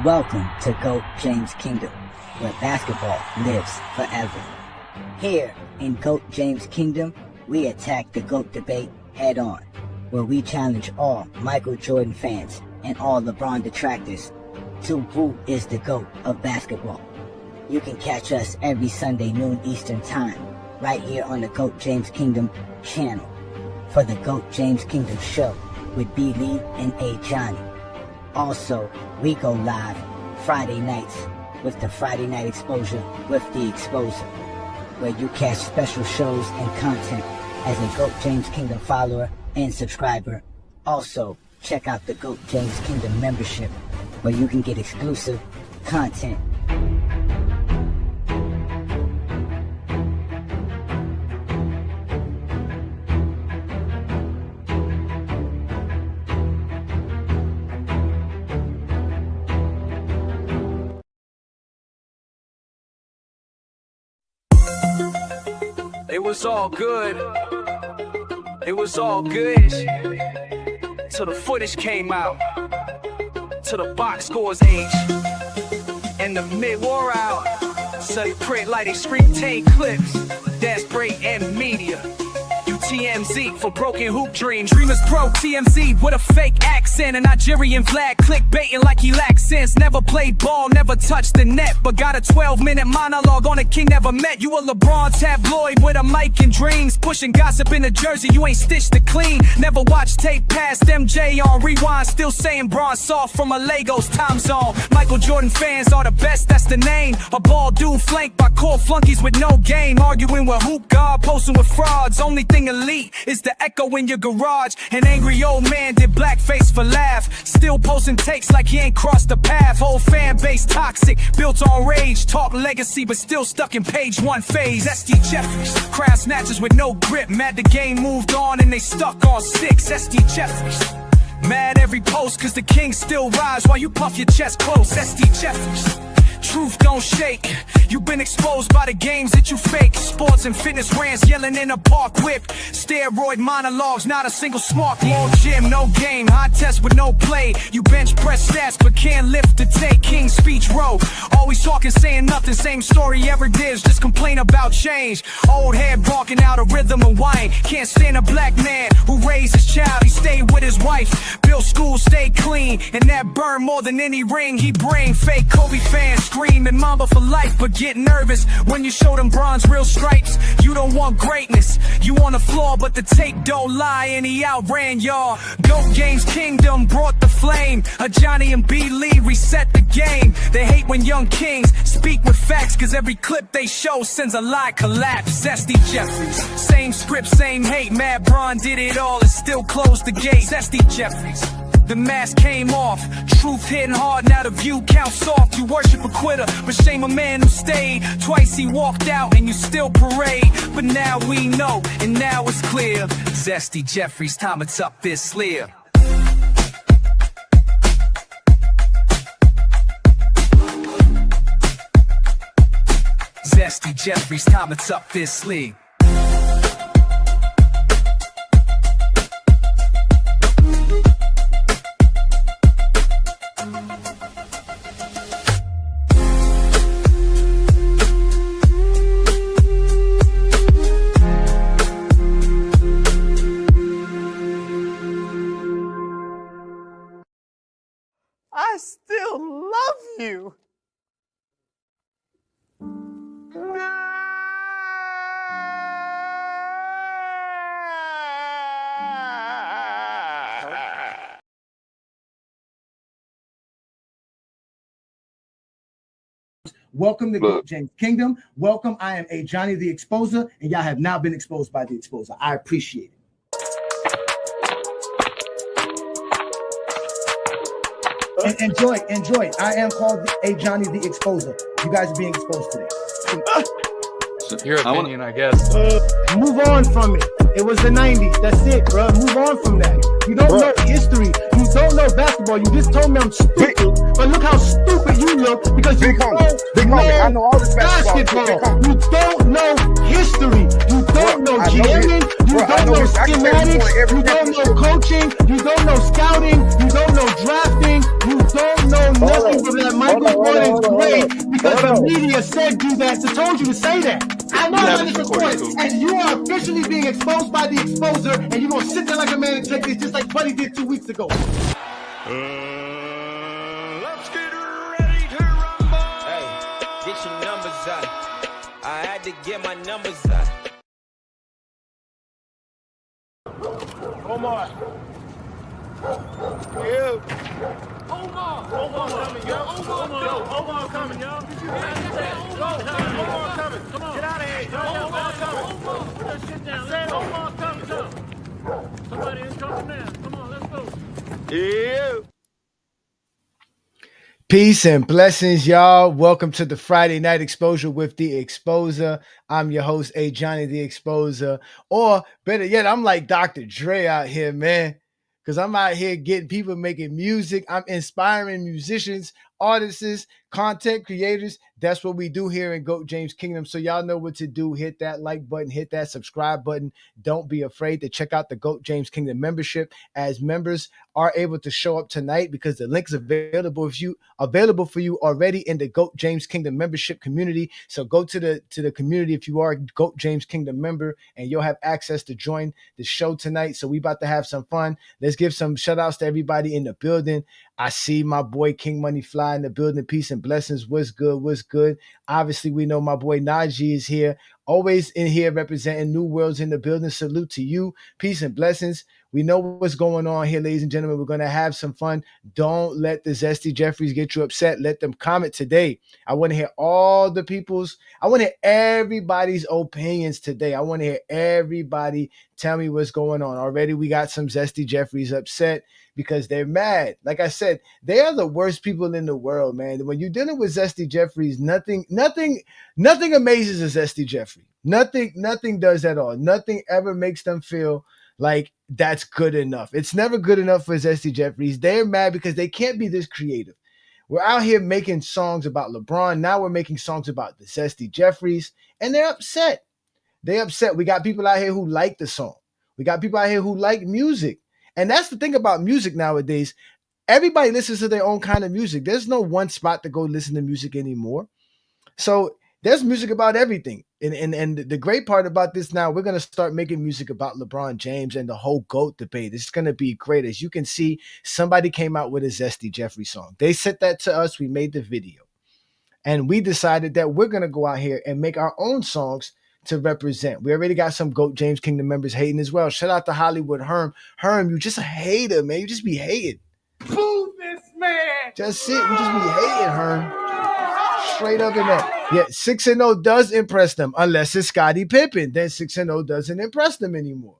Welcome to GOAT James Kingdom, where basketball lives forever. Here in GOAT James Kingdom, we attack the GOAT debate head on, where we challenge all Michael Jordan fans and all LeBron detractors to who is the GOAT of basketball. You can catch us every Sunday noon Eastern Time, right here on the GOAT James Kingdom channel, for the GOAT James Kingdom show with B. Lee and A. Johnny. Also, we go live Friday nights with the Friday Night Exposure with the Exposer, where you catch special shows and content as a GOAT James Kingdom follower and subscriber. Also, check out the GOAT James Kingdom membership, where you can get exclusive content. It was all good. It was all good. Till the footage came out. Till the box scores age. And the mid wore out. So they print like they screen tape clips. That's great and media. TMZ for broken hoop dreams. Dreamers pro TMZ with a fake accent. A Nigerian flag clickbaiting like he lacks sense. Never played ball, never touched the net, but got a 12-minute monologue on a king never met. You a LeBron tabloid with a mic and dreams, pushing gossip in a jersey you ain't stitched to clean. Never watched tape past MJ on rewind, still saying Bron soft from a Lagos time zone. Michael Jordan fans are the best, that's the name. A ball dude flanked by core flunkies with no game, arguing with hoop guard, posting with frauds. Only thing elite is the echo in your garage. An angry old man did blackface for laugh, still posting takes like he ain't crossed the path. Whole fan base toxic, built on rage, talk legacy but still stuck in page one phase. Zesty Jeffrey, crowd snatchers with no grip, mad the game moved on and they stuck on 6. Zesty Jeffrey, mad every post cause the king still rise while you puff your chest close. Zesty Jeffrey, truth don't shake. You've been exposed by the games that you fake. Sports and fitness rants, yelling in a park whip. Steroid monologues, not a single smart. More gym, no game. Hot test with no play. You bench press stats, but can't lift the take. King speech row. Always talking, saying nothing. Same story ever did. Just complain about change. Old head barking out a rhythm of whine. Can't stand a black man who raised his child. He stayed with his wife. Built school, stayed clean. And that burned more than any ring he bring. Fake Kobe fans screaming Mamba for life, but get nervous when you show them Bron's real stripes. You don't want greatness, you on the floor, but the tape don't lie and he outran y'all. GOAT James Kingdom brought the flame. A Johnny and B. Lee reset the game. They hate when young kings speak with facts, cause every clip they show sends a lie collapse. Zesty Jeffries, same script, same hate. Mad Bron did it all and still closed the gate. Zesty Jeffries, the mask came off, truth hitting hard, now the view counts soft. You worship a quitter, but shame a man who stayed. Twice he walked out and you still parade. But now we know, and now it's clear. Zesty Jeffrey's time it's up this sleeve. Zesty Jeffrey's time it's up this sleeve. I still love you. Welcome to GOAT James Kingdom. Welcome. I am A. Johnny the Exposer, and y'all have now been exposed by the Exposer. I appreciate it. And enjoy. I am called A. Johnny the Exposer. You guys are being exposed today. Your opinion, I guess. Move on from it. It was the 90s. That's it, bro. Move on from that. You don't know history. You don't know basketball. You just told me I'm stupid. But look how stupid you look because you don't know basketball. You don't know history. You don't know jamming. You don't know schematics. You don't know coaching. You don't know scouting. You don't know drafting. You don't know nothing but that this one is great because the media said do that, so told you to say that. I know I just recorded, and you are officially being exposed by the exposer, and you're gonna sit there like a man and take this just like Buddy did 2 weeks ago. Let's get ready to rumble. Hey, get your numbers out. I had to get my numbers out. Omar. Yeah. Omar coming, yo. Omar coming, yo. Did you hear that? Omar coming. Come on. Get out of here. Omar coming. Put that shit down. Say Omar coming. Come. Somebody is coming now. Come on, let's go. Yeah. Peace and blessings, y'all. Welcome to the Friday Night Exposure with the Exposer. I'm your host, Johnny the Exposer. Or better yet, I'm like Dr. Dre out here, man. Because I'm out here getting people making music. I'm inspiring musicians, artists, content creators. That's what we do here in GOAT James Kingdom. So y'all know what to do. Hit that like button, hit that subscribe button. Don't be afraid to check out the GOAT James Kingdom membership, as members are able to show up tonight because the link is available for you already in the GOAT James Kingdom membership community. So go to the community if you are a GOAT James Kingdom member, and you'll have access to join the show tonight. So we about to have some fun. Let's give some shout outs to everybody in the building. I see my boy King Money Fly in the building. Peace and blessings. What's good? What's good? Obviously, we know my boy Najee is here. Always in here representing New Worlds in the building. Salute to you. Peace and blessings. We know what's going on here, ladies and gentlemen. We're going to have some fun. Don't let the Zesty Jeffreys get you upset. Let them comment today. I want to hear all the people's. I want to hear everybody's opinions today. I want to hear everybody tell me what's going on. Already we got some Zesty Jeffreys upset because they're mad. Like I said, they are the worst people in the world, man. When you're dealing with Zesty Jeffreys, nothing amazes a Zesty Jeffrey. Nothing does at all. Nothing ever makes them feel like that's good enough. It's never good enough for Zesty Jeffreys. They're mad because they can't be this creative. We're out here making songs about LeBron. Now we're making songs about the Zesty Jeffreys, and they're upset. They're upset. We got people out here who like the song. We got people out here who like music. And that's the thing about music nowadays. Everybody listens to their own kind of music. There's no one spot to go listen to music anymore. So there's music about everything. And the great part about this now, we're going to start making music about LeBron James and the whole GOAT debate. It's going to be great. As you can see, somebody came out with a Zesty Jeffrey song. They sent that to us. We made the video. And we decided that we're going to go out here and make our own songs to represent. We already got some GOAT James Kingdom members hating as well. Shout out to Hollywood Herm. Herm, you just a hater, man. You just be hating. Boo this man. Just sit. You just be hating, Herm. Straight up in that. Yeah, 6-0 does impress them, unless it's Scottie Pippen. Then 6-0 doesn't impress them anymore.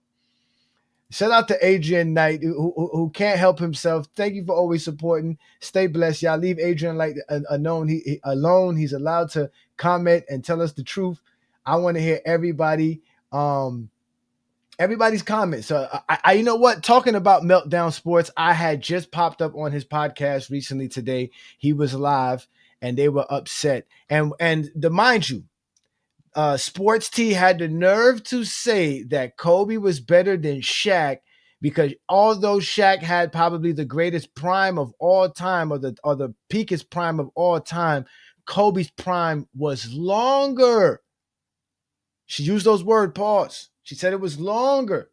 Shout out to Adrian Knight, who can't help himself. Thank you for always supporting. Stay blessed, y'all. Leave Adrian Knight alone. He's allowed to comment and tell us the truth. I want to hear everybody's comments. So I you know what? Talking about Meltdown Sports, I had just popped up on his podcast recently today. He was live and they were upset. And mind you, Sports T had the nerve to say that Kobe was better than Shaq because although Shaq had probably the greatest prime of all time or the peakest prime of all time, Kobe's prime was longer. She used those words, pause. She said it was longer.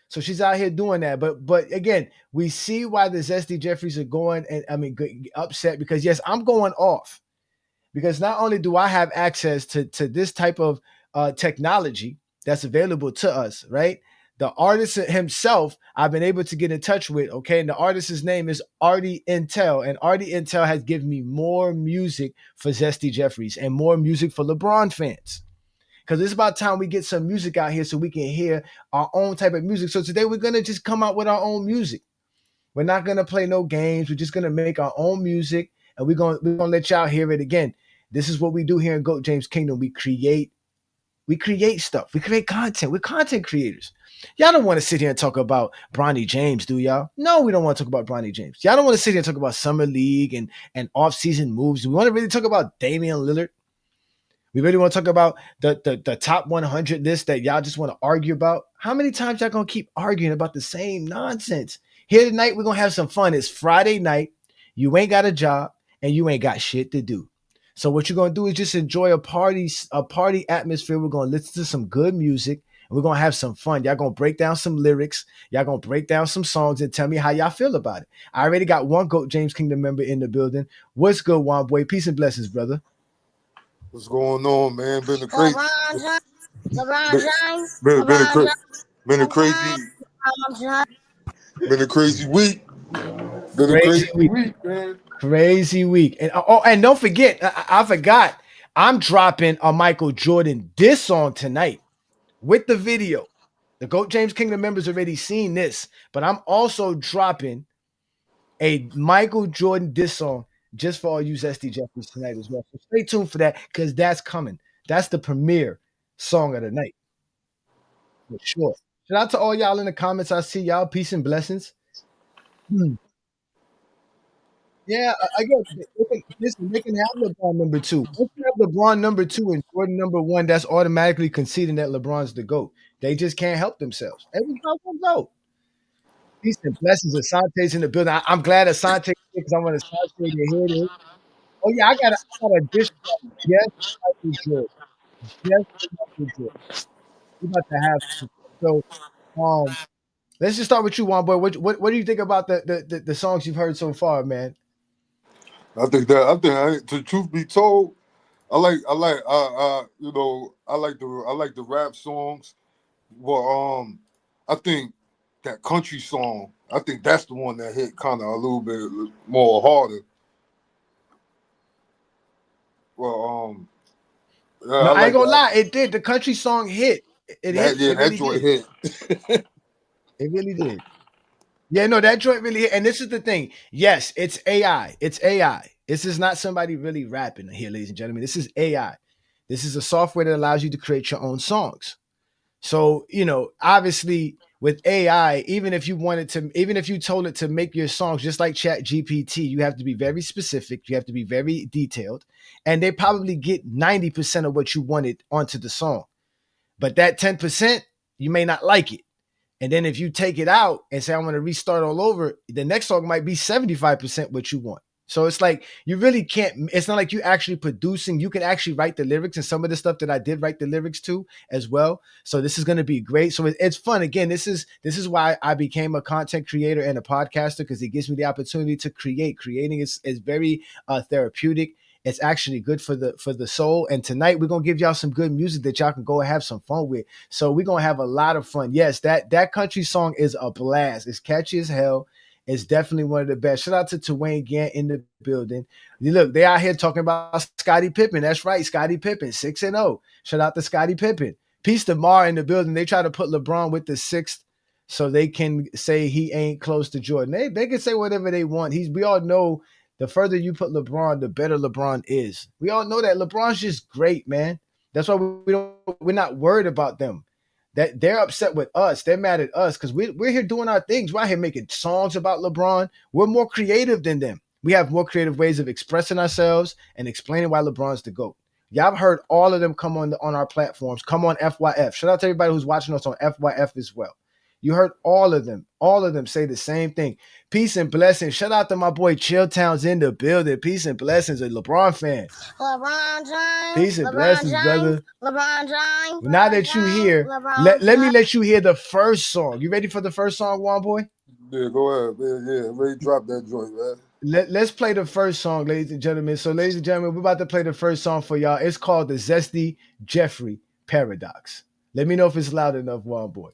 So she's out here doing that. But again, we see why the Zesty Jeffreys are going upset because, yes, I'm going off. Because not only do I have access to this type of technology that's available to us, right? The artist himself, I've been able to get in touch with, okay? And the artist's name is Arty Intel. And Arty Intel has given me more music for Zesty Jeffreys and more music for LeBron fans. Because it's about time we get some music out here so we can hear our own type of music. So today we're going to just come out with our own music. We're not going to play no games. We're just going to make our own music. And we're going to let y'all hear it again. This is what we do here in GOAT James Kingdom. We create stuff. We create content. We're content creators. Y'all don't want to sit here and talk about Bronny James, do y'all? No, we don't want to talk about Bronny James. Y'all don't want to sit here and talk about Summer League and off-season moves. We want to really talk about Damian Lillard. We really want to talk about the top 100 list that y'all just want to argue about. How many times y'all going to keep arguing about the same nonsense? Here tonight, we're going to have some fun. It's Friday night. You ain't got a job. and you ain't got shit to do. So what you're gonna do is just enjoy a party atmosphere. We're gonna listen to some good music, and we're gonna have some fun. Y'all gonna break down some lyrics, y'all gonna break down some songs, and tell me how y'all feel about it. I already got one GOAT James Kingdom member in the building. What's good, Juan Boy? Peace and blessings, brother. What's going on, man? Been a crazy, been a crazy week. Been a crazy week, man. Crazy week. And and don't forget, I forgot, I'm dropping a Michael Jordan diss song tonight with the video. The GOAT James Kingdom members already seen this, but I'm also dropping a Michael Jordan diss song just for all you Zesty Jeffries tonight as well. So stay tuned for that, because that's coming. That's the premiere song of the night. For sure. Shout out to all y'all in the comments. I see y'all. Peace and blessings. Yeah, I guess listen, they can have LeBron number 2. Once you have LeBron number 2 and Jordan number 1, that's automatically conceding that LeBron's the GOAT. They just can't help themselves. Every time comes out. Peace and blessings. Asante's in the building. I'm glad Asante, because I want Asante to hear this. Oh yeah, I got a dish. Yes, Michael Jordan. Yes, Michael Jordan. We're about to have so. Let's just start with you, Juan Boy. What do you think about the songs you've heard so far, man? I think to truth be told, I like the rap songs. Well, I think that country song, I think that's the one that hit kind of a little bit more harder. Well, no, I ain't gonna lie, it did. The country song hit. That joint hit. It really did. Yeah, no, that joint really hit. And this is the thing. Yes, it's AI. It's AI. This is not somebody really rapping here, ladies and gentlemen. This is AI. This is a software that allows you to create your own songs. So, obviously with AI, even if you told it to make your songs just like Chat GPT, you have to be very specific. You have to be very detailed. And they probably get 90% of what you wanted onto the song. But that 10%, you may not like it. And then if you take it out and say, I want to restart all over, the next song might be 75% what you want. So it's like, you really can't, it's not like you actually producing, you can actually write the lyrics, and some of the stuff that I did write the lyrics to as well. So this is going to be great. So it's fun. Again, this is why I became a content creator and a podcaster, because it gives me the opportunity to create. Creating is very therapeutic. It's actually good for the soul. And tonight we're going to give y'all some good music that y'all can go and have some fun with. So we're going to have a lot of fun. Yes, that country song is a blast. It's catchy as hell. It's definitely one of the best. Shout out to Wayne Gant in the building. Look, they out here talking about Scottie Pippen. That's right, Scottie Pippen, 6-0. Shout out to Scottie Pippen. Peace to Mar in the building. They try to put LeBron with the 6th so they can say he ain't close to Jordan. They can say whatever they want. We all know the further you put LeBron, the better LeBron is. We all know that LeBron's just great, man. That's why we're not worried about them. That they're upset with us. They're mad at us because we're here doing our things. We're out here making songs about LeBron. We're more creative than them. We have more creative ways of expressing ourselves and explaining why LeBron's the GOAT. Y'all have heard all of them come on our platforms. Come on FYF. Shout out to everybody who's watching us on FYF as well. You heard all of them say the same thing. Peace and blessings. Shout out to my boy Chilltown's in the building. Peace and blessings, a LeBron fan. LeBron James. Peace and blessings, brother. LeBron James. Now that you here, let me let you hear the first song. You ready for the first song, Juan Boy? Yeah, go ahead. Yeah, ready to drop that joint, man. Let's play the first song, ladies and gentlemen. So, ladies and gentlemen, we're about to play the first song for y'all. It's called the Zesty Jeffrey Paradox. Let me know if it's loud enough, Juan Boy.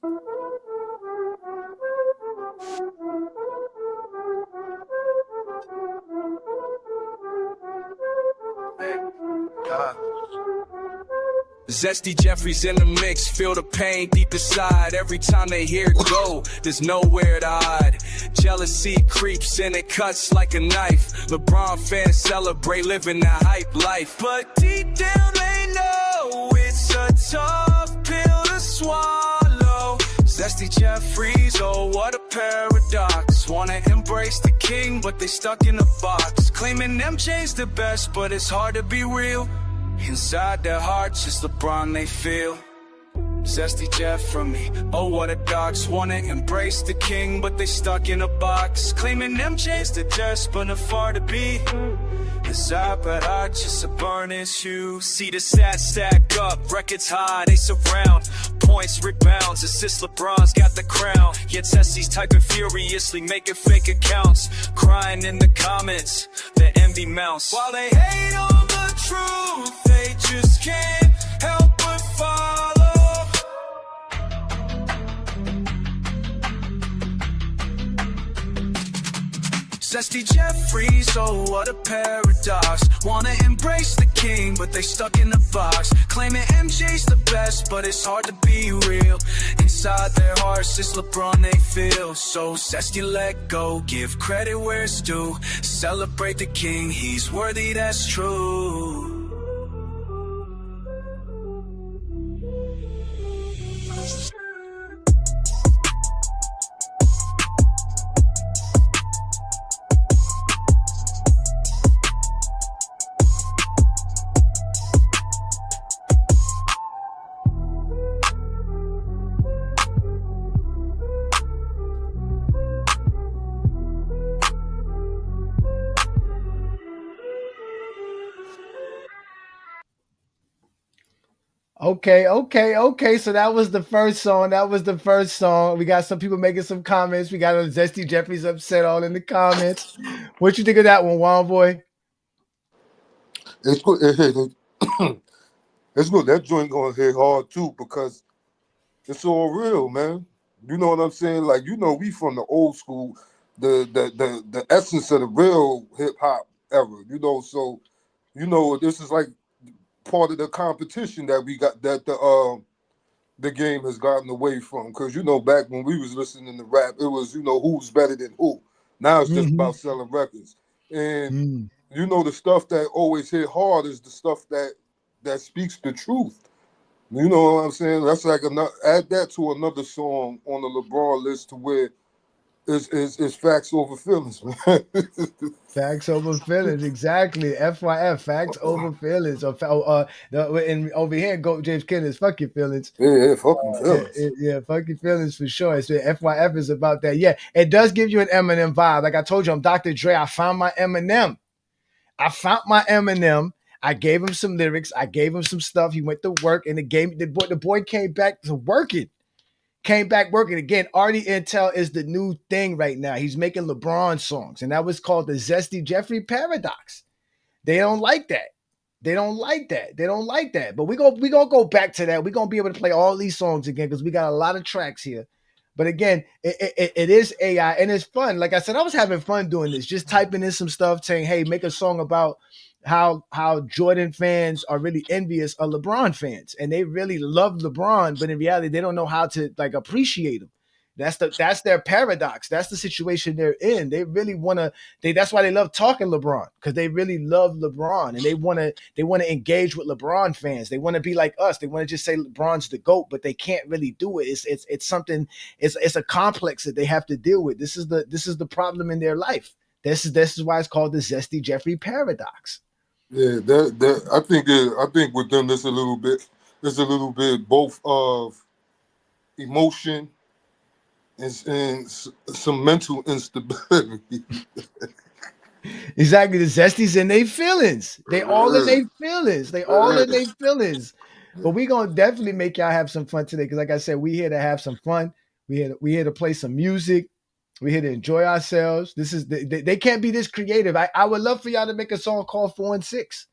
Zesty Jeffrey's in the mix, feel the pain deep inside. Every time they hear it go, there's nowhere to hide. Jealousy creeps and it cuts like a knife. LeBron fans celebrate living that hype life, but deep down they know it's a tough pill to swallow. Zesty Jeffries, oh what a paradox. Wanna embrace the king, but they stuck in a box. Claiming MJ's the best, but it's hard to be real. Inside their hearts, it's LeBron they feel. Zesty Jeff from me. Oh, what a docs. Wanna embrace the king, but they stuck in a box. Claiming MJ's the just, but not far to be. As I bet I just a burn his shoes. See the stats stack up, records high, they surround. Points, rebounds, assists, LeBron's got the crown. Yet Zesty's typing furiously, making fake accounts. Crying in the comments, the envy mounts. While they hate on the truth, they just can't help but follow. Zesty Jeffries, oh what a paradox. Wanna embrace the king, but they stuck in the box. Claiming MJ's the best, but it's hard to be real. Inside their hearts, it's LeBron they feel. So Zesty let go, give credit where it's due. Celebrate the king, he's worthy, that's true. Okay. So that was the first song. We got some people making some comments. We got Zesty Jeffrey's upset all in the comments. What you think of that one, Wild Boy? It's good. It's good. That joint gonna hit hard too because it's all real, man. You know what I'm saying? Like, you know, we from the old school, the essence of the real hip hop era. You know, so you know this is like part of the competition that we got, that the game has gotten away from. Because, you know, back when we was listening to rap, it was, you know, who's better than who. Now it's just about selling records. And you know, the stuff that always hit hard is the stuff that speaks the truth. You know what I'm saying? That's like add that to another song on the LeBron list to where it's facts over feelings, man. Facts over feelings, exactly. FYF, facts over feelings. And over here, Go James Kennedy, fuck your feelings. Yeah, fuck your feelings. Yeah, fuck your feelings for sure. So FYF is about that. Yeah, it does give you an Eminem vibe. Like I told you, I'm Dr. Dre. I found my Eminem. I gave him some lyrics. I gave him some stuff. He went to work, and the boy came back to working. Came back working again. Arty Intel is the new thing right now. He's making LeBron songs, and that was called the Zesty Jeffrey Paradox. They don't like that. But we gonna go back to that. We're gonna be able to play all these songs again because we got a lot of tracks here. But again, it is AI and it's fun. Like I said, I was having fun doing this, just typing in some stuff saying, hey, make a song about how Jordan fans are really envious of LeBron fans. And they really love LeBron, but in reality, they don't know how to like appreciate him. That's their paradox. That's the situation they're in. They really that's why they love talking LeBron, because they really love LeBron and they want to engage with LeBron fans. They want to be like us. They want to just say LeBron's the GOAT, but they can't really do it. It's something, it's a complex that they have to deal with. This is the problem in their life. This is why it's called the Zesty Jeffrey Paradox. Yeah, I think with them there's a little bit both of emotion and some mental instability. Exactly. The Zesties in their feelings. They all in their feelings. But we gonna definitely make y'all have some fun today. Because like I said, we here to have some fun. We here to play some music. We're here to enjoy ourselves. They can't be this creative. I would love for y'all to make a song called 4 and 6.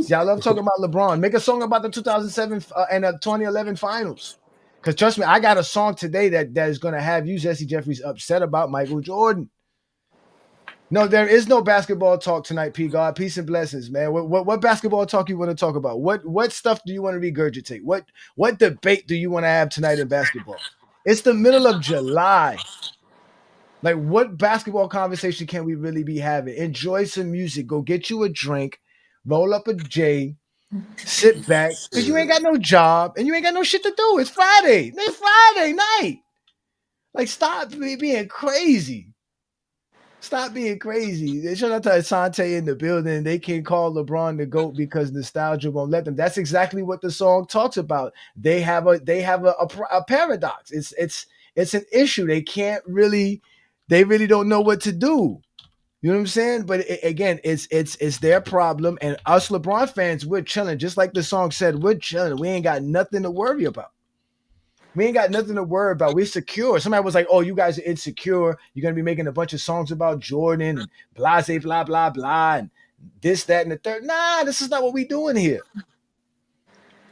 Y'all love talking about LeBron. Make a song about the 2007 and 2011 finals. Because trust me, I got a song today that is going to have you, Zesty Jeffries, upset about Michael Jordan. No, there is no basketball talk tonight, P. God. Peace and blessings, man. What basketball talk you want to talk about? What stuff do you want to regurgitate? What debate do you want to have tonight in basketball? It's the middle of July. Like, what basketball conversation can we really be having? Enjoy some music. Go get you a drink. Roll up a J. Sit back. Because you ain't got no job and you ain't got no shit to do. It's Friday. It's Friday night. Like, stop being crazy. Stop being crazy. Shout out to Asante in the building. They can call LeBron the GOAT because nostalgia won't let them. That's exactly what the song talks about. They have a paradox. It's an issue. They really don't know what to do. You know what I'm saying? But again, it's their problem. And us LeBron fans, we're chilling. Just like the song said, we're chilling. We ain't got nothing to worry about. We're secure. Somebody was like, oh, you guys are insecure. You're going to be making a bunch of songs about Jordan and blase, blah, blah, blah, and this, that, and the third. Nah, this is not what we doing here.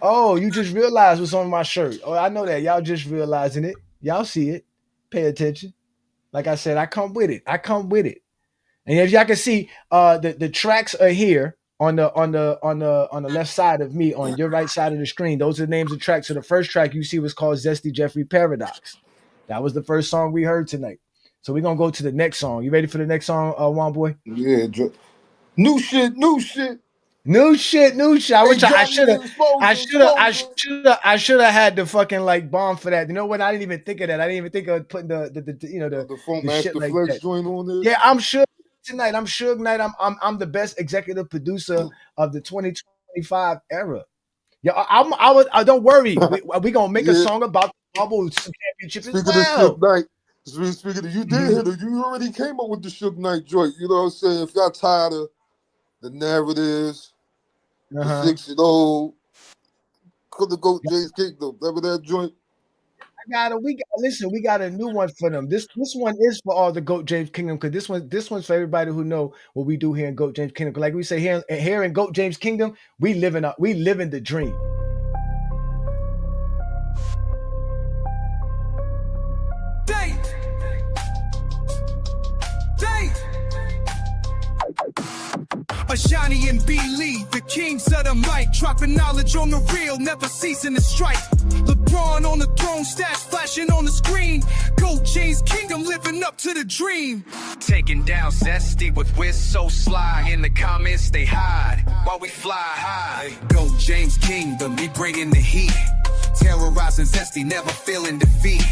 Oh, you just realized what's on my shirt. Oh, I know that. Y'all just realizing it. Y'all see it. Pay attention. Like I said, I come with it. And as y'all can see, the tracks are here on the left side of me, on your right side of the screen. Those are the names of tracks. So the first track you see was called Zesty Jeffrey Paradox. That was the first song we heard tonight. So we're gonna go to the next song. You ready for the next song, Juan Boy? Yeah, new shit. I should have had the fucking like bomb for that. You know what? I didn't even think of that. I didn't even think of putting the Funk the Master shit like Flex that. joint on there. Yeah, I'm sure tonight. I'm Suge Knight. I'm the best executive producer of the 2025 era. Yeah, I don't worry. We gonna make a song about the bubble championship as well. Speaking of you did hit it. You already came up with the Suge Knight joint. You know what I'm saying? If y'all tired of the narratives, the 6 and 0, could the GOAT James Kingdom. Remember that joint? We got a new one for them. This one is for all the GOAT James Kingdom, because this one's for everybody who know what we do here in GOAT James Kingdom. Like we say here in GOAT James Kingdom, we living the dream. Ashani and B. Lee, the kings of the mic, dropping knowledge on the real, never ceasing to strike. LeBron on the throne, stats flashing on the screen. GOAT James Kingdom living up to the dream. Taking down Zesty with Wiz so sly. In the comments they hide while we fly high. GOAT James Kingdom, we bringing the heat. Terrorizing Zesty, never feeling defeat.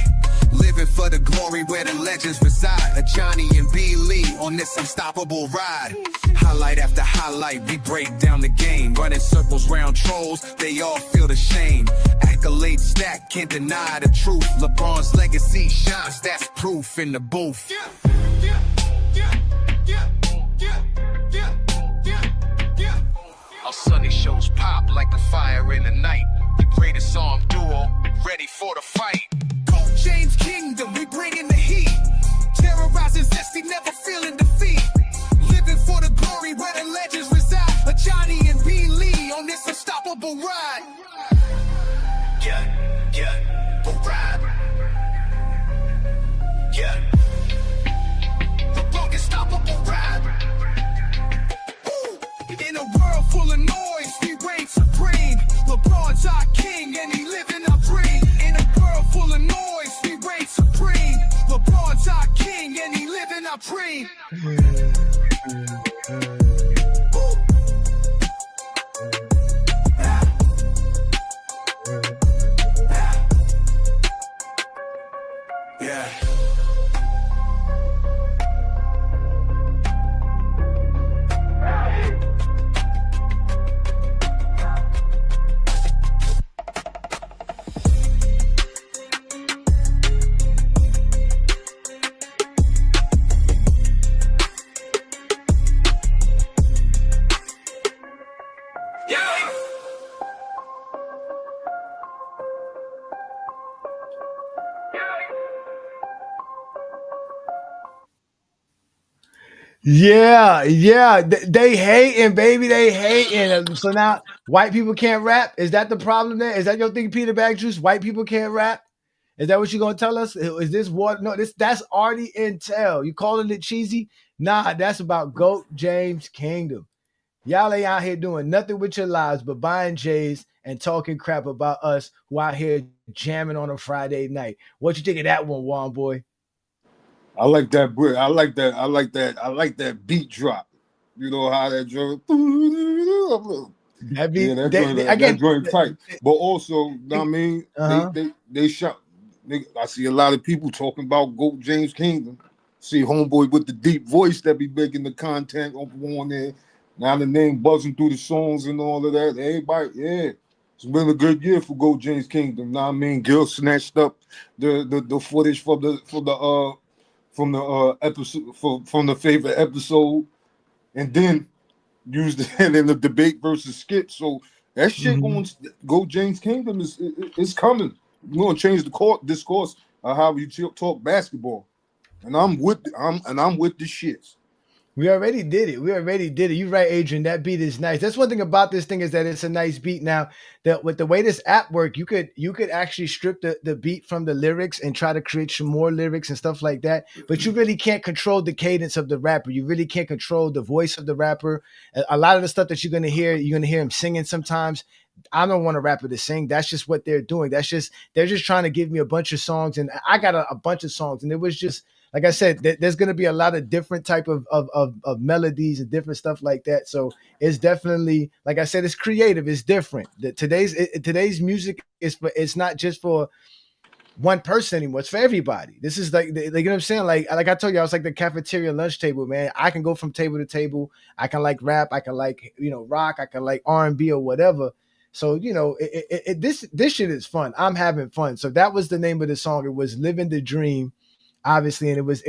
Living for the glory where the legends reside. Johnny and B. Lee on this unstoppable ride. Highlight after highlight, we break down the game. Running circles round trolls, they all feel the shame. Accolades stacked, can't deny the truth. LeBron's legacy shines, that's proof in the booth. Our Sunday shows pop like a fire in the night. The greatest song duo, ready for the fight. GOAT James Kingdom, we bringing the heat. Terrorizing Zesty, never feeling defeat. Living for the glory where the legends reside. Johnny and B. Lee on this unstoppable ride. The ride. The unstoppable ride. In a world full of noise, we reign supreme. LeBron's our king and he living our dream. In a world full of noise, we reign supreme. LeBron's our king and he living our dream. Yeah. They hating, baby. They hating. So now white people can't rap. Is that the problem there? Is that your thing, Peter Bag Juice? White people can't rap? Is that what you're gonna tell us? Is this what? No, that's Arty Intel. You calling it cheesy? Nah, that's about GOAT James Kingdom. Y'all ain't out here doing nothing with your lives but buying J's and talking crap about us who out here jamming on a Friday night. What you think of that one, Juan Boy? I like that. I like that beat drop. You know how that drum. That beat, that joint tight. But also, I mean, they shot. I see a lot of people talking about GOAT James Kingdom. See homeboy with the deep voice that be making the content on there. Now the name buzzing through the songs and all of that. Everybody, yeah. It's been a good year for Go James Kingdom. Now I mean, Gil snatched up the footage from the episode from the favorite episode, and then used it in the debate versus skit. So that shit going Go James Kingdom is coming. We're gonna change the discourse of how we talk basketball, and I'm with the shits. We already did it. You're right, Adrian. That beat is nice. That's one thing about this thing is that it's a nice beat. Now, that with the way this app works, you could actually strip the beat from the lyrics and try to create some more lyrics and stuff like that. But you really can't control the cadence of the rapper. You really can't control the voice of the rapper. A lot of the stuff that you're gonna hear him singing sometimes. I don't want a rapper to sing. That's just what they're doing. They're just trying to give me a bunch of songs, and I got a bunch of songs, and it was just. Like I said, there's going to be a lot of different type of melodies and different stuff like that. So it's definitely, like I said, it's creative. It's different. Today's music it's not just for one person anymore. It's for everybody. This is like you know what I'm saying? Like I told you, I was like the cafeteria lunch table, man. I can go from table to table. I can like rap. I can like, rock. I can like R&B or whatever. So, this shit is fun. I'm having fun. So that was the name of the song. It was Livin Da Dream. Obviously, and it was.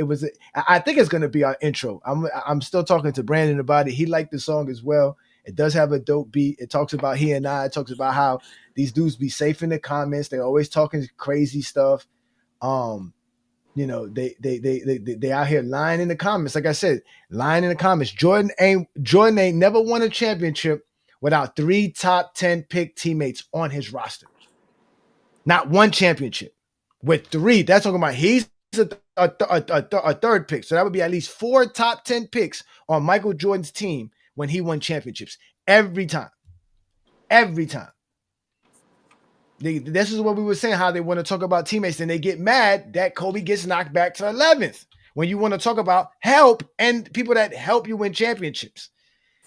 I think it's going to be our intro. I'm still talking to Brandon about it. He liked the song as well. It does have a dope beat. It talks about he and I. It talks about how these dudes be safe in the comments. They're always talking crazy stuff. They out here lying in the comments. Like I said, lying in the comments. Jordan ain't never won a championship without 3 top 10 pick teammates on his roster. Not one championship with 3. That's talking about he's a third pick. So that would be at least 4 top 10 picks on Michael Jordan's team when he won championships. Every time. This is what we were saying, how they want to talk about teammates and they get mad that Kobe gets knocked back to 11th. When you want to talk about help and people that help you win championships.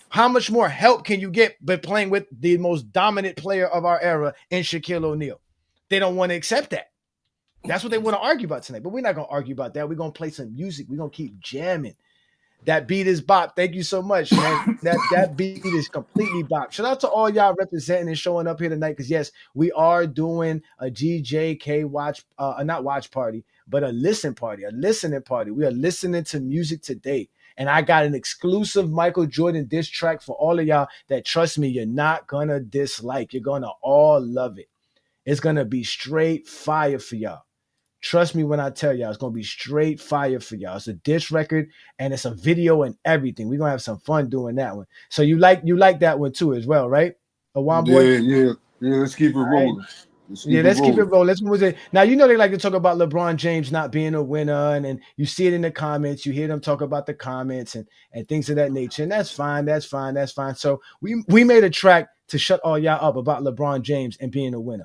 How much more help can you get by playing with the most dominant player of our era in Shaquille O'Neal? They don't want to accept that. That's what they want to argue about tonight. But we're not going to argue about that. We're going to play some music. We're going to keep jamming. That beat is bop. Thank you so much, man. that beat is completely bop. Shout out to all y'all representing and showing up here tonight. Because, yes, we are doing a GJK not watch party, but a listening party. We are listening to music today. And I got an exclusive Michael Jordan diss track for all of y'all that, trust me, you're not going to dislike. You're going to all love it. It's going to be straight fire for y'all. Trust me when I tell y'all, it's going to be straight fire for y'all. It's a diss record, and it's a video and everything. We're going to have some fun doing that one. So you like that one too as well, right? One boy? Yeah. Let's keep it rolling. Let's keep it rolling. Now, they like to talk about LeBron James not being a winner, and you see it in the comments. You hear them talk about the comments and things of that nature, and that's fine. So we made a track to shut all y'all up about LeBron James and being a winner.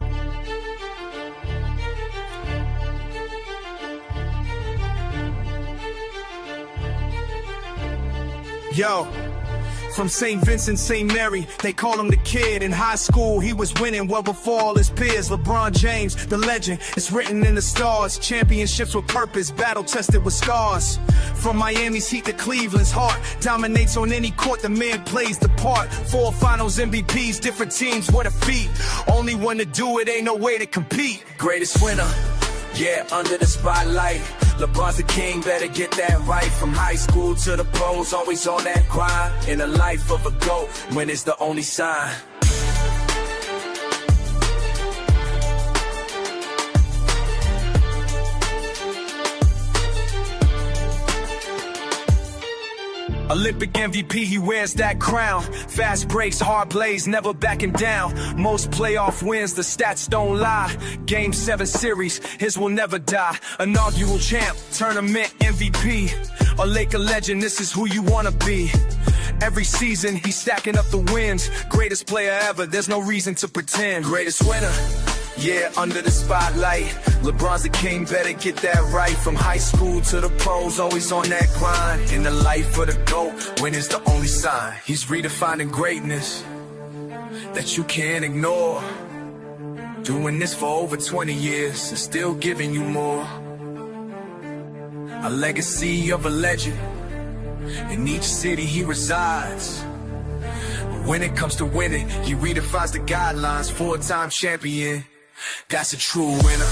Yo, from St. Vincent, St. Mary, they call him the kid. In high school, he was winning well before all his peers. LeBron James, the legend, it's written in the stars. Championships with purpose, battle tested with scars. From Miami's heat to Cleveland's heart, dominates on any court, the man plays the part. 4 finals MVPs, different teams, what a feat. Only one to do it, ain't no way to compete. Greatest winner, yeah, under the spotlight. LeBron's the king, better get that right. From high school to the pros, always on that grind. In the life of a GOAT, when it's the only sign. Olympic MVP, he wears that crown. Fast breaks, hard plays, never backing down. Most playoff wins, the stats don't lie. Game 7 series, his will never die. Inaugural champ, tournament MVP. A Laker legend, this is who you wanna be. Every season, he's stacking up the wins. Greatest player ever, there's no reason to pretend. Greatest winner, yeah, under the spotlight. LeBron's the king, better get that right. From high school to the pros, always on that grind. In the life of the GOAT, when it's the only sign. He's redefining greatness that you can't ignore. Doing this for over 20 years and still giving you more. a legacy of a legend. In each city he resides. When it comes to winning, he redefines the guidelines. 4-time champion, that's a true winner.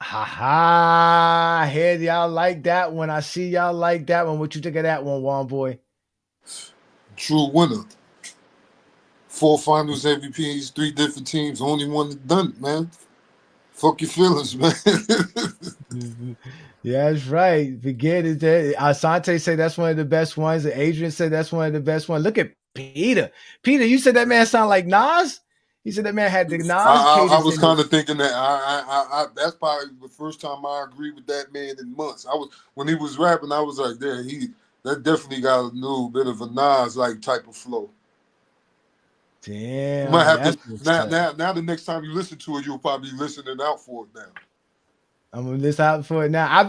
Ha! I hear y'all like that one. I see y'all like that one. What you think of that one, Juan boy? True winner. 4 finals MVPs, 3 different teams. Only one that done it, man. Fuck your feelings, man. Yeah, that's right. Forget it. Asante said that's one of the best ones. Adrian said that's one of the best ones. Look at Peter. Peter, you said that man sound like Nas? He said that man had the Nas. I was kind of thinking that. I that's probably the first time I agree with that man in months. When he was rapping, I was like, "There, that definitely got a little bit of a Nas like type of flow." Damn. You might have to now. The next time you listen to it, you'll probably be listening out for it now. I'm gonna listen out for it now. I've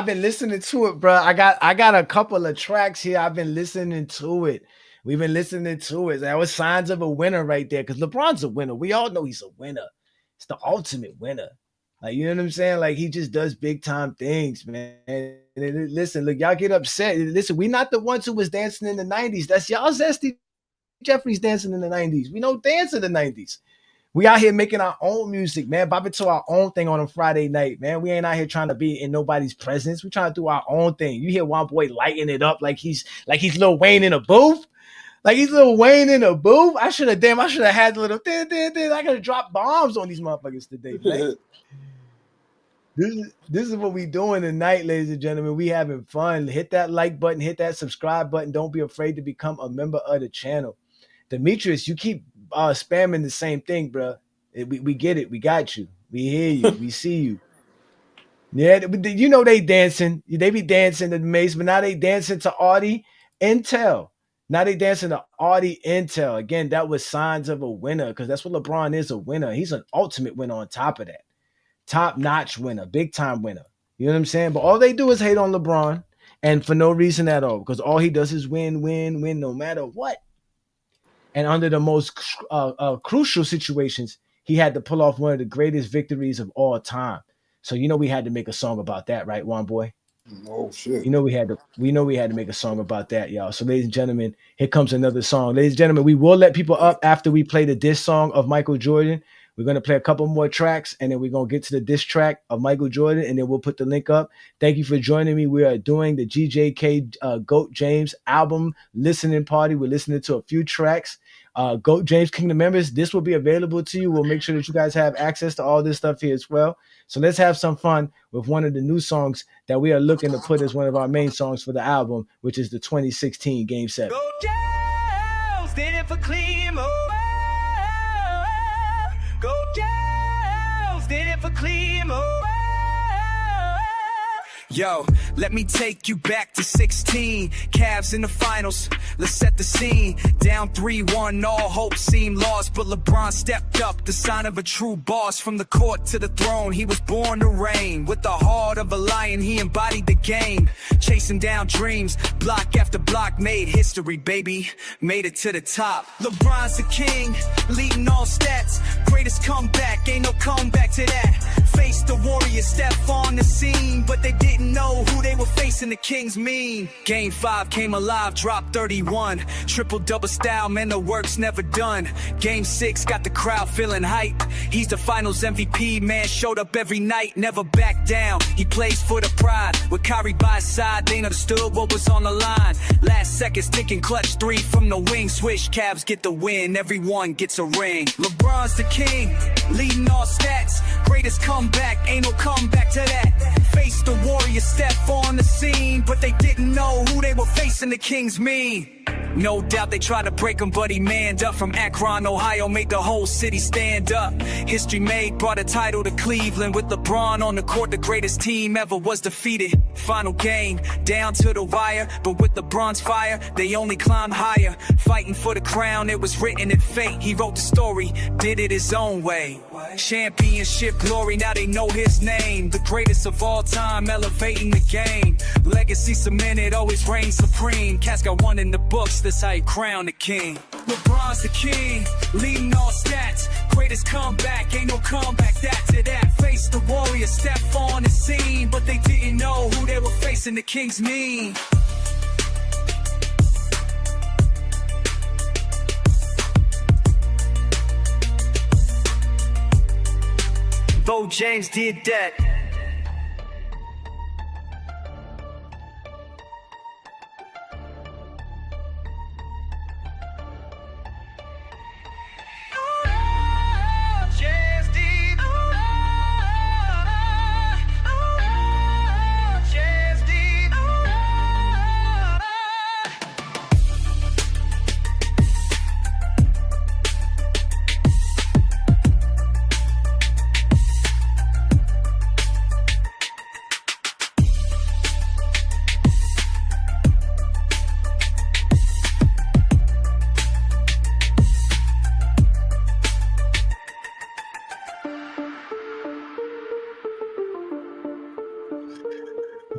been listening to it, bro. I got a couple of tracks here. I've been listening to it. We've been listening to it. That was signs of a winner right there. Because LeBron's a winner. We all know he's a winner. It's the ultimate winner. Like, you know what I'm saying? Like, he just does big time things, man. And listen, look, y'all get upset. Listen, we're not the ones who was dancing in the 90s. That's y'all Zesty Jeffrey's dancing in the 90s. We don't dance in the 90s. We out here making our own music, man. Bobbing to our own thing on a Friday night, man. We ain't out here trying to be in nobody's presence. We trying to do our own thing. You hear one boy lighting it up like he's Lil Wayne in a booth. Like he's Lil Wayne in a booth. I should have had a little I could have dropped bombs on these motherfuckers today, man. This is what we doing tonight, ladies and gentlemen. We having fun. Hit that like button, hit that subscribe button. Don't be afraid to become a member of the channel. Demetrius, you keep spamming the same thing, bro. We get it. We got you. We hear you. We see you. Yeah, you know they dancing. They be dancing to the Mace, but now they dancing to Arty Intel. Now they dancing to Arty Intel. Again, that was signs of a winner because that's what LeBron is, a winner. He's an ultimate winner on top of that. Top-notch winner, big-time winner. You know what I'm saying? But all they do is hate on LeBron and for no reason at all because all he does is win no matter what. And under the most crucial situations, he had to pull off one of the greatest victories of all time. So you know we had to make a song about that, right, Juan boy? Oh shit! You know we had to make a song about that, y'all. So, ladies and gentlemen, here comes another song. Ladies and gentlemen, we will let people up after we play the diss song of Michael Jordan. We're gonna play a couple more tracks, and then we're gonna get to the diss track of Michael Jordan, and then we'll put the link up. Thank you for joining me. We are doing the GJK Goat James album listening party. We're listening to a few tracks. Goat James Kingdom members, this will be available to you. We'll make sure that you guys have access to all this stuff here as well. So let's have some fun with one of the new songs that we are looking to put as one of our main songs for the album, which is the 2016 Game 7. Go down, standing for clean. Go down, standing for clean. Yo, let me take you back to 16. Cavs in the finals, let's set the scene. Down 3-1, all hope seemed lost, but LeBron stepped up, the sign of a true boss. From the court to the throne, he was born to reign. With the heart of a lion, he embodied the game. Chasing down dreams, block after block, made history, baby. Made it to the top. LeBron's the king, leading all stats. Greatest comeback, ain't no comeback to that. Faced the Warriors, step on the scene, but they didn't know who they were facing, the Kings mean. Game 5 came alive, dropped 31. Triple-double style, man, the work's never done. Game 6 got the crowd feeling hype. He's the finals MVP, man, showed up every night, never backed down. He plays for the pride. With Kyrie by his side, they understood what was on the line. Last seconds ticking, clutch 3 from the wing. Swish, Cavs get the win, everyone gets a ring. LeBron's the king, leading all stats. Greatest comeback, ain't no comeback to that. Face the Warriors, step on the scene, but they didn't know who they were facing, the Kings mean. No doubt they tried to break him, but he manned up. From Akron, Ohio, made the whole city stand up. History made, brought a title to Cleveland. With LeBron on the court, the greatest team ever was defeated. Final game, down to the wire, but with LeBron's fire, they only climbed higher. Fighting for the crown, it was written in fate. He wrote the story, did it his own way. Championship glory, now they know his name. The greatest of all time, elevating the game. Legacy cemented, always reign supreme. Cats got one in the books, that's how you crown the king. LeBron's the king, leading all stats. Greatest comeback, ain't no comeback that to that. Face the Warriors, step on the scene, but they didn't know who they were facing, the Kings mean. Bo James did that.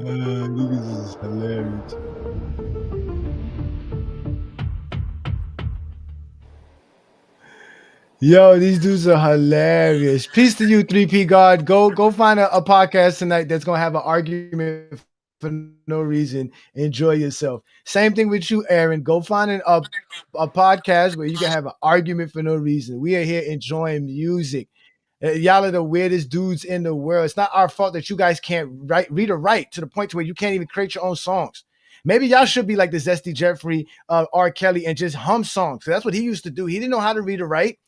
Niggas is hilarious. Yo, these dudes are hilarious. Peace to you, 3P God. Go find a podcast tonight that's gonna have an argument for no reason. Enjoy yourself. Same thing with you, Aaron. Go find a podcast where you can have an argument for no reason. We are here enjoying music. Y'all are the weirdest dudes in the world. It's not our fault that you guys can't read or write to the point to where you can't even create your own songs. Maybe y'all should be like the Zesty Jeffrey, R. Kelly, and just hum songs. So that's what he used to do. He didn't know how to read or write.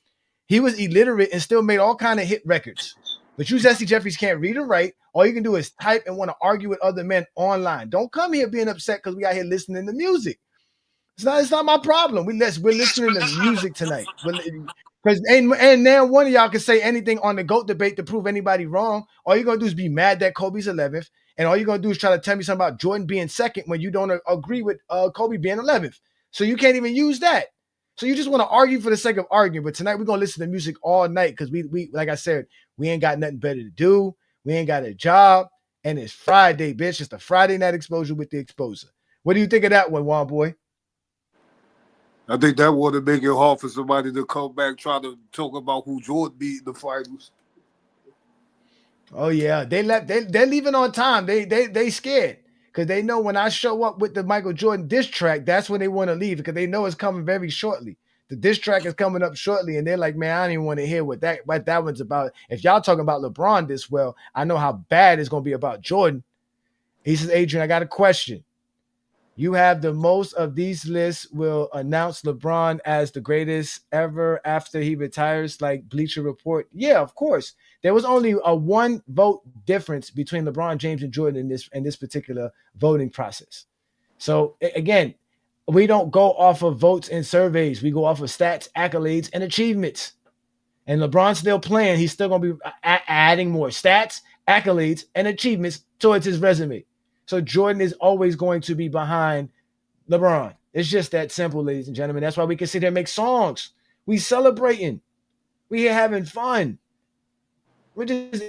He was illiterate and still made all kind of hit records. But you Zesty Jeffreys can't read or write. All you can do is type and want to argue with other men online. Don't come here being upset because we out here listening to music. It's not my problem. We're listening to music tonight. Because and now one of y'all can say anything on the GOAT debate to prove anybody wrong. All you're gonna do is be mad that Kobe's 11th, and all you're gonna do is try to tell me something about Jordan being second when you don't agree with Kobe being 11th. So you can't even use that. So you just want to argue for the sake of arguing. But tonight we're gonna listen to music all night because we like I said, we ain't got nothing better to do. We ain't got a job, and it's Friday, bitch. It's the Friday night exposure with the exposer. What do you think of that one, Juan boy? I think that would make it hard for somebody to come back try to talk about who Jordan beat in the finals. Oh yeah, they're leaving on time. They scared because they know when I show up with the Michael Jordan diss track, that's when they want to leave because they know it's coming very shortly. The diss track is coming up shortly, and they're like, man, I don't even want to hear what that one's about. If y'all talking about LeBron this well, I know how bad it's gonna be about Jordan. He says, Adrian, I got a question. You have the most of these lists will announce LeBron as the greatest ever after he retires, like Bleacher Report. Yeah, of course. There was only a 1 vote difference between LeBron James and Jordan in this particular voting process. So again, we don't go off of votes and surveys. We go off of stats, accolades, and achievements. And LeBron's still playing. He's still going to be adding more stats, accolades, and achievements towards his resume. So Jordan is always going to be behind LeBron. It's just that simple, ladies and gentlemen. That's why we can sit there and make songs. We celebrating. We here having fun. We're just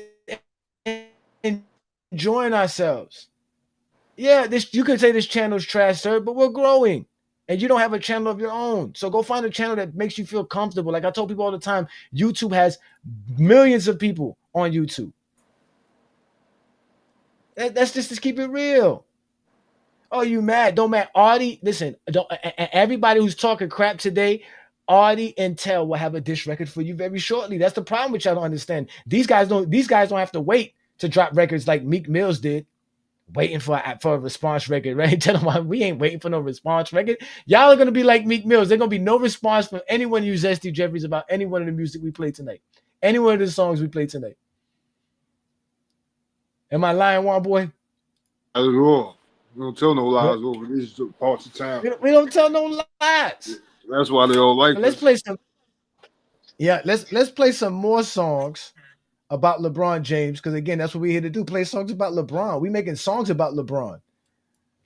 enjoying ourselves. Yeah, you could say this channel's trash, sir, but we're growing. And you don't have a channel of your own. So go find a channel that makes you feel comfortable. Like I told people all the time, YouTube has millions of people on YouTube. That's just to keep it real. Oh, you mad? Don't mad. Arty, listen, everybody who's talking crap today, Arty Intel will have a diss record for you very shortly. That's the problem with y'all don't understand. These guys don't have to wait to drop records like Meek Mills did. waiting for a response record, right? Tell them we ain't waiting for no response record. Y'all are gonna be like Meek Mills. There's gonna be no response from anyone who Zesty Jeffries about any one of the music we play tonight. Any one of the songs we play tonight. Am I lying, one boy? Not at all. We don't tell no lies over these parts of town. We don't tell no lies. That's why they all like Let's play some. Yeah, let's play some more songs about LeBron James, because again, that's what we're here to do. Play songs about LeBron. We making songs about LeBron.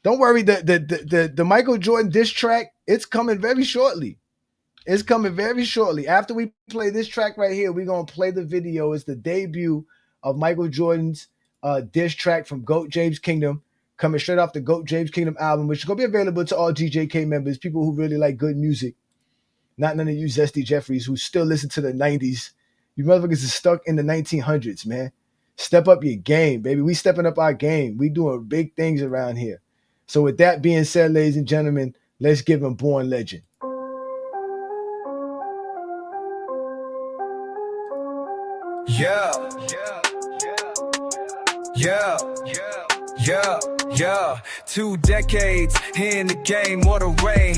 Don't worry, the Michael Jordan diss track, it's coming very shortly. It's coming very shortly. After we play this track right here, we're gonna play the video. It's the debut of Michael Jordan's diss track from GOAT James Kingdom, coming straight off the GOAT James Kingdom album, which is gonna be available to all GJK members, people who really like good music. Not none of you Zesty Jeffries who still listen to the 90s. You motherfuckers are stuck in the 1900s, man. Step up your game, baby. We stepping up our game. We doing big things around here. So with that being said, ladies and gentlemen, let's give him Born Legend. Yeah. Yeah. Yeah. Yeah. 2 decades in the game, what a reign.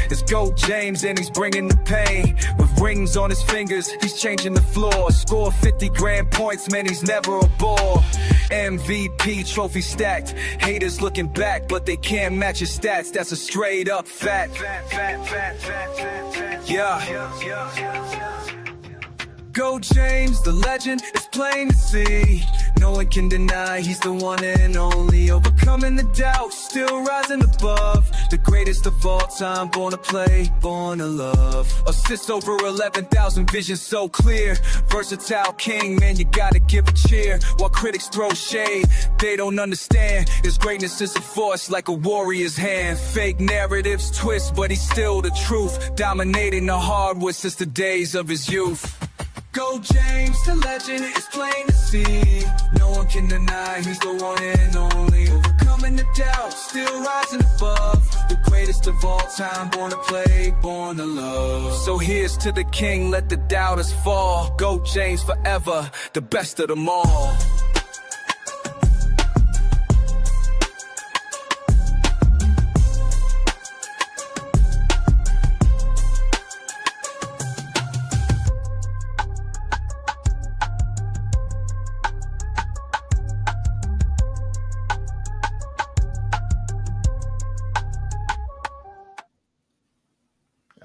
It's GOAT James and he's bringing the pain. With rings on his fingers, he's changing the floor. Score 50 grand points, man, he's never a bore. MVP trophy stacked. Haters looking back, but they can't match his stats. That's a straight up fact. Yeah. GOAT James, the legend, it's plain to see. No one can deny he's the one and only. Overcoming the doubt, still rising above. The greatest of all time, born to play, born to love. Assists over 11,000, vision so clear. Versatile king, man, you gotta give a cheer. While critics throw shade, they don't understand. His greatness is a force like a warrior's hand. Fake narratives twist, but he's still the truth. Dominating the hardwood since the days of his youth. GOAT James, the legend, is plain to see. No one can deny he's the one and only. Overcoming the doubt, still rising above. The greatest of all time, born to play, born to love. So here's to the king, let the doubters fall. GOAT James forever, the best of them all.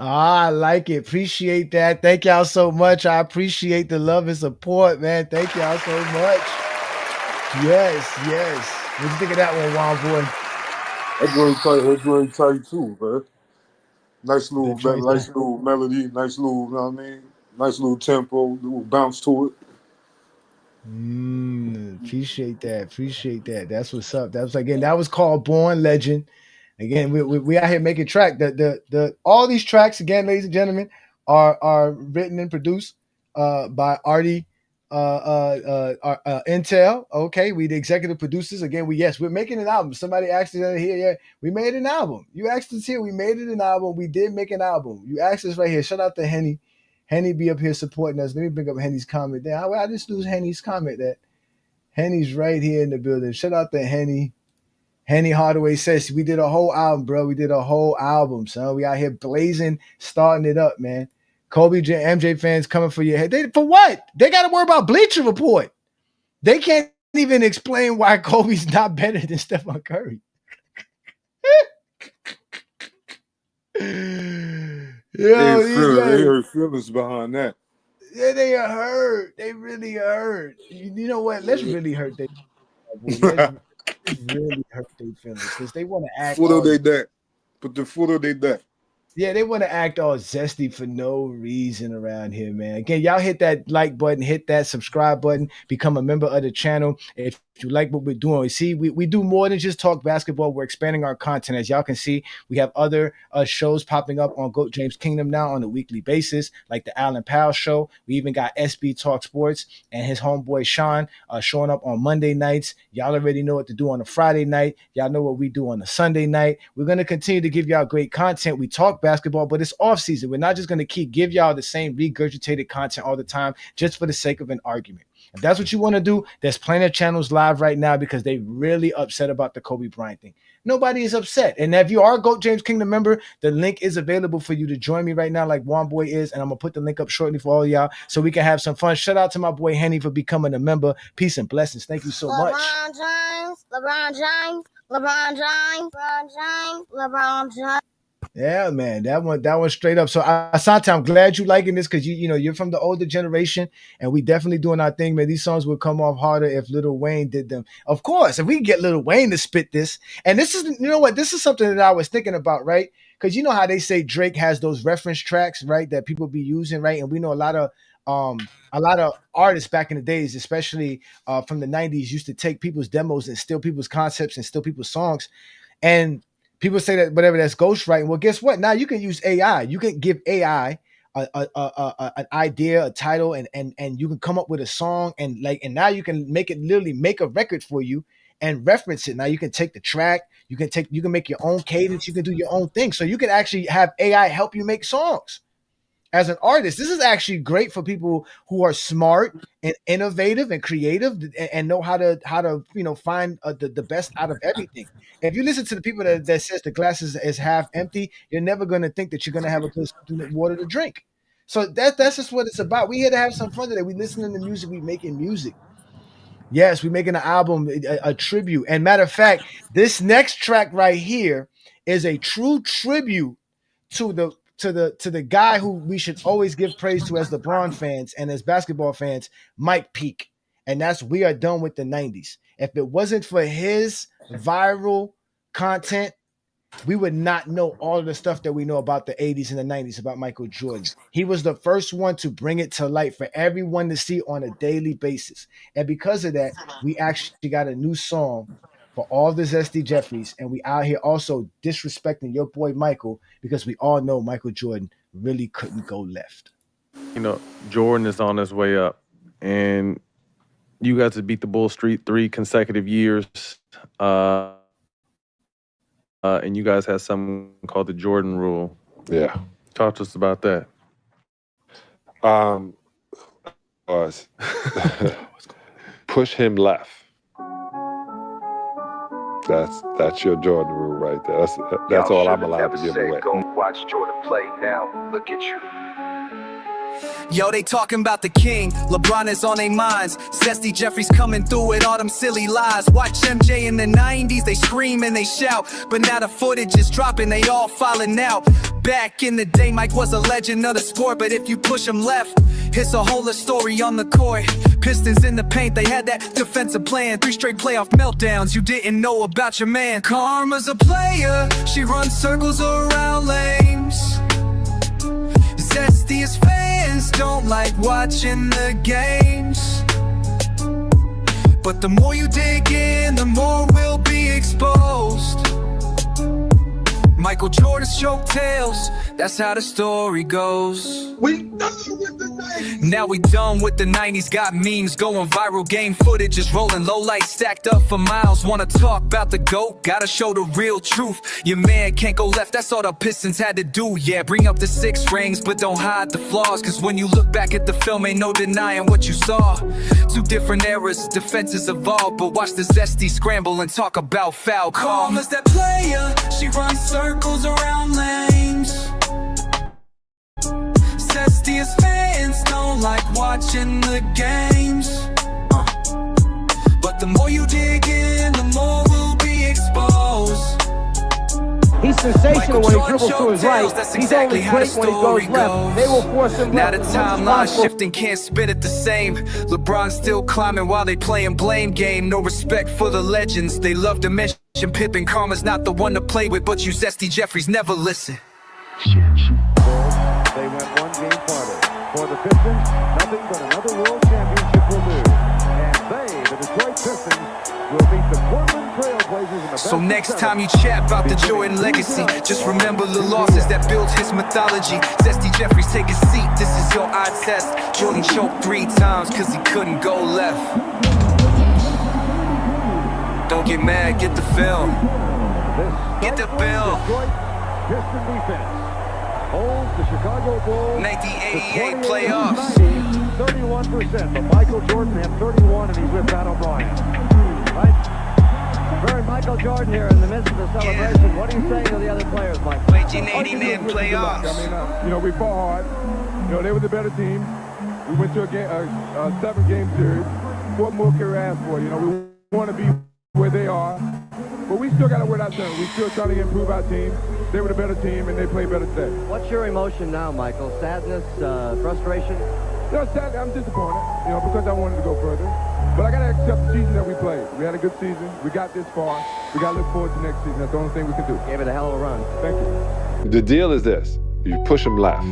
I like it. Appreciate that. Thank y'all so much. I appreciate the love and support, man. Thank y'all so much. Yes. What do you think of that one, Wild Boy? That's really tight too, man. Nice little melody, nice little, you know what I mean? Nice little tempo, little bounce to it. Appreciate that. That's what's up. That was called Born Legend. Again, we out here making track. The all these tracks, again, ladies and gentlemen, are written and produced by Arty Intel. Okay, we the executive producers. Again, we're making an album. Somebody asked us here, yeah, we made an album. You asked us here, we made it an album. We did make an album. You asked us right here. Shout out to Henny. Henny be up here supporting us. Let me bring up Henny's comment there. I just lose Henny's comment that Henny's right here in the building. Shout out to Henny. Henny Hardaway says, we did a whole album, bro. We did a whole album, son. We out here blazing, starting it up, man. Kobe MJ fans coming for your head. For what? They got to worry about Bleacher Report. They can't even explain why Kobe's not better than Stephen Curry. They hurt feelings behind that. Yeah, they are hurt. They really hurt. You know what? Let's really hurt them. Really hurt their feelings because they want to act. Foot of their neck. Put the foot of their neck. Yeah, they want to act all zesty for no reason around here, man. Again, y'all hit that like button, hit that subscribe button, become a member of the channel. If you like what we're doing, you see, we do more than just talk basketball. We're expanding our content. As y'all can see, we have other shows popping up on GOAT James Kingdom now on a weekly basis, like the Alan Powell Show. We even got SB Talk Sports and his homeboy Sean showing up on Monday nights. Y'all already know what to do on a Friday night. Y'all know what we do on a Sunday night. We're going to continue to give y'all great content. We talk basketball, but it's off season. We're not just going to give y'all the same regurgitated content all the time just for the sake of an argument. If that's what you want to do, there's plenty of channels live right now because they really upset about the Kobe Bryant thing. Nobody is upset. And if you are a GOAT James Kingdom member, the link is available for you to join me right now like Juan Boy is. And I'm going to put the link up shortly for all y'all so we can have some fun. Shout out to my boy Henny for becoming a member. Peace and blessings. Thank you so much. LeBron James, LeBron James, LeBron James, LeBron James, LeBron James. Yeah, man, that one straight up. So, Asante, I'm glad you liking this because you know you're from the older generation, and we definitely doing our thing, man. These songs would come off harder if Lil Wayne did them. Of course, if we can get Lil Wayne to spit this, and this is, you know what, this is something that I was thinking about, right? Because you know how they say Drake has those reference tracks, right, that people be using, right? And we know a lot of artists back in the days, especially from the 90s, used to take people's demos and steal people's concepts and steal people's songs, and people say that whatever that's ghostwriting. Well, guess what? Now you can use AI. You can give AI an idea, a title, and you can come up with a song and now you can literally make a record for you and reference it. Now you can take the track, you can make your own cadence, you can do your own thing. So you can actually have AI help you make songs. As an artist, this is actually great for people who are smart and innovative and creative and know how to find the best out of everything. If you listen to the people that says the glass is half empty, you're never going to think that you're going to have a good water to drink. So that's just what it's about. We here to have some fun today. We listening to music. We making music. Yes, we making an album, a tribute. And matter of fact, this next track right here is a true tribute to the guy who we should always give praise to as LeBron fans and as basketball fans, Mike Peake. And that's We Are Done with the 90s. If it wasn't for his viral content, we would not know all of the stuff that we know about the 80s and the 90s about Michael Jordan. He was the first one to bring it to light for everyone to see on a daily basis. And because of that, we actually got a new song for all the Zesty Jeffries, and we out here also disrespecting your boy Michael because we all know Michael Jordan really couldn't go left. You know, Jordan is on his way up, and you guys have beat the Bull Street 3 consecutive years, and you guys have something called the Jordan Rule. Yeah. Talk to us about that. Push him left. That's your Jordan Rule right there. That's all I'm allowed to give away. Go watch Jordan play now. Look at you. Yo, they talking about the king. LeBron is on their minds. Zesty Jeffrey's coming through with all them silly lies. Watch MJ in the 90s, they scream and they shout. But now the footage is dropping, they all falling out. Back in the day, Mike was a legend of the sport. But if you push him left, it's a whole story on the court. Pistons in the paint, they had that defensive plan. 3 straight playoff meltdowns, you didn't know about your man. Karma's a player, she runs circles around lanes. Zesty's fans don't like watching the games, but the more you dig in, the more will be exposed. Michael Jordan's choke tales, that's how the story goes. We done with the 90s. Now we done with the 90s, got memes going viral, game footage is rolling, low lights stacked up for miles. Wanna talk about the GOAT, gotta show the real truth. Your man can't go left, that's all the Pistons had to do. Yeah, bring up the 6 rings, but don't hide the flaws. Cause when you look back at the film, ain't no denying what you saw. 2 different eras, defenses evolved, but watch the Zesty scramble and talk about foul call. Karma's that player, she runs circles around lanes. Zesty's fans don't like watching the games, but the more you dig in, the more will be exposed. He's sensational when he dribbles to his right. He's only great when he goes left. They will force him now left. the timeline shifting, can't spit it the same. LeBron still climbing while they playing blame game. No respect for the legends, they love to mention Pippen. Karma's not the one to play with, but you Zesty Jeffries never listen. They went 1 game farther. For the Pistons, nothing but another world championship will do. And they, the Detroit Pistons, will beat the Portland Trailblazers in the So next time you chat about the Jordan legacy, just remember the losses that built his mythology. Zesty Jeffries, take a seat, this is your eye test. Jordan choked 3 times cause he couldn't go left. Don't get mad, get the film. Get the bill. Detroit Piston defense. holds the Chicago Bulls 1988 playoffs. 31%, but Michael Jordan had 31 and he's with Pat O'Brien. Right? Very Michael Jordan here in the midst of the celebration. Yeah. What are you saying to the other players, Mike? 1989 playoffs. I mean, we fought hard. They were the better team. We went to a 7-game series. What more can we ask for? We want to be where they are, but we still got to work out there. We still trying to improve our team. They were the better team, and they played better today. What's your emotion now, Michael? Sadness, frustration? Sadly, I'm disappointed, because I wanted to go further. But I got to accept the season that we played. We had a good season. We got this far. We got to look forward to next season. That's the only thing we can do. Gave it a hell of a run. Thank you. The deal is this. You push him left,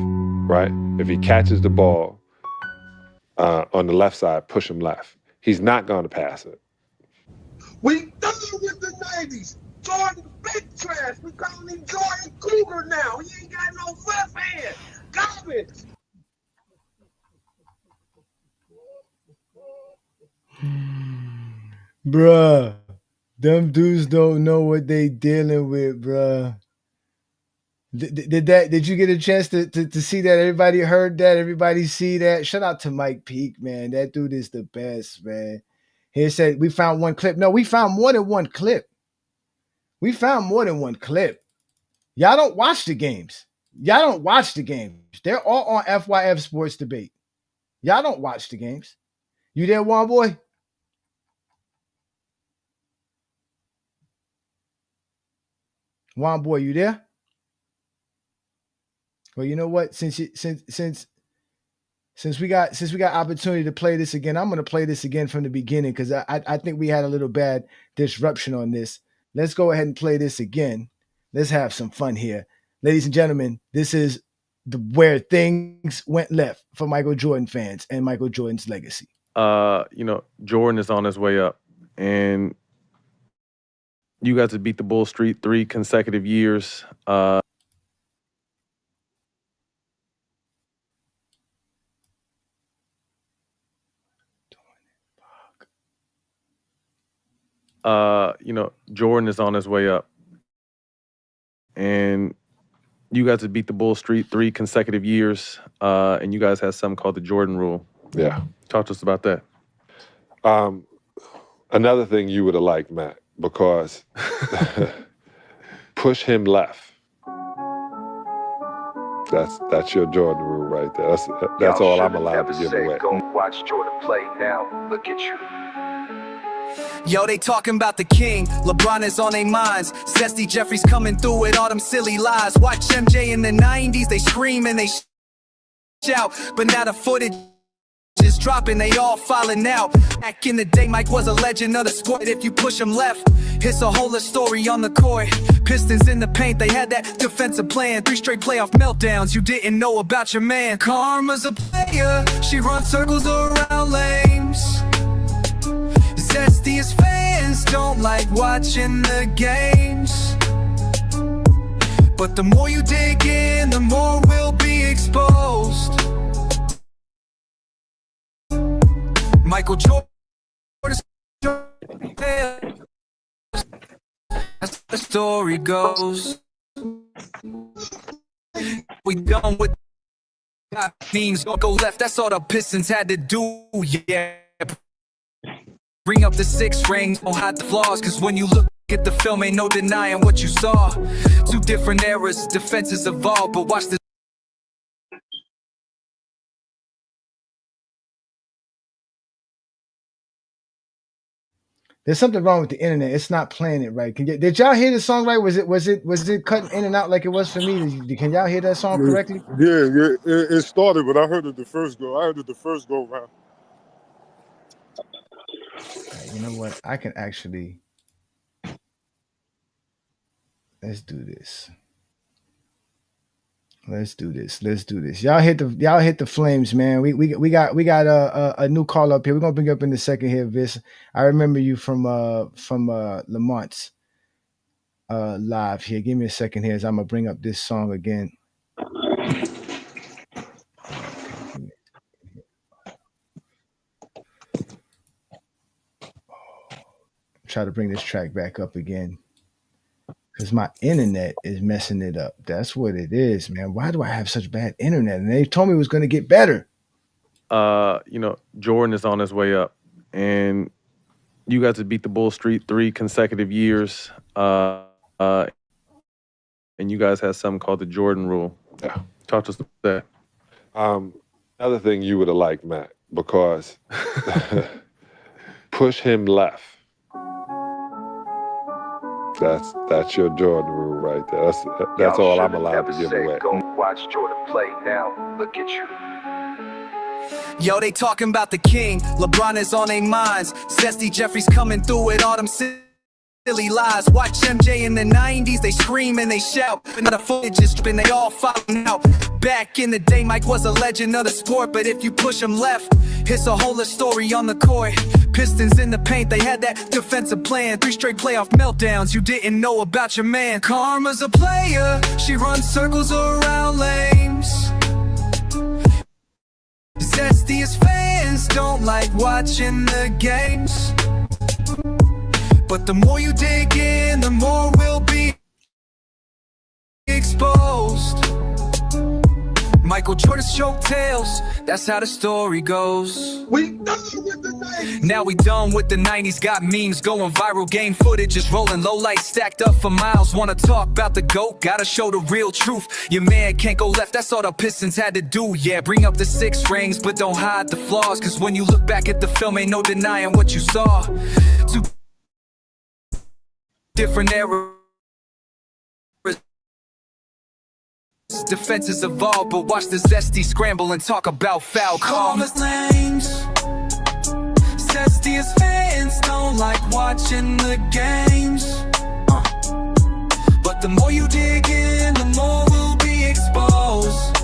right? If he catches the ball on the left side, push him left. He's not going to pass it. We done with the 90s. Jordan big trash. We calling him Jordan Cougar now. He ain't got no left hand. Garbage. Bruh, them dudes don't know what they dealing with, bruh. Did you get a chance to see that? Everybody heard that? Everybody see that? Shout out to Mike Peake, man. That dude is the best, man. He said we found one clip. No, we found more than one clip. We found more than one clip. Y'all don't watch the games. Y'all don't watch the games. They're all on FYF Sports Debate. Y'all don't watch the games. You there, Juan Boy? Juan Boy, you there? Well, you know what? Since we got opportunity to play this again, I'm going to play this again from the beginning because I think we had a little bad disruption on this. Let's go ahead and play this again. Let's have some fun here. Ladies and gentlemen, this is where things went left for Michael Jordan fans and Michael Jordan's legacy. Jordan is on his way up, and you guys have beat the Bull Street 3 consecutive years. Jordan is on his way up, and you guys have beat the Bull Street 3 consecutive years, and you guys have something called the Jordan Rule. Yeah. Talk to us about that. Another thing you would have liked, Matt, because push him left. That's your Jordan Rule right there. That's all I'm allowed to give away. Go watch Jordan play now. Look at you. Yo, they talking about the king. LeBron is on their minds. Zesty Jeffrey's coming through with all them silly lies. Watch MJ in the 90s, they scream and they shout. But now the footage is dropping, they all falling out. Back in the day, Mike was a legend of the sport. If you push him left, it's a whole story on the court. Pistons in the paint, they had that defensive plan. 3 straight playoff meltdowns you didn't know about your man. Karma's a player, she runs circles around lanes. Zesty's fans don't like watching the games, but the more you dig in, the more will be exposed. Michael Jordan, as the story goes. We done with teams, don't go left, that's all the Pistons had to do, yeah. Bring up the 6 rings, don't hide the flaws, cause when you look at the film, ain't no denying what you saw. 2 different eras, defenses evolved, but watch the There's something wrong with the internet. It's not playing it right. Did y'all hear the song right? Was it cutting in and out like it was for me? Can y'all hear that song correctly? Yeah. It started, but I heard it the first go. I heard it the first go round. You know what? I can actually. Let's do this. Y'all hit the flames, man. We got a new call up here. We're gonna bring you up in a second here, Vis. I remember you from Lamont's live here. Give me a second here as I'm gonna bring up this song again. Try to bring this track back up again. Because my internet is messing it up. That's what it is, man. Why do I have such bad internet? And they told me it was going to get better. Jordan is on his way up, and you got to beat the Bull Street 3 consecutive years. And you guys had something called the Jordan Rule. Yeah. Talk to us about that. Another thing you would have liked, Matt, because push him left. That's your Jordan Rule right there. That's all I'm allowed to give away. Go watch Jordan play now. Look at you. Yo, they talking about the king. LeBron is on their minds. Zesty Jeffrey's coming through with all them silly lies. Watch MJ in the 90s, they scream and they shout. But now the footage is stripping, they all falling out. Back in the day, Mike was a legend of the sport. But if you push him left, it's a whole other story on the court. Pistons in the paint, they had that defensive plan. 3 straight playoff meltdowns, you didn't know about your man. Karma's a player, she runs circles around lanes. Zesty's fans don't like watching the games. But the more you dig in, the more we'll be exposed. Michael Jordan's choke tails, that's how the story goes. Now we done with the 90s, got memes going viral. Game footage is rolling, low lights stacked up for miles. Wanna talk about the GOAT, gotta show the real truth. Your man can't go left, that's all the Pistons had to do. Yeah, bring up the 6 rings, but don't hide the flaws. Cause when you look back at the film, ain't no denying what you saw. 2 different eras, defenses evolve, but watch the Zesty scramble and talk about foul calls. Names. Zesty's fans don't like watching the games. But the more you dig in, the more we'll be exposed.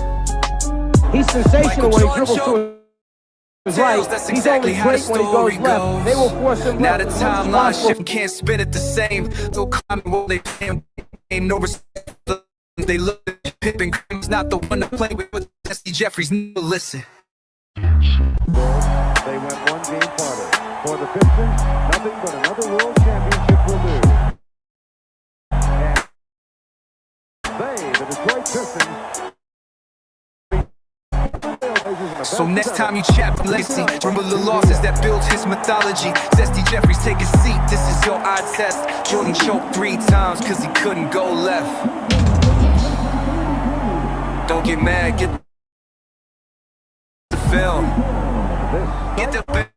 He's sensational when he dribbles to his right. That's He's exactly only how the great when he story goes left. goes. They will force him Now left. the timeline shift, can't spin it the same. They'll comment while they play, ain't no respect. They look at Pip and Cream's not the one to play with Zesty Jeffrey's. Listen. They went one game farther. For the Pistons, nothing but another world championship will do. And they, the Detroit Pistons. So next time you chat with legacy, remember the losses that built his mythology. Zesty Jeffrey's take a seat, this is your eye test. Jordan choked 3 times cause he couldn't go left. Don't get mad, get the film. Get the bill.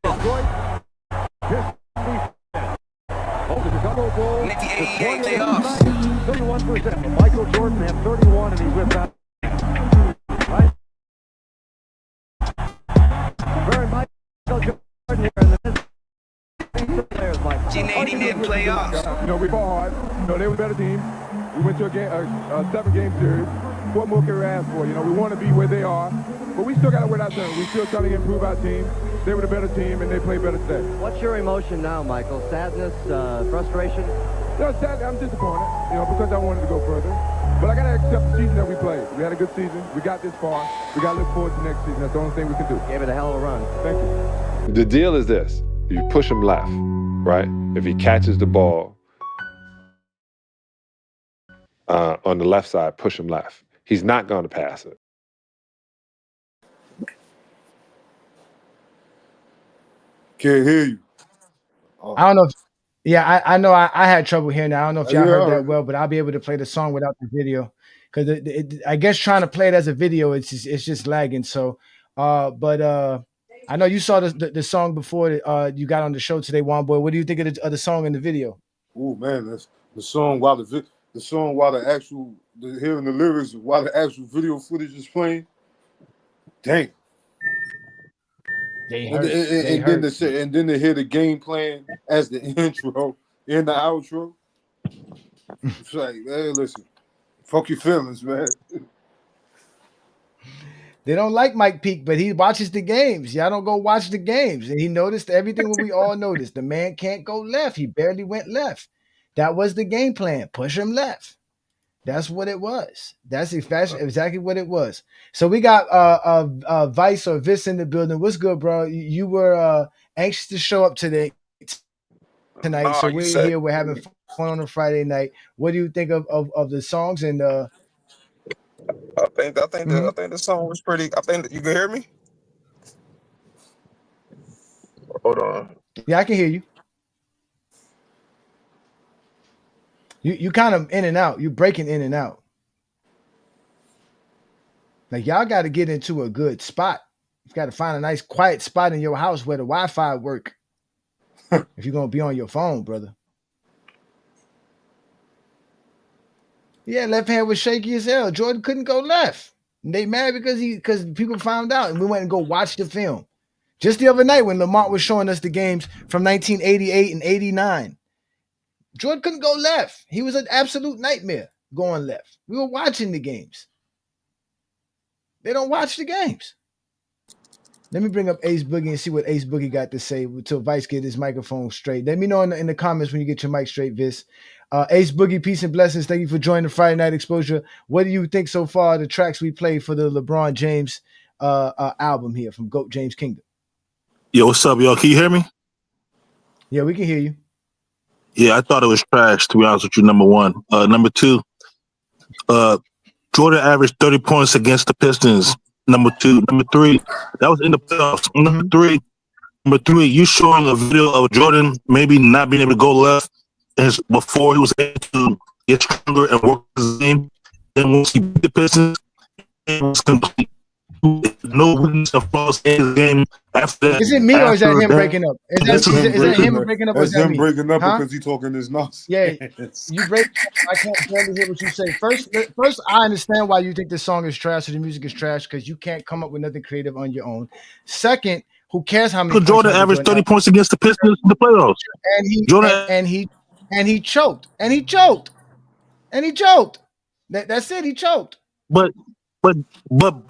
1988 playoffs. 31%. Michael Jordan had 31 and he's with that. Right? Very Michael Jordan here in the players, Mike. 1989 playoffs. We fought hard. They were a better team. We went to a 7-game series. What more can we ask for? We want to be where they are, but we still got to win our turn. We still trying to improve our team. They were the better team, and they played better today. What's your emotion now, Michael? Sadness, frustration? Sad. I'm disappointed, because I wanted to go further. But I got to accept the season that we played. We had a good season. We got this far. We got to look forward to next season. That's the only thing we can do. Gave it a hell of a run. Thank you. The deal is this. You push him left, right? If he catches the ball on the left side, push him left. He's not going to pass it. Can't hear you. I don't know. I know I had trouble hearing that. I don't know if y'all heard that well, but I'll be able to play the song without the video. Because I guess trying to play it as a video, it's just lagging. So, but I know you saw the song before you got on the show today, Juan Boy. What do you think of the song and the video? Oh man, that's the song while hearing the lyrics while the actual video footage is playing. Dang. And then to hear the game playing as the intro and the outro. It's like, hey, listen, fuck your feelings, man. They don't like Mike Peake, but he watches the games. Y'all don't go watch the games. And he noticed everything we all noticed. The man can't go left. He barely went left. That was the game plan. Push him left. That's what it was. That's exactly what it was. So we got Vice or Vis in the building. What's good, bro? You were anxious to show up tonight. So we're here. We're having fun. on a Friday night. What do you think of the songs? And I think the song was pretty. I think you can hear me. Hold on. Yeah, I can hear you. You kind of in and out. You breaking in and out. Like y'all got to get into a good spot. You got to find a nice quiet spot in your house where the Wi-Fi work. If you're gonna be on your phone, brother. Yeah, left hand was shaky as hell. Jordan couldn't go left. And they mad because people found out, and we went and go watch the film. Just the other night when Lamont was showing us the games from 1988 and 89, Jordan couldn't go left. He was an absolute nightmare going left. We were watching the games. They don't watch the games. Let me bring up Ace Boogie and see what Ace Boogie got to say until Vice get his microphone straight. Let me know in the comments when you get your mic straight, Viz. Ace Boogie, peace and blessings. Thank you for joining the Friday Night Exposure. What do you think so far of the tracks we played for the LeBron James album here from GOAT James Kingdom? Yo, what's up, y'all? Can you hear me? Yeah, we can hear you. Yeah, I thought it was trash, to be honest with you, number one. Number two, Jordan averaged 30 points against the Pistons. Number two. Number three, that was in the playoffs. Number three, you showing a video of Jordan maybe not being able to go left before he was able to get stronger and work his game. Then once he beat the Pistons, it was complete. No weakness or flaws in his game after that. Is it me or is that him breaking up? Is that him breaking up or is that him me? breaking up because he talking his nonsense. Yeah, you break. I can't barely hear what you say. First, I understand why you think this song is trash or the music is trash because you can't come up with nothing creative on your own. Second, who cares how many? Jordan averaged 30 points against the Pistons in the playoffs. And he choked. That's it. He choked. But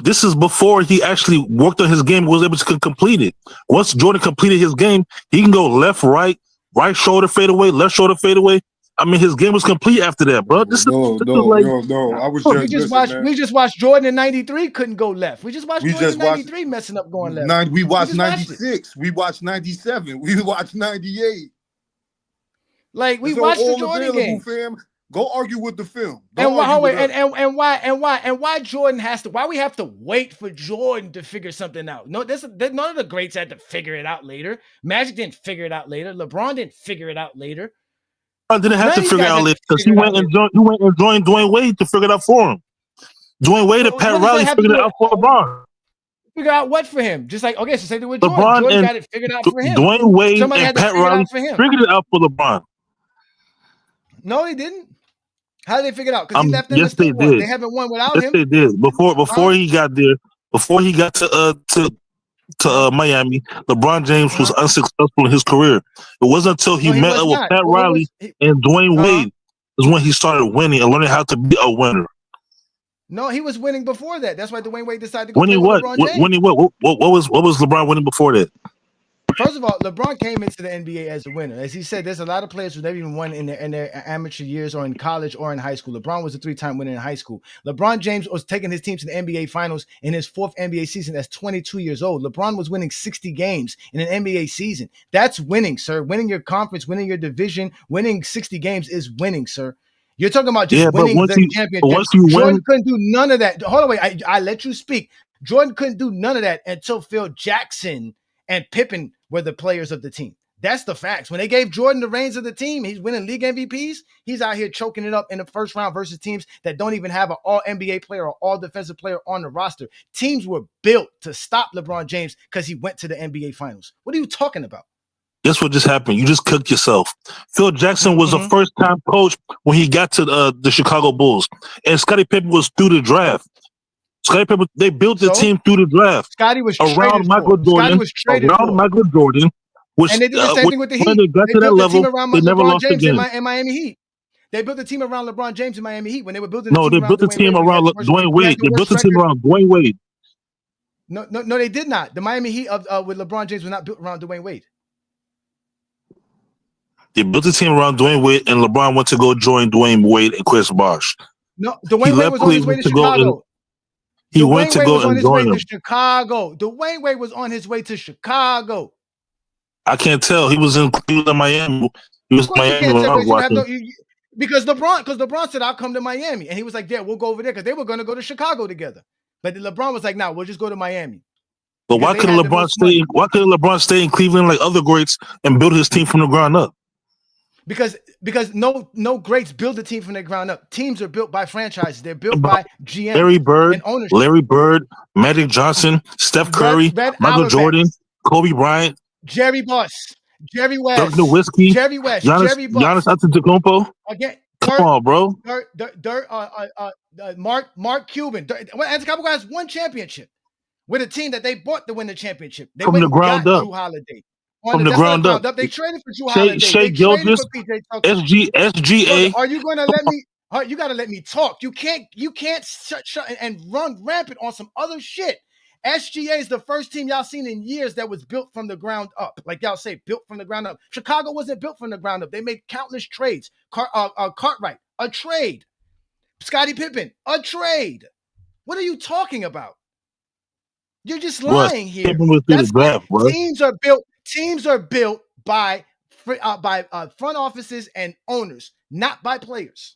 this is before he actually worked on his game and was able to complete it. Once Jordan completed his game, he can go left, right shoulder fade away, left shoulder fade away. I mean, his game was complete after that, bro. No. I was we just watched Jordan in '93 couldn't go left. We just watched Jordan in '93 messing up going left. We watched '96. We watched '97. We watched '98. Like we watched the Jordan game. Fam. Go argue with the film. And why Jordan has to? Why we have to wait for Jordan to figure something out? No, none of the greats had to figure it out later. Magic didn't figure it out later. LeBron didn't figure it out later. I didn't have to figure it out later because he went and joined Dwayne Wade to figure it out for him. Dwayne Wade and Pat Riley figured it out for LeBron. Figure out what for him? Just like okay, so say with Jordan. Jordan got it figured out for him. Dwayne Wade and Pat Riley figured it out for LeBron. No, they didn't. How did they figure it out? Because he left them. Yes, they did. They haven't won without him. Yes, they did. Before he got there, before he got to Miami, LeBron James was unsuccessful in his career. It wasn't until he met up with Pat Riley and Dwayne Wade is when he started winning and learning how to be a winner. No, he was winning before that. That's why Dwayne Wade decided to go winning what? LeBron James. Winning what? What was LeBron winning before that? First of all, LeBron came into the NBA as a winner. As he said, there's a lot of players who never even won in their amateur years or in college or in high school. LeBron was a 3-time winner in high school. LeBron James was taking his team to the NBA Finals in his 4th NBA season as 22 years old. LeBron was winning 60 games in an NBA season. That's winning, sir. Winning your conference, winning your division, winning 60 games is winning, sir. You're talking about just winning the championship. Jordan couldn't do none of that. Hold on, wait. I let you speak. Jordan couldn't do none of that until Phil Jackson and Pippen were the players of the team. That's the facts. When they gave Jordan the reins of the team, he's winning league MVPs. He's out here choking it up in the first round versus teams that don't even have an all-NBA player or all-defensive player on the roster. Teams were built to stop LeBron James because he went to the NBA Finals. What are you talking about? Guess what just happened? You just cooked yourself. Phil Jackson was a first-time coach when he got to the Chicago Bulls. And Scottie Pippen was through the draft. Scottie Pippen, they built the team through the draft. Scottie was around Michael Jordan. Michael Jordan. And they did the same thing with the Heat. They got to that level, they never lost the game. In Miami Heat. They built a team around LeBron James in Miami Heat when they were building. They built the team around Dwayne Wade. They built the team around Dwayne Wade. No, they did not. The Miami Heat with LeBron James was not built around Dwayne Wade. They built the team around Dwayne Wade, and LeBron went to go join Dwayne Wade and Chris Bosh. No, Dwayne Wade was on his way to Chicago. He went to go and join him. Chicago. Dwayne Wade was on his way to Chicago. I can't tell. He was in Miami. He was Of course you Miami can't when I was separate. You have watching. because LeBron said I'll come to Miami, and he was like, "Yeah, we'll go over there," because they were going to go to Chicago together. But LeBron was like, "No, we'll just go to Miami." But why couldn't LeBron stay? Why couldn't LeBron stay in Cleveland like other greats and build his team from the ground up? Because no greats build a team from the ground up. Teams are built by franchises. They're built by GM and ownership. Larry Bird, Magic Johnson, Steph Curry, Michael Jordan, Kobe Bryant, Jerry Buss, Jerry West, Dirk Nowitzki, Jerry West, Giannis, Jerry Buss. Giannis Antetokounmpo. Again, come on, bro. Mark Cuban. Antetokounmpo has one championship with a team that they bought to win the championship. They From the ground up. Drew Holiday. From the ground up. They traded for Drew Holiday. Shea They traded for Gilgeous, PJ Tucker. SGA. Are you going to let me? You got to let me talk. You can't shut and run rampant on some other shit. SGA is the first team y'all seen in years that was built from the ground up. Like y'all say, built from the ground up. Chicago wasn't built from the ground up. They made countless trades. Cartwright, a trade. Scottie Pippen, a trade. What are you talking about? You're just lying here. That's teams are built by front offices and owners, not by players.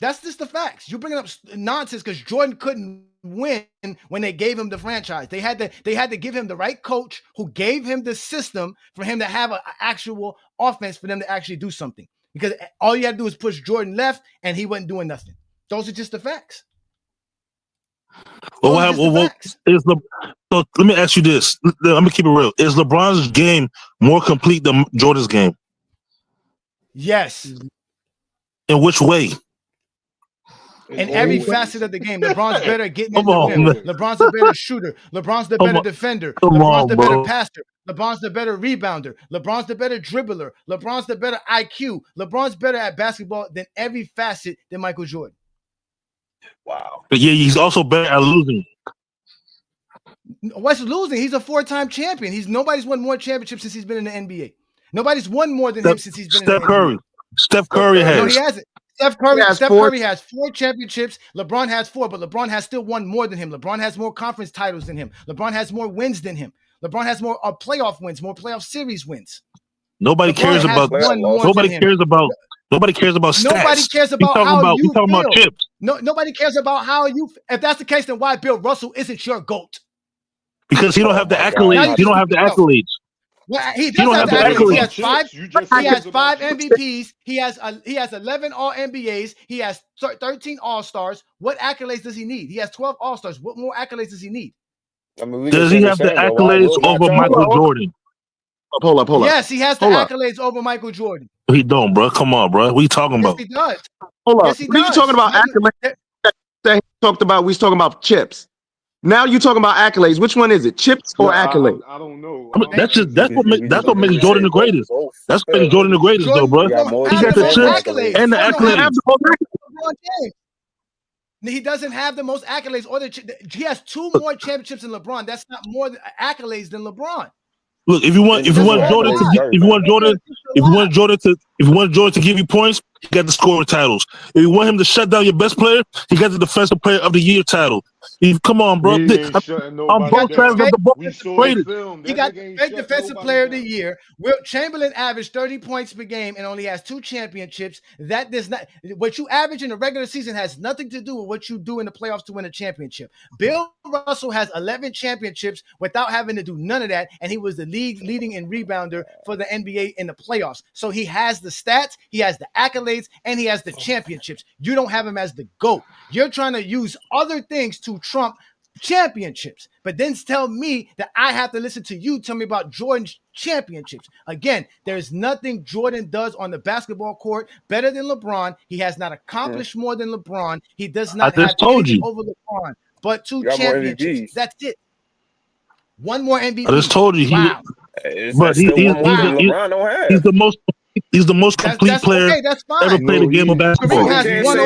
That's just the facts. You're bringing up nonsense because Jordan couldn't win when they gave him the franchise. They had to give him the right coach who gave him the system for him to have an actual offense for them to actually do something. Because all you had to do is push Jordan left, and he wasn't doing nothing. Those are just the facts. So let me ask you this. I'm gonna keep it real. Is LeBron's game more complete than Jordan's game? Yes. In which way? In every facet of the game, LeBron's better at getting in the rim. LeBron's a better shooter. LeBron's the better defender. LeBron's the better passer. LeBron's the better rebounder. LeBron's the better dribbler. LeBron's the better IQ. LeBron's better at basketball than every facet than Michael Jordan. Wow. But yeah, he's also better at losing. What's losing? He's a 4-time champion. Nobody's won more championships since he's been in the NBA. Nobody's won more than him since he's been in the NBA. Steph Curry has. No, he hasn't. Steph Curry has 4 championships. LeBron has 4, but LeBron has still won more than him. LeBron has more conference titles than him. LeBron has more wins than him. LeBron has more playoff wins, more playoff series wins. Nobody cares about stats. Nobody cares about how you feel. About chips. Nobody cares about how you. If that's the case, then why Bill Russell isn't your GOAT? Because he don't have the accolades. You don't have the accolades. Well, he does have the accolades. He has 5 MVPs. He has 11 All NBAs. He has 13 All Stars. What accolades does he need? He has 12 All Stars. What more accolades does he need? Does he have the accolades over Michael Jordan? Hold up. Yes, he has the accolades over Michael Jordan. He don't, bro. Come on, bro. What are you talking about? Yes, he does. Hold up. Yes, he What are you does. talking about accolades? We was talking about chips. Now you talking about accolades. Which one is it? Chips or accolades? I don't know. That's what makes Jordan the greatest. That's what makes Jordan the greatest, though, bro. He got the chips and the accolades. He doesn't have the most accolades. He has 2 more championships than LeBron. That's not more accolades than LeBron. Look, if you want Jordan to give you points, he got the scoring titles. If you want him to shut down your best player, he got the defensive player of the year title. Come on, bro. I'm both fans of the ball. He got the defensive player of the year. Wilt Chamberlain averaged 30 points per game and only has 2 championships. That does not. What you average in the regular season has nothing to do with what you do in the playoffs to win a championship. Bill Russell has 11 championships without having to do none of that, and he was the league leading in rebounder for the NBA in the playoffs. So he has the stats, he has the accolades, and he has the championships. You don't have him as the GOAT. You're trying to use other things to trump championships, but then tell me that I have to listen to you tell me about Jordan's championships. Again, there's nothing Jordan does on the basketball court better than LeBron. He has not accomplished more than LeBron. He does not have anything over LeBron, but 2 championships. That's it. 1 more MVP. I just told you. Wow. But he's the most. He's the most complete player ever played a game of basketball. He got more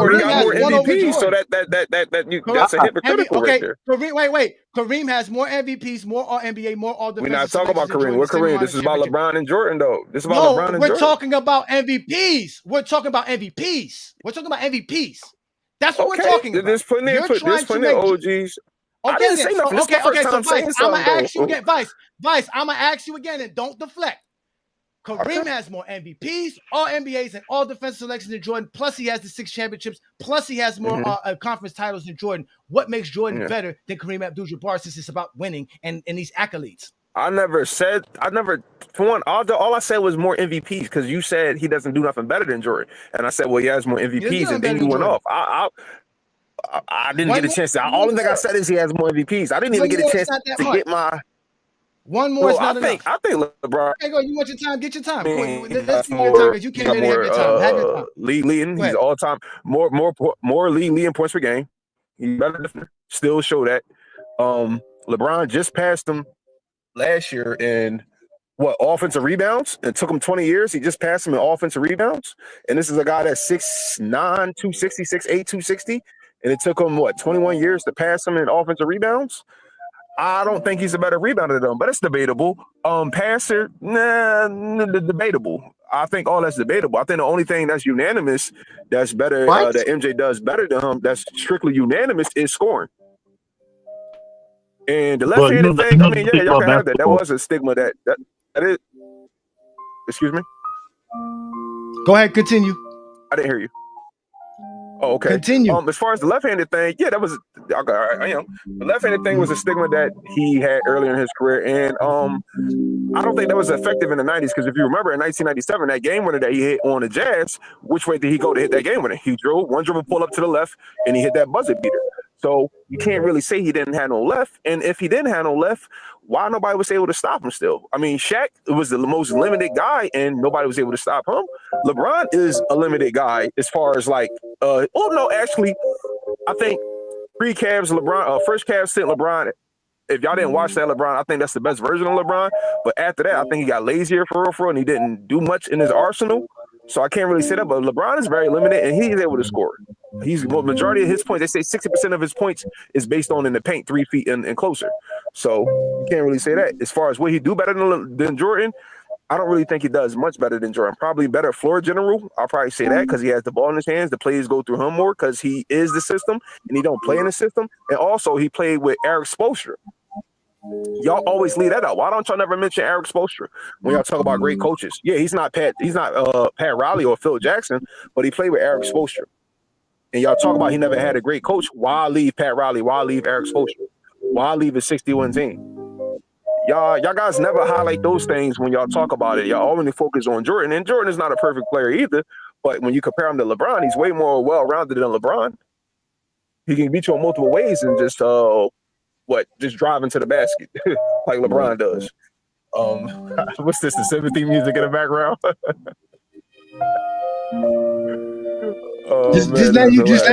MVPs, so that's a hypocritical right there. Kareem has more MVPs, more All NBA, more All Defensive. We're not talking about Kareem. What Kareem? This is about LeBron and Jordan, though. This is about LeBron and Jordan. We're talking about MVPs. We're talking about MVPs. We're talking about MVPs. That's what we're talking about. There's plenty of OGs. I didn't say nothing. Okay, so Vice, I'm gonna ask you again. Vice, I'm gonna ask you again, and don't deflect. Kareem has more MVPs, all NBAs, and all defensive selections than Jordan. Plus, he has the 6 championships. Plus, he has more conference titles than Jordan. What makes Jordan better than Kareem Abdul-Jabbar since it's about winning and these accolades? All I said was more MVPs because you said he doesn't do nothing better than Jordan. And I said, well, he has more MVPs, and then you went off. I didn't get a chance. The only thing I said is he has more MVPs. I didn't even get a chance to get my... One more is not enough. I think LeBron. Okay, go. You want your time? Get your time. Let's see your time because you came in here. Have your time. Have your time. League leading. He's all time more league leading points per game. He's better. Still show that. LeBron just passed him last year in offensive rebounds. It took him 20 years. He just passed him in offensive rebounds. And this is a guy that's 6'9", 260, 6'8", 260. And it took him 21 years to pass him in offensive rebounds. I don't think he's a better rebounder than them, but it's debatable. Passer, debatable. I think all that's debatable. I think the only thing that's unanimous that's better that MJ does better than him that's strictly unanimous is scoring. And the left-handed thing, I mean, yeah, y'all can have that. That was a stigma that is. Excuse me? Go ahead, continue. I didn't hear you. Oh, okay. Continue. As far as the left-handed thing, yeah, that was the left-handed thing was a stigma that he had earlier in his career, and I don't think that was effective in the 90s because if you remember in 1997, that game winner that he hit on the Jazz, which way did he go to hit that game winner? He drove one dribble pull up to the left, and he hit that buzzer beater. So you can't really say he didn't have no left, and if he didn't have no left, why nobody was able to stop him still? I mean, Shaq was the most limited guy, and nobody was able to stop him. LeBron is a limited guy as far as I think pre-Cavs LeBron, first Cavs sent LeBron. If y'all didn't watch that LeBron, I think that's the best version of LeBron. But after that, I think he got lazier for real, and he didn't do much in his arsenal. So I can't really say that, but LeBron is very limited, and he's able to score. He's majority of his points. They say 60% of his points is based on in the paint, 3 feet and closer. So you can't really say that. As far as what he do better than Jordan, I don't really think he does much better than Jordan. Probably better floor general. I'll probably say that because he has the ball in his hands. The plays go through him more because he is the system and he don't play in the system. And also he played with Eric Spoelstra. Y'all always leave that out. Why don't y'all never mention Eric Spoelstra when y'all talk about great coaches? Yeah, he's not Pat Riley or Phil Jackson, but he played with Eric Spoelstra. And y'all talk about he never had a great coach. Why leave Pat Riley? Why leave Eric Spoelstra? Why leave a 61 team? Y'all guys never highlight those things when y'all talk about it. Y'all only focus on Jordan, and Jordan is not a perfect player either. But when you compare him to LeBron, he's way more well-rounded than LeBron. He can beat you in multiple ways and just drive into the basket like LeBron does. What's this? The 17 music in the background? Just letting you vent. Just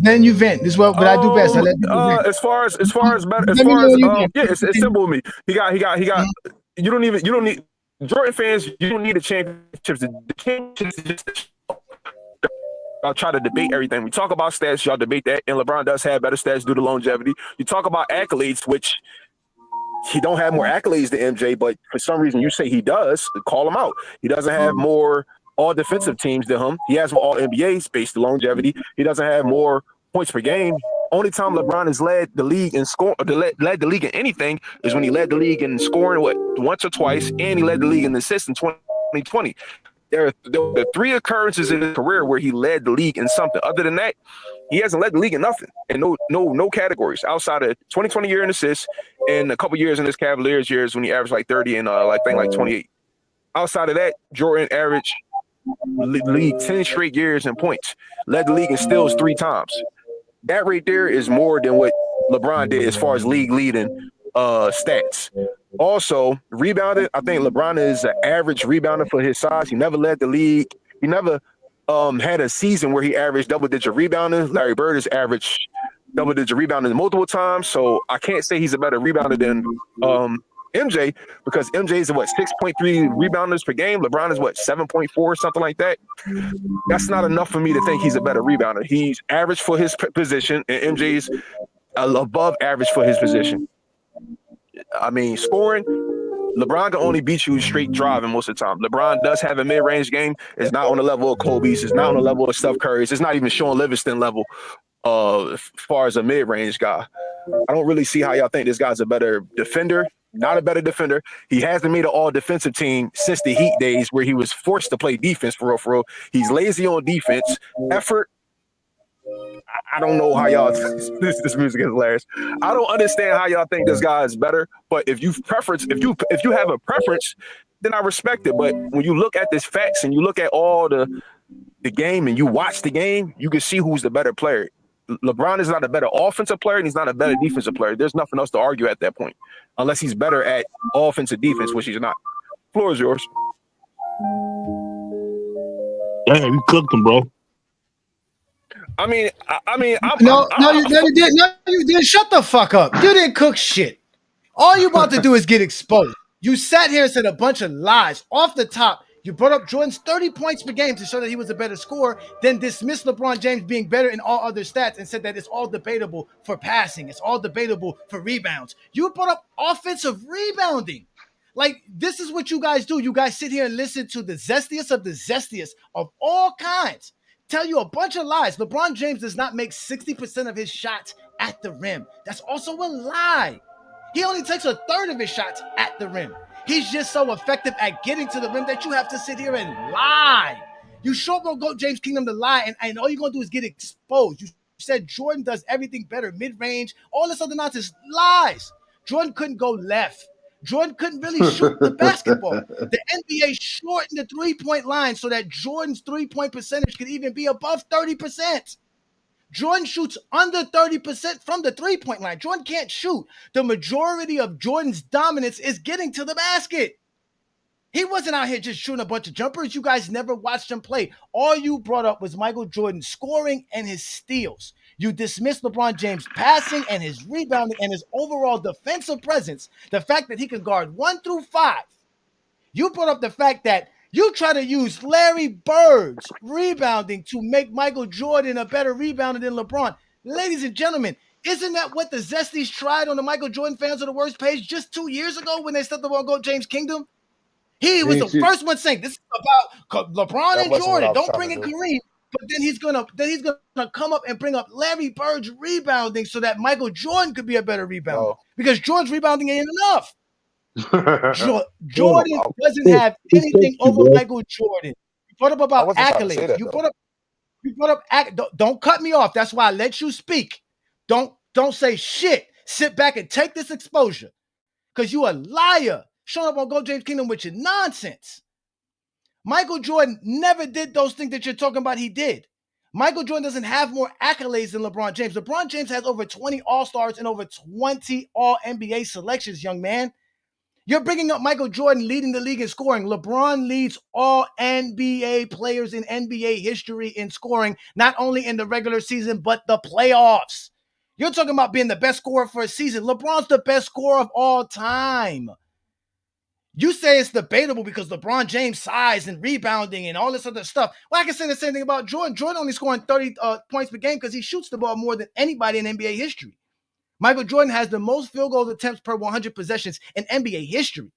letting you vent. This is what I do best. I let people vent. As far as it's simple with me. He got. You don't need Jordan fans. You don't need the championships. The championships is just. Y'all try to debate everything. We talk about stats, y'all debate that, and LeBron does have better stats due to longevity. You talk about accolades, which he don't have more accolades than MJ, but for some reason you say he does. Call him out. He doesn't have more all defensive teams than him. He has more all NBAs based on longevity. He doesn't have more points per game. Only time LeBron has led the league in score, led the league in anything is when he led the league in scoring once or twice, and he led the league in assists in 2020. There are 3 occurrences in his career where he led the league in something. Other than that, he hasn't led the league in nothing, and no categories outside of 2020 year in assists and a couple years in his Cavaliers years when he averaged like 30 and like 28. Outside of that, Jordan averaged league 10 straight years in points, led the league in steals 3 times. That right there is more than what LeBron did as far as league leading stats. Also, rebounded. I think LeBron is an average rebounder for his size. He never led the league. He never had a season where he averaged double-digit rebounding. Larry Bird has averaged double-digit rebounding multiple times, so I can't say he's a better rebounder than MJ because MJ is 6.3 rebounders per game. LeBron is 7.4, something like that. That's not enough for me to think he's a better rebounder. He's average for his position, and MJ's above average for his position. I mean, scoring, LeBron can only beat you straight driving most of the time. LeBron does have a mid-range game. It's not on the level of Kobe's. It's not on the level of Steph Curry's. It's not even Sean Livingston level as far as a mid-range guy. I don't really see how y'all think this guy's a better defender not a better defender. He hasn't made an all-defensive team since the Heat days where he was forced to play defense for real, for real. He's lazy on defense. Effort, I don't know how y'all this music is hilarious. I don't understand how y'all think this guy is better, but if you have a preference, then I respect it. But when you look at this facts and you look at all the game and you watch the game, you can see who's the better player. LeBron is not a better offensive player and he's not a better defensive player. There's nothing else to argue at that point, unless he's better at offensive defense, which he's not. Floor is yours. Damn, you cooked him, bro. I mean, No, you didn't. No, you didn't. Shut the fuck up. You didn't cook shit. All you about to do is get exposed. You sat here and said a bunch of lies off the top. You brought up Jordan's 30 points per game to show that he was a better scorer, then dismissed LeBron James being better in all other stats and said that it's all debatable for passing. It's all debatable for rebounds. You brought up offensive rebounding. Like, this is what you guys do. You guys sit here and listen to the zestiest of all kinds tell you a bunch of lies. LeBron James does not make 60% of his shots at the rim. That's also a lie. He only takes a third of his shots at the rim. He's just so effective at getting to the rim that you have to sit here and lie. You sure gonna go James Kingdom to lie, and all you're gonna do is get exposed. You said Jordan does everything better, mid-range, all this other nonsense. Lies. Jordan couldn't go left. Jordan couldn't really shoot the basketball. The NBA shortened the three-point line so that Jordan's three-point percentage could even be above 30%. Jordan shoots under 30% from the three-point line. Jordan can't shoot. The majority of Jordan's dominance is getting to the basket. He wasn't out here just shooting a bunch of jumpers. You guys never watched him play. All you brought up was Michael Jordan scoring and his steals. You dismissed LeBron James passing and his rebounding and his overall defensive presence. The fact that he can guard 1 through 5. You brought up the fact that you try to use Larry Bird's rebounding to make Michael Jordan a better rebounder than LeBron. Ladies and gentlemen, isn't that what the Zesties tried on the Michael Jordan Fans of the Worst page just 2 years ago when they said they won't go James Kingdom? He was the first one saying this is about LeBron and Jordan. Don't bring in Kareem. But then he's gonna come up and bring up Larry Bird's rebounding so that Michael Jordan could be a better rebounder because Jordan's rebounding ain't enough. Jordan doesn't have anything over Michael Jordan. You brought up about accolades. You brought up don't cut me off. That's why I let you speak. Don't say shit. Sit back and take this exposure because you a liar. Showing up on Go James Kingdom with your nonsense. Michael Jordan never did those things that you're talking about he did. Michael Jordan doesn't have more accolades than LeBron James. LeBron James has over 20 All-Stars and over 20 All-NBA selections, young man. You're bringing up Michael Jordan leading the league in scoring. LeBron leads all NBA players in NBA history in scoring, not only in the regular season, but the playoffs. You're talking about being the best scorer for a season. LeBron's the best scorer of all time. You say it's debatable because LeBron James' size and rebounding and all this other stuff. Well, I can say the same thing about Jordan. Jordan only scoring 30 points per game because he shoots the ball more than anybody in NBA history. Michael Jordan has the most field goal attempts per 100 possessions in NBA history.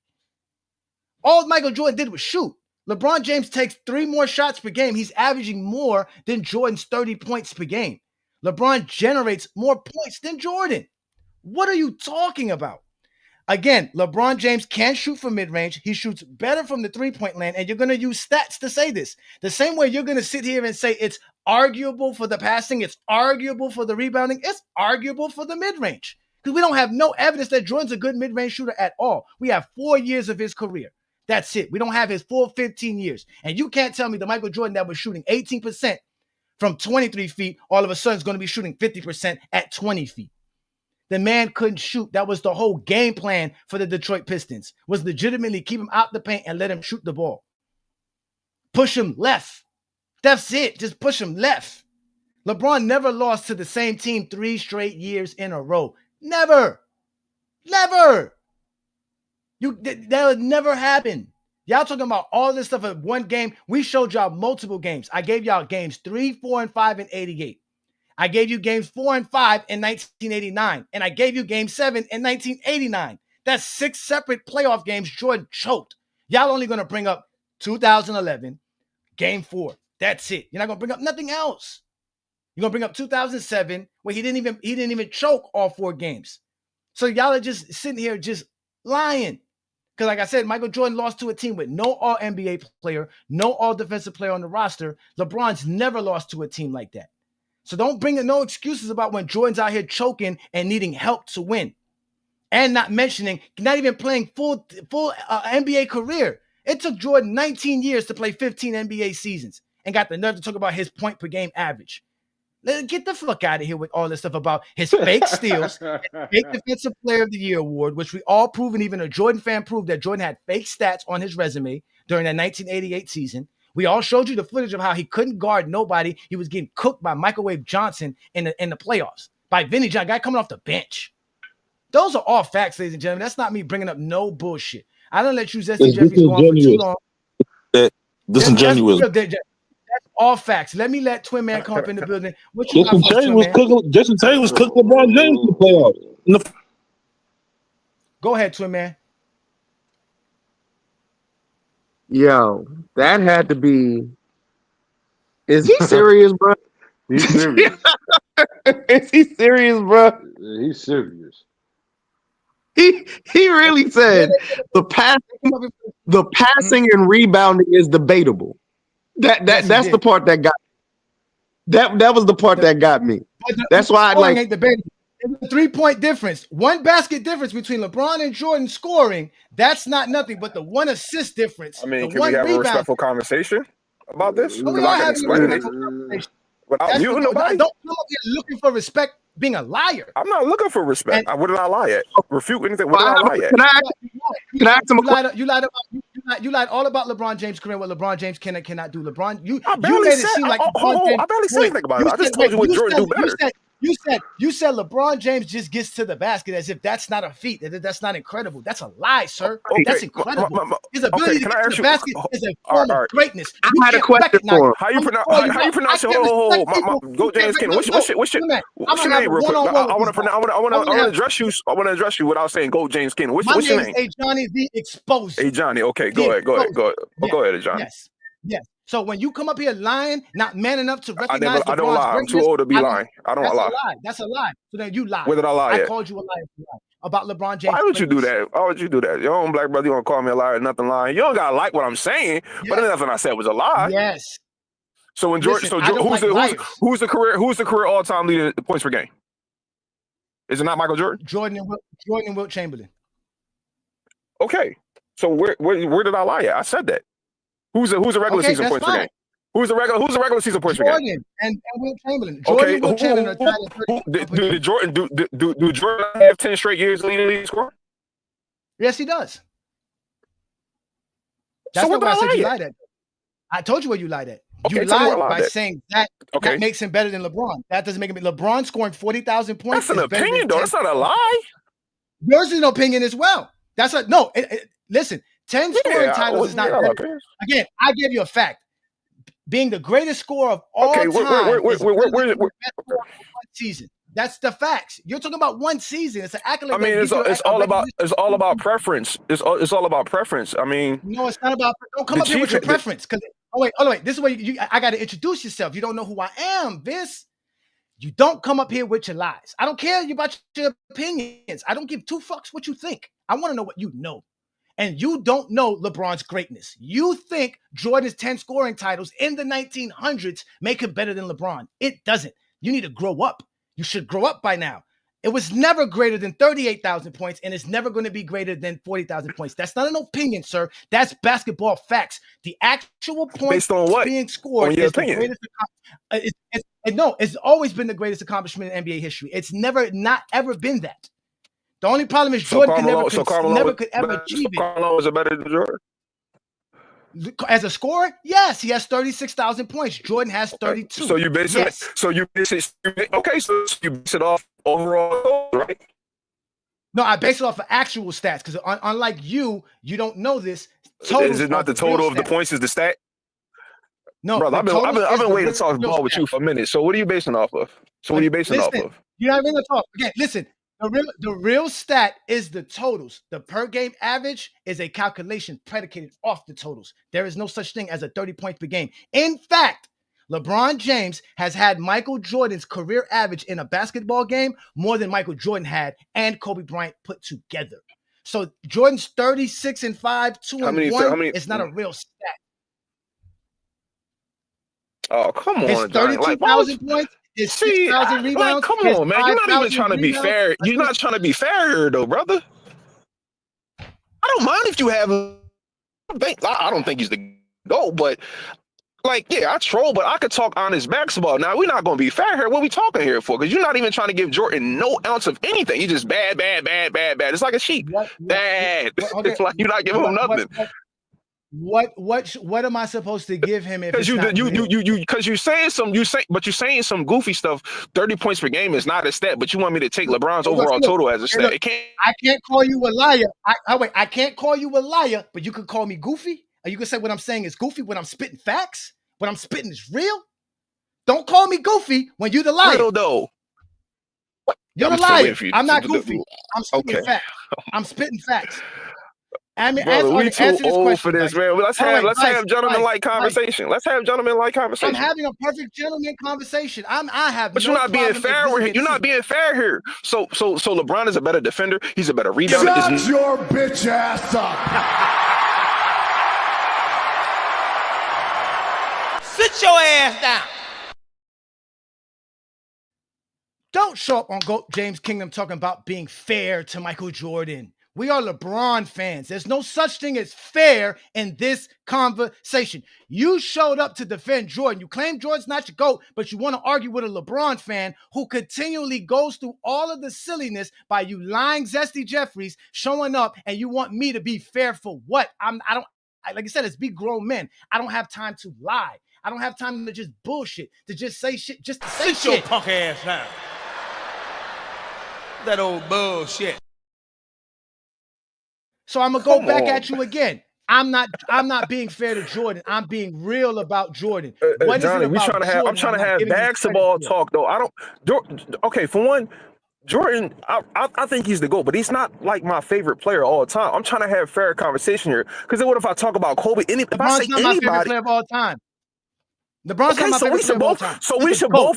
All Michael Jordan did was shoot. LeBron James takes 3 more shots per game. He's averaging more than Jordan's 30 points per game. LeBron generates more points than Jordan. What are you talking about? Again, LeBron James can shoot from mid-range. He shoots better from the three-point land, and you're going to use stats to say this. The same way you're going to sit here and say it's arguable for the passing, it's arguable for the rebounding, it's arguable for the mid-range. Because we don't have no evidence that Jordan's a good mid-range shooter at all. We have 4 years of his career. That's it. We don't have his full 15 years. And you can't tell me the Michael Jordan that was shooting 18% from 23 feet all of a sudden is going to be shooting 50% at 20 feet. The man couldn't shoot. That was the whole game plan for the Detroit Pistons, was legitimately keep him out the paint and let him shoot the ball. Push him left. That's it. Just push him left. LeBron never lost to the same team 3 straight years in a row. Never. Never. That would never happen. Y'all talking about all this stuff in one game. We showed y'all multiple games. I gave y'all games 3, 4, and 5 in 88. I gave you games 4 and 5 in 1989, and I gave you game 7 in 1989. That's 6 separate playoff games Jordan choked. Y'all only going to bring up 2011, game 4. That's it. You're not going to bring up nothing else. You're going to bring up 2007, where he didn't even choke all 4 games. So y'all are just sitting here just lying. Because like I said, Michael Jordan lost to a team with no all-NBA player, no all-defensive player on the roster. LeBron's never lost to a team like that. So don't bring in no excuses about when Jordan's out here choking and needing help to win. And not mentioning, not even playing full NBA career. It took Jordan 19 years to play 15 NBA seasons and got the nerve to talk about his point per game average. Get the fuck out of here with all this stuff about his fake steals, fake Defensive Player of the Year award, which we all proved, and even a Jordan fan proved that Jordan had fake stats on his resume during that 1988 season. We all showed you the footage of how he couldn't guard nobody. He was getting cooked by Microwave Johnson in the playoffs, by Vinny John, guy coming off the bench. Those are all facts, ladies and gentlemen. That's not me bringing up no bullshit. I don't let you Zesty Jeffrey go on for too long. Disingenuous. That's all facts. Let me let Twin Man come up in the building. What you Jason Tatum was cooking LeBron James in the playoffs. Go ahead, Twin Man. Yo, that had to be. Is he serious, bro? He's serious. Is he serious, bro? Yeah, he's serious. He really said the passing and rebounding is debatable. That's the part that got that was the part that got me. That's why I like ain't debatable. There's a 3-point difference, one basket difference between LeBron and Jordan scoring. That's not nothing, but the one assist difference. I mean, can we have a respectful conversation about this? No, we Because are I can having a explain it respectful conversation. without muting nobody. Don't come up here looking for respect, being a liar. I'm not looking for respect. What did I lie at? Refute anything. What did I lie at? Can I ask him a question? You lied all about LeBron James' career, what LeBron James can and cannot do. LeBron, you barely made it said- seem like I barely said anything about it. I just told you what Jordan do better. You said LeBron James just gets to the basket as if that's not a feat, that's not incredible. That's a lie, sir. Okay, That's incredible. His ability can to I get ask to you- the basket is a form of greatness. I You had a can't question recognize for him. it. How you pronounce it? Go James Ken. What's your name, real quick? I want to address you. I want to address you without saying go James Ken. What's your name? Is Johnny the Exposer. Hey Johnny. Okay, go ahead. Go ahead, Johnny. Yes. So when you come up here lying, not man enough to recognize I don't LeBron's lie. I'm too greatness, old to be lying. I don't lie. That's a lie. So then you lie. Where did I lie I at? called you a liar about LeBron James. Why would you do that? Why would you do that? Your own black brother, you want to call me a liar? Nothing lying. You don't gotta like what I'm saying, but nothing I said was a lie. Yes. So when George, who's the career all-time leader in points per game? Is it not Michael Jordan? Jordan and Wilt Chamberlain. Okay. So where did I lie at? I said that. Who's a regular season points per game? Who's the regular season points per game? Jordan and Wilt Chamberlain. Jordan and Wilt Chamberlain are tied at 30. Do Jordan have 10 straight years leading the league score? Yes, he does. That's not what I said you lied at. I told you what you lied at. You lied by saying that makes him better than LeBron. That doesn't make him. LeBron scoring 40,000 points. That's an opinion, though. That's not a lie. Yours is an opinion as well. That's a no. Listen, 10 scoring titles is not better. Again, I give you a fact. Being the greatest scorer of all time is one season. That's the facts. You're talking about one season. It's an accolade. I mean, it's all about preference. It's all about preference. I mean, no, it's not about. Don't come up here with your preference. Because oh wait. This is where I got to introduce yourself. You don't know who I am, Viss. You don't come up here with your lies. I don't care about your opinions. I don't give two fucks what you think. I want to know what you know. And you don't know LeBron's greatness. You think Jordan's 10 scoring titles in the 1900s make him better than LeBron. It doesn't. You need to grow up. You should grow up by now. It was never greater than 38,000 points, and it's never going to be greater than 40,000 points. That's not an opinion, sir. That's basketball facts. The actual points based on what? Being scored is the greatest. It's always been the greatest accomplishment in NBA history. It's never not ever been that. The only problem is Jordan never could ever achieve it. Carmelo was better than Jordan? As a scorer, yes, he has 36,000 points. Jordan has 32. So you base it. So you base it off overall, right? No, I base it off of actual stats because unlike you don't know this. Is it not the total of the points? Is the stat? No, brother. I've been waiting to talk ball with you for a minute. So what are you basing off of? You're not even gonna talk again. Listen. The real stat is the totals. The per game average is a calculation predicated off the totals. There is no such thing as a 30 points per game. In fact, LeBron James has had Michael Jordan's career average in a basketball game more than Michael Jordan had and Kobe Bryant put together. So Jordan's 36-5, 2-1 is not a real stat. Oh, come His on, Johnny. 32,000 points, his 6,000 rebounds. Come on, man. You're not even trying to be fair. You're not trying to be fair here, though, brother. I don't mind if you have. I don't think he's the GOAT, but yeah, I troll, but I could talk honest basketball. Now, we're not going to be fair here. What are we talking here for? Because you're not even trying to give Jordan no ounce of anything. You're just bad. It's like a sheep. Bad. Okay. It's like you're not giving him nothing. What am I supposed to give him if because you're saying some goofy stuff. 30 points per game is not a stat, but you want me to take LeBron's overall total as a stat. I can't call you a liar. I can't call you a liar, but you could call me goofy. Or you can say what I'm saying is goofy when I'm spitting facts. What I'm spitting is real. Don't call me goofy when you're the liar. Real though. You're the liar. I'm not goofy. I'm spitting facts. I'm spitting facts. I mean, brother, we too old for this, man. Let's have gentleman-like conversation. Let's have gentleman-like conversation. I'm having a perfect gentleman conversation. But you're not being fair here. You're not being fair here. So LeBron is a better defender. He's a better rebounder. Shut your bitch ass up. Sit your ass down. Don't show up on GOAT James Kingdom talking about being fair to Michael Jordan. We are LeBron fans. There's no such thing as fair in this conversation. You showed up to defend Jordan. You claim Jordan's not your GOAT, but you want to argue with a LeBron fan who continually goes through all of the silliness by you lying Zesty Jeffries, showing up, and you want me to be fair for what? Like I said, it's big grown men. I don't have time to lie. I don't have time to just bullshit, to just say shit, just to say shit. Sit your punk ass down. That old bullshit. So I'm gonna go back at you again. I'm not being fair to Jordan. I'm being real about Jordan. What Johnny, is it about I'm trying to have basketball talk though. Okay, for one, Jordan, I think he's the GOAT, but he's not like my favorite player all the time. I'm trying to have fair conversation here. Because then what if I talk about Kobe? If I say LeBron's not my favorite player of all time. LeBron's not my favorite player of all time. So we should both.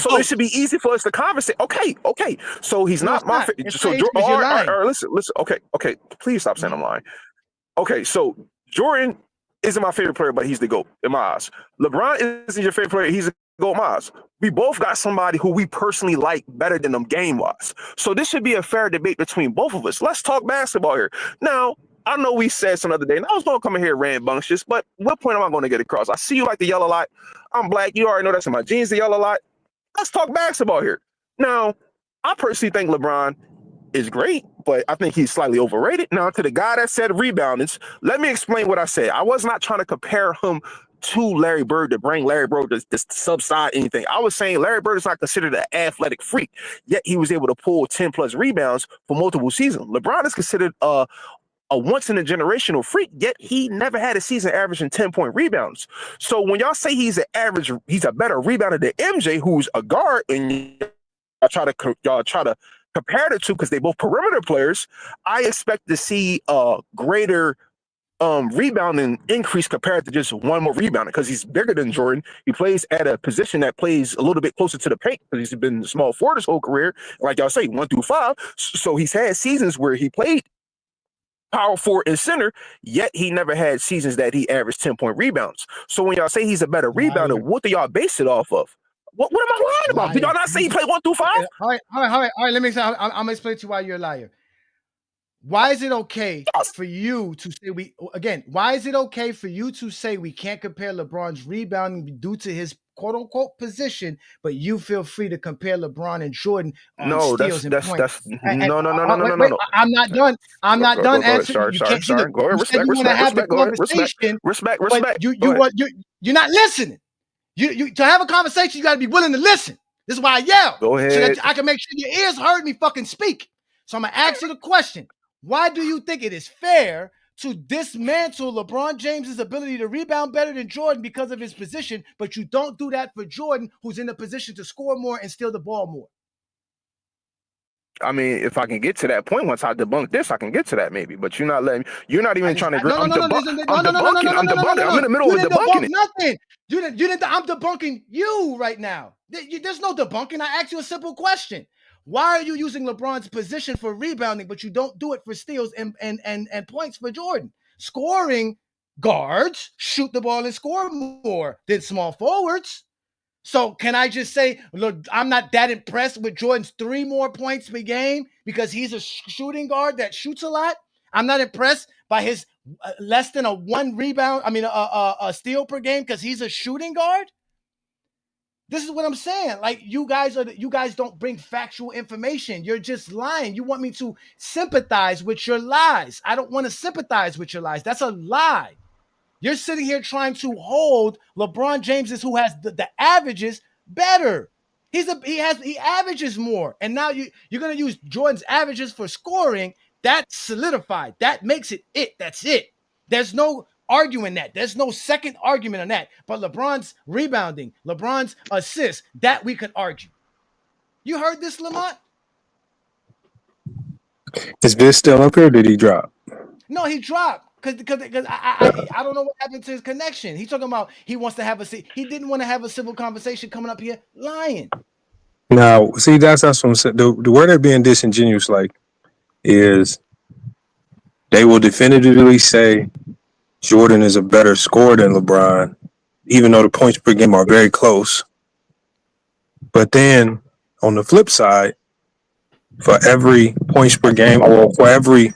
So it should be easy for us to conversate. Okay. So he's not my favorite. So listen. Okay. Please stop saying I'm lying. Okay, so Jordan isn't my favorite player, but he's the GOAT in my eyes. LeBron isn't your favorite player. He's the GOAT in my eyes. We both got somebody who we personally like better than them game-wise. So this should be a fair debate between both of us. Let's talk basketball here. Now, I know we said some other day, and I was going to come in here rambunctious, but what point am I going to get across? I see you like to yell a lot. I'm black. You already know that's in my genes to yell a lot. Let's talk basketball here. Now, I personally think LeBron is great, but I think he's slightly overrated. Now, to the guy that said reboundings, let me explain what I said. I was not trying to compare him to Larry Bird to bring Larry Bird to subside anything. I was saying Larry Bird is not considered an athletic freak, yet he was able to pull 10-plus rebounds for multiple seasons. LeBron is considered a once-in-a-generational freak, yet he never had a season averaging 10-point rebounds. So when y'all say he's a better rebounder than MJ, who's a guard, and y'all try to compare the two because they both perimeter players, I expect to see a greater rebounding increase compared to just one more rebounder because he's bigger than Jordan. He plays at a position that plays a little bit closer to the paint because he's been small forward his whole career. Like y'all say, 1 through 5. So he's had seasons where he played power forward and center, yet he never had seasons that he averaged 10-point rebounds. So when y'all say he's a better rebounder, what do y'all base it off of? What am I lying about? Did y'all not say he played 1 through 5? Okay. All right. Let me explain. I'm gonna explain to you why you're a liar. Why is it okay for you to say why is it okay for you to say we can't compare LeBron's rebounding due to his quote unquote position, but you feel free to compare LeBron and Jordan on steals and points? No. I'm not done. I'm not done answering. Sorry. Go ahead. Respect. You're not listening. You to have a conversation, you got to be willing to listen. This is why I yell. Go ahead. So that I can make sure your ears heard me fucking speak. So I'm gonna ask you the question. Why do you think it is fair to dismantle LeBron James's ability to rebound better than Jordan because of his position, but you don't do that for Jordan, who's in a position to score more and steal the ball more? I mean, if I can get to that point, once I debunk this, I can get to that maybe. But you're not letting me. You're not even trying to. I'm debunking. I'm in the middle of debunking it. Nothing. You didn't. I'm debunking you right now. There's no debunking. I asked you a simple question. Why are you using LeBron's position for rebounding, but you don't do it for steals and points for Jordan? Scoring guards shoot the ball and score more than small forwards. So can I just say, look, I'm not that impressed with Jordan's 3 more points per game because he's a shooting guard that shoots a lot? I'm not impressed by his less than a 1 rebound, a steal per game because he's a shooting guard? This is what I'm saying. Like, you guys don't bring factual information. You're just lying. You want me to sympathize with your lies. I don't want to sympathize with your lies. That's a lie. You're sitting here trying to hold LeBron James, who has the averages, better. He averages more. And now you're going to use Jordan's averages for scoring. That's solidified. That makes it. That's it. There's no arguing that. There's no second argument on that. But LeBron's rebounding, LeBron's assists, that we could argue. You heard this, Lamont? Is this still up here or did he drop? No, he dropped. Because I don't know what happened to his connection. He's talking about he didn't want to have a civil conversation coming up here lying. Now, see, that's what I'm saying. The word they're being disingenuous is they will definitively say Jordan is a better scorer than LeBron, even though the points per game are very close. But then on the flip side, for every points per game or for every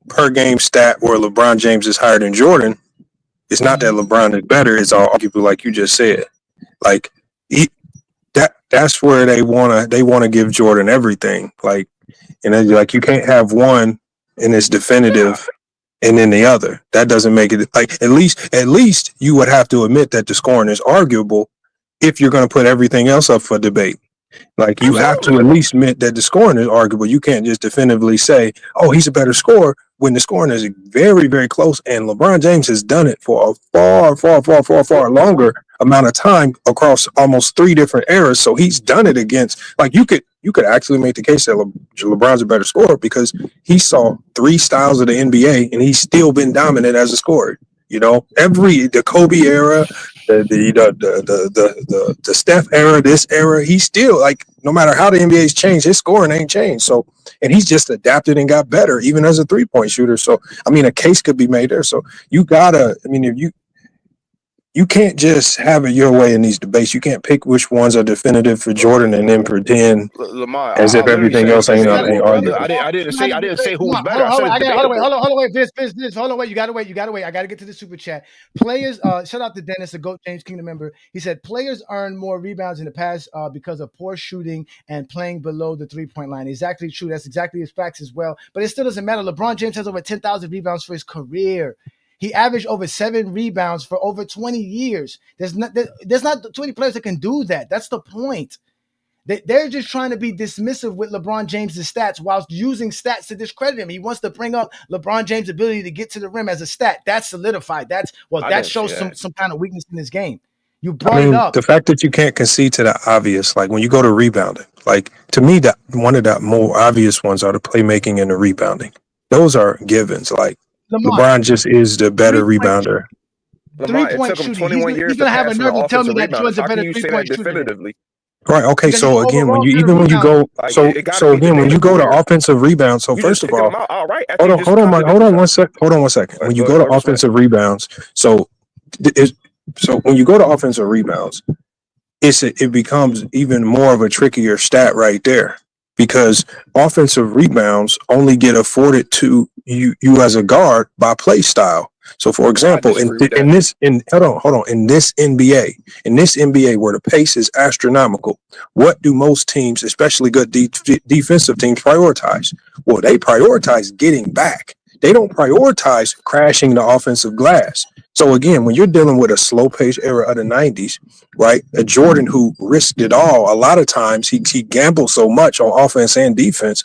per game stat where LeBron James is higher than Jordan, it's not that LeBron is better. It's all arguable, like you just said. Like that's where they wanna give Jordan everything. Like, and then, like, you can't have one and it's definitive and then the other. That doesn't make it like at least you would have to admit that the scoring is arguable if you're going to put everything else up for debate. Like, you have to at least admit that the scoring is arguable. You can't just definitively say, oh, he's a better scorer when the scoring is very, very close. And LeBron James has done it for a far longer amount of time across almost 3 different eras. So he's done it against, like, you could actually make the case that LeBron's a better scorer because he saw 3 styles of the NBA and he's still been dominant as a scorer. You know, the Kobe era, the Steph era, this era, he's still, like, no matter how the NBA's changed, his scoring ain't changed. So, and he's just adapted and got better, even as a 3-point shooter. So, I mean, a case could be made there. So you gotta, I mean, if you can't just have it your way in these debates. You can't pick which ones are definitive for Jordan and then pretend Lamar, as if everything else ain't arguable. I didn't say who was better. Hold on, wait, Vince, hold on, wait. You gotta wait. I gotta get to the super chat. Players, shout out to Dennis, the GOAT James Kingdom member. He said players earned more rebounds in the past because of poor shooting and playing below the 3-point line. Exactly true. That's exactly his facts as well. But it still doesn't matter. LeBron James has over 10,000 rebounds for his career. He averaged over 7 rebounds for over 20 years. There's not 20 players that can do that. That's the point. They're just trying to be dismissive with LeBron James' stats whilst using stats to discredit him. He wants to bring up LeBron James' ability to get to the rim as a stat. That's solidified. That shows some kind of weakness in this game. You brought it up. The fact that you can't concede to the obvious, like when you go to rebounding, like, to me, that one of the more obvious ones are the playmaking and the rebounding. Those are givens. Like, LeBron just is the better rebounder. Lamar, it took him 21 years to pass for the offensive rebound. How can you say that definitively? Right. Okay. So again, when you go to offensive rebounds. So first of all, hold on one second. When you go to offensive rebounds, so when you go to offensive rebounds, it becomes even more of a trickier stat right there, because offensive rebounds only get afforded to you as a guard by play style. So, for example, in this NBA where the pace is astronomical, what do most teams, especially good defensive teams, prioritize? Well, they prioritize getting back. They don't prioritize crashing the offensive glass. So again, when you're dealing with a slow pace era of the 90s, right? A Jordan who risked it all, a lot of times he gambled so much on offense and defense.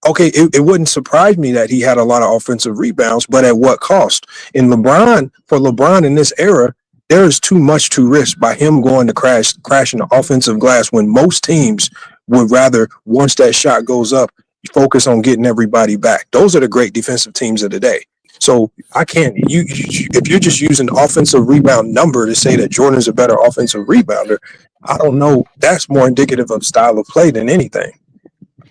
Okay, it wouldn't surprise me that he had a lot of offensive rebounds, but at what cost? For LeBron in this era, there is too much to risk by him going to crashing the offensive glass when most teams would rather, once that shot goes up, focus on getting everybody back. Those are the great defensive teams of the day. So if you're just using the offensive rebound number to say that Jordan's a better offensive rebounder, I don't know. That's more indicative of style of play than anything.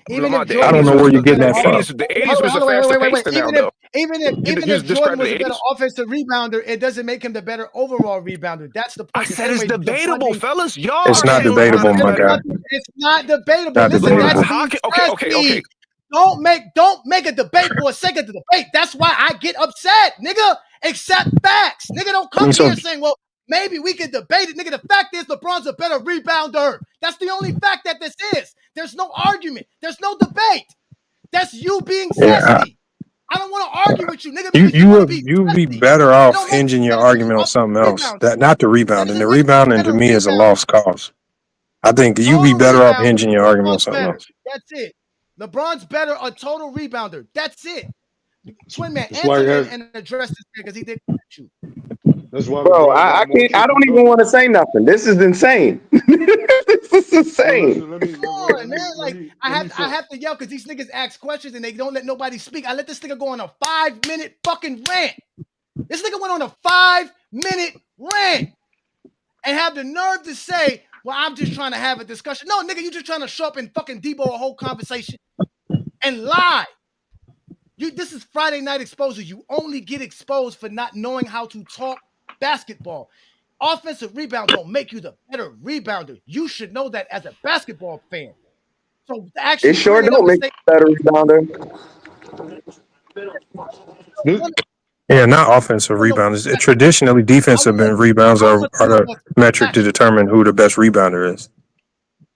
Even if I don't know where you're getting that from. The 80s was a faster pace than now, though. Even if Jordan was a better offensive rebounder, it doesn't make him the better overall rebounder. That's the point. I said it's debatable, fellas. Y'all. It's not debatable, my guy. It's not debatable. Not Listen, debatable. that's Okay. Don't make a debate for a sake of the debate. That's why I get upset, nigga. Accept facts, nigga. Don't come here saying, well, maybe we can debate it, nigga. The fact is, LeBron's a better rebounder. That's the only fact that this is. There's no argument. There's no debate. That's you being zesty. I don't want to argue with you, nigga. You'd be better off hinging your argument on something else. Not the rebounding. The rebounding to me is a lost cause. I think you'd be better off hinging your argument on something else. That's it. LeBron's better a total rebounder. That's it. Twin man, answer and address this because he did you. That's why, bro. I can't. I don't even want to say nothing. This is insane. This is insane. Come on, man. Like I have to yell because these niggas ask questions and they don't let nobody speak. I let this nigga go on a 5-minute fucking rant. This nigga went on a 5-minute rant and have the nerve to say, "Well, I'm just trying to have a discussion." No, nigga, you just trying to show up and fucking debo a whole conversation and lie. This is Friday Night Exposure. You only get exposed for not knowing how to talk basketball. Offensive rebound don't make you the better rebounder. You should know that as a basketball fan. So actually, it sure don't make you a better rebounder. Yeah, not offensive rebounders. Traditionally, defensive rebounds are the metric to determine who the best rebounder is.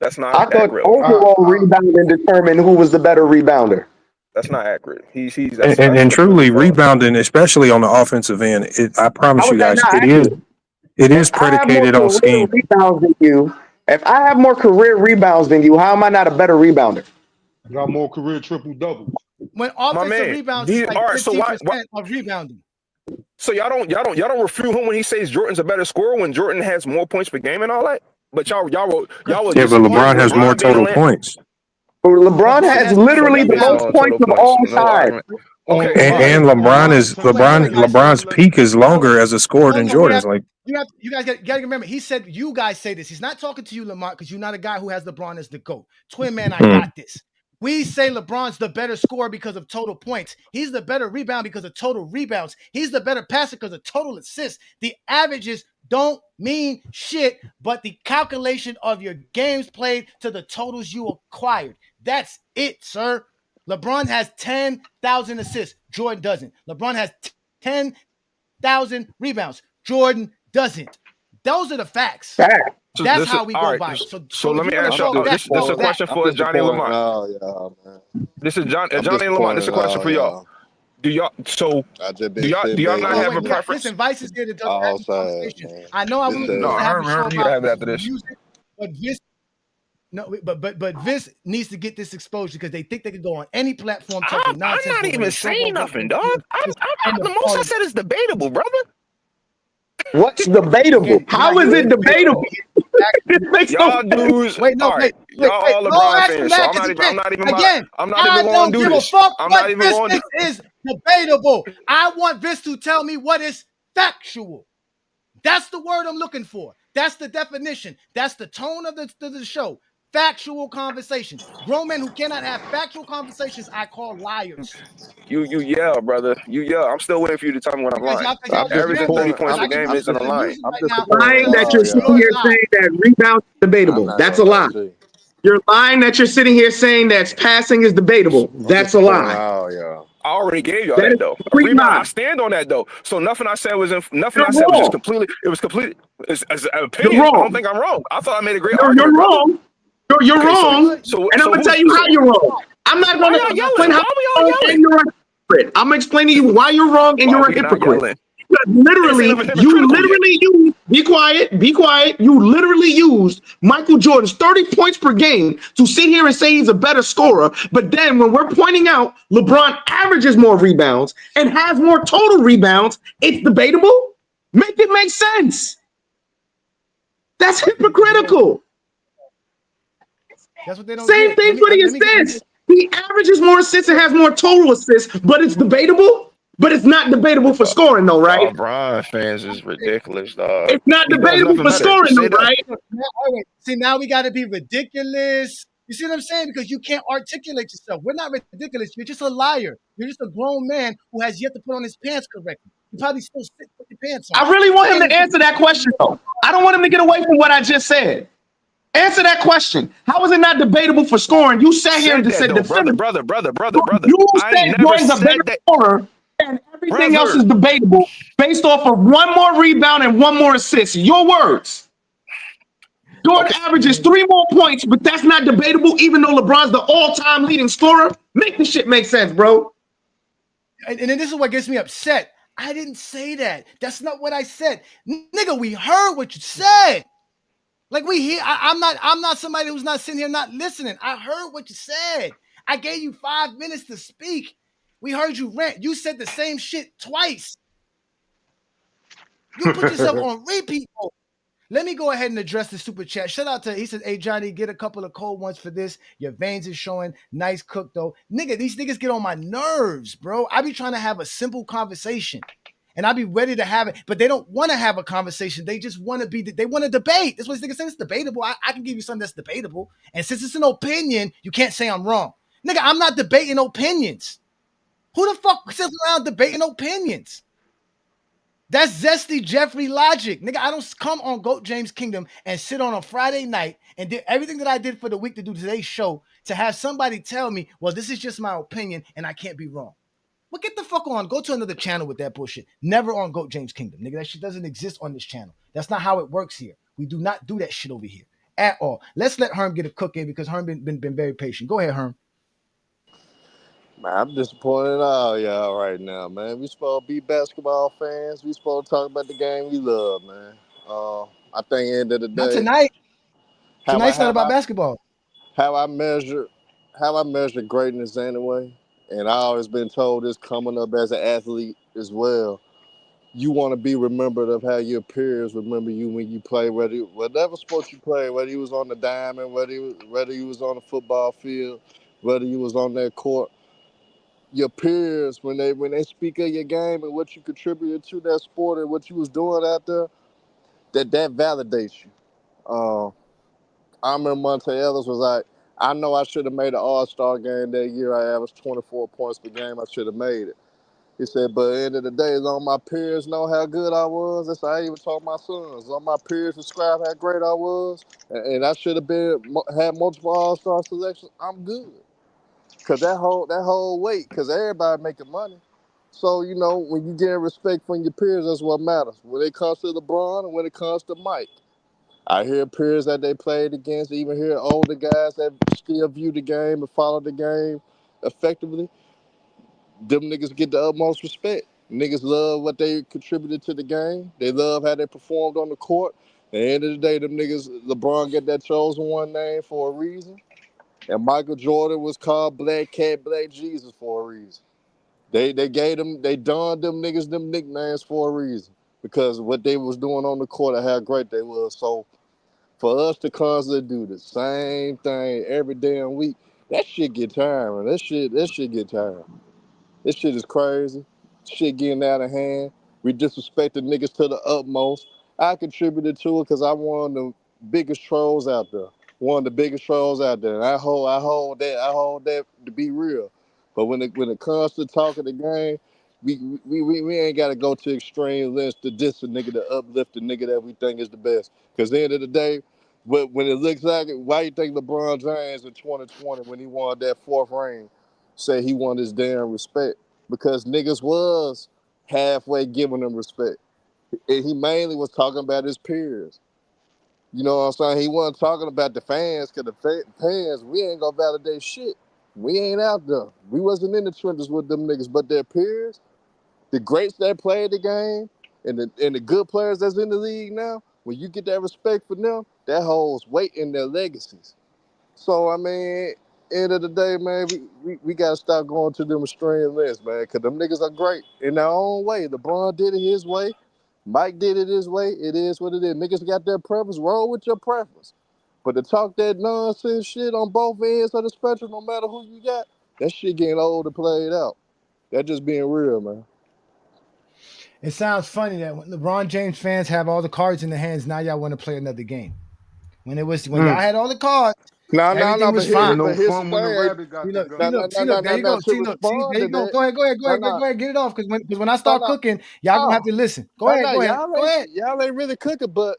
That's not. I thought overall rebounding determined who was the better rebounder. That's not accurate. And truly, rebounding, especially on the offensive end, I promise you guys, it is predicated on scheme. Rebounds than you. If I have more career rebounds than you, how am I not a better rebounder? You got more career triple doubles. When offensive rebounds is like 15% of rebounding. So y'all don't refute him when he says Jordan's a better scorer when Jordan has more points per game and all that. But y'all but LeBron has more total points. LeBron has literally the most points of all time. And LeBron's peak is longer as a scorer than Jordan's. Like you guys got to remember, he said you guys say this. He's not talking to you, Lamont, because you're not a guy who has LeBron as the GOAT. Twin man, I got this. We say LeBron's the better scorer because of total points. He's the better rebound because of total rebounds. He's the better passer because of total assists. The averages don't mean shit, but the calculation of your games played to the totals you acquired. That's it, sir. LeBron has 10,000 assists. Jordan doesn't. LeBron has 10,000 rebounds. Jordan doesn't. Those are the facts. So that's how we go by. So let me ask y'all. This is a question for Johnny and Lamont. Oh, yeah, man. This is Johnny and Lamont. This is a question for y'all. Do y'all not have a preference? Listen, Vice is here to have this conversation. I know I was going to have a show about after this. Music, but Viz, but Viz needs to get this exposure because they think they can go on any platform. I'm not even saying nothing, dog. The most I said is debatable, brother. What's debatable? How is it debatable? Y'all dudes, wait, y'all all LeBron fans. So I'm not even going to do this. I'm not even going to. This is debatable. I want Viz to tell me what is factual. That's the word I'm looking for. That's the definition. That's the tone of the show. Factual conversations. Grown men who cannot have factual conversations, I call liars. You yell, brother. You yell. I'm still waiting for you to tell me when I'm lying. Averaging 30 points a game isn't a lie. Lying that you're sitting here saying that rebound is debatable. That's a lie. You're lying that you're sitting here saying that passing is debatable. That's a lie. I already gave y'all that though. I stand on that though. So nothing I said was just completely. It was completely. It's an opinion. I don't think I'm wrong. I thought I made a great argument. You're wrong. You're wrong. And I'm gonna tell you how you're wrong. I'm not gonna explain how you're wrong. I'm gonna explain to you why you're wrong and you're a hypocrite. You be quiet. You literally used Michael Jordan's 30 points per game to sit here and say he's a better scorer. But then when we're pointing out LeBron averages more rebounds and has more total rebounds, it's debatable. Make it make sense. That's hypocritical. That's what they don't Same thing for the assists. He averages more assists and has more total assists, but it's debatable. But it's not debatable for scoring, though, right? Bron fans is ridiculous, dog. It's not debatable for scoring, though, right? See, now we got to be ridiculous. You see what I'm saying? Because you can't articulate yourself. We're not ridiculous. You're just a liar. You're just a grown man who has yet to put on his pants correctly. You probably still sit with your pants on. I really want him to answer that question, though. I don't want him to get away from what I just said. Answer that question. How is it not debatable for scoring? You sat here and just said, brother. You I said never Jordan's a said better that. scorer, and everything else is debatable based off of one more rebound and one more assist. Your words. Jordan averages 3 more points, but that's not debatable, even though LeBron's the all-time leading scorer. Make the shit make sense, bro. And then this is what gets me upset. I didn't say that. That's not what I said. Nigga, we heard what you said. Like we hear, I'm not somebody who's not sitting here not listening. I heard what you said. I gave you 5 minutes to speak. We heard you rant. You said the same shit twice. You put yourself on repeat mode. Let me go ahead and address the super chat. Shout out to, he says, hey, Johnny, get a couple of cold ones for this. Your veins is showing. Nice cook, though. Nigga, these niggas get on my nerves, bro. I be trying to have a simple conversation. And I be ready to have it, but they don't want to have a conversation. They just want to they want to debate. That's what this nigga said. It's debatable. I can give you something that's debatable. And since it's an opinion, you can't say I'm wrong. Nigga, I'm not debating opinions. Who the fuck sits around debating opinions? That's Zesty Jeffrey logic. Nigga, I don't come on GOAT James Kingdom and sit on a Friday night and did everything that I did for the week to do today's show to have somebody tell me, well, this is just my opinion and I can't be wrong. Well, get the fuck on. Go to another channel with that bullshit. Never on GOAT James Kingdom. Nigga, that shit doesn't exist on this channel. That's not how it works here. We do not do that shit over here at all. Let's let Herm get a cook in because Herm been very patient. Go ahead, Herm. Man, I'm disappointed in all y'all right now, man. We supposed to be basketball fans. We supposed to talk about the game we love, man. I think at the end of the day, Not tonight. Tonight's not about basketball. How I measure greatness anyway, and I always been told this coming up as an athlete as well. You want to be remembered of how your peers remember you when you play, whatever sport you play, whether you was on the diamond, whether you was on the football field, whether you was on that court. Your peers, when they speak of your game and what you contributed to that sport and what you was doing out there, that validates you. I remember Monte Ellis was like, I know I should have made an all-star game that year. I averaged 24 points per game. I should have made it. He said, but at the end of the day, as long as my peers know how good I was, that's how I even told my sons. As long as my peers describe how great I was, and I should have had multiple all-star selections, I'm good. Because that whole weight, because everybody making money. So, you know, when you get respect from your peers, that's what matters. When it comes to LeBron and when it comes to Mike, I hear peers that they played against, even hear older guys that still view the game and follow the game effectively. Them niggas get the utmost respect. Niggas love what they contributed to the game. They love how they performed on the court. At the end of the day, them niggas, LeBron get that chosen one name for a reason. And Michael Jordan was called Black Cat, Black Jesus for a reason. They donned them niggas them nicknames for a reason. Because of what they was doing on the court and how great they was. So for us to constantly do the same thing every damn week, that shit get tiring. That shit get tiring. This shit is crazy. Shit getting out of hand. We disrespected niggas to the utmost. I contributed to it because I'm one of the biggest trolls out there. One of the biggest trolls out there. And I hold that to be real. But when it comes to talking the game, we ain't gotta go to extreme lengths to diss a nigga, to uplift the nigga that we think is the best. Because at the end of the day, when it looks like it, why you think LeBron James in 2020 when he won that 4th ring say he won his damn respect? Because niggas was halfway giving him respect. And he mainly was talking about his peers. You know what I'm saying? He wasn't talking about the fans, because the fans, we ain't gonna validate shit. We ain't out there. We wasn't in the trenches with them niggas, but their peers, the greats that played the game, and the good players that's in the league now, when you get that respect for them, that holds weight in their legacies. So, I mean, end of the day, man, we got to stop going to them extreme lengths, man, because them niggas are great in their own way. LeBron did it his way. Mike did it his way. It is what it is. Niggas got their preference. Roll with your preference. But to talk that nonsense shit on both ends of the spectrum, no matter who you got, that shit getting old and played out. That just being real, man. It sounds funny that when LeBron James fans have all the cards in their hands, now y'all want to play another game. When y'all had all the cards, Everything was fine. But here's the thing. See, there you go. See, look, see, there you go. Go ahead, get it off. Because when I start cooking, y'all gonna have to listen. Go ahead. Y'all ain't really cooking, but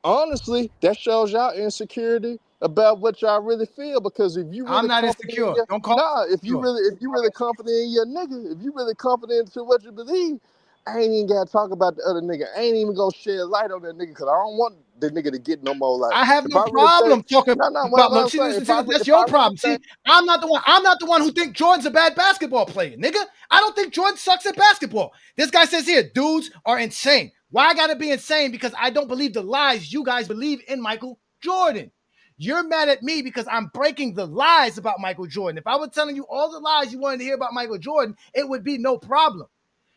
honestly, that shows y'all insecurity about what y'all really feel. Because if you really I'm not insecure. Don't call if you really confident in your nigga, if you really confident in what you believe, I ain't even gotta talk about the other nigga. I ain't even gonna shed light on that nigga because I don't want the nigga to get no more light. I have no problem talking about. See, that's your problem. See, I'm not the one. I'm not the one who think Jordan's a bad basketball player, nigga. I don't think Jordan sucks at basketball. This guy says here, dudes are insane. Why I gotta be insane? Because I don't believe the lies you guys believe in Michael Jordan. You're mad at me because I'm breaking the lies about Michael Jordan. If I were telling you all the lies you wanted to hear about Michael Jordan, it would be no problem.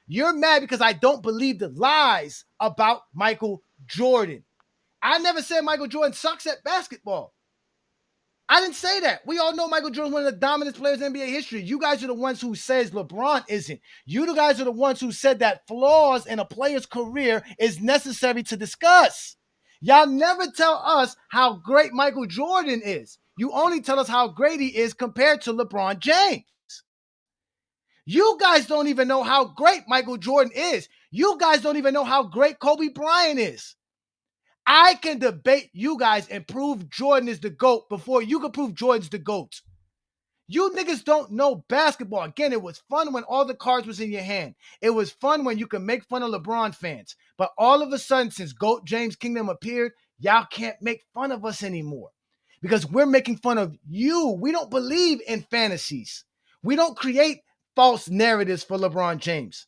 You're mad because I don't believe the lies about Michael Jordan. I never said Michael Jordan sucks at basketball. I didn't say that. We all know Michael Jordan is one of the dominant players in NBA history. You guys are the ones who says LeBron isn't. You the guys are the ones who said that flaws in a player's career is necessary to discuss. Y'all never tell us how great Michael Jordan is. You only tell us how great he is compared to LeBron James. You guys don't even know how great Michael Jordan is. You guys don't even know how great Kobe Bryant is. I can debate you guys and prove Jordan is the GOAT before you can prove Jordan's the GOAT. You niggas don't know basketball. Again, it was fun when all the cards was in your hand. It was fun when you could make fun of LeBron fans. But all of a sudden, since GOAT James Kingdom appeared, y'all can't make fun of us anymore. Because we're making fun of you. We don't believe in fantasies. We don't create false narratives for LeBron James.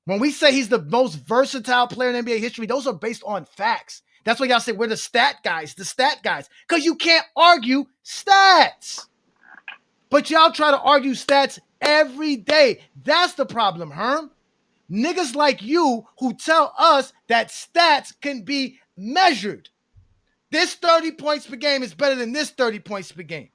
When we say he's the most versatile player in NBA history, those are based on facts. That's why y'all say we're the stat guys. Because you can't argue stats. But y'all try to argue stats every day. That's the problem, Herm. Niggas like you who tell us that stats can be measured. This 30 points per game is better than this 30 points per game.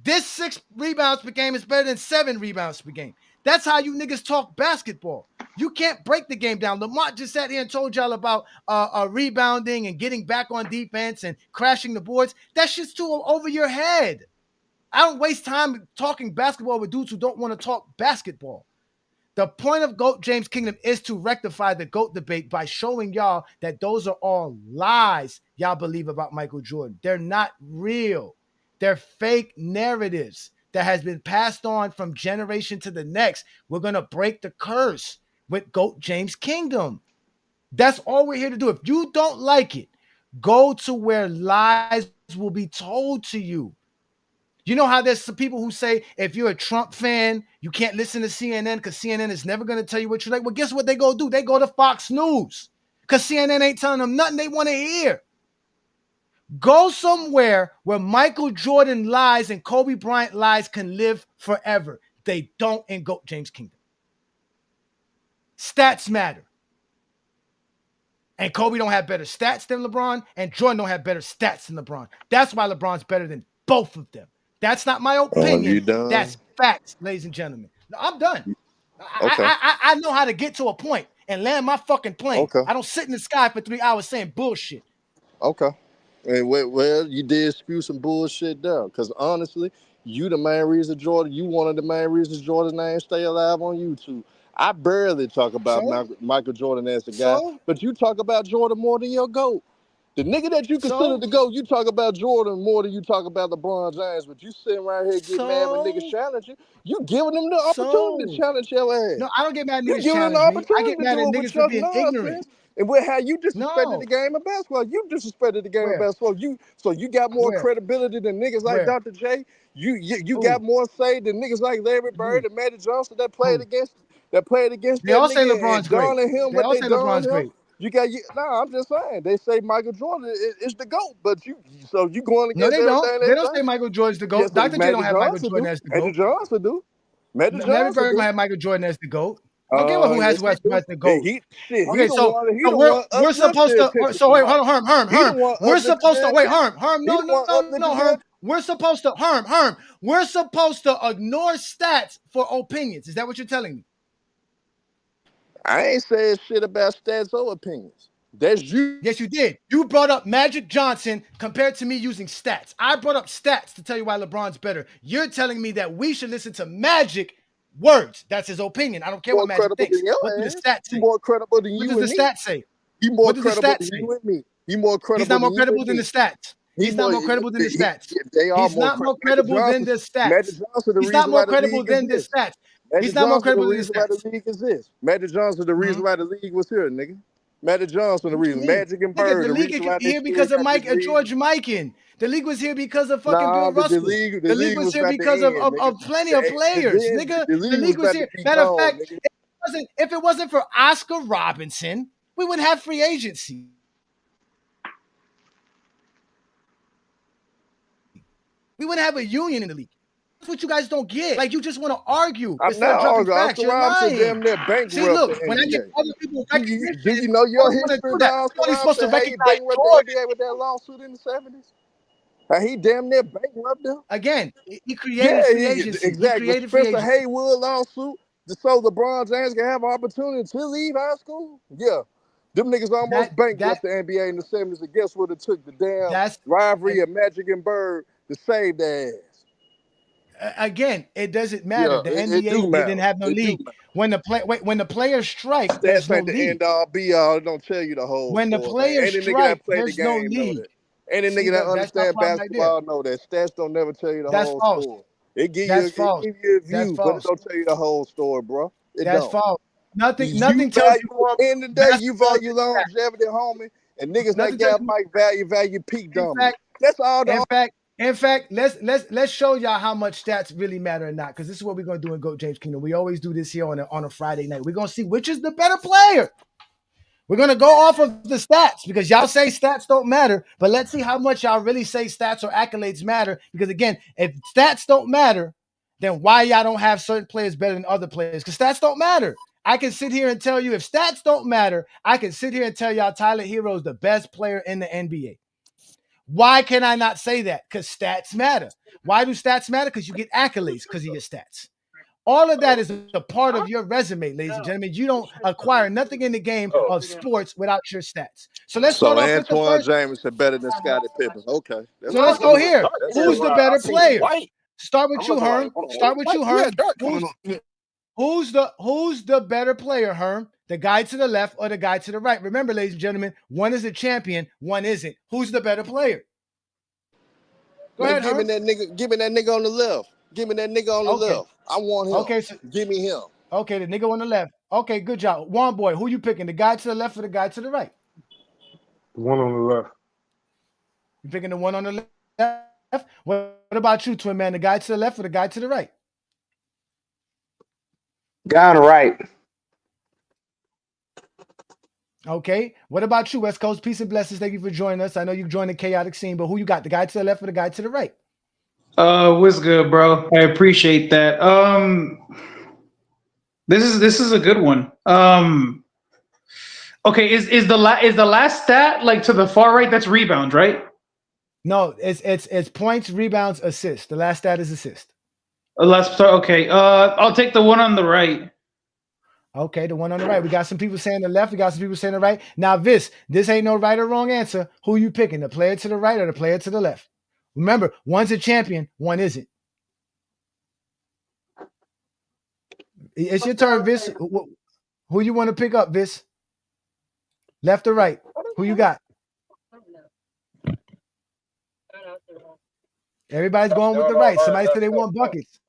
This 6 rebounds per game is better than 7 rebounds per game. That's how you niggas talk basketball. You can't break the game down. Lamont just sat here and told y'all about rebounding and getting back on defense and crashing the boards. That shit's too over your head. I don't waste time talking basketball with dudes who don't want to talk basketball. The point of GOAT James Kingdom is to rectify the GOAT debate by showing y'all that those are all lies y'all believe about Michael Jordan. They're not real. They're fake narratives that has been passed on from generation to the next. We're going to break the curse with GOAT James Kingdom. That's all we're here to do. If you don't like it, go to where lies will be told to you. You know how there's some people who say if you're a Trump fan, you can't listen to CNN because CNN is never going to tell you what you like. Well, guess what they go do? They go to Fox News because CNN ain't telling them nothing they want to hear. Go somewhere where Michael Jordan lies and Kobe Bryant lies can live forever. They don't in GOAT James Kingdom. Stats matter. And Kobe don't have better stats than LeBron, and Jordan don't have better stats than LeBron. That's why LeBron's better than both of them. That's not my opinion. That's facts, ladies and gentlemen. No, I'm done. Okay. I know how to get to a point and land my fucking plane. Okay. I don't sit in the sky for 3 hours saying bullshit. Okay. And well, you did spew some bullshit there. Because honestly, you the main reason Jordan, you one of the main reasons Jordan's name stay alive on YouTube. I barely talk about Michael Jordan as the guy, but you talk about Jordan more than your GOAT. The nigga that you consider the GOAT, you talk about Jordan more than you talk about LeBron James, but you sitting right here getting mad when niggas challenge you. You giving them the opportunity to challenge your ass. No, I don't get mad at niggas. You giving them the opportunity to do it with your being ignorant. And with how you disrespected the game of basketball. You disrespected the game of basketball. So you got more credibility than niggas like Dr. J. You got more say than niggas like Larry Bird and Matty Johnson that played against They all say LeBron's great. They all say LeBron's great. You got I'm just saying. They say Michael Jordan is the GOAT, but you going against they don't. They don't say Michael Jordan's the GOAT. Yes, Dr. J don't have Michael Jordan as the GOAT. Andrew Johnson do. Larry Bird don't have Michael Jordan as the GOAT. Okay, well, who has West the GOAT? Okay, we're supposed to. So wait, hold on, Herm. We're supposed to wait, Herm. No, Herm. We're supposed to Herm. We're supposed to ignore stats for opinions. Is that what you're telling me? I ain't saying shit about stats or opinions. That's you. Yes, you did. You brought up Magic Johnson compared to me using stats. I brought up stats to tell you why LeBron's better. You're telling me that we should listen to Magic words. That's his opinion. I don't care what Magic thinks. What do the stats say? He more credible than you and me. What does the stats say? He more What does the credible stats than say? you and me. He more credible. He's not more than credible you and than me. the stats. He's not more credible than the stats. They are He's not more credible than the stats. Magic Johnson, the He's reason not more why the credible league than the exists. stats. Magic He's not more Johnson, the credible than the reason why the stats. league exists. Magic Johnson, the reason why the league was here, nigga. Magic Johnson, the reason. Magic and Nigga, Bird, the the league reason why here because of George Mikan. The league was here because of fucking Bill Russell. The league was here because of plenty of players, nigga. The league was here. Matter of fact, if it wasn't for Oscar Robinson, we wouldn't have free agency. We wouldn't have a union in the league. That's what you guys don't get. Like, you just want to argue. I'm not arguing. Oscar Robinson damn near bankrupt. See, look, the when I NBA. get other people do you know your history, dog? Nobody's supposed to He recognize bankrupt George. the NBA with that lawsuit in the 70s. He damn near bankrupt them. Again, he created free agency. Exactly. He created The free Spencer agency. Haywood lawsuit, so LeBron James can have an opportunity to leave high school. Yeah. Them niggas almost bankrupt the NBA in the 70s, and guess what it took? The damn rivalry of Magic and Bird to save their ass. Again, it doesn't matter. Yeah, the it NBA do matter. didn't have no It do league. When the players strike, there's Stats no ain't the league. end all be all. It don't tell you the whole When the story, players man. Any nigga strike, that play the there's no game know league. that. Any See, nigga that that's my understand problem right basketball know that. Stats don't never tell you the That's whole false. story. It give That's you false. it give you a That's view, but false. it don't tell you the whole story, bro. It That's don't. false. Nothing tells value, you more. At the end of the day, you basketball value than stats. longevity, homie, and niggas Nothing that tells got you- Mike value peak In dominance. fact, That's all the in fact, let's show y'all how much stats really matter or not, because this is what we're gonna do in Goat James Kingdom. We always do this here on a Friday night. We're gonna see which is the better player. We're gonna go off of the stats because y'all say stats don't matter, but let's see how much y'all really say stats or accolades matter. Because again, if stats don't matter, then why y'all don't have certain players better than other players? Because stats don't matter. I can sit here and tell you if stats don't matter, I can sit here and tell y'all Tyler Hero is the best player in the NBA. Why can I not say that? Because stats matter. Why do stats matter? Because you get accolades because of your stats. All of that is a part of your resume, ladies and gentlemen. You don't acquire nothing in the game of sports without your stats. So let's start off with the Antoine first. Jameson better than Scottie Pippen. Okay. So let's go here. Who's the better player? White. Start with you, Herm. Start with you, Herm. Who's the better player, Herm? The guy to the left or the guy to the right? Remember, ladies and gentlemen, one is a champion, one isn't. Who's the better player? Go ahead, give me Herm. that nigga. Give me that nigga on the left. Give me that nigga on the left. I want him. Okay, so give me him. Okay, the nigga on the left. Okay, good job. One boy, who you picking? The guy to the left or the guy to the right? The one on the left. You picking the one on the left? What about you, twin man? The guy to the left or the guy to the right? Guy on the right. Okay. What about you, West Coast? Peace and blessings. Thank you for joining us. I know you joined the chaotic scene, but who you got? The guy to the left or the guy to the right? What's good, bro? I appreciate that. This is a good one. Okay, is the last stat like to the far right? That's rebounds, right? No, it's points, rebounds, assists. The last stat is assist. Okay. I'll take the one on the right. Okay, the one on the right. We got some people saying the left. We got some people saying the right. Now, this ain't no right or wrong answer. Who you picking? The player to the right or the player to the left? Remember, one's a champion, one isn't. It's your turn, Vis. Who you want to pick up, Vis? Left or right? Who you got? Everybody's going with the right. Somebody said they want buckets.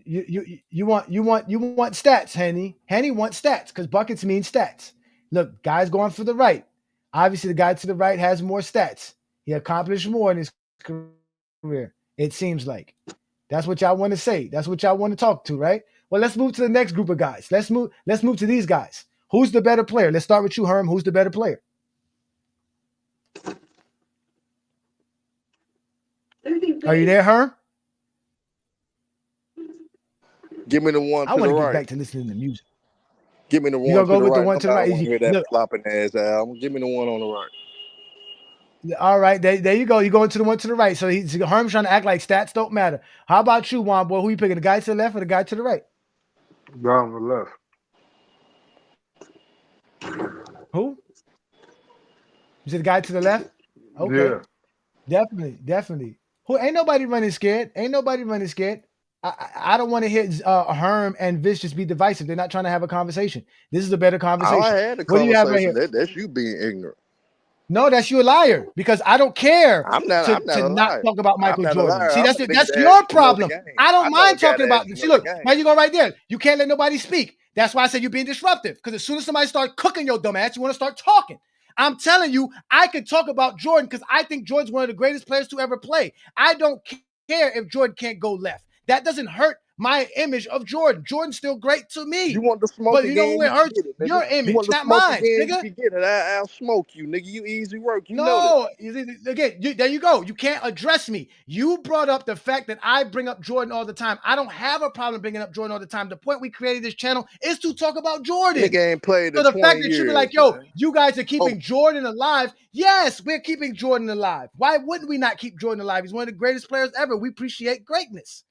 You want stats, Henny. Henny wants stats because buckets mean stats. Look, guy's going for the right. Obviously, the guy to the right has more stats. He accomplished more in his career. It seems like. That's what y'all want to say. That's what y'all want to talk to, right? Well, let's move to the next group of guys. Let's move to these guys. Who's the better player? Let's start with you, Herm. Who's the better player? Are you there, Herm? Give me the one I to want the to get right. back to listening to music. Give me the one You gonna to go the with right. the one to the right? Nobody wanna hear that Look. flopping ass album. Give me the one on the right. All right, there you go. You're going to the one to the right. So Herm's trying to act like stats don't matter. How about you, Juan boy? Who you picking? The guy to the left or the guy to the right? Guy on the left. Who? Is it the guy to the left? Okay. Yeah. Definitely. Who ain't nobody running scared? Ain't nobody running scared. I don't want to hear Herm and Vish just be divisive. They're not trying to have a conversation. This is a better conversation. I had a What do you have right conversation. here? That's you being ignorant. No, that's you a liar because I don't care I'm not to a not liar. talk about Michael I'm not a Jordan. liar. See, I'm that's a nigga that's that your actually know the problem. game. I don't I know mind a guy talking that about actually See, know the look, game. now you go right there. You can't let nobody speak. That's why I said you're being disruptive. Because as soon as somebody starts cooking your dumb ass, you want to start talking. I'm telling you, I could talk about Jordan because I think Jordan's one of the greatest players to ever play. I don't care if Jordan can't go left. That doesn't hurt my image of Jordan. Jordan's still great to me. You want to smoke But again? you know who it You hurts? can get it, nigga. Your You image, want to not smoke mine, again? nigga. You can get it. I'll smoke you, nigga. You easy work. You know No, again, there you go. You can't address me. You brought up the fact that I bring up Jordan all the time. I don't have a problem bringing up Jordan all the time. The point we created this channel is to talk about Jordan. Nigga ain't played So in the 20 fact that you be years, like, yo, man. you guys are keeping Jordan alive. Yes, we're keeping Jordan alive. Why wouldn't we not keep Jordan alive? He's one of the greatest players ever. We appreciate greatness.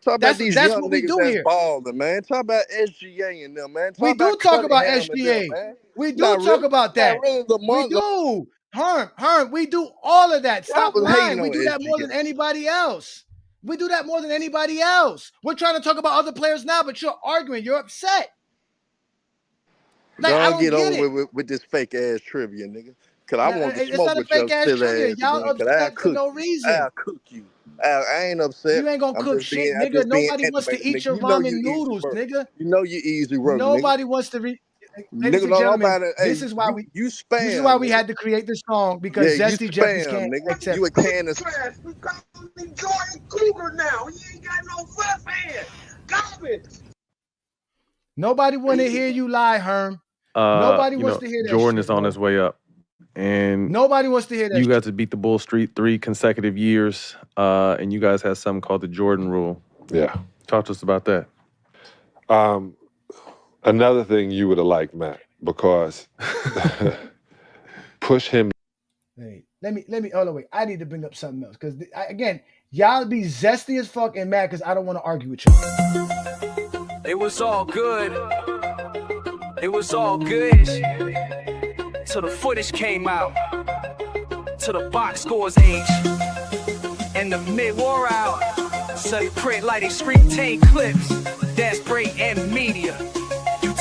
Talk about these young what we niggas do that's here. balling, man. Talk about SGA and them, man. Talk We do about talk about Cunningham and SGA. them, man. We do Not talk really, about that. Not really We do. Herm, we do all of that. Stop was hating lying. We on do that more SGA. than anybody else. We do that more than anybody else. We're trying to talk about other players now, but you're arguing. You're upset. Like, I Don't don't get get it. over with this fake ass trivia, nigga. Cause I want to It's smoke not a with your fake ass silly trivia. ass Y'all again. Cause I'll upset for cook no you. reason. I'll cook you. I ain't upset. You ain't gonna I'm cook just shit, being, I'm nigga. just being Nobody wants to animated, eat nigga. your You know ramen you easy noodles, work. nigga. You know you easy work, nigga. Nobody wants to read. Ladies Nigga, and don't gentlemen, nobody. this Hey, is why you this is why spam, we nigga. had to create this song because Yeah, you Zesty Jeffries spam, can't nigga. accept. You a can of Trash. We call him Jordan Cougar now. He ain't got no left hand. Garbage. Nobody want to hear you lie, Herm. Nobody wants to hear that Jordan shit, is on bro. his way up, and Nobody wants to hear that you shit. guys have beat the Bull Street 3 consecutive years, and you guys have something called the Jordan Rule. Yeah. Talk to us about that. Another thing you would have liked, Matt, because push him. Hey, let me hold on, wait. I need to bring up something else because again, y'all be zesty as fuck and mad because I don't want to argue with you. It was all good. It was all good. Till the footage came out. Till the box scores age. And the mid wore out. So they print like they screen 10 clips. That's great and media.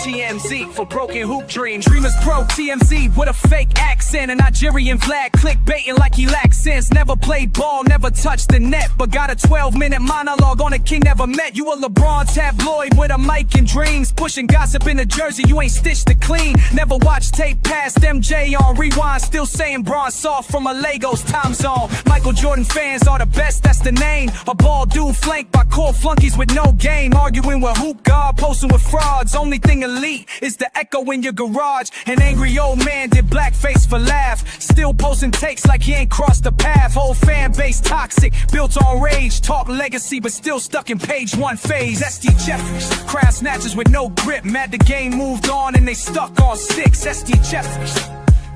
TMZ for broken hoop dreams. Dreamers Pro TMZ with a fake accent. A Nigerian flag clickbaiting like he lacks sense. Never played ball, never touched the net, but got a 12-minute monologue on a king never met. You a LeBron tabloid with a mic and dreams. Pushing gossip in a jersey, you ain't stitched to clean. Never watched tape past MJ on rewind. Still saying Bron soft from a Lagos time zone. Michael Jordan fans are the best, that's the name. A ball dude flanked by core flunkies with no game. Arguing with hoop guard, posting with frauds. Only thing elite is the echo in your garage. An angry old man did blackface for laugh. Still posting takes like he ain't crossed the path. Whole fan base toxic, built on rage. Talk legacy but still stuck in page 1 phase. Zesty Jeffries, crowd snatchers with no grip. Mad the game moved on and they stuck on sticks. Zesty Jeffries,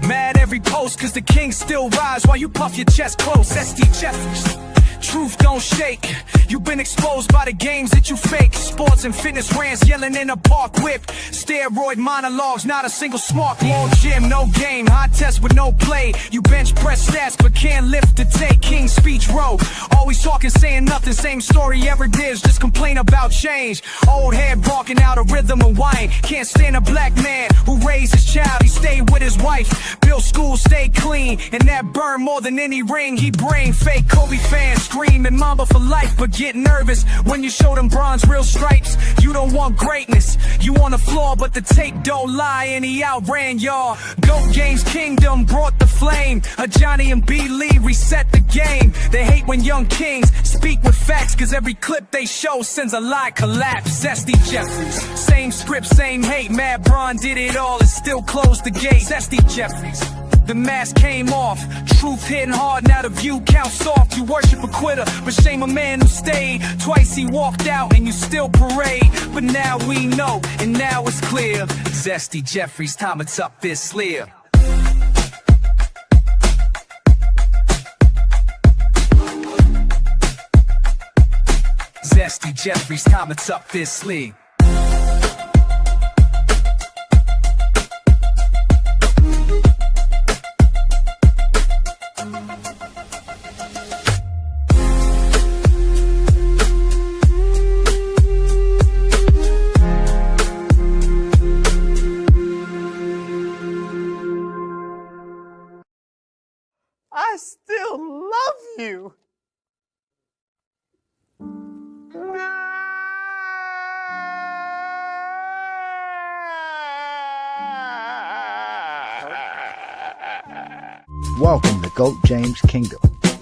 mad every post cause the king still rise while you puff your chest close. Zesty Jeffries, truth don't shake. You've been exposed by the games that you fake. Sports and fitness rants yelling in a park whip. Steroid monologues, not a single smart. Wall gym, no game. High test with no play. You bench press stats but can't lift to take. King speech row. Always talking, saying nothing. Same story ever did. Just complain about change. Old head barking out a rhythm of whine. Can't stand a black man who raised his child. He stayed with his wife. Built school, stayed clean. And that burned more than any ring. He brain fake Kobe fans. Screaming Mamba for life, but get nervous when you show them Bron's real stripes. You don't want greatness, you on the floor, but the tape don't lie, and he outran y'all. GOAT Games Kingdom brought the flame. A Johnny and B. Lee reset the game. They hate when young kings speak with facts, cause every clip they show sends a lie collapse. Zesty Jeffries, same script, same hate. Mad Bron did it all and still closed the gate. Zesty Jeffries, the mask came off, truth hitting hard, now the view counts soft. You worship a quitter, but shame a man who stayed. Twice he walked out and you still parade. But now we know, and now it's clear. Zesty Jeffrey's time it's up this sleeve. Zesty Jeffrey's time it's up this sleeve. Welcome to GOAT James Kingdom,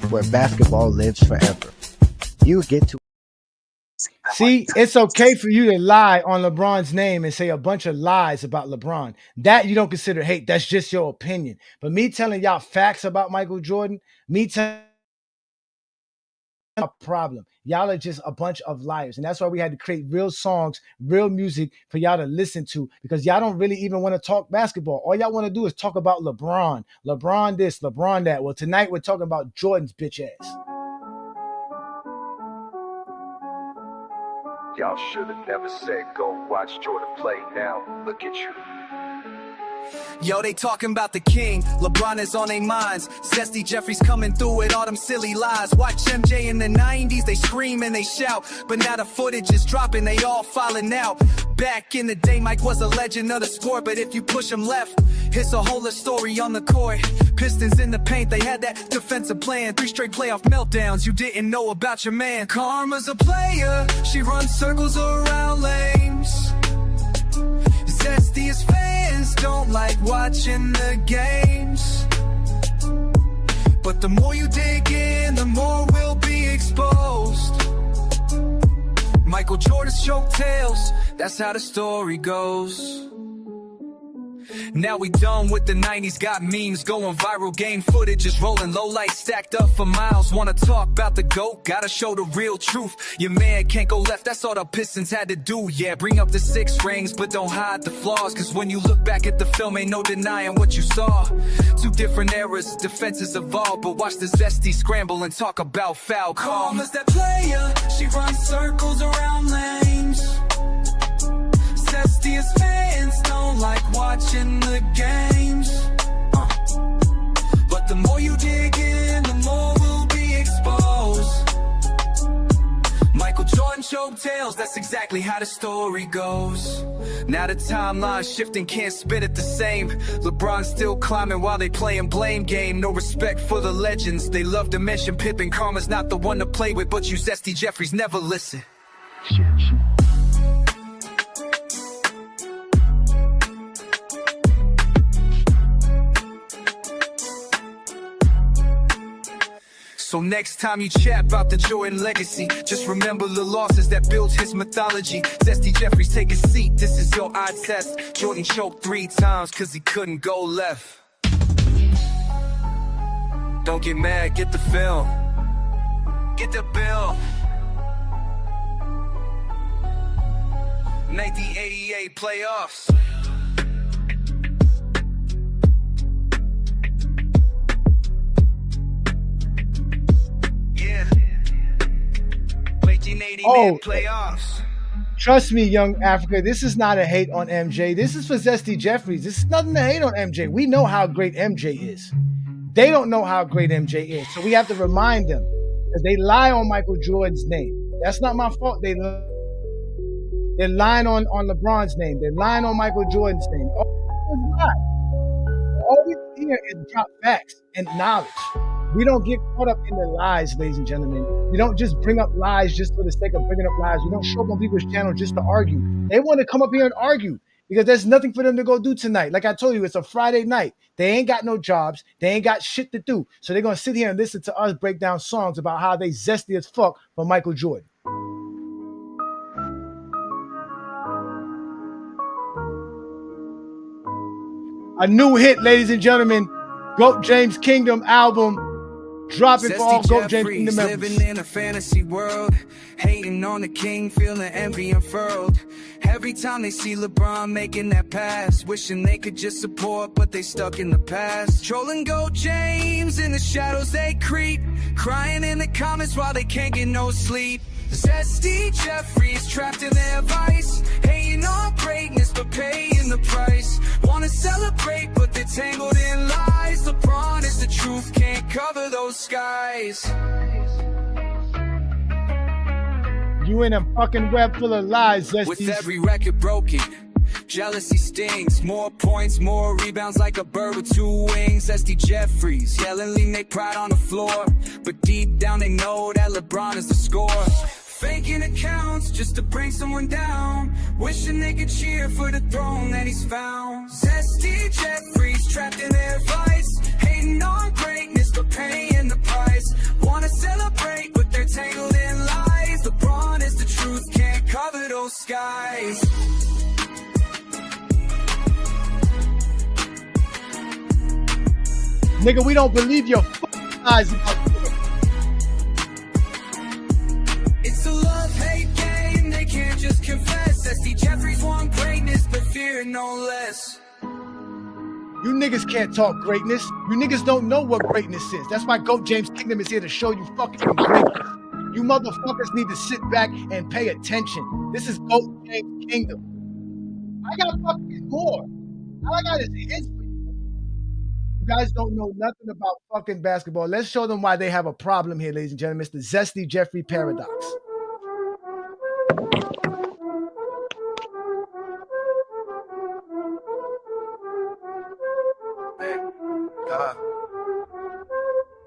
where basketball lives forever. You get to see, it's okay for you to lie on LeBron's name and say a bunch of lies about LeBron. That you don't consider hate. That's just your opinion. But me telling y'all facts about Michael Jordan, me telling a problem. Y'all are just a bunch of liars. And that's why we had to create real songs, real music for y'all to listen to, because y'all don't really even want to talk basketball. All y'all want to do is talk about LeBron. LeBron this, LeBron that. Well, tonight we're talking about Jordan's bitch ass. Y'all should have never said go watch Jordan play. Now look at you. Yo, they talking about the king. LeBron is on their minds. Zesty Jeffrey's coming through with all them silly lies. Watch MJ in the 90s, they scream and they shout. But now the footage is dropping, they all falling out. Back in the day, Mike was a legend of the sport. But if you push him left, it's a whole story on the court. Pistons in the paint, they had that defensive plan. 3 straight playoff meltdowns, you didn't know about your man. Karma's a player, she runs circles around lanes. Zesty's fans don't like watching the games, but the more you dig in, the more will be exposed. Michael Jordan's choke tails, that's how the story goes. Now we done with the 90s, got memes going viral, game footage is rolling, low lights stacked up for miles. Wanna talk about the GOAT, gotta show the real truth. Your man can't go left, that's all the Pistons had to do. Yeah, bring up the 6 rings, but don't hide the flaws, cause when you look back at the film, ain't no denying what you saw. 2 different eras, defenses evolved, but watch the Zesty scramble and talk about foul calls. Karma's that player, she runs circles around lanes. Zesty's fans don't like watching the games, but the more you dig in, the more will be exposed. Michael Jordan choke tails, that's exactly how the story goes. Now the timeline's shifting, can't spit it the same. LeBron's still climbing while they playing blame game. No respect for the legends, they love to mention Pippen. Karma's not the one to play with, but you Zesty Jeffreys never listen. So next time you chat about the Jordan legacy, just remember the losses that built his mythology. Zesty Jeffreys, take a seat, this is your eye test. Jordan choked 3 times cause he couldn't go left. Don't get mad, get the film. Get the bill. 1988 playoffs. Oh, trust me, young Africa, this is not a hate on MJ. This is for Zesty Jeffreys. This is nothing to hate on MJ. We know how great MJ is. They don't know how great MJ is. So we have to remind them, because they lie on Michael Jordan's name. That's not my fault. They're lying on LeBron's name. They're lying on Michael Jordan's name. All we do here is drop facts and knowledge. We don't get caught up in the lies, ladies and gentlemen. We don't just bring up lies just for the sake of bringing up lies. We don't show up on people's channel just to argue. They want to come up here and argue because there's nothing for them to go do tonight. Like I told you, it's a Friday night. They ain't got no jobs. They ain't got shit to do. So they're going to sit here and listen to us break down songs about how they zesty as fuck for Michael Jordan. A new hit, ladies and gentlemen. GOAT James Kingdom album. Dropping for all GOAT James Kingdom members. Living in a fantasy world, hating on the king, feeling envy unfurled. Every time they see LeBron making that pass, wishing they could just support, but they stuck in the past. Trolling GOAT James, in the shadows they creep, crying in the comments while they can't get no sleep. Zesty Jeffrey's trapped in their vice, hating on greatness but paying the price. Wanna celebrate but they're tangled in lies. LeBron is the truth, can't cover those skies. You in a fucking web full of lies, Zesty. With every record broken, jealousy stings. More points, more rebounds, like a bird with 2 wings. Zesty Jeffreys yelling, lean they pride on the floor, but deep down they know that LeBron is the score. Faking accounts just to bring someone down, wishing they could cheer for the throne that he's found. Zesty Jeffreys trapped in their vice, hating Waiting on greatness, but paying the price. Wanna celebrate, but they're tangled in lies. LeBron is the truth, can't cover those skies. Nigga, we don't believe your lies about It's a love-hate game, they can't just confess. Zesty Jeffrey's want greatness, but fear no less. You niggas can't talk greatness. You niggas don't know what greatness is. That's why GOAT James Kingdom is here to show you fucking greatness. You motherfuckers need to sit back and pay attention. This is GOAT James Kingdom. I got fucking more. All I got is hits for you. You guys don't know nothing about fucking basketball. Let's show them why they have a problem here, ladies and gentlemen. It's the Zesty Jeffrey Paradox.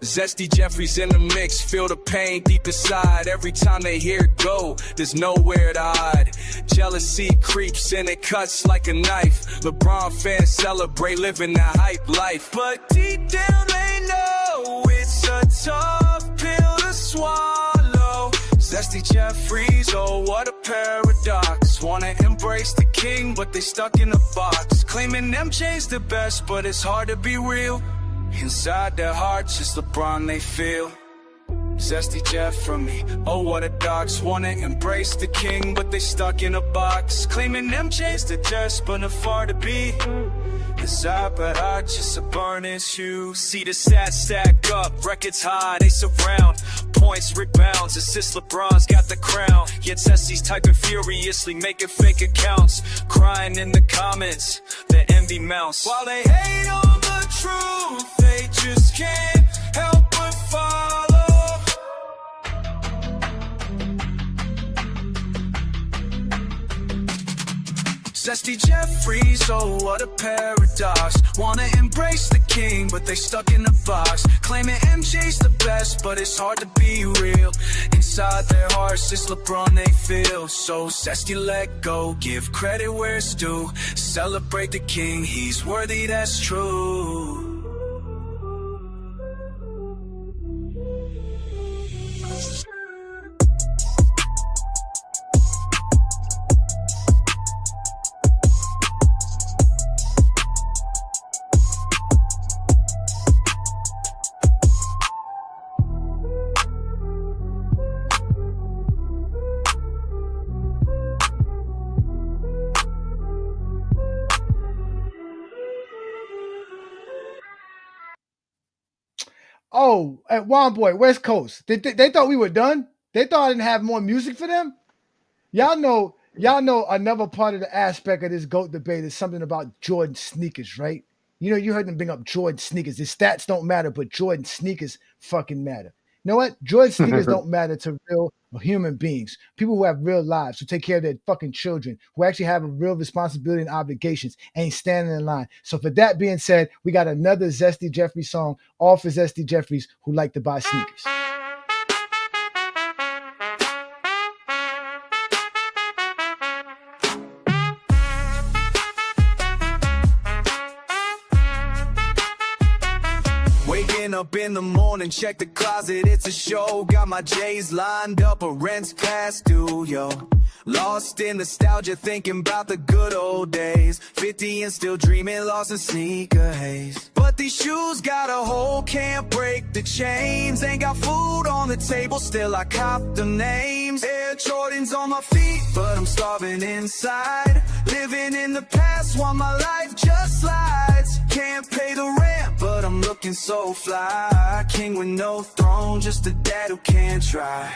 Zesty Jeffrey's in the mix, feel the pain deep inside. Every time they hear it go, there's nowhere to hide. Jealousy creeps and it cuts like a knife. LeBron fans celebrate living that hype life, but deep down they know it's a tough pill to swallow. Zesty Jeffrey's, oh what a paradox. Wanna embrace the king, but they stuck in a box. Claiming MJ's the best, but it's hard to be real. Inside their hearts, just LeBron they feel. Zesty Jeff from me, oh what a dox. Wanna embrace the king, but they stuck in a box. Claiming MJ's the best, but not far to be. Inside but I just a burning shoe. See the stats stack up, records high, they surround. Points, rebounds, assists, LeBron's got the crown. Yet Zesty's typing furiously, making fake accounts. Crying in the comments, the envy mounts. While they hate on the truth, they just can't help but follow. Zesty Jeffrey's, oh what a paradox. Wanna embrace the king, but they stuck in a box. Claiming MJ's the best, but it's hard to be real. Inside their hearts, it's LeBron they feel. So Zesty let go, give credit where it's due. Celebrate the king, he's worthy, that's true. Oh, at One Boy, West Coast. They thought we were done. They thought I didn't have more music for them. Y'all know another part of the aspect of this GOAT debate is something about Jordan sneakers, right? You know, you heard them bring up Jordan sneakers. The stats don't matter, but Jordan sneakers fucking matter. You know what? Jordan sneakers don't matter to real human beings, people who have real lives, who take care of their fucking children, who actually have a real responsibility and obligations, ain't standing in line. So for that being said, we got another Zesty Jeffrey song, all for Zesty Jeffreys who like to buy sneakers. Up in the morning, check the closet, it's a show. Got my J's lined up, a rent's past due, yo. Lost in nostalgia, thinking about the good old days. 50 and still dreaming, lost in sneaker haze. But these shoes got a hole, can't break the chains. Ain't got food on the table, still I cop the names. Air Jordans on my feet, but I'm starving inside. Living in the past while my life just slides. Can't pay the rent, but I'm looking so fly. King with no throne, just a dad who can't try.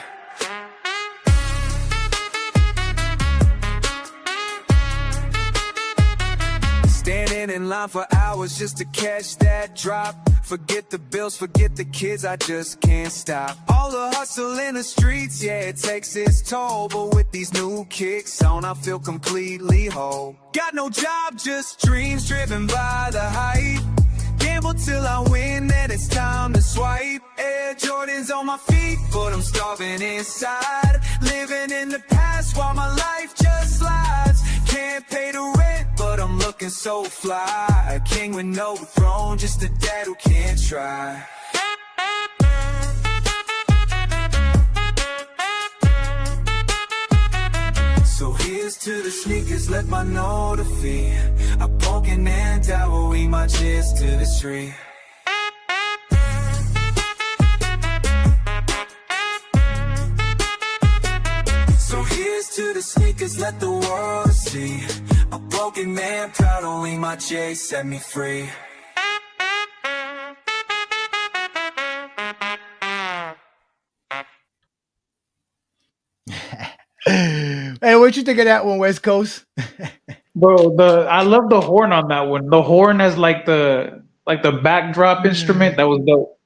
Standing in line for hours just to catch that drop. Forget the bills, forget the kids, I just can't stop. All the hustle in the streets, yeah, it takes its toll. But with these new kicks on, I feel completely whole. Got no job, just dreams driven by the hype. Gamble till I win, then it's time to swipe. Air Jordans on my feet, but I'm starving inside. Living in the past while my life just slides. Can't pay the rent, but I'm looking looking so fly. A king with no throne, just a dad who can't try. So here's to the sneakers, let my know the fee. I broken and dowry my cheers to the street. So here's to the sneakers, let the world see. A broken man proud, only my J set me free. Hey, what you think of that one, West Coast? Bro, I love the horn on that one. The horn as like the backdrop instrument. That was dope.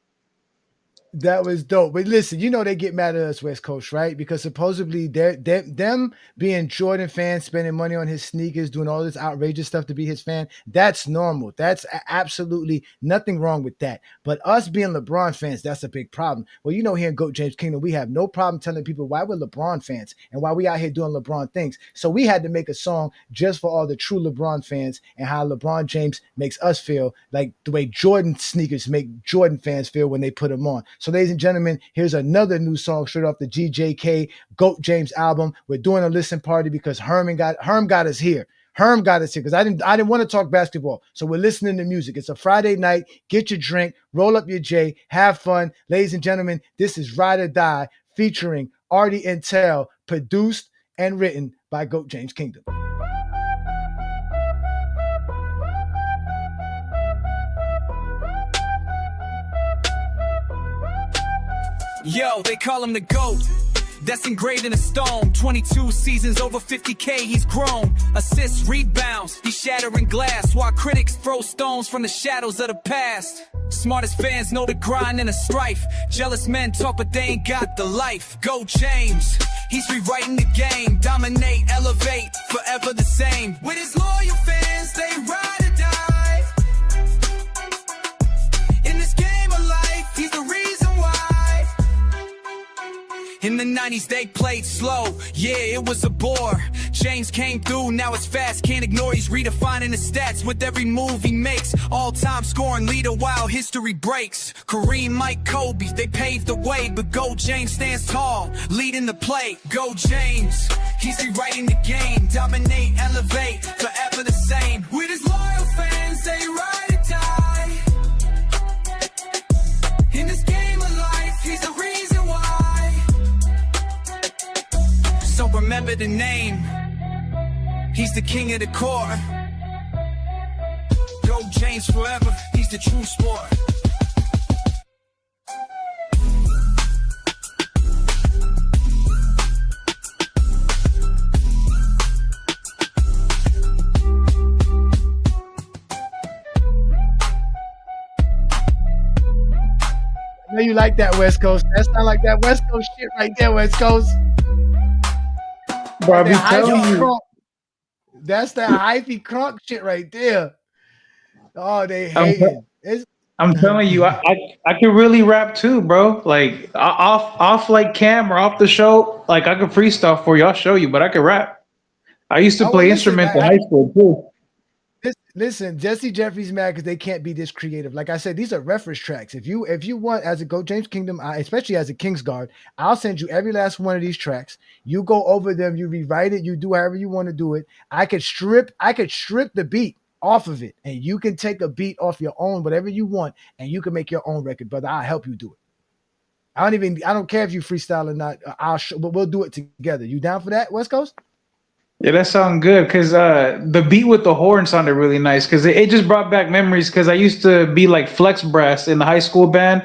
That was dope. But listen, you know they get mad at us, West Coast, right? Because supposedly them being Jordan fans, spending money on his sneakers, doing all this outrageous stuff to be his fan, that's normal. That's absolutely nothing wrong with that. But us being LeBron fans, that's a big problem. Well, you know, here in GOAT James Kingdom, we have no problem telling people why we're LeBron fans and why we out here doing LeBron things. So we had to make a song just for all the true LeBron fans and how LeBron James makes us feel like the way Jordan sneakers make Jordan fans feel when they put them on. So ladies and gentlemen, here's another new song straight off the GJK GOAT James album. We're doing a listen party because Herm got us here. Herm got us here because I didn't want to talk basketball. So we're listening to music. It's a Friday night. Get your drink, roll up your J, have fun. Ladies and gentlemen, this is Ride or Die featuring Arty Intel, produced and written by GOAT James Kingdom. Yo, they call him the GOAT. That's engraved in a stone. 22 seasons, over 50K, he's grown. Assists, rebounds, he's shattering glass, while critics throw stones from the shadows of the past. Smartest fans know the grind and the strife. Jealous men talk, but they ain't got the life. GOAT James, he's rewriting the game. Dominate, elevate, forever the same. With his loyal fans, they ride or die. In this game of life, he's the reason why. In the 90s they played slow, yeah, it was a bore. James came through, now it's fast, can't ignore, he's redefining the stats with every move he makes. All-time scoring leader while history breaks. Kareem, Mike, Kobe, they paved the way, but GOAT James stands tall, leading the play. GOAT James, he's rewriting the game. Dominate, elevate, forever the same. With his loyal fans, they ride or die. In this game of life, he's the reason why. So remember the name. He's the king of the court. GOAT James forever. He's the true sport. I know you like that, West Coast. That sound like that West Coast shit right there, West Coast. Bro, I be telling you. That's that hyphy crunk shit right there. Oh, they hate it. I'm telling you, I can really rap too, bro. Like off like cam or off the show, like I could freestyle for you. I'll show you, but I can rap. I used to play instruments in high school too. Listen, Zesty Jeffrey's mad because they can't be this creative. Like I said, these are reference tracks. If you want, as a GOAT James Kingdom, especially as a King's Guard, I'll send you every last one of these tracks. You go over them, you rewrite it, you do however you want to do it. I could strip the beat off of it, and you can take a beat off your own, whatever you want, and you can make your own record, brother. I'll help you do it. I don't care if you freestyle or not. But we'll do it together. You down for that, West Coast? Yeah, that sounds good because the beat with the horn sounded really nice because it just brought back memories because I used to be like flex brass in the high school band.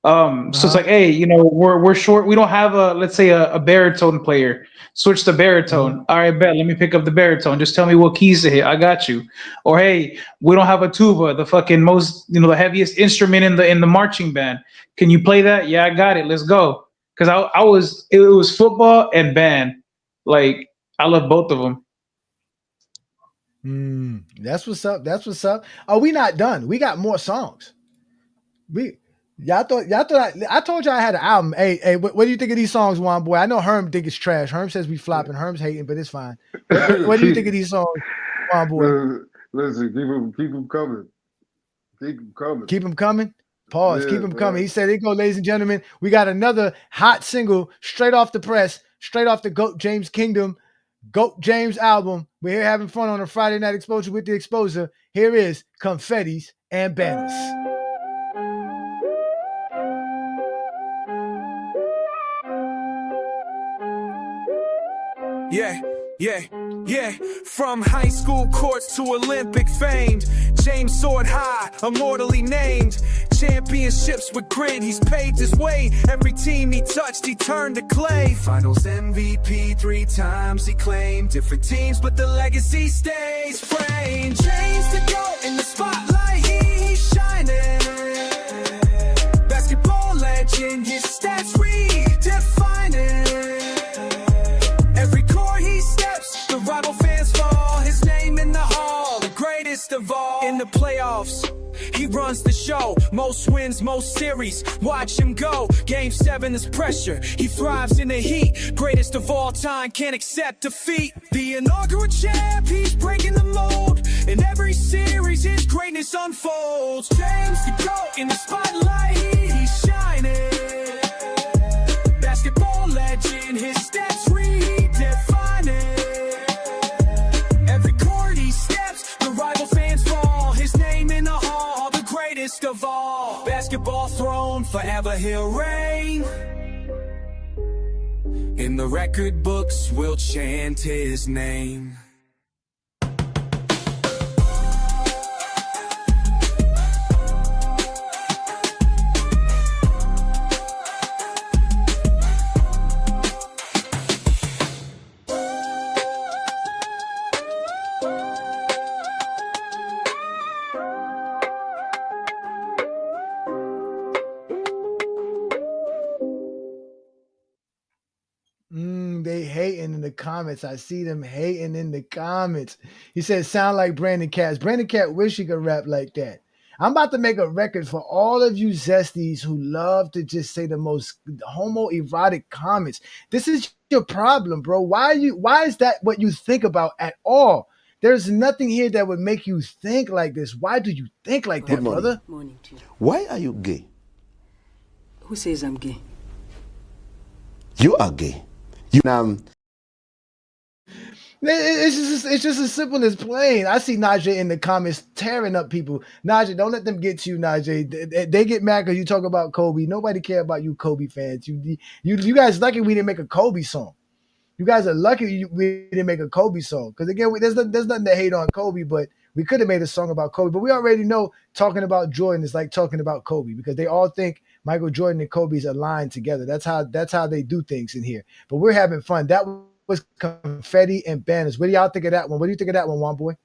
So it's like, hey, you know, we're short. We don't have let's say a baritone player. Switch to baritone. All right, bet. Let me pick up the baritone. Just tell me what keys to hit. I got you. Or hey, we don't have a tuba, the fucking most, the heaviest instrument in the marching band. Can you play that? Yeah, I got it. Let's go. Because it was football and band. Like, I love both of them. That's what's up. That's what's up. Oh, we not done. We got more songs. I told you I had an album. Hey, what do you think of these songs, Juan boy? I know Herm think it's trash. Herm says we flopping. Herm's hating, but it's fine. What do you think of these songs, Juan boy? Listen, keep them coming. Keep them coming. Keep them coming. Pause. Yeah, Keep them man. coming. He said, "There you go, ladies and gentlemen. We got another hot single straight off the press, straight off the GOAT James Kingdom, GOAT James album. We're here having fun on a Friday night exposure with the Exposer. Here is Confettis and Banners." Yeah. From high school courts to Olympic famed, James soared high, immortally named. Championships with grit, he's paved his way. Every team he touched, he turned to clay. Finals MVP 3 times he claimed. Different teams, but the legacy stays framed. James the GOAT in the spotlight, he's shining. Basketball legend, his stats redefining. Every court he steps, the rival fans fall. His name in the hall, the greatest of all. In the playoffs, he runs the show. Most wins, most series. Watch him go. Game 7 is pressure. He thrives in the heat. Greatest of all time, can't accept defeat. The inaugural champ, he's breaking the mold. In every series, his greatness unfolds. James the GOAT in the spotlight, he's shining. Basketball legend, his stats redefining. Every court he steps, the rival fans fall. His name in the hall, the greatest of all. Basketball throne, forever he'll reign. In the record books, we'll chant his name. They hating in the comments. I see them hating in the comments. He said, sound like Brandon Katz. Brandon Katz wish he could rap like that. I'm about to make a record for all of you Zesties who love to just say the most homoerotic comments. This is your problem, bro. Why is that what you think about at all? There's nothing here that would make you think like this. Why do you think like that, brother? Morning to you. Why are you gay? Who says I'm gay? You are gay. It's just as simple as plain. I see Najee in the comments tearing up people. Najee, don't let them get to you, Najee. They get mad because you talk about Kobe. Nobody care about you Kobe fans. You guys lucky we didn't make a Kobe song. You guys are lucky we didn't make a Kobe song. Because again, there's nothing to hate on Kobe, but we could have made a song about Kobe. But we already know talking about Jordan is like talking about Kobe because they all think Michael Jordan and Kobe's aligned together. That's how they do things in here. But we're having fun. That was Confetti and Banners. What do y'all think of that one? What do you think of that one, Juan Boy?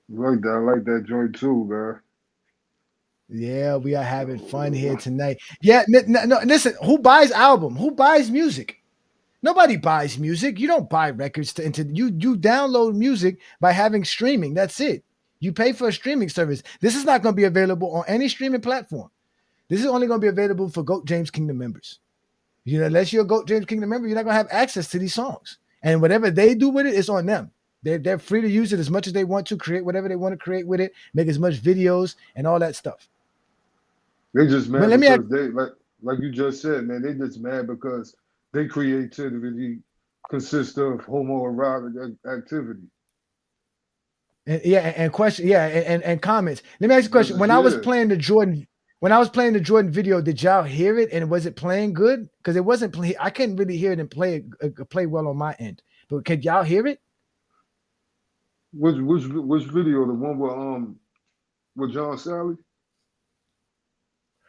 I like that joint too, man. Yeah, we are having fun here tonight. Yeah, no, listen, who buys album? Who buys music? Nobody buys music. You don't buy records you download music by having streaming. That's it. You pay for a streaming service. This is not going to be available on any streaming platform. This is only going to be available for GOAT James Kingdom members. Unless you're a GOAT James Kingdom member, you're not going to have access to these songs. And whatever they do with it, it's on them. They're free to use it as much as they want to, create whatever they want to create with it, make as much videos and all that stuff. They just mad because they like you just said, man. They just mad because their creativity consists of homoerotic activity. And comments. Let me ask you a question. When I was playing the Jordan video, did y'all hear it and was it playing good? Because it wasn't playing. I couldn't really hear it and play well on my end. But could y'all hear it? Which video? The one with John Sally?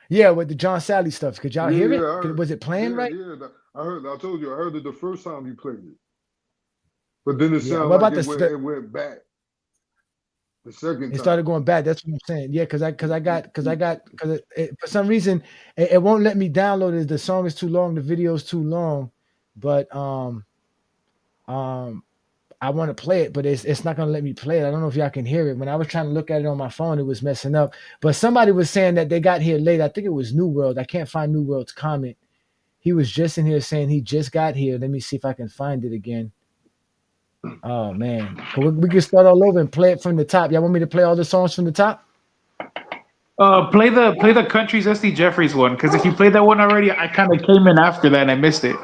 Yeah, with the John Sally stuff. Could y'all hear it? Was it playing right? Yeah, I heard. I told you, I heard it the first time you played it, but then it sounded like it went back. The second time it started going bad. That's what I'm saying. Yeah, because for some reason it won't let me download it. The song is too long. The video is too long. But I want to play it, but it's not going to let me play it. I don't know if y'all can hear it. When I was trying to look at it on my phone, it was messing up. But somebody was saying that they got here late. I think it was New World. I can't find New World's comment. He was just in here saying he just got here. Let me see if I can find it again. Oh man, we can start all over and play it from the top. Y'all want me to play all the songs from the top? Play the country Zesty Jeffries one, because if you played that one already, I kind of came in after that and I missed it.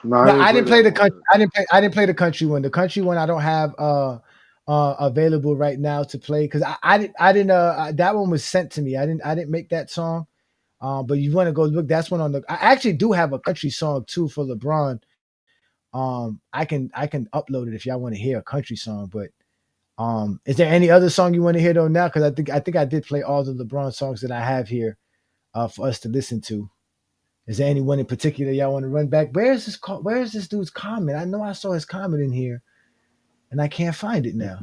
No, I didn't play the country. I didn't play the country one. The country one I don't have available right now to play because I didn't that one was sent to me. I didn't make that song. But you want to go look, that's one on the. I actually do have a country song too for LeBron. I can upload it if y'all want to hear a country song. But is there any other song you want to hear though now? Because I think I did play all the LeBron songs that I have here for us to listen to. Is there anyone in particular y'all want to run back? Where is this dude's comment? I know I saw his comment in here, and I can't find it now.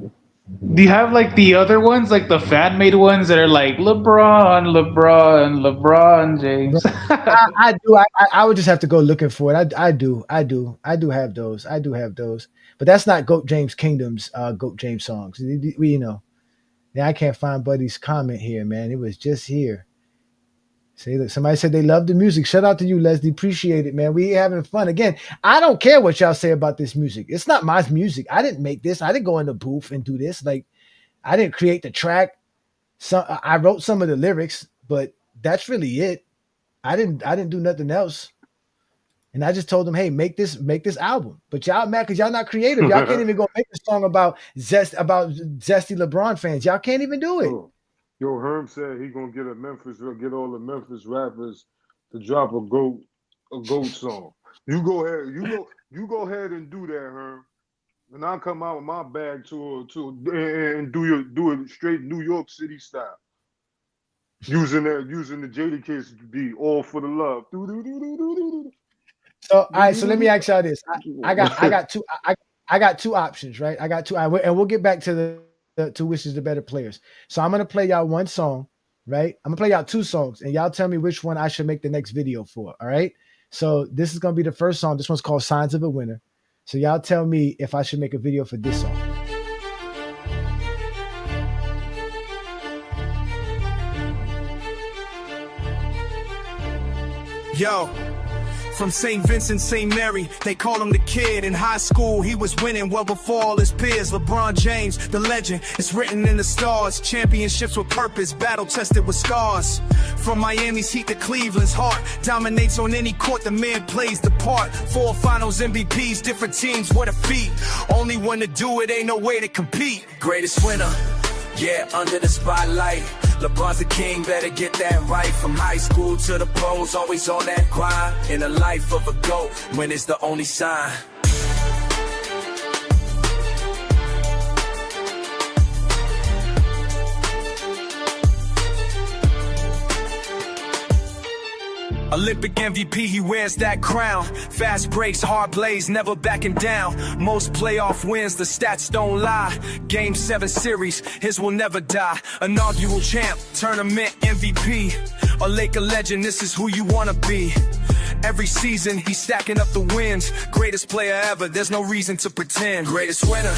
Do you have like the other ones, like the fan made ones that are like LeBron James? I do. I would just have to go looking for it. I do have those. I do have those. But that's not Goat James Kingdom's Goat James songs. We yeah, I can't find Buddy's comment here, man. It was just here. Say that somebody said they love the music. Shout out to you, Leslie. Appreciate it, man. We having fun. Again, I don't care what y'all say about this music. It's not my music. I didn't make this. I didn't go in the booth and do this. Like, I didn't create the track. So I wrote some of the lyrics, but that's really it. I didn't do nothing else. And I just told them, hey, make this album. But y'all mad because y'all not creative. Y'all can't even go make a song about zesty LeBron fans. Y'all can't even do it. Yo, Herm said he gonna get all the Memphis rappers to drop a goat song. You go ahead and do that, Herm. And I'll come out with my bag to and do it straight New York City style. Using the JDK beat, all for the love. So all right, so let me ask y'all this. I got two options, right? I got two, and we'll get back to the to which is the better players. So I'm gonna play y'all one song, right? I'm gonna play y'all two songs, and y'all tell me which one I should make the next video for. All right. So this is gonna be the first song. This one's called "Signs of a Winner." So y'all tell me if I should make a video for this song. Yo, from St. Vincent, St. Mary, they call him the kid. In high school, he was winning well before all his peers. LeBron James, the legend, it's written in the stars. Championships with purpose, battle tested with scars. From Miami's heat to Cleveland's heart, dominates on any court, the man plays the part. 4 finals MVPs, different teams, what a feat. Only one to do it, ain't no way to compete. Greatest winner, yeah, under the spotlight. LeBron's the king, better get that right. From high school to the pros, always on that grind. In the life of a GOAT, when it's the only sign. Olympic MVP, he wears that crown. Fast breaks, hard plays, never backing down. Most playoff wins, the stats don't lie. Game 7 series, his will never die. Inaugural champ, tournament MVP. A Laker legend, this is who you wanna be. Every season, he's stacking up the wins. Greatest player ever, there's no reason to pretend. Greatest winner,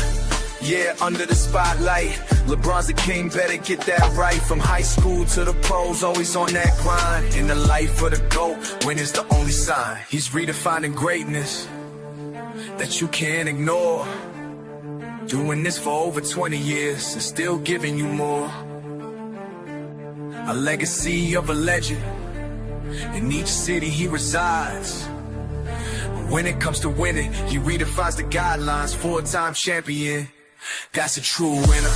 yeah, under the spotlight. LeBron's the king, better get that right. From high school to the pros, always on that grind. In the life of the GOAT, when it's the only sign. He's redefining greatness that you can't ignore. Doing this for over 20 years and still giving you more. A legacy of a legend in each city he resides. When it comes to winning, he redefines the guidelines. 4-time champion, that's a true winner.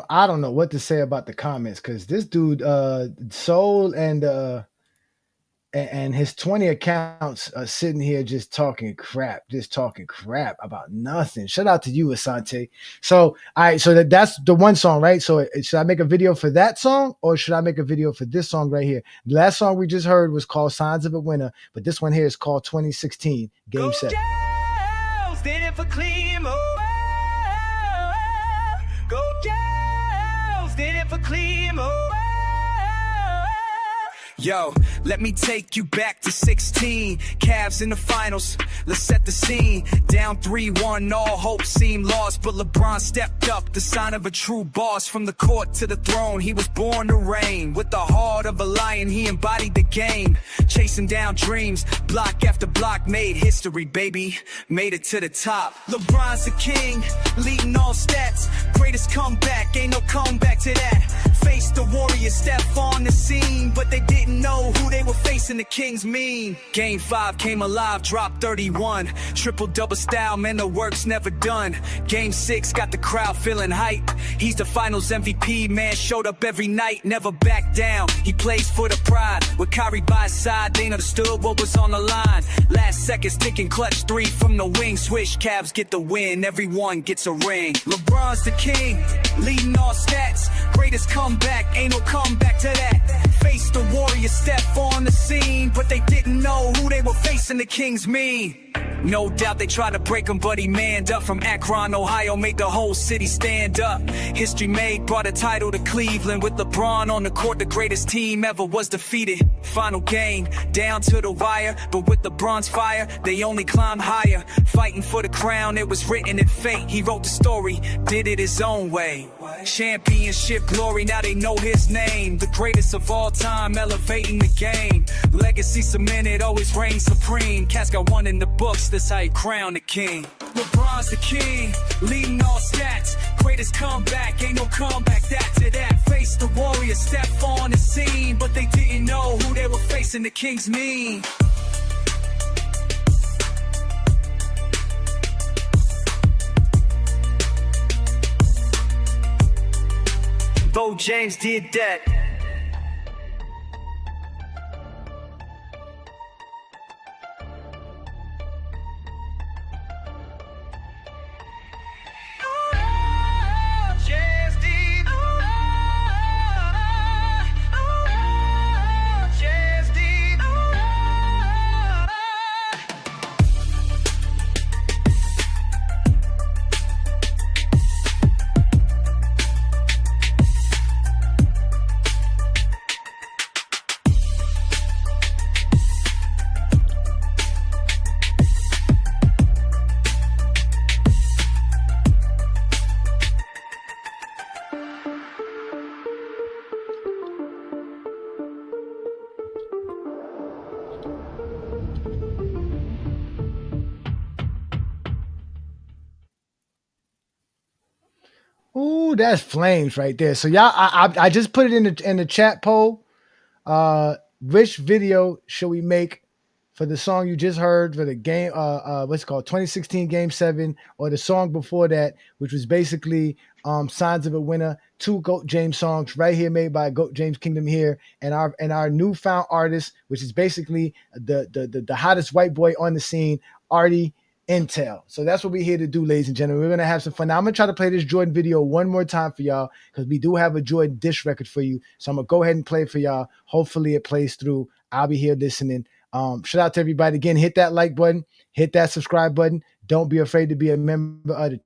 I don't know what to say about the comments because this dude Soul and and his 20 accounts are sitting here just talking crap about nothing. Shout out to you, Asante. So, all right, so that's the one song, right? So should I make a video for that song or should I make a video for this song right here? The last song we just heard was called Signs of a Winner, but this one here is called 2016 Game 7. Standing for clean, go down, standing for clean, Yo, let me take you back to 16. Cavs in the finals, let's set the scene. Down 3-1, all hope seemed lost, but LeBron stepped up, the sign of a true boss. From the court to the throne, he was born to reign. With the heart of a lion, he embodied the game. Chasing down dreams, block after block, made history, baby. Made it to the top. LeBron's the king, leading all stats. Greatest comeback, ain't no comeback to that. Faced the Warriors, step on the scene, but they didn't know who they were facing, the Kings mean. Game 5 came alive, dropped 31. Triple-double style, man, the work's never done. Game 6 got the crowd feeling hype. He's the finals MVP, man, showed up every night, never backed down. He plays for the pride. With Kyrie by his side, they understood what was on the line. Last seconds, ticking clutch 3 from the wing. Swish, Cavs get the win, everyone gets a ring. LeBron's the king, leading all stats. Greatest comeback, ain't no comeback to that. Face the Warriors, step on the scene, but they didn't know who they were facing, the Kings mean. No doubt they tried to break him, but he manned up. From Akron, Ohio, made the whole city stand up. History made, brought a title to Cleveland. With LeBron on the court, the greatest team ever was defeated. Final game, down to the wire, but with LeBron's fire, they only climbed higher. Fighting for the crown, it was written in fate. He wrote the story, did it his own way. Championship glory, now they know his name. The greatest of all time, elevating the game. Legacy cemented, always reigns supreme. Cats got one in the books, that's how you crown the king. LeBron's the king, leading all stats. Greatest comeback, ain't no comeback that to that. Face the Warriors, step on the scene, but they didn't know who they were facing, the Kings mean. Bo James did that. Ooh, that's flames right there. So y'all, I just put it in the chat poll. Which video should we make for the song you just heard for the game? What's it called? 2016 Game 7, or the song before that, which was basically Signs of a Winner. 2 GOAT James songs right here, made by GOAT James Kingdom here, and our newfound artist, which is basically the hottest white boy on the scene, Arty Intel. So that's what we're here to do, ladies and gentlemen. We're gonna have some fun. Now I'm gonna try to play this Jordan video one more time for y'all, because we do have a Jordan dish record for you. So I'm gonna go ahead and play it for y'all. Hopefully it plays through. I'll be here listening. Shout out to everybody again. Hit that like button, hit that subscribe button. Don't be afraid to be a member of the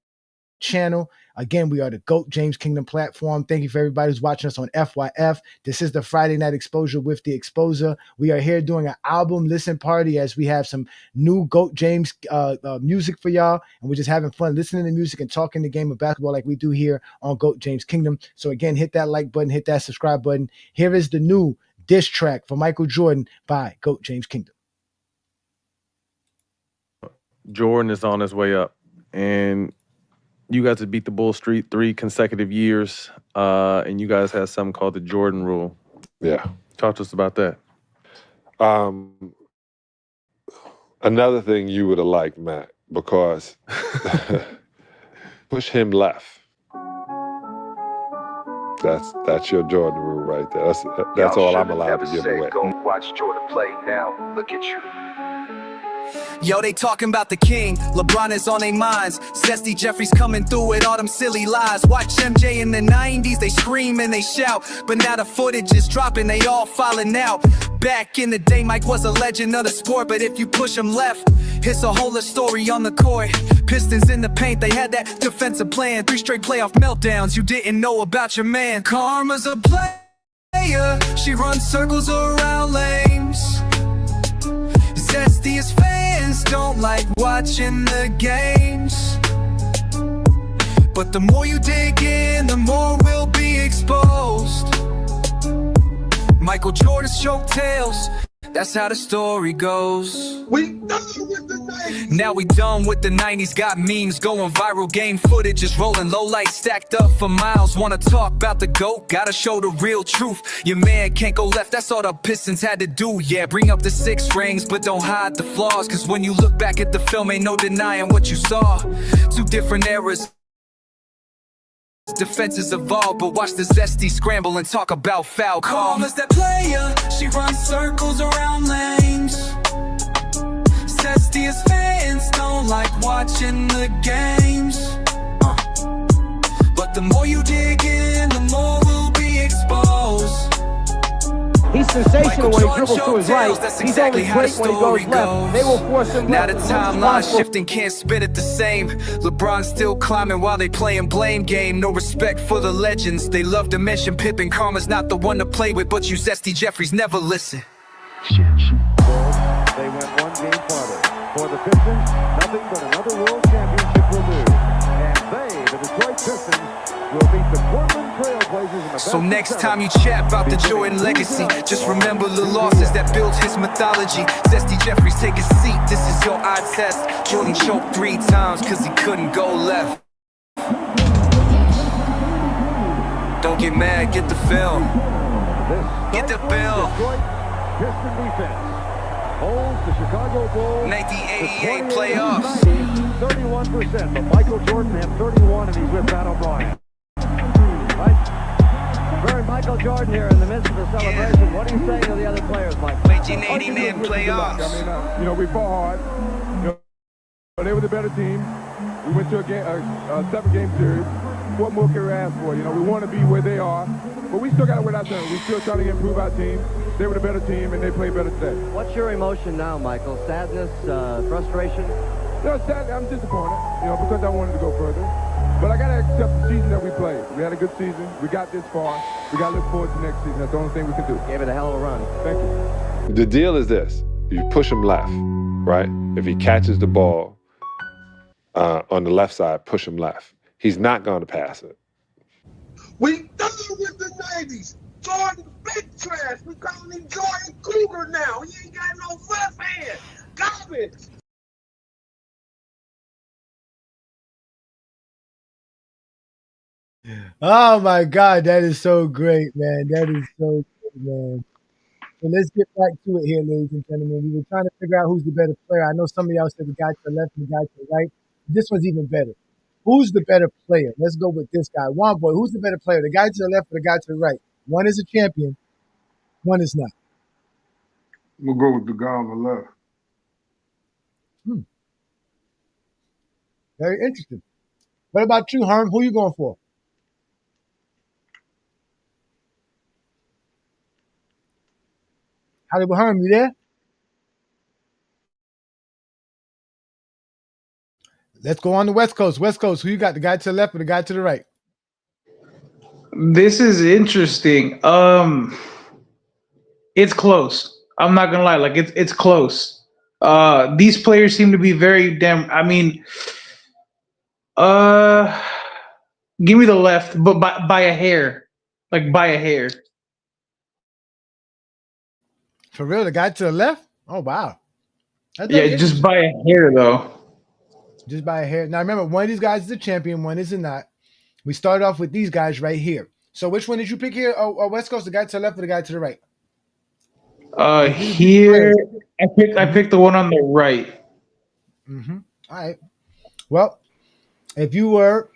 channel. Again, we are the GOAT James Kingdom platform. Thank you for everybody who's watching us on FYF. This is the Friday Night Exposure with the Exposer. We are here doing an album listen party, as we have some new GOAT James music for y'all, and we're just having fun listening to music and talking the game of basketball like we do here on GOAT James Kingdom. So again, hit that like button, hit that subscribe button. Here is the new diss track for Michael Jordan by GOAT James Kingdom. Jordan is on his way up, and you guys have beat the Bull Street 3 consecutive years, and you guys have something called the Jordan Rule. Yeah. Talk to us about that. Another thing you would have liked, Matt, because push him left. That's your Jordan rule right there. That's all I'm allowed to give away. Go watch Jordan play now. Look at you. Yo, they talking about the king. LeBron is on their minds. Zesty Jeffrey's coming through with all them silly lies. Watch MJ in the 90s, they scream and they shout. But now the footage is dropping, they all falling out. Back in the day, Mike was a legend of the sport. But if you push him left, it's a whole other story on the court. Pistons in the paint, they had that defensive plan. 3 straight playoff meltdowns, you didn't know about your man. Karma's a player, she runs circles around lanes. Zesty is fans don't like watching the games. But the more you dig in, the more will be exposed. Michael Jordan's choke tales, that's how the story goes. We done with the 90s. Now we done with the 90s, got memes going viral, game footage is rolling, low light stacked up for miles. Wanna talk about the GOAT, gotta show the real truth. Your man can't go left, that's all the Pistons had to do. Yeah, bring up the 6 rings, but don't hide the flaws. Cause when you look back at the film, ain't no denying what you saw. 2 different eras, defenses evolve, but watch the Zesty scramble and talk about foul call. Karma's that player, she runs circles around lanes. Zesty is fans don't like watching the games. But the more you dig in, the more will be exposed. He's sensational when he dribbles to his right. That's He's exactly only how the great when he goes story left. They will force him Now left the as much as timeline possible. shifting, can't spit it the same. LeBron's still climbing while they playing blame game. No respect for the legends. They love to mention Pippen. Karma's not the one to play with, but you Zesty Jeffreys never listen. They went 1 game farther. For the Pistons, nothing but another world championship will do. And they, the Detroit Pistons, will beat the Portland Trailblazers in the So next time you chat about the Jordan legacy, just remember the losses that built his mythology. Zesty Jeffreys, take a seat, this is your eye test. Jordan choked 3 times cause he couldn't go left. Don't get mad, get the film. Get the bill. Detroit Piston defense holds the Chicago Bulls 1988 playoffs. 31%, but Michael Jordan had 31 and he's with Pat O'Brien. We're Michael Jordan here in the midst of the celebration. What are you saying to the other players, Mike? 1989 playoffs. I mean, we fought hard. They were the better team. We went to a 7-game series. What more can we ask for? We want to be where they are, but we still got to win our turn. We're still trying to improve our team. They were the better team, and they played better today. What's your emotion now, Michael? Sadness, frustration? Sad, I'm disappointed, because I wanted to go further. But I got to accept the season that we played. We had a good season. We got this far. We got to look forward to next season. That's the only thing we can do. Gave it a hell of a run. Thank you. The deal is this. You push him left, right? If he catches the ball on the left side, push him left. He's not going to pass it. We done with the 90s. Jordan big trash. We call him Jordan Cougar now. He ain't got no left hand. Garbage. Oh my God, that is so great, man. That is so good, man. So let's get back to it here, ladies and gentlemen. We were trying to figure out who's the better player. I know some of y'all said the guy to the left and the guy to the right. This one's even better. Who's the better player? Let's go with this guy. One boy, who's the better player? The guy to the left or the guy to the right? One is a champion, one is not. We'll go with the guy on the left. Very interesting. What about you, Herm? Who are you going for? Hollywood Herm, you there? Let's go on the West Coast. West Coast, who you got? The guy to the left or the guy to the right? This is interesting. It's close. I'm not gonna lie, like it's close. These players seem to be very damn. I mean, give me the left, but by a hair, like by a hair. For real, the guy to the left? Oh wow. Yeah, just by a hair though. Just by a hair. Now remember, one of these guys is a champion, one is not. We started off with these guys right here. So which one did you pick here? West Coast, the guy to the left or the guy to the right? Here I picked the one on the right. Mm-hmm. All right. Well, if you were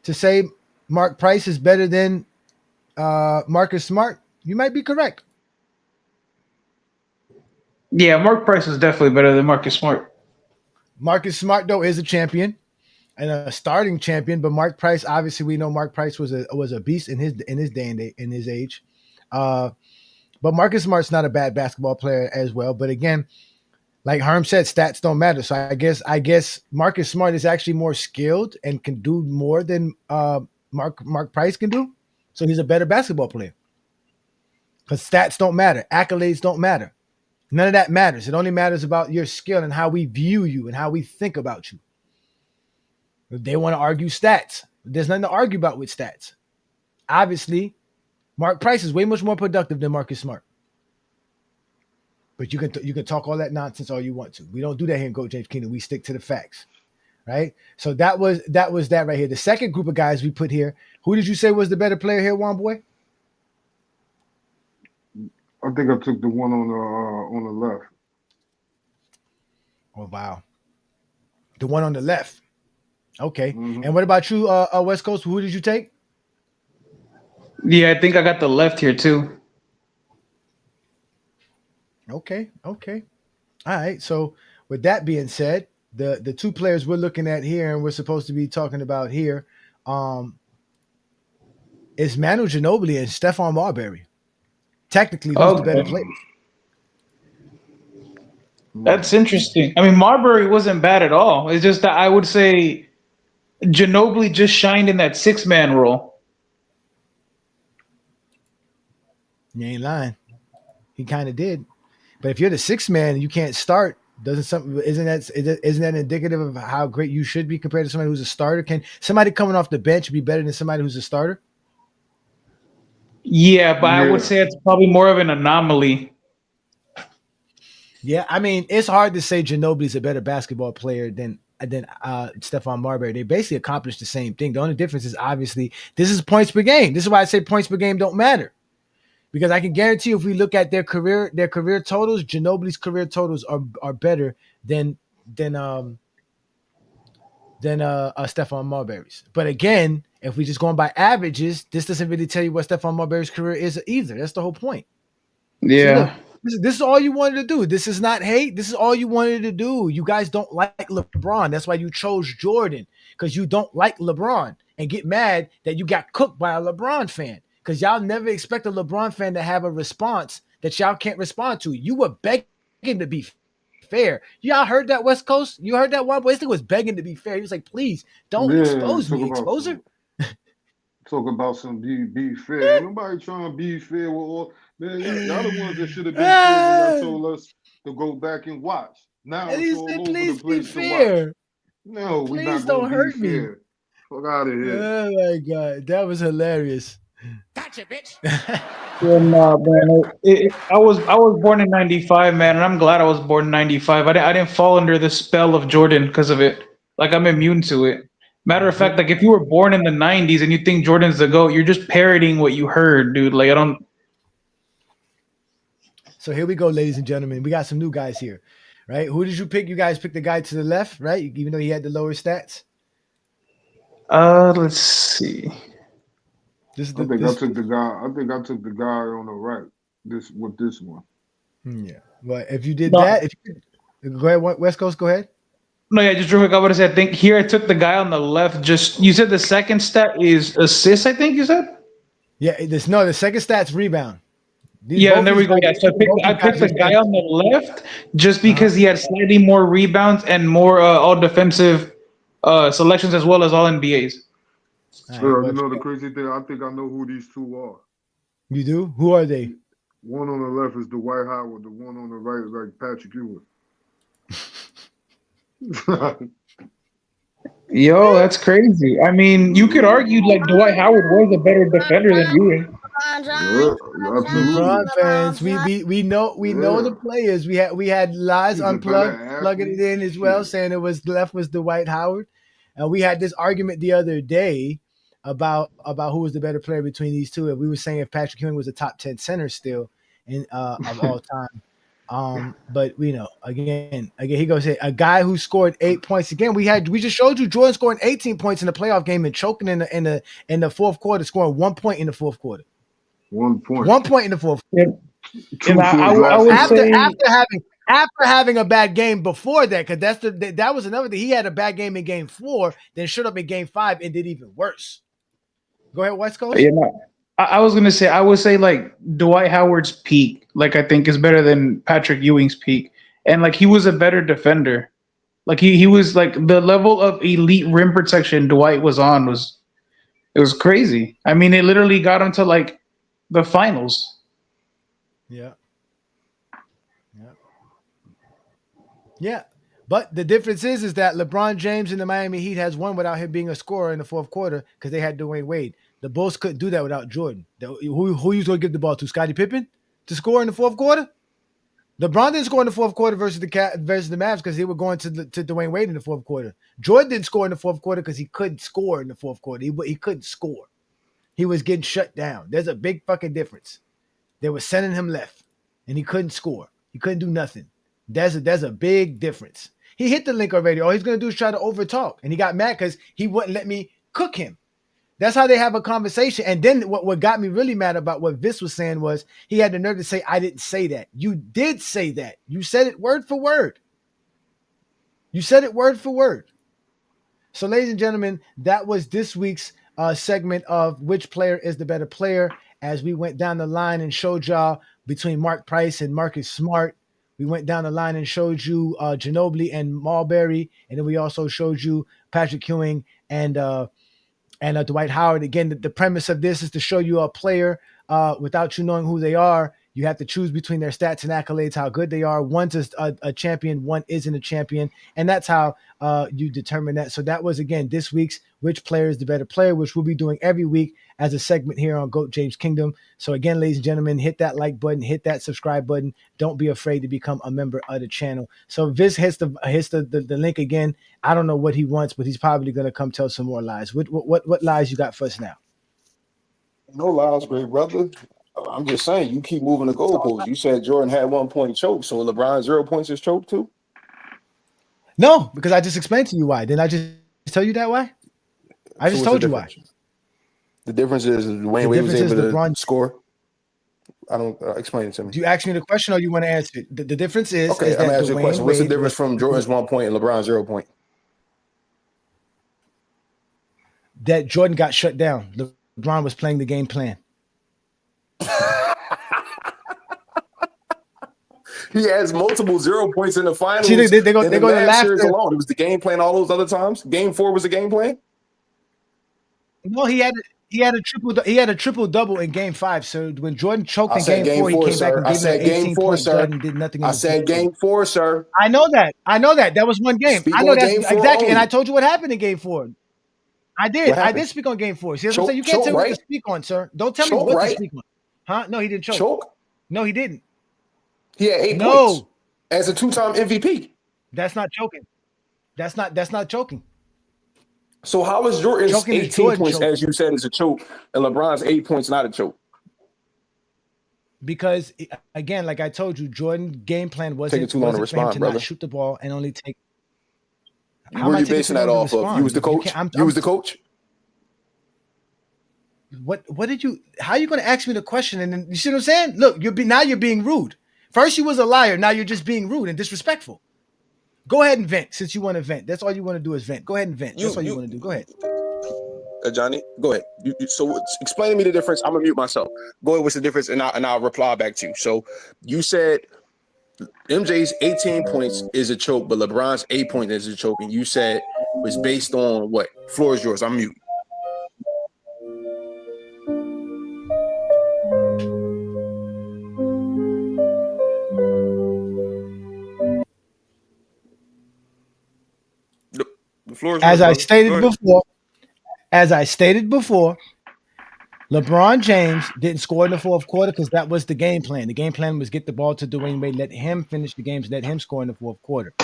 to say Mark Price is better than Marcus Smart, you might be correct. Yeah, Mark Price is definitely better than Marcus Smart. Marcus Smart though is a champion and a starting champion, but Mark Price, obviously, we know Mark Price was a beast in his day and in his age. But Marcus Smart's not a bad basketball player as well. But again, like Herm said, stats don't matter. So I guess Marcus Smart is actually more skilled and can do more than Mark Price can do. So he's a better basketball player. Because stats don't matter, accolades don't matter. None of that matters. It only matters about your skill and how we view you and how we think about you. If they want to argue stats, there's nothing to argue about with stats. Obviously, Mark Price is way much more productive than Marcus Smart. But you can talk all that nonsense all you want to. We don't do that here in Go James Kingdom. We stick to the facts, right? So that was that right here. The second group of guys we put here. Who did you say was the better player here, Juan Boy? I think I took the one on the left. Oh wow, the one on the left. Okay, and what about you, West Coast? Who did you take? Yeah, I think I got the left here too. Okay. All right. So with that being said, the two players we're looking at here and we're supposed to be talking about here is Manu Ginobili and Stephon Marbury. Technically, who's the better player? That's interesting. I mean, Marbury wasn't bad at all. It's just that I would say Ginobili just shined in that 6-man role. You ain't lying. He kind of did. But if you're the 6th man and you can't start, isn't that indicative of how great you should be compared to somebody who's a starter? Can somebody coming off the bench be better than somebody who's a starter? Yeah, but I would say it's probably more of an anomaly. Yeah, I mean, it's hard to say Ginobili's a better basketball player than Stephon Marbury. They basically accomplished the same thing. The only difference is obviously this is points per game. This is why I say points per game don't matter. Because I can guarantee you if we look at their career totals, Ginobili's career totals are better than Stephon Marbury's. But again, if we just going by averages, this doesn't really tell you what Stephon Marbury's career is either. That's the whole point. Yeah. So look, this is all you wanted to do. This is not hate. This is all you wanted to do. You guys don't like LeBron. That's why you chose Jordan, because you don't like LeBron and get mad that you got cooked by a LeBron fan, because y'all never expect a LeBron fan to have a response that y'all can't respond to. You were begging to be fair. Y'all heard that, West Coast? You heard that one boy? This thing was begging to be fair. He was like, please don't expose me. Exposer? Talk about some be fair. Ain't nobody trying to be fair with all. Man, y'all the ones that should have been fair when y'all told us to go back and watch. Now it's all over the place to watch. No, we not don't gonna hurt be me. fair. Fuck out of here. Oh my God, that was hilarious. Gotcha, bitch. Yeah, nah, man. I was born in '95, man, and I'm glad I was born in '95. I didn't fall under the spell of Jordan because of it. Like, I'm immune to it. Matter of fact, like, if you were born in the '90s and you think Jordan's the GOAT, you're just parroting what you heard, dude. Like, I don't. So here we go, ladies and gentlemen. We got some new guys here, right? Who did you pick? You guys picked the guy to the left, right? Even though he had the lower stats. Let's see. I think I took the guy on the right. This one. Yeah. Well, if you did that, go ahead, West Coast. Go ahead. No, yeah, just real quick. I would have said, I think here I took the guy on the left. Just you said the second stat is assist. I think you said. Yeah. The second stat's rebound. And there we go. Yeah, so I picked the guy on the left just because he had slightly more rebounds and more all defensive selections as well as all NBAs. Sure, you know the crazy thing? I think I know who these two are. You do? Who are they? One on the left is Dwight Howard. The one on the right is like Patrick Ewing. Yo, that's crazy. I mean, you could argue like Dwight Howard was a better defender than Ewing. LeBron fans, we know the players. We had Lies Unplugged plugging it in as well, saying it was left was Dwight Howard, and we had this argument the other day about who was the better player between these two. And we were saying if Patrick Ewing was a top 10 center still in of all time. But we know again he goes here, a guy who scored 8 points. Again, we just showed you Jordan scoring 18 points in the playoff game and choking in the fourth quarter, scoring 1 point in the fourth quarter. 1 point. 1 point in the fourth. Two And I field would goals. say After having a bad game before that, because that was another thing. He had a bad game in game 4, then showed up in game 5 and did even worse. Go ahead, West Coast. Yeah, I was gonna say I would say like Dwight Howard's peak, like I think is better than Patrick Ewing's peak, and like he was a better defender. Like he was like the level of elite rim protection Dwight was on was crazy. I mean, it literally got him to like the finals. Yeah. Yeah. But the difference is that LeBron James and the Miami Heat has won without him being a scorer in the fourth quarter because they had Dwayne Wade. The Bulls couldn't do that without Jordan. Who you going to give the ball to? Scottie Pippen to score in the fourth quarter? LeBron didn't score in the fourth quarter versus the Mavs because they were going to Dwayne Wade in the fourth quarter. Jordan didn't score in the fourth quarter because he couldn't score in the fourth quarter. He couldn't score. He was getting shut down. There's a big fucking difference. They were sending him left, and he couldn't score. He couldn't do nothing. There's a big difference. He hit the link already. All he's going to do is try to overtalk, and he got mad because he wouldn't let me cook him. That's how they have a conversation. And then what got me really mad about what Viss was saying was he had the nerve to say, I didn't say that. You did say that. You said it word for word. You said it word for word. So, ladies and gentlemen, that was this week's segment of which player is the better player as we went down the line and showed y'all between Mark Price and Marcus Smart. We went down the line and showed you Ginobili and Marbury. And then we also showed you Patrick Ewing and Dwight Howard. Again, the premise of this is to show you a player without you knowing who they are. You have to choose between their stats and accolades, how good they are. One's a champion, one isn't a champion. And that's how you determine that. So that was, again, this week's Which Player is the Better Player, which we'll be doing every week as a segment here on GOAT James Kingdom. So again, ladies and gentlemen, hit that like button, hit that subscribe button. Don't be afraid to become a member of the channel. So Viz hits the link again. I don't know what he wants, but he's probably going to come tell some more lies. What lies you got for us now? No lies, great brother. I'm just saying, you keep moving the goalposts. You said Jordan had 1 point choke, so LeBron 0 points is choke too? No, because I just explained to you why. Didn't I just tell you that why? I just told you why. The difference is Dwayne Wade was able to score. I don't explain it to me. Do you ask me the question or you want to answer it? The difference is okay. Is I'm that asking you a question. What's the difference from Jordan's 1 point and LeBron's 0 point? That Jordan got shut down. LeBron was playing the game plan. He has multiple 0 points in the finals. See, they're going to laugh. It was the game plan all those other times. Game 4 was the game plan. No, he had a triple double in game 5. So when Jordan choked in game 4, he came back and gave him 18 points. Jordan did nothing. I said game 4, sir. I know that. That was one game. I know that exactly. And I told you what happened in game 4. I did speak on game 4. See what I'm saying? You can't tell me what to speak on, sir. Don't tell me what to speak on. Huh? No, he didn't choke. No, he didn't. He had 8 points as a 2-time MVP. That's not choking. That's not choking. So how is Jordan's 18 points, as you said, is a choke, and LeBron's 8 points not a choke? Because again, like I told you, Jordan's game plan wasn't too long to respond, brother. Not shoot the ball and only take. Where are you basing that off of? You was the coach. You was the coach. What did you? How are you going to ask me the question? And then you see what I'm saying? Look, now you're being rude. First you was a liar. Now you're just being rude and disrespectful. Go ahead and vent since you want to vent. That's all you want to do is vent. Go ahead and vent. That's all you want to do. Go ahead. Johnny, go ahead. So explain to me the difference. I'm going to mute myself. Go ahead. What's the difference? And I'll reply back to you. So you said MJ's 18 points is a choke, but LeBron's 8 points is a choke. And you said it was based on what? Floor is yours. I'm mute. As I stated before, LeBron James didn't score in the fourth quarter because that was the game plan. The game plan was get the ball to Dwayne Wade, let him finish the games, let him score in the fourth quarter.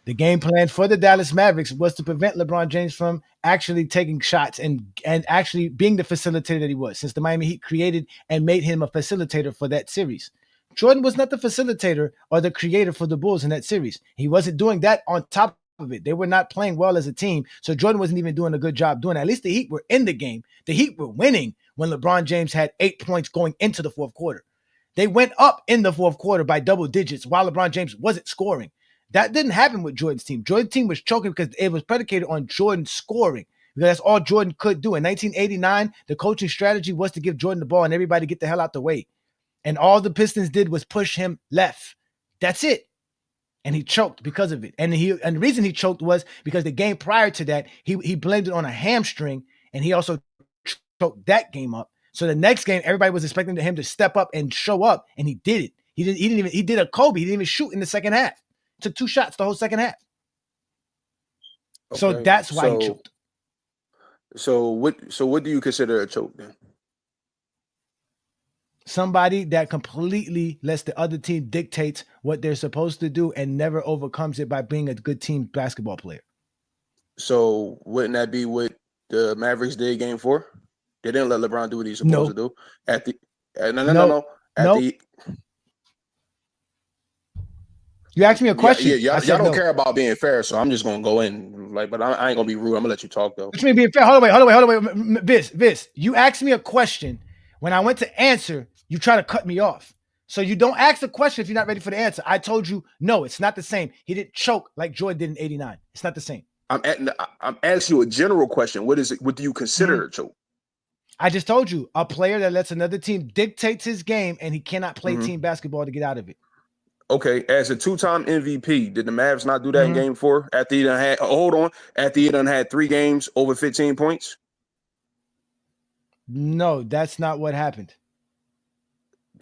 The game plan for the Dallas Mavericks was to prevent LeBron James from actually taking shots and actually being the facilitator that he was, since the Miami Heat created and made him a facilitator for that series. Jordan was not the facilitator or the creator for the Bulls in that series. He wasn't doing that on top of it. They were not playing well as a team, so Jordan wasn't even doing a good job doing it. At least the Heat were in the game. The Heat were winning when LeBron James had 8 points going into the fourth quarter. They went up in the fourth quarter by double digits while LeBron James wasn't scoring. That didn't happen with Jordan's team. Jordan's team was choking because it was predicated on Jordan scoring, because that's all Jordan could do. In 1989, the coaching strategy was to give Jordan the ball and everybody get the hell out the way. And all the Pistons did was push him left. That's it. And he choked because of it. And the reason he choked was because the game prior to that, he blamed it on a hamstring, and he also choked that game up. So the next game, everybody was expecting him to step up and show up, and he did it. He did a Kobe. He didn't even shoot in the second half. Took 2 shots the whole second half. Okay. So that's why he choked. So what do you consider a choke then? Somebody that completely lets the other team dictate what they're supposed to do and never overcomes it by being a good team basketball player. So wouldn't that be what the Mavericks did game 4? They didn't let LeBron do what he's supposed to do. At the no. You asked me a question. Y'all don't care about being fair, so I'm just gonna go in but I ain't gonna be rude. I'm gonna let you talk though. What you mean being fair? Hold on, wait. Vis, you asked me a question. When I went to answer, you try to cut me off. So you don't ask the question if you're not ready for the answer. I told you, no, it's not the same. He didn't choke like Jordan did in 89. It's not the same. I'm asking you a general question. What is it? What do you consider a choke? I just told you, a player that lets another team dictates his game and he cannot play team basketball to get out of it. Okay, as a 2-time MVP, did the Mavs not do that in game 4? After he done had 3 games over 15 points? No, that's not what happened.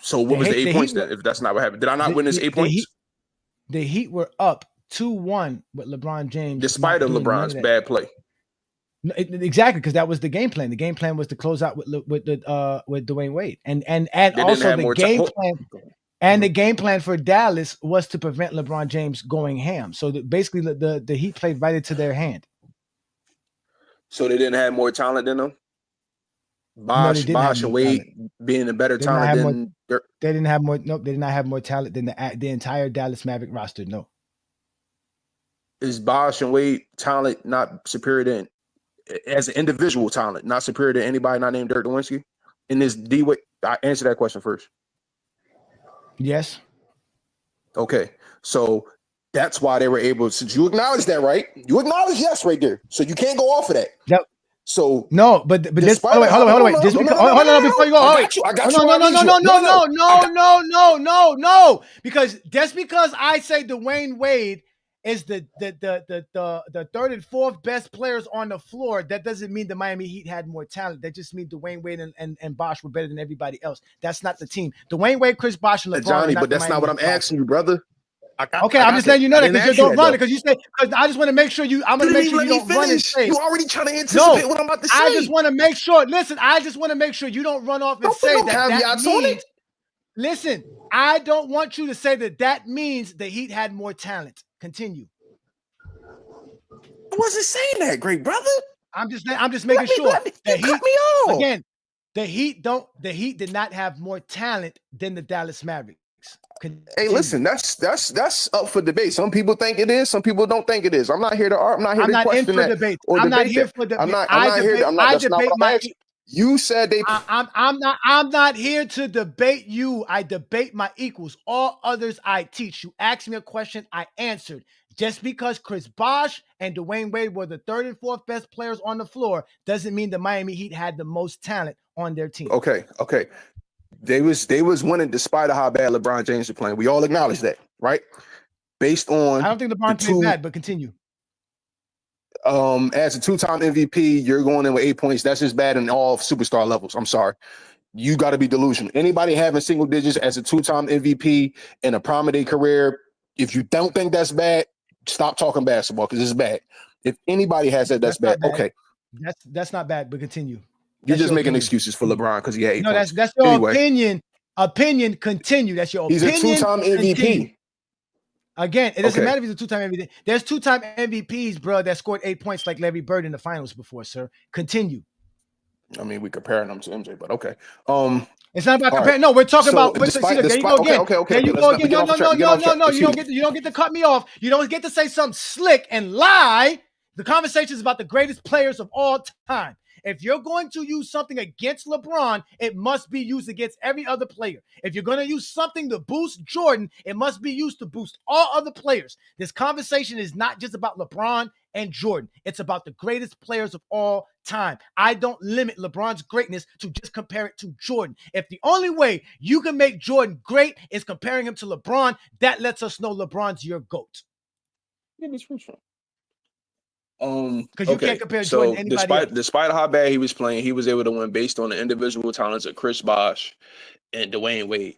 So what was the 8 points then? If that's not what happened, did I not witness 8 points? The Heat were up 2-1 with LeBron James, despite of LeBron's bad play. No, exactly, because that was the game plan. The game plan was to close out with Dwayne Wade, and also the game plan. And the game plan for Dallas was to prevent LeBron James going ham. So basically, the Heat played right into their hand. So they didn't have more talent than them. Bosh and Wade being a better talent than they didn't have more. Nope, they did not have more talent than the entire Dallas Maverick roster. No. Is Bosh and Wade talent not superior than, as an individual talent, not superior to anybody not named Dirk Nowitzki? In this D-Wade, I answer that question first. Yes. Okay. So that's why they were able to. You acknowledge that, right? You acknowledge yes right there. So you can't go off of that. Yep. So no, but this. Hold on. Just because. Hold on before you go. I got you. No. Because just because I say Dwayne Wade is the third and fourth best players on the floor, that doesn't mean the Miami Heat had more talent. That just means Dwayne Wade and Bosh were better than everybody else. That's not the team. Dwayne Wade, Chris Bosh, and LeBron. Johnny, but that's not what I'm asking you, brother. I'm just letting you know that because you don't run it. Because you say, because I just want to make sure you. I'm going to make sure you don't run and say. You already trying to anticipate what I'm about to say. I just want to make sure. Listen, I just want to make sure you don't run off and say that means. Listen, I don't want you to say that means the Heat had more talent. Continue. I wasn't saying that, great brother. I'm just making sure. Again, the Heat did not have more talent than the Dallas Mavericks. Continue. Hey, listen, that's up for debate. Some people think it is, some people don't think it is. I'm not here to question that. Debate. I'm not here for debate. I'm not here to debate my. You said they. I'm not here to debate you. I debate my equals. All others I teach. You asked me a question, I answered. Just because Chris Bosh and Dwayne Wade were the third and fourth best players on the floor doesn't mean the Miami Heat had the most talent on their team. Okay. They was winning despite of how bad LeBron James was playing. We all acknowledge that, right? Based on, I don't think LeBron played bad, but continue. As a 2-time MVP, you're going in with 8 points. That's just bad in all superstar levels. I'm sorry. You got to be delusional. Anybody having single digits as a 2-time MVP in a prime of their career, if you don't think that's bad, stop talking basketball because it's bad. If anybody has that, that's bad. Okay. That's not bad, but continue. You're just making excuses for LeBron because he had 8 points. That's your opinion. Opinion, continue. That's your opinion. He's a 2-time MVP. Continue. Again, it doesn't matter if he's a 2-time MVP. There's 2-time MVPs, bro, that scored 8 points like Larry Bird in the finals before, sir. Continue. I mean, we comparing them to MJ, but okay. It's not about all comparing. right. No, we're talking So about. despite, There you go again. okay. There you Let's go not again. get No, off no, track. no, Get no, off no, track. no. You Excuse me. don't get to cut me off. You don't get to say something slick and lie. The conversation is about the greatest players of all time. If you're going to use something against LeBron, it must be used against every other player. If you're going to use something to boost Jordan, it must be used to boost all other players. This conversation is not just about LeBron and Jordan. It's about the greatest players of all time. I don't limit LeBron's greatness to just compare it to Jordan. If the only way you can make Jordan great is comparing him to LeBron, that lets us know LeBron's your GOAT. Because you can't compare Jordan to anybody else. Despite how bad he was playing, he was able to win based on the individual talents of Chris Bosh and Dwayne Wade.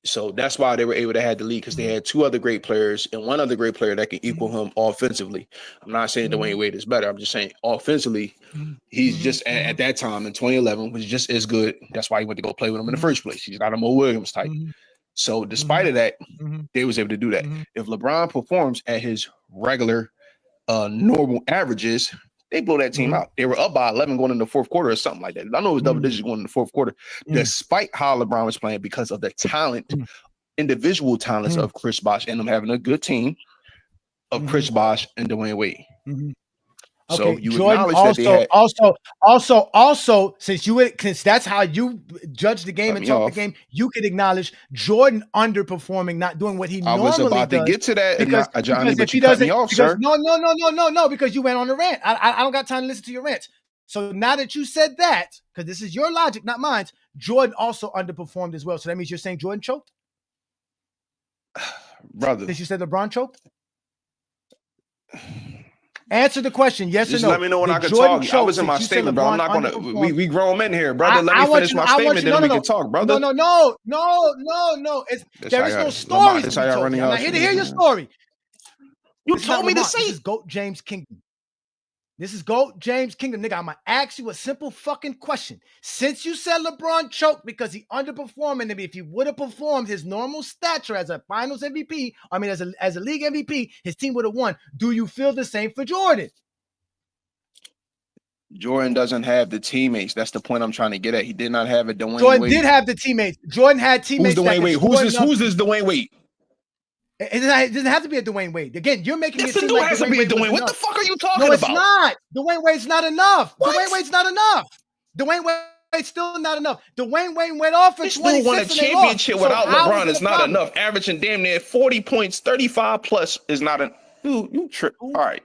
So that's why they were able to have the lead, because they had two other great players and one other great player that can equal him offensively. I'm not saying Dwayne Wade is better. I'm just saying offensively, he's just at that time in 2011 was just as good. That's why he went to go play with him in the first place. He's not a Mo Williams type. So despite of that, they was able to do that. If LeBron performs at his regular normal averages, they blow that team out. They were up by 11 going into the fourth quarter or something like that. I know it was double digits going into the fourth quarter, despite how LeBron was playing, because of the talent, individual talents of Chris Bosh and them having a good team of Chris Bosh and Dwayne Wade. So Okay, you Jordan acknowledge that they had also, since that's how you judge the game and talk the game, you could acknowledge Jordan underperforming, not doing what he normally does. I was about to get to that, Johnny, but you cut me off, sir. No, because you went on a rant. I don't got time to listen to your rants. So now that you said that, because this is your logic, not mine, Jordan also underperformed as well. So that means you're saying Jordan choked? Brother. Since you said LeBron choked? Answer the question, yes Just or no. let me know when I can talk. I was in my statement, bro. I'm not gonna. We grown men here, brother. Let me finish my statement, then we can talk, brother. No. There is no story. I'm not here to hear your story. You told me to say this is GOAT James Kingdom. This is GOAT James Kingdom, nigga. I'm gonna ask you a simple fucking question. Since you said LeBron choked because he underperformed, and if he would have performed his normal stature as a Finals MVP, as a league MVP, his team would have won. Do you feel the same for Jordan? Jordan doesn't have the teammates. That's the point I'm trying to get at. He did not have a Dwayne Wade. Jordan did have the teammates. Jordan had teammates. Who's Dwayne Wade? Who's this Dwayne Wade? It doesn't have to be a Dwayne Wade. Again, you're making it seem like has to be a Dwayne. What the fuck are you talking about? No, it's not. Dwayne Wade's not enough. Dwayne Wade's not enough. Dwayne Wade's still not enough. Dwayne Wade went off for 26 won a championship without LeBron. It's not enough. Averaging damn near 40 points, 35 plus is not enough. You trip. All right,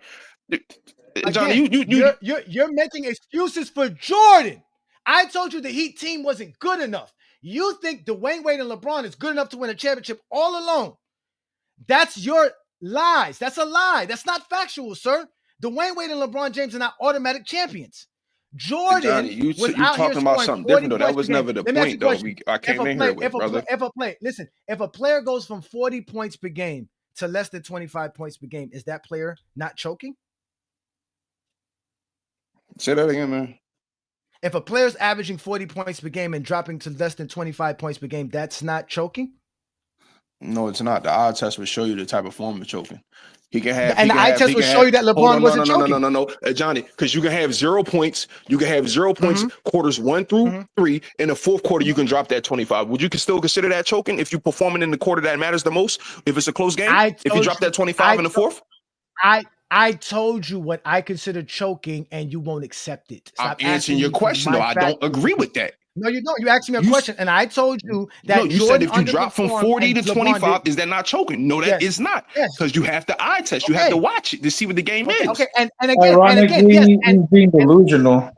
Johnny. Again, you're making excuses for Jordan. I told you the Heat team wasn't good enough. You think Dwayne Wade and LeBron is good enough to win a championship all alone. That's your lies. That's a lie. That's not factual, sir. Dwayne Wade and LeBron James are not automatic champions. Jordan, Johnny, you talking about something different though. That was never the point though. I came in here with, brother. If a player goes from 40 points per game to less than 25 points per game, is that player not choking? Say that again, man. If a player's averaging 40 points per game and dropping to less than 25 points per game, that's not choking? No, it's not. The eye test will show you the type of form of choking. He can have, and the eye test will show you that LeBron wasn't choking. No, Johnny, because you can have 0 points. You can have 0 points quarters 1 through 3. In the fourth quarter, you can drop that 25. Would you still consider that choking if you're performing in the quarter that matters the most? If it's a close game, if you drop that 25 in the fourth, I told you what I consider choking, and you won't accept it. Stop I'm answering your question, though. I don't agree with that. No, you don't. You asked me a question, and I told you that. No, you said if you drop from 40 to 25, is that not choking? No, that is not. Because you have to eye test. You have to watch it to see what the game is. Okay, and again, he's being delusional.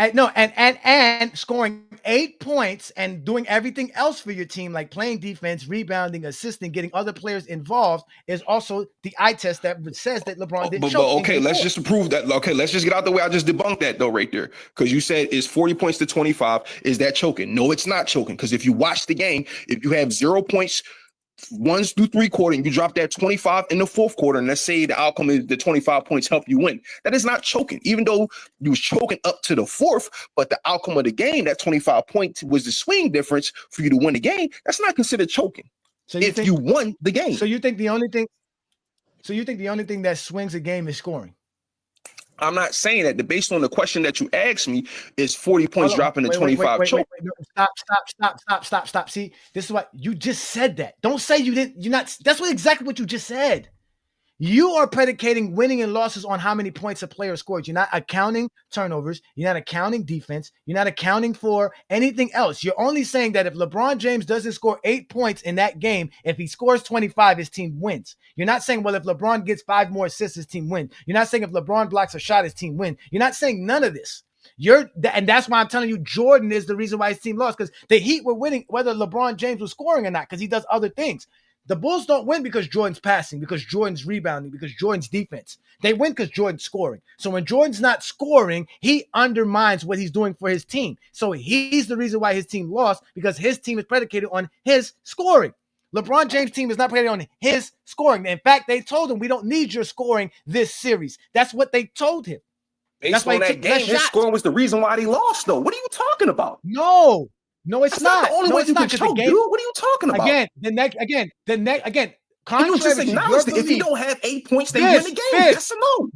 And scoring 8 points and doing everything else for your team, like playing defense, rebounding, assisting, getting other players involved, is also the eye test that says that LeBron did choke. But okay, let's just prove that. Okay, let's just get out the way. I just debunked that though, right there, because you said it's 40 points to 25. Is that choking? No, it's not choking. Because if you watch the game, if you have 0 points 1 through 3 quarter, and you drop that 25 in the fourth quarter, and let's say the outcome is the 25 points help you win, that is not choking, even though you was choking up to the fourth, but the outcome of the game, that 25 points was the swing difference for you to win the game. That's not considered choking. So you won the game. So you think the only thing that swings a game is scoring? I'm not saying that. Based on the question that you asked me, is 40 points dropping to 25 choke. No, stop. See, this is what you just said that. Don't say you didn't. You're not. That's exactly what you just said. You are predicating winning and losses on how many points a player scored. You're not accounting turnovers. You're not accounting defense. You're not accounting for anything else. You're only saying that if LeBron James doesn't score 8 points in that game, if he scores 25, his team wins. You're not saying, well, if LeBron gets 5 more assists, his team wins. You're not saying if LeBron blocks a shot, his team wins. You're not saying none of this. And that's why I'm telling you Jordan is the reason why his team lost, because the Heat were winning whether LeBron James was scoring or not, because he does other things. The Bulls don't win because Jordan's passing, because Jordan's rebounding, because Jordan's defense. They win because Jordan's scoring. So when Jordan's not scoring, he undermines what he's doing for his team. So he's the reason why his team lost, because his team is predicated on his scoring. LeBron James' team is not predicated on his scoring. In fact, they told him, we don't need your scoring this series. That's what they told him. Based on that game, his scoring was the reason why they lost, though. What are you talking about? No, it's not. The only way you can choke, dude. What are you talking about? Again. You just acknowledged it. If you don't have 8 points, they win the game. Yes or no?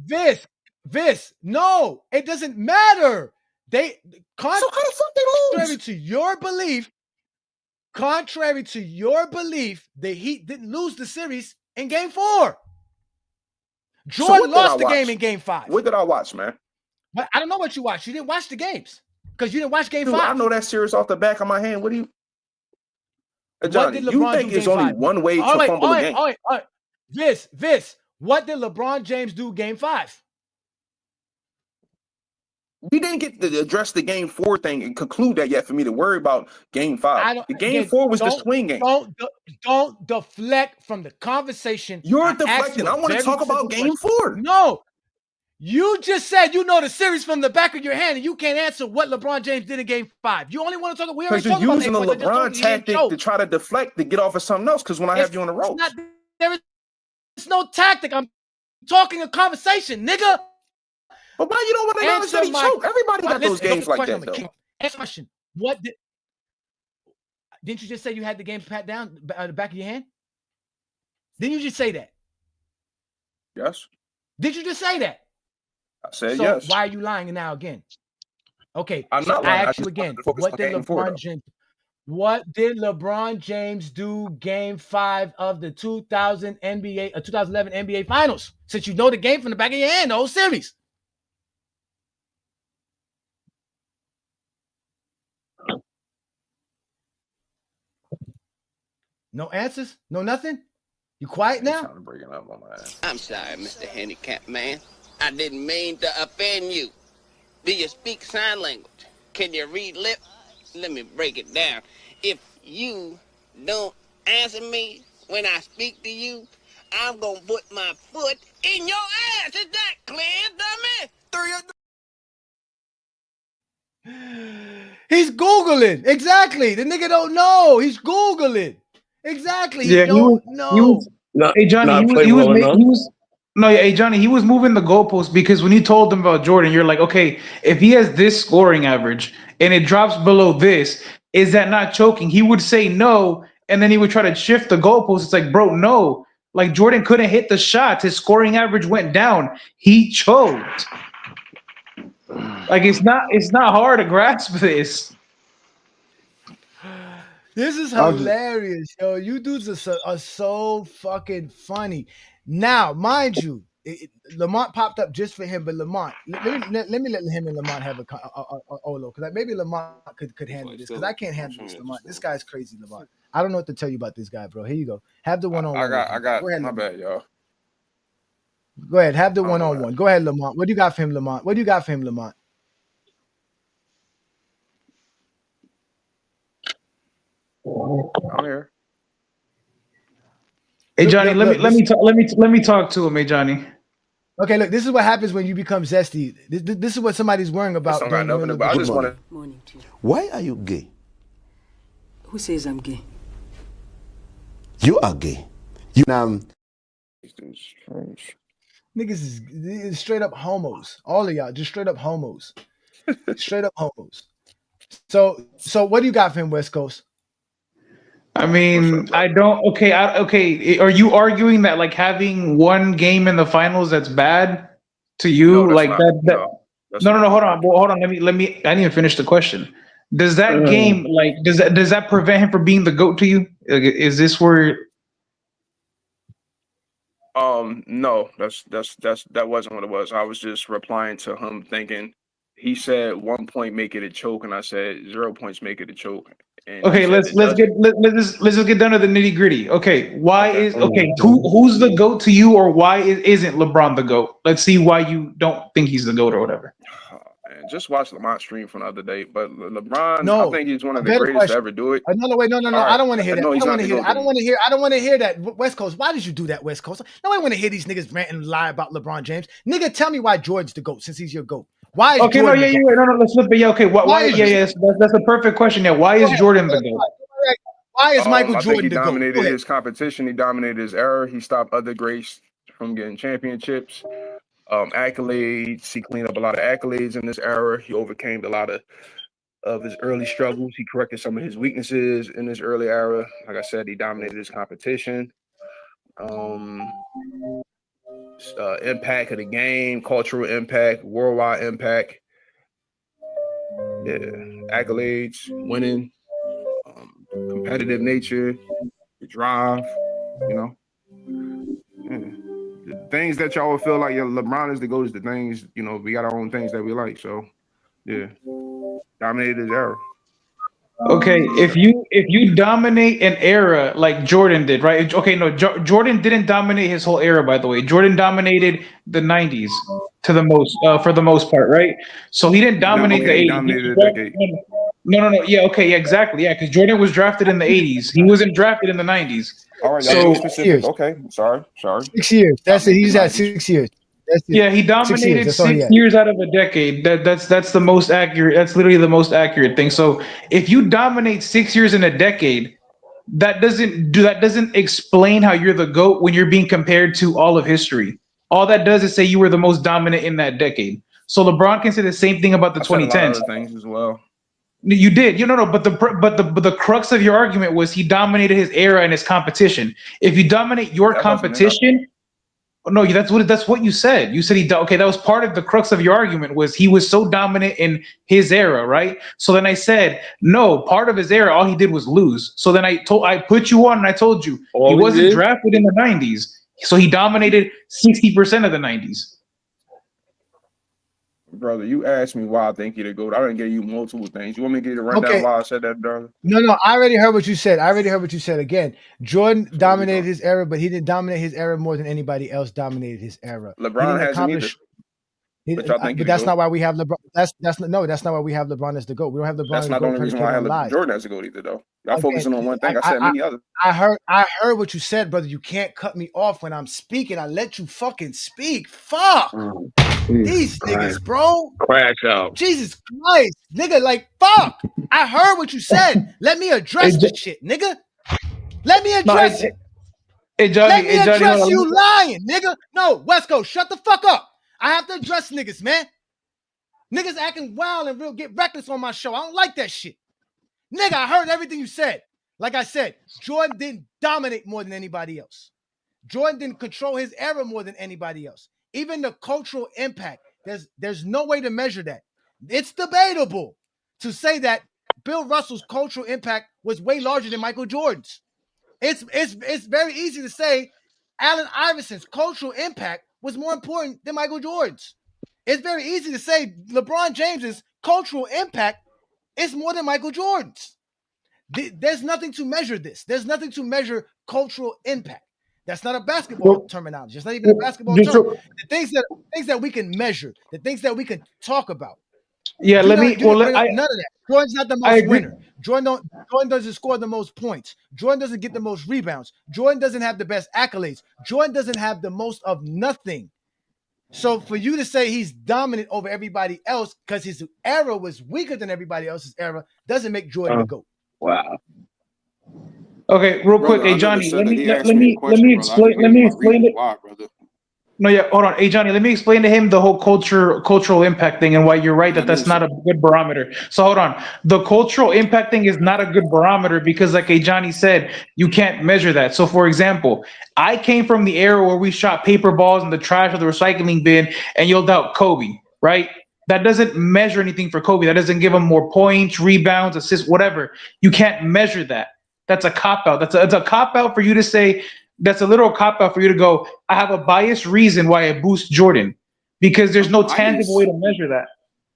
No, it doesn't matter. So how the fuck they lose? Contrary to your belief, the Heat didn't lose the series in Game 4. Jordan lost the game in Game 5. What did I watch, man? But I don't know what you watched. You didn't watch the games because you didn't watch Game 5. I know that series off the back of my hand. What do you, Johnny? You think there's only one way to fumble the game? All right. This. What did LeBron James do Game 5? We didn't get to address the Game 4 thing and conclude that yet for me to worry about Game 5. The Game 4 was the swing game. Don't deflect from the conversation. You're deflecting. I want to talk about Game 4. No. You just said you know the series from the back of your hand, and you can't answer what LeBron James did in Game 5. You only want to talk. We already talked about using the LeBron tactic to try to deflect to get off of something else. Because when I have you on the ropes, there is no tactic. I'm talking a conversation, nigga. But why you don't want to acknowledge that he choked? Everybody got those games like that, though. Next question. Didn't you just say you had the games pat down the back of your hand? Didn't you just say that? Yes. Did you just say that? I said yes. Why are you lying now again? Okay, I'm not lying. I ask you again. What did LeBron James do Game 5 of the 2011 NBA Finals? Since you know the game from the back of your hand, the whole series. No answers? No nothing? You quiet now? I'm sorry, Mr. Handicap Man. I didn't mean to offend you. Do you speak sign language? Can you read lip? Let me break it down. If you don't answer me when I speak to you, I'm gonna put my foot in your ass. Is that clear, dummy? He's Googling. Exactly. The nigga don't know. He's Googling. Exactly. Yeah, he don't know. Hey, Johnny, he was moving the goalpost because when you told him about Jordan, you're like, okay, if he has this scoring average and it drops below this, is that not choking? He would say no, and then he would try to shift the goalpost. It's like, bro, no. Like, Jordan couldn't hit the shots. His scoring average went down. He choked. Like, it's not hard to grasp this. This is hilarious, yo. You dudes are so fucking funny. Now, mind you, Lamont popped up just for him, but Lamont, let me let him and Lamont have a Olo, because maybe Lamont could handle this, because I can't handle this, Lamont. This guy's crazy, Lamont. I don't know what to tell you about this guy, bro. Here you go. Have the one-on-one. I got. My bad, y'all. Go ahead. Have the one-on-one. Go ahead, Lamont. What do you got for him, Lamont? I'm here. Hey Johnny, let me talk to him. Hey Johnny. Okay, look, this is what happens when you become zesty. This is what somebody's worrying about. Why are you gay? Who says I'm gay? You are gay. You Niggas is straight up homos. All of y'all, just straight up homos. Straight up homos. So what do you got for him, West Coast? I mean, I don't. Okay. Are you arguing that like having one game in the finals that's bad? To you, No, that's like not. that. No, that's No, not. hold on. Well, hold on. Let me. I didn't even finish the question. Does that game, like, does that prevent him from being the GOAT to you? Like, is this where? No, that wasn't what it was. I was just replying to him thinking he said 1 point make it a choke, and I said 0 points make it a choke. And Okay, let's just get down to the nitty gritty. Okay, why is who's the GOAT to you, or why isn't LeBron the GOAT? Let's see why you don't think he's the GOAT or whatever. Man, just watch Lamont stream from the other day. But LeBron, No, I think he's one of a the better greatest to ever do it. No, wait, no. All I right. don't want to hear that. No, I he's don't not want to the hear. GOAT I don't want to hear. I don't want to hear that. West Coast. Why did you do that, West Coast? Nobody want to hear these niggas rant and lie about LeBron James. Nigga, tell me why Jordan's the GOAT since he's your GOAT. Why is Okay, Jordan no, the GOAT? no, let's flip it. Yeah, okay, why that's a perfect question. Yeah, why is Jordan the GOAT? Why is Michael I think Jordan he the GOAT? dominated his competition. He dominated his era. He stopped other greats from getting championships. Accolades. He cleaned up a lot of accolades in this era. He overcame a lot of his early struggles. He corrected some of his weaknesses in his early era. Like I said, he dominated his competition. Impact of the game, cultural impact, worldwide impact. Yeah, accolades, winning, competitive nature, the drive, you know. Yeah. The things that y'all would feel like LeBron is the GOAT is the things, you know, we got our own things that we like. So, yeah, dominated his era. Okay, if you dominate an era like Jordan did, right? Okay, no, Jordan didn't dominate his whole era, by the way. Jordan dominated the 90s to the most, for the most part, right? So he didn't dominate the 80s. He dominated the decade. No. Yeah, okay, yeah, exactly. Yeah, because Jordan was drafted in the 80s. He wasn't drafted in the 90s. All right, so specific. Okay, sorry. 6 years. That's it. He's at 6 years. That's it. Yeah, he dominated 6 years out of a decade. That's the most accurate. That's literally the most accurate thing. So if you dominate 6 years in a decade, that doesn't explain how you're the GOAT when you're being compared to all of history. All that does is say you were the most dominant in that decade. So LeBron can say the same thing about the 2010s. A lot of other things as well. You did, but the crux of your argument was he dominated his era and his competition. If you dominate your competition, no, that's what you said. You said that was part of the crux of your argument was he was so dominant in his era, right? So then I said, no, part of his era, all he did was lose. So then I put you on and I told you he wasn't drafted in the 90s. So he dominated 60% of the 90s. Brother, you asked me why I think he'd go. I didn't give you multiple things. You want me to get a rundown why I said that, brother? No. I already heard what you said. Again, Jordan dominated his era, but he didn't dominate his era more than anybody else dominated his era. LeBron hasn't either. But that's not why we have LeBron. That's not why we have LeBron as the GOAT. We don't have LeBron. That's not the only reason why I have Jordan as the GOAT either, though. Y'all focusing on one thing. I said many others. I heard what you said, brother. You can't cut me off when I'm speaking. I let you fucking speak. Fuck these niggas, bro. Crash out. Jesus Christ, nigga. Like fuck. I heard what you said. Let me address this shit, nigga. Let me address it. Let me address you lying, nigga. No, West Coast, shut the fuck up. I have to address niggas, man. Niggas acting wild and get reckless on my show. I don't like that shit. Nigga, I heard everything you said. Like I said, Jordan didn't dominate more than anybody else. Jordan didn't control his era more than anybody else. Even the cultural impact, there's no way to measure that. It's debatable to say that Bill Russell's cultural impact was way larger than Michael Jordan's. It's very easy to say Allen Iverson's cultural impact was more important than Michael Jordan's. It's very easy to say LeBron James's cultural impact is more than Michael Jordan's. There's nothing to measure this. There's nothing to measure cultural impact. That's not a basketball terminology. It's not even a basketball term. The things that we can measure, the things that we can talk about. Yeah, none of that. Jordan's not the most winner. Jordan doesn't score the most points. Jordan doesn't get the most rebounds. Jordan doesn't have the best accolades. Jordan doesn't have the most of nothing. So for you to say he's dominant over everybody else because his era was weaker than everybody else's era doesn't make Jordan the GOAT. Wow. Okay, real quick, hey Johnny, let me explain it. Why, brother? No, yeah, hold on. Hey, Johnny, let me explain to him the whole cultural impact thing and why you're right that that's not a good barometer. So hold on. The cultural impact thing is not a good barometer because, like Johnny said, you can't measure that. So, for example, I came from the era where we shot paper balls in the trash of the recycling bin and yelled out Kobe, right? That doesn't measure anything for Kobe. That doesn't give him more points, rebounds, assists, whatever. You can't measure that. That's a cop-out. That's a cop-out for you to say. That's a literal cop-out for you to go, I have a biased reason why I boost Jordan. Because there's no tangible way to measure that.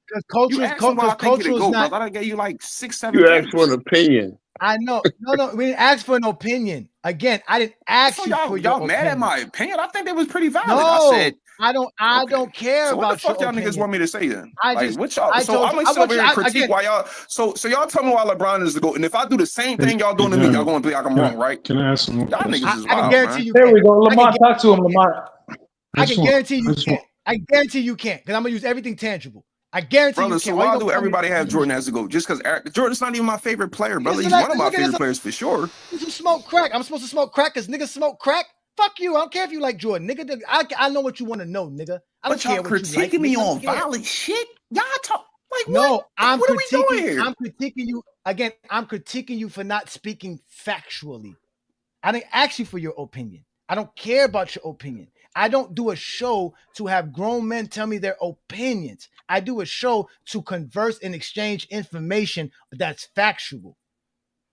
Because You asked me why I think culture he the is GOAT, not. brother. I gave you like 6-7 You asked for an games. opinion. I know. No, we didn't ask for an opinion. Again, I didn't ask So you for your y'all mad opinion. at my opinion? I think that was pretty valid. No, I said, I don't care so what the about fuck your y'all niggas opinion. want me to say then? I Like just, what y'all? I So told I'm you, gonna I sit want over you, here and critique again, why y'all. So y'all tell me why LeBron is the GOAT, and if I do the same thing y'all doing to me, y'all gonna be like I'm wrong, right? Can I ask some more Y'all questions? niggas is I can wild, guarantee man. you There can't. we go. I can Lamont, talk to him, Lamont. I can guarantee you can't. I guarantee you can't, because I'm gonna use everything tangible. I guarantee Brother, you so can't. why do everybody have Jordan as a GOAT? Just because Jordan's not even my favorite player, brother. He's one of my favorite players for sure. Some smoke crack. I'm supposed to smoke crack because niggas smoke crack. Fuck you. I don't care if you like Jordan, nigga. I know what you want to know, nigga. I don't But y'all care what you like. critiquing me nigga. I don't on care. violent shit. Y'all talk like No, what? I'm What are we doing critiquing. here? I'm critiquing you again. I'm critiquing you for not speaking factually. I didn't ask you for your opinion. I don't care about your opinion. I don't do a show to have grown men tell me their opinions. I do a show to converse and exchange information that's factual.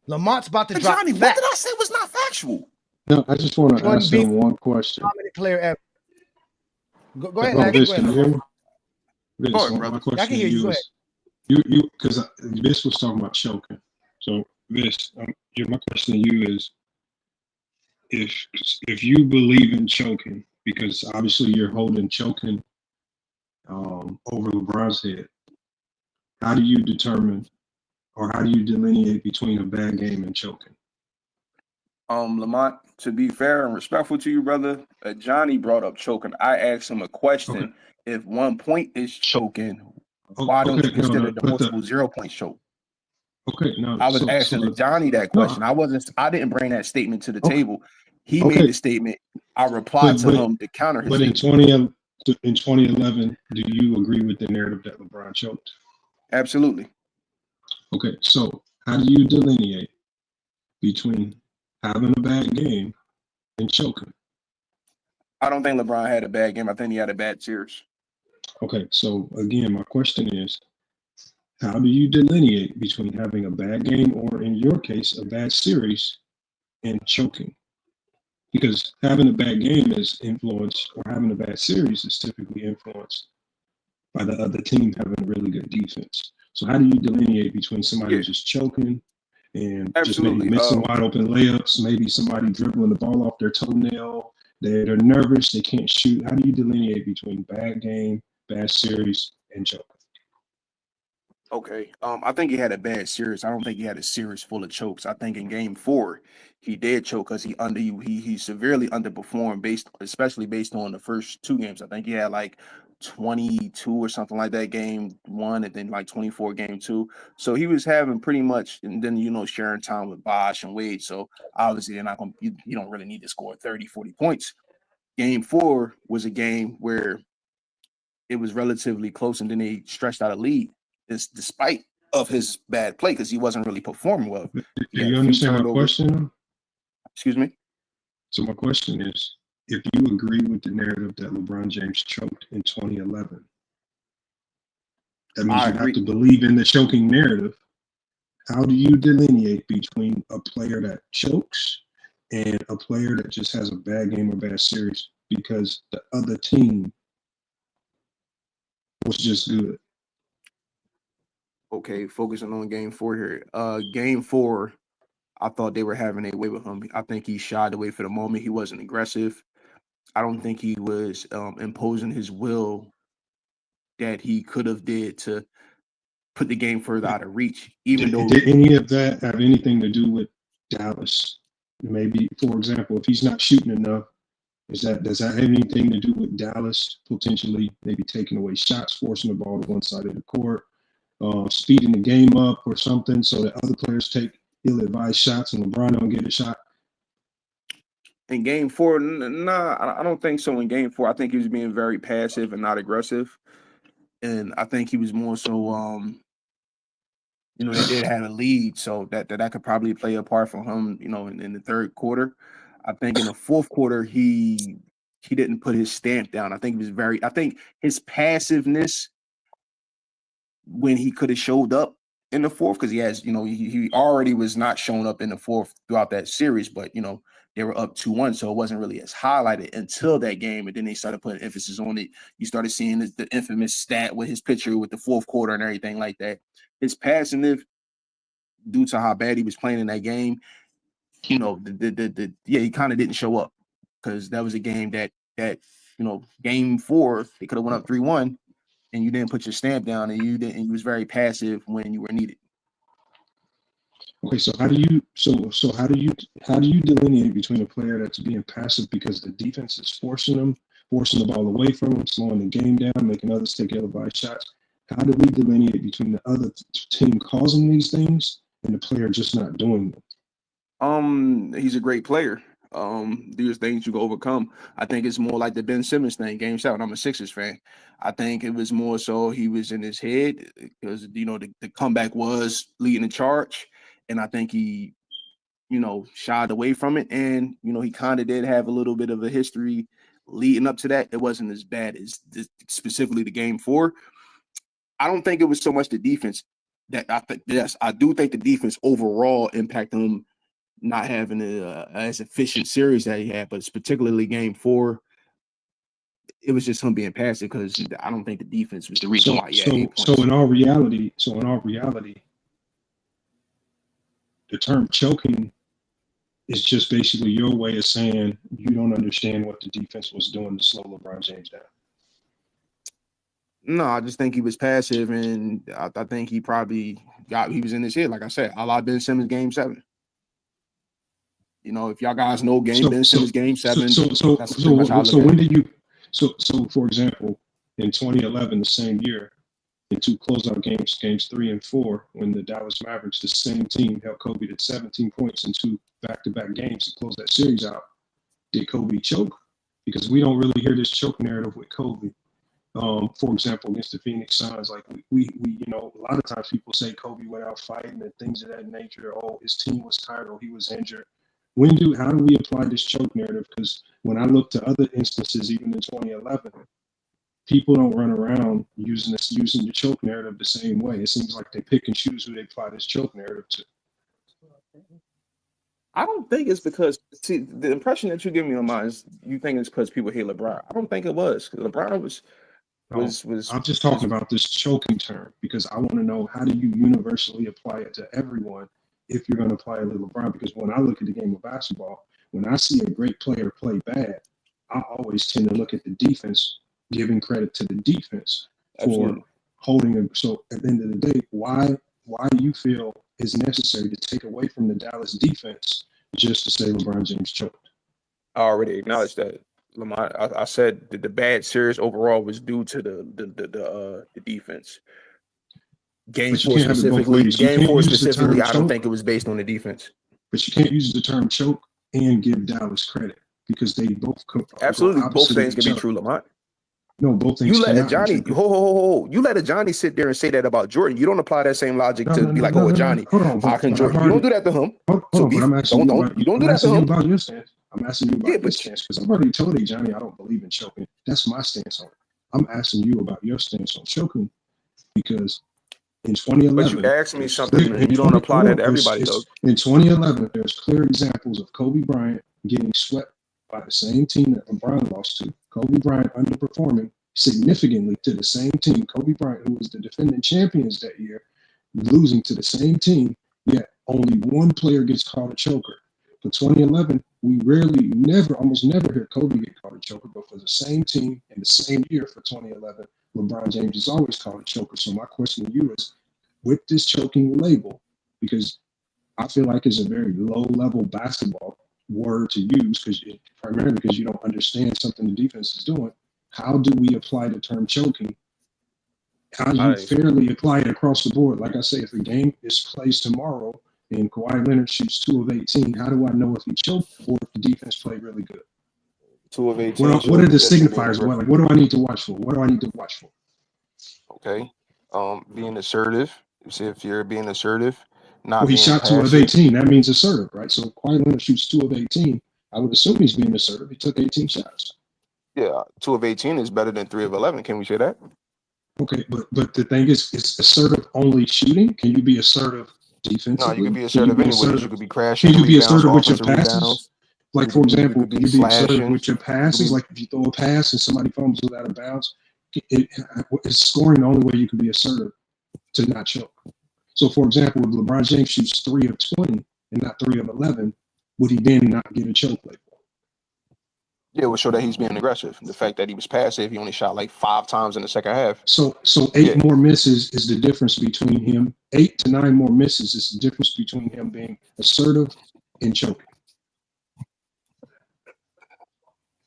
Lamont's about to But drop Johnny, facts. what did I say was not factual? No, I just want to Jordan ask being him one question. dominant player ever. Go ahead, Bro, Alex. Vince, Go can ahead. you hear me? Go Vince, ahead, my brother. I question can to hear you. you Go ahead. is, because Vince was talking about choking. So, Vince, my question to you is, if you believe in choking, because obviously you're holding choking over LeBron's head, how do you determine or how do you delineate between a bad game and choking? Lamont, to be fair and respectful to you, brother, Johnny brought up choking. I asked him a question. Okay. If 1 point is choking, why don't you consider the multiple 0 point choke? Okay, no. I was asking Johnny that question. I didn't bring that statement to the table. He made the statement. I replied to him to counter his But in statement. 2011, do you agree with the narrative that LeBron choked? Absolutely. Okay, so how do you delineate between having a bad game and choking? I don't think LeBron had a bad game. I think he had a bad series. Okay, so again, my question is, how do you delineate between having a bad game or, in your case, a bad series and choking? Because having a bad game is influenced, or having a bad series is typically influenced by the other team having a really good defense. So how do you delineate between somebody just choking and just maybe missing wide open layups, maybe somebody dribbling the ball off their toenail, they're nervous, they can't shoot? How do you delineate between bad game, bad series, and choking? Okay. I think he had a bad series. I don't think he had a series full of chokes. I think in game 4, he did choke because he severely underperformed especially based on the first 2 games. I think he had like 22 or something like that game 1 and then like 24 game 2. So he was having pretty much, and then sharing time with Bosh and Wade. So obviously they're not gonna you don't really need to score 30, 40 points. Game 4 was a game where it was relatively close and then they stretched out a lead. Despite of his bad play, because he wasn't really performing well. Do you understand my question? Excuse me? So my question is, if you agree with the narrative that LeBron James choked in 2011, that means you have to believe in the choking narrative. How do you delineate between a player that chokes and a player that just has a bad game or bad series because the other team was just good? Okay, focusing on game 4 here. Game 4, I thought they were having a way with him. I think he shied away for the moment. He wasn't aggressive. I don't think he was imposing his will that he could have did to put the game further out of reach. Even though did any of that have anything to do with Dallas? Maybe, for example, if he's not shooting enough, does that have anything to do with Dallas potentially maybe taking away shots, forcing the ball to one side of the court, speeding the game up or something so that other players take ill-advised shots and LeBron don't get a shot? In game 4, nah, I don't think so. In game 4, I think he was being very passive and not aggressive, and I think he was more so. They did have a lead, so that could probably play a part for him. In the third quarter, I think in the fourth quarter he didn't put his stamp down. I think his passiveness when he could have showed up in the fourth, because he already was not showing up in the fourth throughout that series, but they were up 2-1, so it wasn't really as highlighted until that game, and then they started putting emphasis on it. You started seeing the infamous stat with his picture with the fourth quarter and everything like that. His passive, due to how bad he was playing in that game, he kind of didn't show up, because that was a game that game 4 they could have went up 3-1, and you didn't put your stamp down, and you was very passive when you were needed. Okay, so how do you delineate between a player that's being passive because the defense is forcing the ball away from him, slowing the game down, making others take ill-advised shots? How do we delineate between the other team causing these things and the player just not doing them? He's a great player. There's things you can overcome. I think it's more like the Ben Simmons thing, game 7. I'm a Sixers fan. I think it was more so he was in his head because, the comeback was leading the charge. And I think he, shied away from it. And, he kind of did have a little bit of a history leading up to that. It wasn't as bad as specifically the game 4. I don't think it was so much the defense that I do think the defense overall impacted him not having as efficient series that he had, but it's particularly game 4. It was just him being passive because I don't think the defense was the reason why he had 8 points. So in all reality, the term choking is just basically your way of saying you don't understand what the defense was doing to slow LeBron James down. No, I just think he was passive, and I think he probably he was in his head, like I said, a la Ben Simmons game 7. If y'all guys know Ben Simmons game 7, that's pretty much how I look at it. So for example, in 2011, the same year, in 2 closeout games, games 3 and 4, when the Dallas Mavericks, the same team, held Kobe to 17 points in 2 back-to-back games to close that series out, did Kobe choke? Because we don't really hear this choke narrative with Kobe. For example, against the Phoenix Suns, like we a lot of times people say Kobe went out fighting and things of that nature. Oh, his team was tired or he was injured. How do we apply this choke narrative? Because when I look to other instances, even in 2011, people don't run around using the choke narrative the same way. It seems like they pick and choose who they apply this choke narrative to. I don't think it's because, the impression that you give me on mine is you think it's because people hate LeBron. I don't think it was. LeBron was. I'm just talking about this choking term because I want to know, how do you universally apply it to everyone if you're going to apply it to LeBron? Because when I look at the game of basketball, when I see a great player play bad, I always tend to look at the defense, giving credit to the defense for holding him. So at the end of the day, why do you feel it's necessary to take away from the Dallas defense just to say LeBron James choked? I already acknowledged that. Lamont, I said that the bad series overall was due to the defense. Game 4 specifically, I don't think it was based on the defense. But you can't use the term choke and give Dallas credit because they both absolutely both things can be true, Lamont. No, both things. You let a Johnny you let a Johnny sit there and say that about Jordan. You don't apply that same logic to be like, Johnny, how can Jordan? You don't do that to him. You don't do that to him. About your stance. I'm asking you about your stance because I've already told you, Johnny, I don't believe in choking. That's my stance on it. I'm asking you about your stance on choking because in 2011. But you asked me something and you don't apply that to everybody, though. In 2011, there's clear examples of Kobe Bryant getting swept by the same team that LeBron lost to. Kobe Bryant underperforming significantly to the same team. Kobe Bryant, who was the defending champions that year, losing to the same team, yet only one player gets called a choker. For 2011, we almost never hear Kobe get called a choker, but for the same team in the same year for 2011, LeBron James is always called a choker. So my question to you is, with this choking label, because I feel like it's a very low-level basketball word to use, primarily because you don't understand something the defense is doing, how do we apply the term choking? How do you fairly apply it across the board? Like I say, if a game is played tomorrow and Kawhi Leonard shoots 2 of 18, how do I know if he choked or if the defense played really good? 2 of 18. What are the signifiers? What do I need to watch for? What do I need to watch for? Okay. Being assertive. See if you're being assertive. Well, he shot 2 of 18. That means assertive, right? So Kawhi Leonard shoots 2 of 18. I would assume he's being assertive. He took 18 shots. Yeah, 2 of 18 is better than 3 of 11. Can we say that? Okay, but the thing is assertive only shooting? Can you be assertive defensively? No, you can be assertive anyway. You could be crashing. Can you be assertive with your passes? Rebounds. Like, for example, can you be assertive with your passes? Be, like, if you throw a pass and somebody fumbles it out of bounds, it's scoring the only way you can be assertive to not choke. So, for example, if LeBron James shoots 3 of 20 and not 3 of 11, would he then not get a choke label? Yeah, it would show that he's being aggressive. The fact that he was passive, he only shot like 5 times in the second half. So 8 more misses is the difference between him. 8 to 9 more misses is the difference between him being assertive and choking.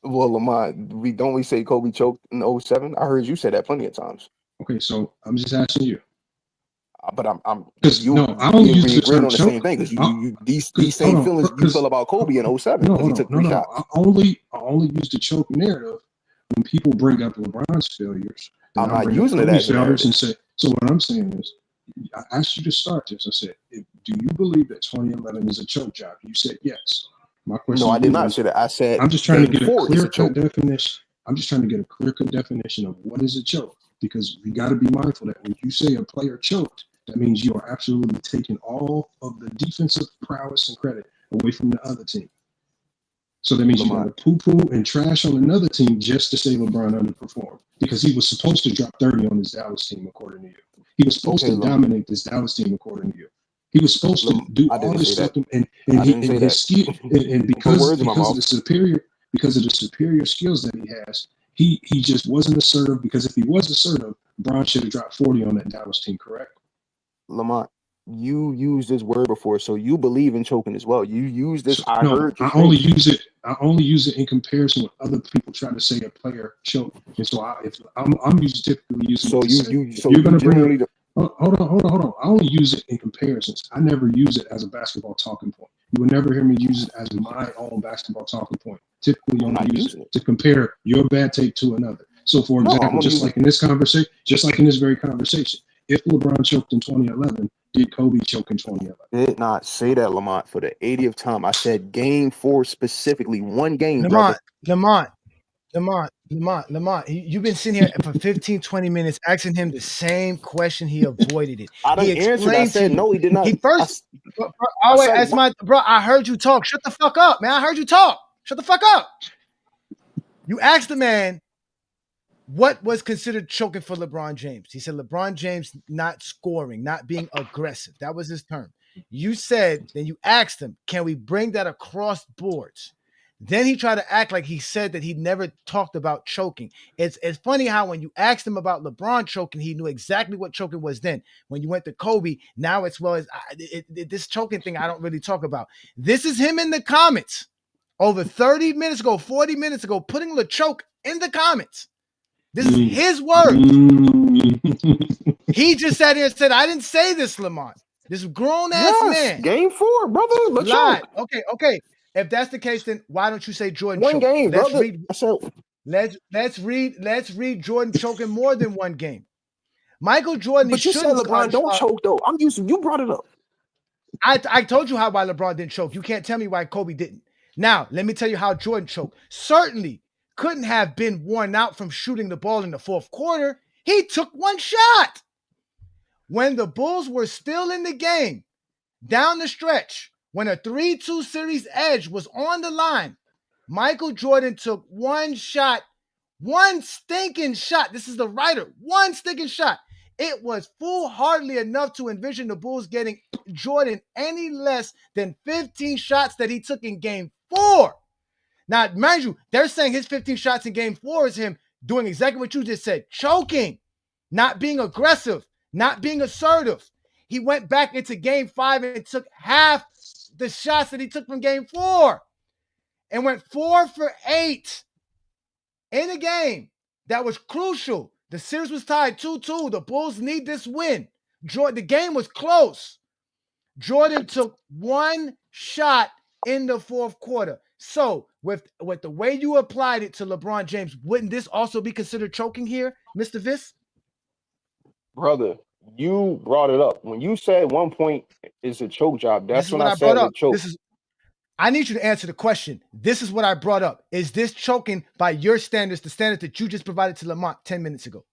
Well, Lamont, we say Kobe choked in 07? I heard you say that plenty of times. Okay, so I'm just asking you. But I'm I only use the term on the same thing because these same feelings you feel about Kobe in 07 because he took 3 shots. I only use the choke narrative when people bring up LeBron's failures. I'm not using it as a narrative. And say, so what I'm saying is, I asked you to start this. I said, do you believe that 2011 is a choke job? You said yes. My question. No, I did not say that. I said I'm just trying to get a clear-cut definition. I'm just trying to get a clear-cut definition of what is a choke, because we got to be mindful that when you say a player choked, that means you are absolutely taking all of the defensive prowess and credit away from the other team. So that means you got to poo-poo and trash on another team just to say LeBron underperformed, because he was supposed to drop 30 on his Dallas team, according to you. He was supposed to dominate this Dallas team, according to you. He was supposed to do all this stuff, and his skill, and because of the superior skills that he has, he just wasn't assertive. Because if he was assertive, Bron should have dropped 40 on that Dallas team, correct? Lamont, you used this word before, so you believe in choking as well. You use this. I only use it in comparison with other people trying to say a player choke. And so I'm typically using. So you're going to bring. Hold on. I only use it in comparisons. I never use it as a basketball talking point. You will never hear me use it as my own basketball talking point. Typically, you only use it to compare your bad take to another. So, for example, just like in this very conversation, if LeBron choked in 2011, did Kobe choke in 2011? Did not say that, Lamont, for the 80th time. I said game 4 specifically, one game. Lamont, you've been sitting here for 15, 20 minutes asking him the same question. He avoided it. I didn't answer it. I said no, he did not. I heard you talk. Shut the fuck up, man. I heard you talk. Shut the fuck up. You asked the man what was considered choking for LeBron James. He said LeBron James not scoring, not being aggressive. That was his term. You said, then you asked him, can we bring that across boards? Then he tried to act like he said that he never talked about choking. It's funny how when you asked him about LeBron choking, he knew exactly what choking was then. When you went to Kobe, now it's, this choking thing I don't really talk about. This is him in the comments over 30 minutes ago, 40 minutes ago, putting the choke in the comments. This is his word. He just sat here and said, I didn't say this, Lamont. This grown-ass man. Game 4, brother. But lied. Okay. If that's the case, then why don't you say Jordan one choke? Game, let's brother. Let's read Jordan choking more than one game. Michael Jordan. But you said LeBron don't choke though. You brought it up. I told you why LeBron didn't choke. You can't tell me why Kobe didn't. Now let me tell you how Jordan choked. Certainly couldn't have been worn out from shooting the ball in the fourth quarter. He took one shot when the Bulls were still in the game down the stretch. When a 3-2 series edge was on the line, Michael Jordan took one shot, one stinking shot. This is the writer, one stinking shot. It was foolhardily enough to envision the Bulls getting Jordan any less than 15 shots that he took in game 4. Now, mind you, they're saying his 15 shots in game 4 is him doing exactly what you just said, choking, not being aggressive, not being assertive. He went back into game 5 and took half the shots that he took from game 4 and went 4 for 8 in a game that was crucial. The series was tied 2-2. The Bulls need this win. The game was close. Jordan took one shot in the fourth quarter. So with the way you applied it to LeBron James, wouldn't this also be considered choking here, Mr. Viss? Brother, you brought it up. When you said 1 point is a choke job, that's when I said brought up. it choke. I need you to answer the question. This is what I brought up. Is this choking by your standards, the standard that you just provided to Lamont 10 minutes ago?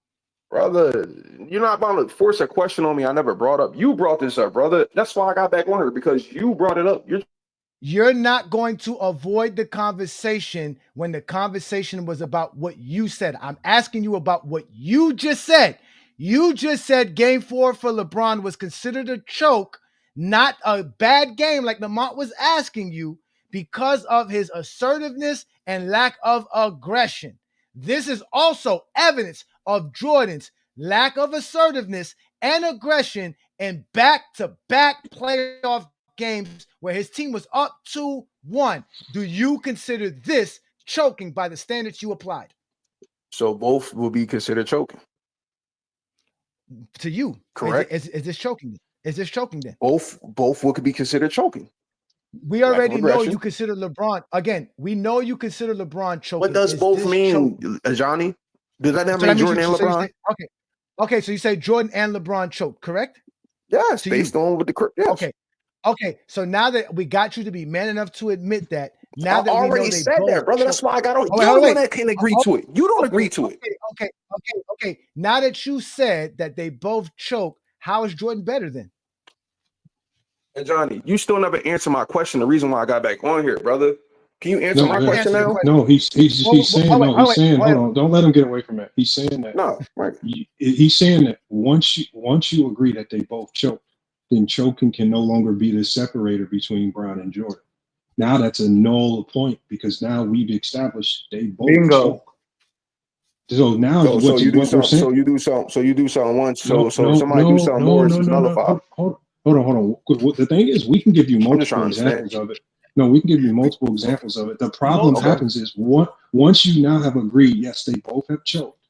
Brother, you're not about to force a question on me I never brought up. You brought this up, brother. That's why I got back on her, because you brought it up. You're not going to avoid the conversation when the conversation was about what you said. I'm asking you about what you just said. You just said game 4 for LeBron was considered a choke, not a bad game like Lamont was asking you, because of his assertiveness and lack of aggression. This is also evidence of Jordan's lack of assertiveness and aggression in back-to-back playoff games where his team was up 2-1. Do you consider this choking by the standards you applied? So both will be considered choking. To you, correct? Is this choking? Is this choking then? Both will be considered choking. We already know you consider LeBron. Again, we know you consider LeBron choking. What does both mean, Johnny? Does that mean Jordan and LeBron? Okay. So you say Jordan and LeBron choked, correct? Yes, based on what the yes. Okay. So now that we got you to be man enough to admit that, now that I we know already said that, brother. That's why I got on. You're the one that can agree to it. You don't agree to it. Okay. Now that you said that they both choke, how is Jordan better then? And Johnny, you still never answer my question. The reason why I got back on here, brother. Can you answer my question now? No, he's saying hold on, don't let him get away from that. He's saying that. No, right. He's saying that once you agree that they both choked, then choking can no longer be the separator between Bron and Jordan. Now that's a null point because now we've established they both choke. So now so you do something once. So somebody do something more. It's nullified. Hold on. The thing is, we can give you multiple examples of it. No, we can give you multiple examples of it. The problem happens is once you now have agreed, yes, they both have choked.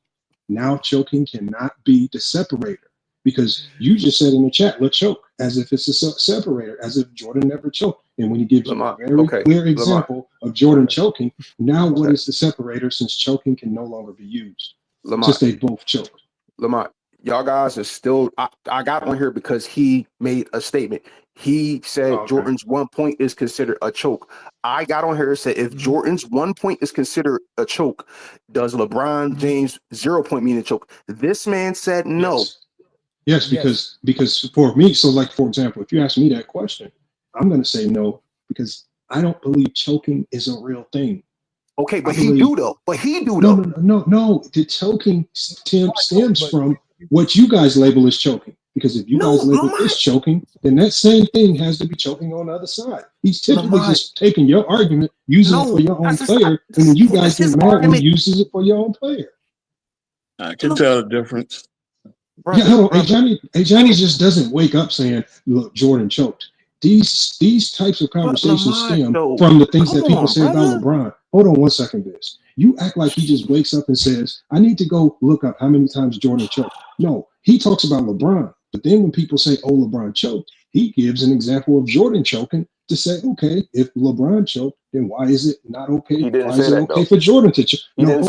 Now choking cannot be the separator because you just said in the chat, let's choke, as if it's a separator, as if Jordan never choked. And when he gives you a very clear example of Jordan choking, now what is the separator since choking can no longer be used? Since they both choked. Lamont, y'all guys are still, I got on here because he made a statement. He said Jordan's 1 point is considered a choke. I got on here and said, if Jordan's 1 point is considered a choke, does LeBron James 0 point mean a choke? This man said no. Yes, because for me, so like, for example, if you ask me that question, I'm going to say no, because I don't believe choking is a real thing. Okay, but he do though. No. The choking stems from what you guys label as choking. Because if you guys label this choking, then that same thing has to be choking on the other side. He's typically just taking your argument, using it for your own player, and then you guys get mad when he uses it for your own player. I can tell the difference. Yeah, hold on. Hey, Johnny just doesn't wake up saying, look, Jordan choked. These types of conversations stem from the things that people say about LeBron. Hold on 1 second, Viss. You act like he just wakes up and says, I need to go look up how many times Jordan choked. No, he talks about LeBron. But then when people say, oh, LeBron choked, he gives an example of Jordan choking to say, okay, if LeBron choked, then why is it not okay? Why is it okay for Jordan to choke? No,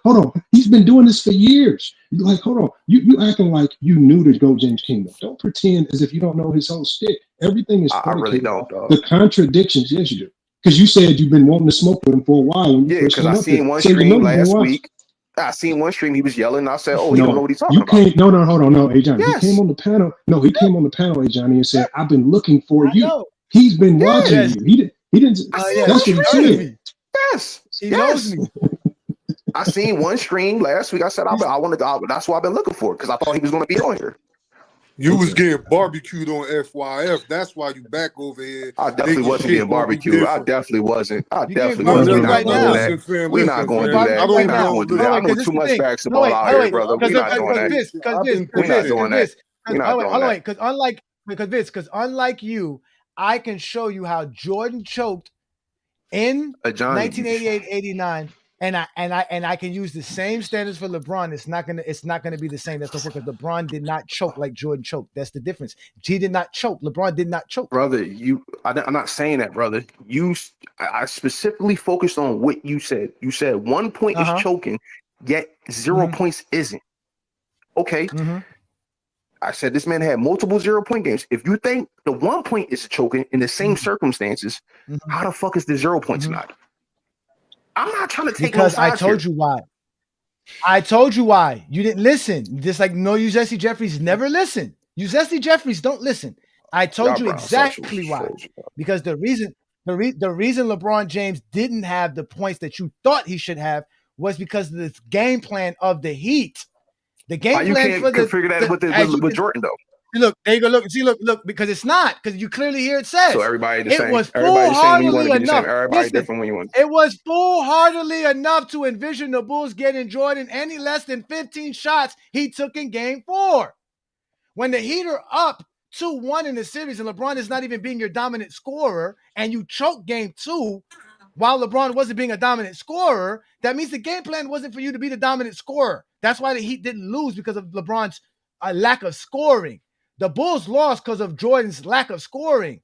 hold on. He's been doing this for years. Like, hold on. You acting like you knew the Go James Kingdom. Don't pretend as if you don't know his whole stick. Everything is I really don't, dog. The contradictions, yes, you do. Because you said you've been wanting to smoke with him for a while. Yeah, because I seen one stream last week. I seen one stream, he was yelling. I said, "Oh, he don't know what he's talking about." No, hold on, no, hey Johnny, he came on the panel. No, he came on the panel, hey Johnny, and said, "I've been looking for you." He's been watching you. He didn't. That's what he said. Yes, he knows me. I seen one stream last week. I said, I wanted to. That's what I've been looking for because I thought he was going to be on here. You was getting barbecued on FYF. That's why you back over here. I definitely wasn't getting barbecued. I definitely wasn't. We're not going to do that. We're not going to do that. We're not going to do that. I know too much basketball out here, brother. We're not doing that. We're not doing that. We're not doing that. Because unlike you, I can show you how Jordan choked in 1988-89 And I can use the same standards for LeBron. It's not gonna be the same. That's because LeBron did not choke like Jordan choked. That's the difference. He did not choke. LeBron did not choke. Brother, I'm not saying that, brother. I specifically focused on what you said. You said 1 point is choking, yet 0 points isn't. Okay. I said this man had multiple 0 point games. If you think the 1 point is choking in the same circumstances, how the fuck is the 0 points not? I'm not trying to take because no I sides told here. you why. I told you why. You didn't listen. Just like no, you Zesty Jeffries never listen. You Zesty Jeffries don't listen. I told you exactly why. Because the reason LeBron James didn't have the points that you thought he should have was because of this game plan of the Heat. The game plan you can't for the figure that with Jordan though. Look, there you go. Look, because it's not, because you clearly hear it says. So everybody the same. It was Everybody the same when you want to be the enough. same. Everybody different when you want. It was foolhardily enough to envision the Bulls getting Jordan any less than 15 shots he took in game 4. When the Heat are up 2-1 in the series and LeBron is not even being your dominant scorer and you choke game 2 while LeBron wasn't being a dominant scorer, that means the game plan wasn't for you to be the dominant scorer. That's why the Heat didn't lose, because of LeBron's lack of scoring. The Bulls lost because of Jordan's lack of scoring.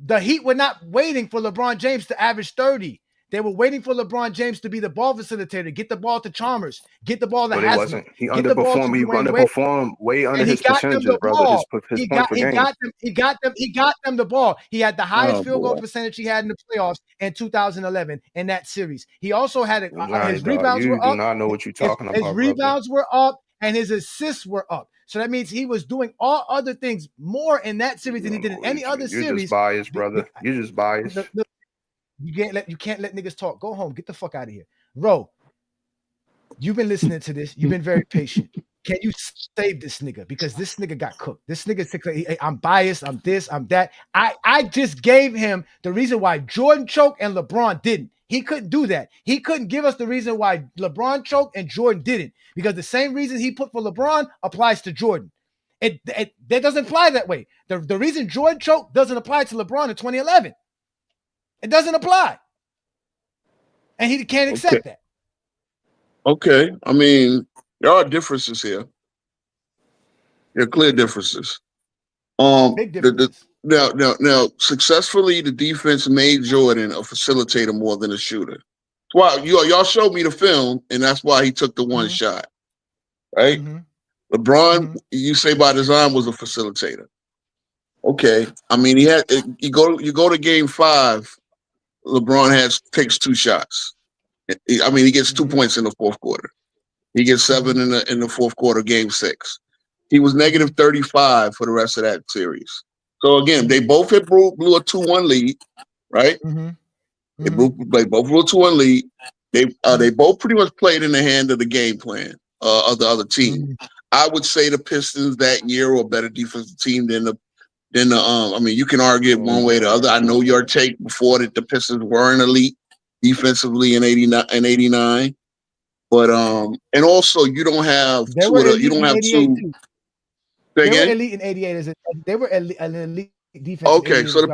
The Heat were not waiting for LeBron James to average 30. They were waiting for LeBron James to be the ball facilitator, get the ball to Chalmers, get the ball to Haslam. But it wasn't. He underperformed. He underperformed way under his percentages, brother. His point per game. He got them the ball. He had the highest field goal percentage he had in the playoffs in 2011 in that series. He also had his rebounds were up. You do not know what you're talking about. His rebounds were up and his assists were up. So that means he was doing all other things more in that series than he did in any other series. You're just biased, brother. You're just biased. You can't let niggas talk. Go home. Get the fuck out of here. Ro, you've been listening to this. You've been very patient. Can you save this nigga? Because this nigga got cooked. This nigga, I'm biased. I'm this, I'm that. I just gave him the reason why Jordan choked and LeBron didn't. He couldn't do that. He couldn't give us the reason why LeBron choked and Jordan didn't. Because the same reason he put for LeBron applies to Jordan. That doesn't apply that way. The reason Jordan choked doesn't apply to LeBron in 2011. It doesn't apply. And he can't accept that. Okay. I mean, there are differences here. There are clear differences. Big differences. Now, successfully, the defense made Jordan a facilitator more than a shooter. Wow, y'all showed me the film, and that's why he took the one shot, right? LeBron, you say by design, was a facilitator. Okay, I mean, you go to game 5. LeBron takes 2 shots. I mean, he gets 2 points in the fourth quarter. He gets 7 in the fourth quarter, game 6. He was negative 35 for the rest of that series. So again, they both blew a 2-1 lead, right? They both blew a 2-1 lead. They both pretty much played in the hand of the game plan of the other team. I would say the Pistons that year were a better defensive team than the. I mean, you can argue it one way or the other. I know your take before that the Pistons weren't elite defensively in '89, but and also you don't have They were elite in 88. They were an elite defense. Okay, so the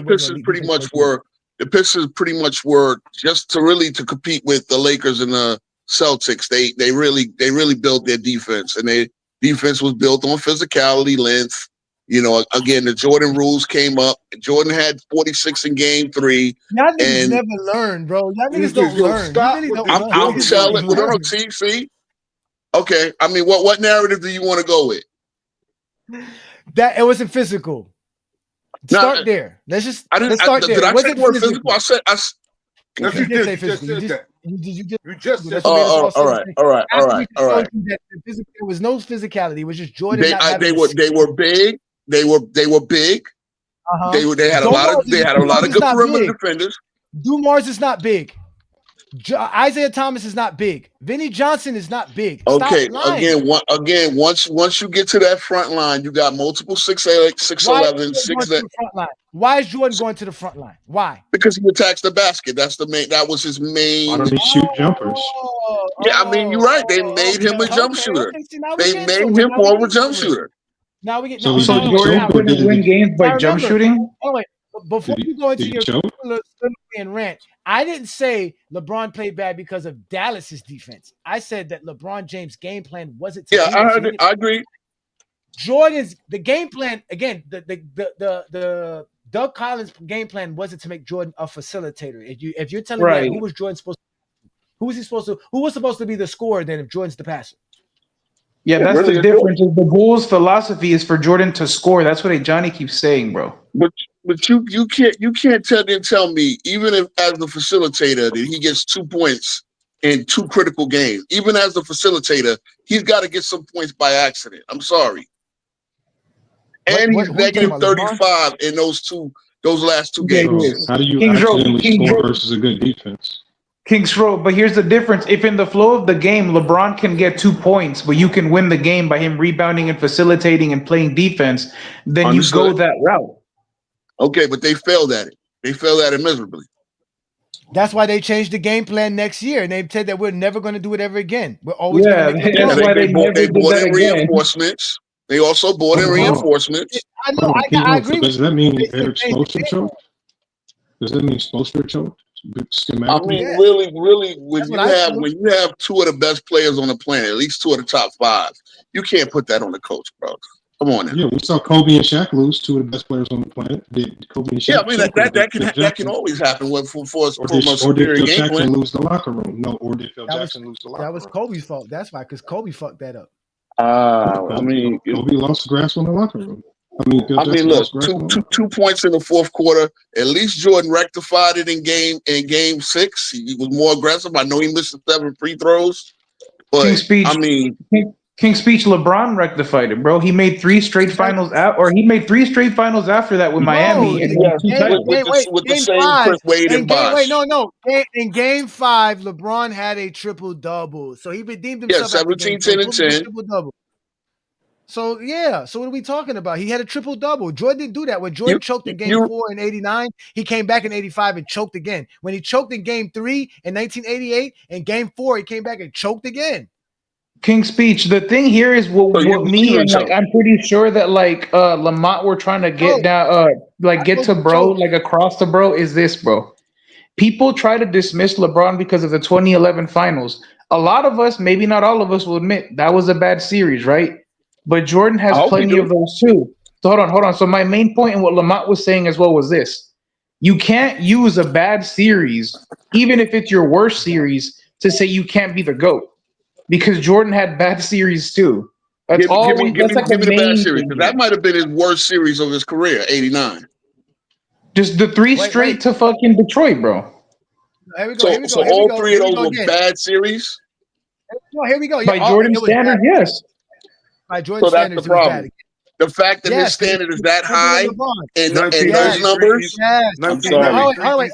Pistons pretty much were just to compete with the Lakers and the Celtics. They really built their defense, and their defense was built on physicality, length. You know, again, the Jordan rules came up. Jordan had 46 in game 3. Y'all niggas never learn, bro. Y'all niggas don't learn. I'm telling you, see? Okay, I mean, what narrative do you want to go with? That it wasn't physical. Start there. Let's start there. Did I say the word physical? You did say physical. You just said. All right. There was no physicality. It was just Jordan. They were big. They were big. They had a lot of good perimeter defenders. Dumars is not big. Isaiah Thomas is not big. Vinny Johnson is not big. Okay, again, once you get to that front line, you got multiple 6'8", 6'11", 6'9". Why is Jordan going to the front line? Why? Because he attacks the basket. That was his main. Why don't he shoot jumpers? Yeah, I mean, you're right. They made him a jump shooter. They made him more of a jump shooter. Now we get so Jordan couldn't win games by jump shooting. Oh wait, before you go into your European rant. I didn't say LeBron played bad because of Dallas's defense. I said that LeBron James' game plan wasn't to do I agree. Jordan's the game plan again. The Doug Collins game plan wasn't to make Jordan a facilitator. If you're telling me that, who was Jordan supposed to? Who was supposed to be the scorer then if Jordan's the passer? Yeah, that's the difference. The Bulls' philosophy is for Jordan to score. That's what Johnny keeps saying, bro. But you can't tell me even if as the facilitator that he gets 2 points in 2 critical games. Even as the facilitator, he's got to get some points by accident. I'm sorry. And he's negative 35 in those last 2 games. How do you accidentally score versus a good defense? Kings Row, but here's the difference. If in the flow of the game, LeBron can get 2 points, but you can win the game by him rebounding and facilitating and playing defense, then you go that route. Okay, but they failed at it. They failed at it miserably. That's why they changed the game plan next year, and they said that we're never going to do it ever again. We're always going to make it. That's why they bought in reinforcements. They also bought in reinforcements. I know. I agree. Does that mean Eric Spoelstra choked? Does that mean Spoelstra choked? I mean, really, when you have 2 of the best players on the planet, at least 2 of the top 5, you can't put that on the coach, bro. Come on now. Yeah, we saw Kobe and Shaq lose, 2 of the best players on the planet. Did Kobe and Shaq? Yeah, I mean that can always happen for us. Or did Phil Jackson lose the locker room? No, or did Phil Jackson lose the locker room? That was Kobe's fault. That's why, because Kobe fucked that up. I mean, Kobe lost grasp on the locker room. I mean, look, 2 points in the fourth quarter. At least Jordan rectified it in game 6. He was more aggressive. I know he missed 7 free throws, but King's Speech, LeBron rectified it, bro. He made 3 straight finals out, or he made 3 straight finals after that with Miami. With the same Chris Wade and Bosh. In game 5, LeBron had a triple double, so he redeemed himself. 17, 10, and 10. Triple-double. So what are we talking about? He had a triple double. Jordan didn't do that. When Jordan choked in game 4 in '89, he came back in '85 and choked again. When he choked in game 3 in 1988, and game 4 he came back and choked again. King's Speech. The thing here is what me and I'm pretty sure that Lamont were trying to get down, get to bro, across the bro is this, bro. People try to dismiss LeBron because of the 2011 finals. A lot of us, maybe not all of us, will admit that was a bad series, right? But Jordan has plenty of those too. So hold on. So my main point in what Lamont was saying as well was this. You can't use a bad series, even if it's your worst series, to say you can't be the GOAT. Because Jordan had bad series too. That's give me the bad series. That might have been his worst series of his career, '89. Just the 3 straight to fucking Detroit, bro. Here we go. So all 3 of those were bad series? Here we go. By Jordan standard, yes. By Jordan standards, that's the problem. The fact that his standard is that high and those numbers. I'm sorry.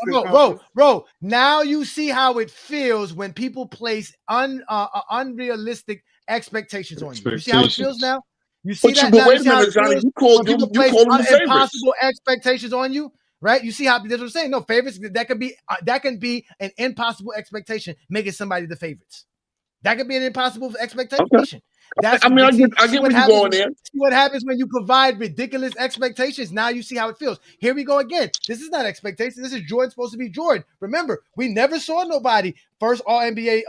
Bro. Now you see how it feels when people place unrealistic expectations on you. You see how it feels now? You see that now? Wait a minute, Johnny. You called them the impossible expectations on you, right? You see how that's what I'm saying. No favorites. That can be an impossible expectation, making somebody the favorites. That could be an impossible expectation. Okay. I get where you're going there. See what happens when you provide ridiculous expectations. Now you see how it feels. Here we go again. This is not expectation. This is Jordan supposed to be Jordan. Remember, we never saw nobody first All NBA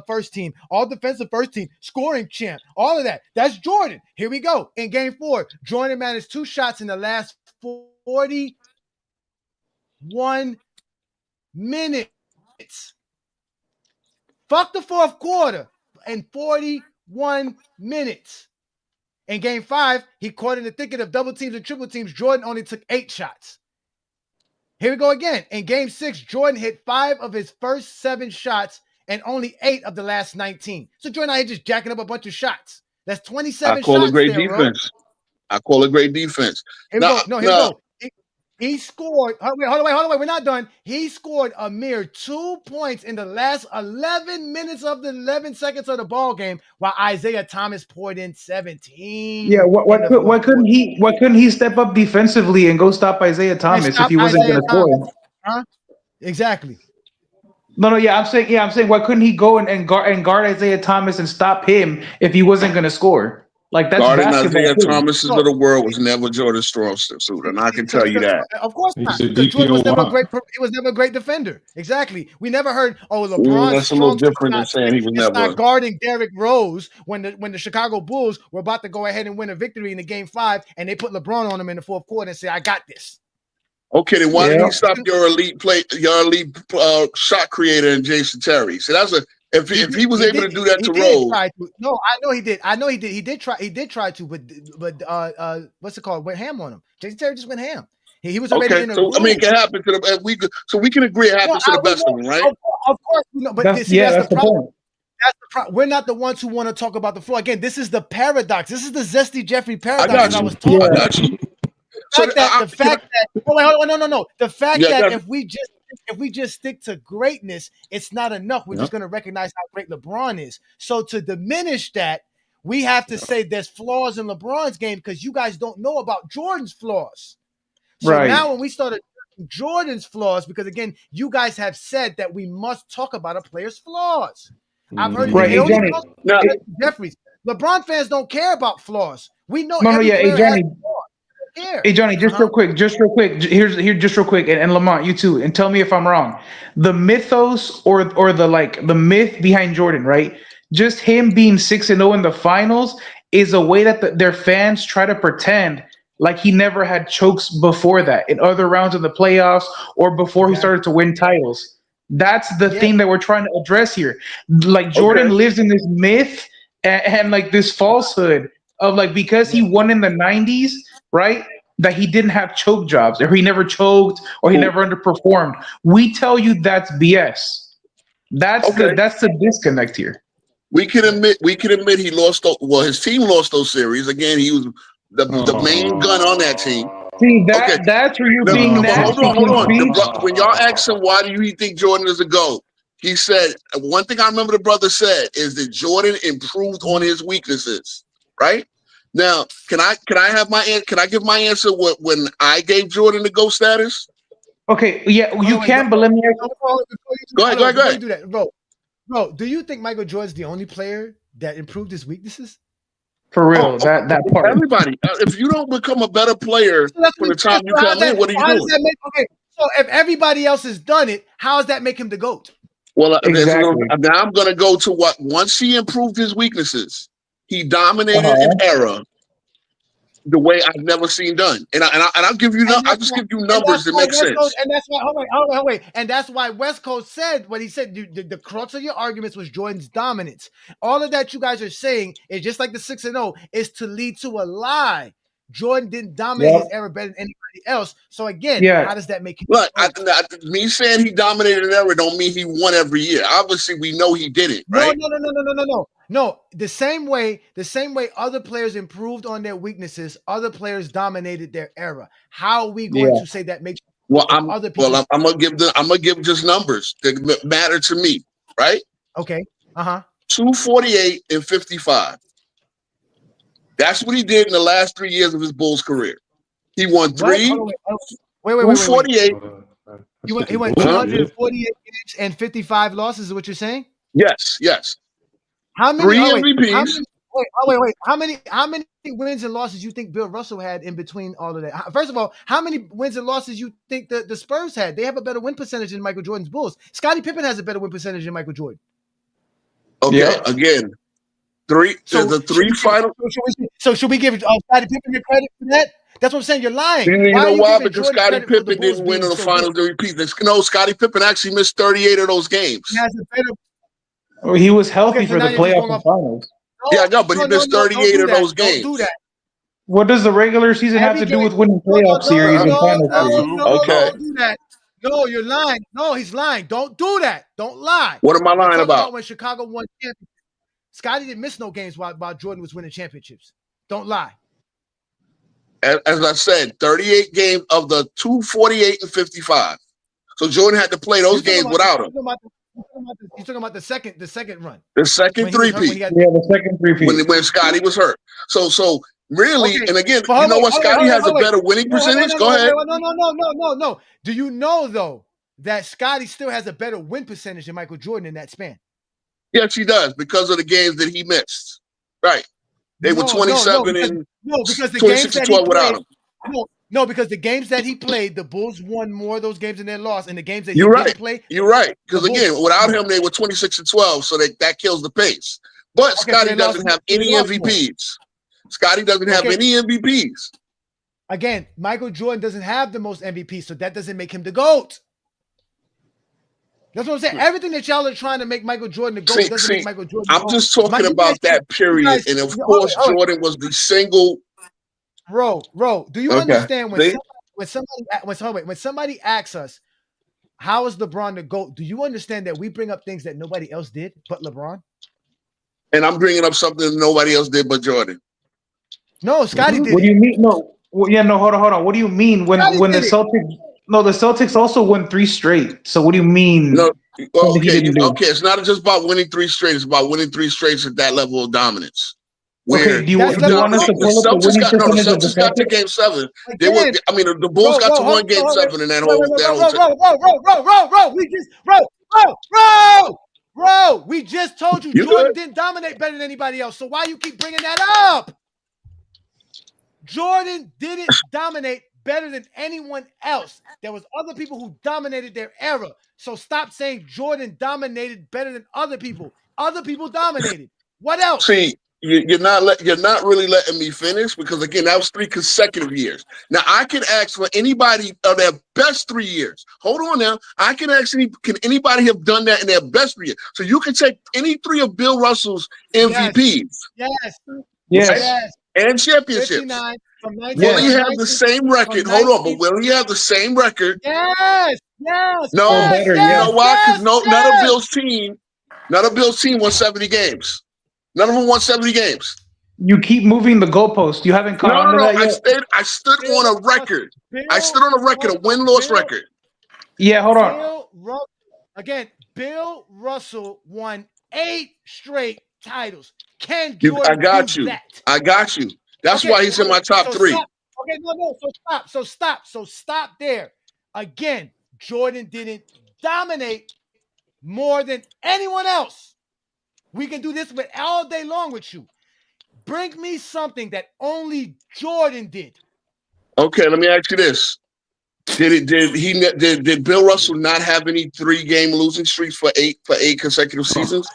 first team, all defensive first team, scoring champ, all of that. That's Jordan. Here we go. In game 4, Jordan managed 2 shots in the last 41 minutes. Fuck the fourth quarter. In 41 minutes. In game 5, he caught in the thicket of double teams and triple teams. Jordan only took 8 shots. Here we go again. In game 6, Jordan hit 5 of his first 7 shots and only 8 of the last 19. So Jordan out here just jacking up a bunch of shots. That's 27 shots. I call it great defense. I call it great defense. Here we go. He scored. Hold on. We're not done. He scored a mere 2 points in the last 11 minutes of the 11 seconds of the ball game, while Isaiah Thomas poured in 17. Yeah, why couldn't he step up defensively and go stop Isaiah Thomas if he wasn't going to score? Huh? Exactly. No, I'm saying why couldn't he go and guard Isaiah Thomas and stop him if he wasn't going to score? Like that's Guarding basketball. Isaiah too. Thomas's of the world was never Jordan's strong suit, and I can tell you that. Of course not. He's a Because Jordan was never a DPOY. great. He was never a great defender. Exactly. We never heard. Oh, LeBron's That's a little strong suit different than not, saying he was it's never. not guarding Derrick Rose when the Chicago Bulls were about to go ahead and win a victory in the game 5, and they put LeBron on him in the fourth quarter and say, "I got this." Okay, then why did he stop your elite shot creator and Jason Terry? So that's a if he was able to do that to Rose. No, I know he did. I know he did. He did try to, but what's it called? Went ham on him. Jason Terry just went ham. He was already in a so groove. I mean, it can happen to the we can agree it happens to the best of them, right? Of course, but That's that's the problem. point. That's the problem. We're not the ones who want to talk about the floor. Again, this is the paradox. This is the Zesty Jeffrey Paradox. I got that I you. was talking I about. got you. The fact that the fact Yeah, that yeah. if we just stick to greatness, it's not enough. We're just going to recognize how great LeBron is. So to diminish that, we have to say there's flaws in LeBron's game because you guys don't know about Jordan's flaws. So now when we started Jordan's flaws, because again, you guys have said that we must talk about a player's flaws. I've heard Hey, Johnny. Jeffries. LeBron fans don't care about flaws. We know No, every hey, player Johnny. has flaws. Hey Johnny, just real quick. Here, just real quick, and Lamont, you too, and tell me if I'm wrong. The mythos or the myth behind Jordan, right? Just him being 6-0 in the finals is a way that their fans try to pretend like he never had chokes before that in other rounds of the playoffs or before he started to win titles. That's the thing that we're trying to address here. Like Jordan lives in this myth and like this falsehood of like because he won in the 90s, right? That he didn't have choke jobs, or he never choked, or he never underperformed. We tell you that's BS. That's the disconnect here. We can admit he lost. His team lost those series. Again, he was the main gun on that team. See that's where you're being nasty. Hold on. When y'all asked him why do you think Jordan is a GOAT, he said one thing I remember the brother said is that Jordan improved on his weaknesses. Right? Now, can I give my answer when I gave Jordan the GOAT status? Okay, yeah, you can, but let me ask. Go ahead. Do that, bro. Do you think Michael Jordan's the only player that improved his weaknesses? For real, that part. Everybody, if you don't become a better player from the time you come in, what are you doing? So if everybody else has done it, how does that make him the GOAT? Well, now I'm going to go to what once he improved his weaknesses, he dominated an era the way I've never seen done, and I'll give you I'll just give you numbers that make sense. And that's why hold on, and that's why West Coast said what he said. The crux of your arguments was Jordan's dominance. All of that you guys are saying is just like the 6-0 is to lead to a lie. Jordan didn't dominate his era better than anybody else. So again, how does that make him? Look, me saying he dominated an era don't mean he won every year. Obviously, we know he didn't. Right? No. The same way other players improved on their weaknesses, other players dominated their era. How are we going to say that makes I'm gonna give just numbers that matter to me, right? Okay. 248 and 55. That's what he did in the last 3 years of his Bulls career. He won three. Wait. 248. He went 248 games and 55 losses. Is what you're saying? Yes. How many? 3 MVPs. Wait. How many wins and losses you think Bill Russell had in between all of that? First of all, how many wins and losses you think the Spurs had? They have a better win percentage than Michael Jordan's Bulls. Scottie Pippen has a better win percentage than Michael Jordan. Okay, again, three. So the three final. So should we give Scottie Pippen your credit for that? That's what I'm saying. You're lying. You know why? Because Scottie Pippen didn't win in the finals to repeat this. No, Scottie Pippen actually missed 38 of those games. He has a better. He was healthy for the playoff and finals. Yeah, I know, but he missed 38 of those games. Don't do that. What does the regular season have to do with winning playoff series and final series? Okay. Don't do that. No, you're lying. No, he's lying. Don't do that. Don't lie. What am I lying about? When Chicago won championships, Scottie didn't miss no games while Jordan was winning championships. Don't lie. As I said, 38 games of the 248 and 55. So Jordan had to play those games without him. You're talking about the second run. The second three-peat. The second three-peat. When Scottie was hurt. So really, and again, you know what? Scottie has a better winning percentage. Go ahead. No. Do you know though that Scottie still has a better win percentage than Michael Jordan in that span? Yes, he does because of the games that he missed. Right. They were 27 and because the 26 games and that 12 he without played. him. No, because the games that he played, the Bulls won more of those games than they lost, and the games that he You're right. didn't play. You're right. Because the Bulls- again, without him, they were 26 and 12, so that kills the pace. But Okay, Scotty so they doesn't lost- have any they lost more. MVPs. Scotty doesn't have Okay. any MVPs. Again, Michael Jordan doesn't have the most MVPs, so that doesn't make him the GOAT. That's what I'm saying. Everything that y'all are trying to make Michael Jordan the GOAT doesn't make Michael Jordan the I'm GOAT. just talking about that period. And of course, Jordan was the single. Ro, do you Okay. understand See? when somebody asks us, how is LeBron the GOAT? Do you understand that we bring up things that nobody else did but LeBron? And I'm bringing up something nobody else did but Jordan. No, Scotty did. What do you mean? No, hold on. What do you mean when the Celtics? No, the Celtics also won 3 straight. So what do you mean? No, something he didn't do? okay. It's not just about winning 3 straight. It's about winning 3 straight at that level of dominance. Where Okay, do you want us to pull up the winning percentage of the Celtics got to Celtics? game 7. They were. I mean, the Bulls got to win game 7 in that whole. We just told you Jordan didn't dominate better than anybody else. So why you keep bringing that up? Jordan didn't dominate better than anyone else. There was other people who dominated their era. So stop saying Jordan dominated better than other people. Other people dominated. What else? See, you're not really letting me finish because again, that was 3 consecutive years. Now I can ask for anybody of their best 3 years. Hold on now. I can ask can anybody have done that in their best 3 years? So you can take any 3 of Bill Russell's MVPs. Yes. And championships. 59 from Will he have the same record? Hold on, but will he have the same record? Yes. No. You know why? Because none of Bill's team won 70 games. None of them won 70 games. You keep moving the goalpost. You haven't caught on to that yet. I stood on a record. I stood on a record, a win-loss record. Yeah, hold on. Bill Russell won 8 straight titles. Can Jordan I got do you. that? I got you. That's why he's in my top 3. Stop. Okay, no. So stop there. Again, Jordan didn't dominate more than anyone else. We can do this with all day long with you. Bring me something that only Jordan did. Okay, let me ask you this: Did Bill Russell not have any 3-game losing streaks for 8 consecutive seasons?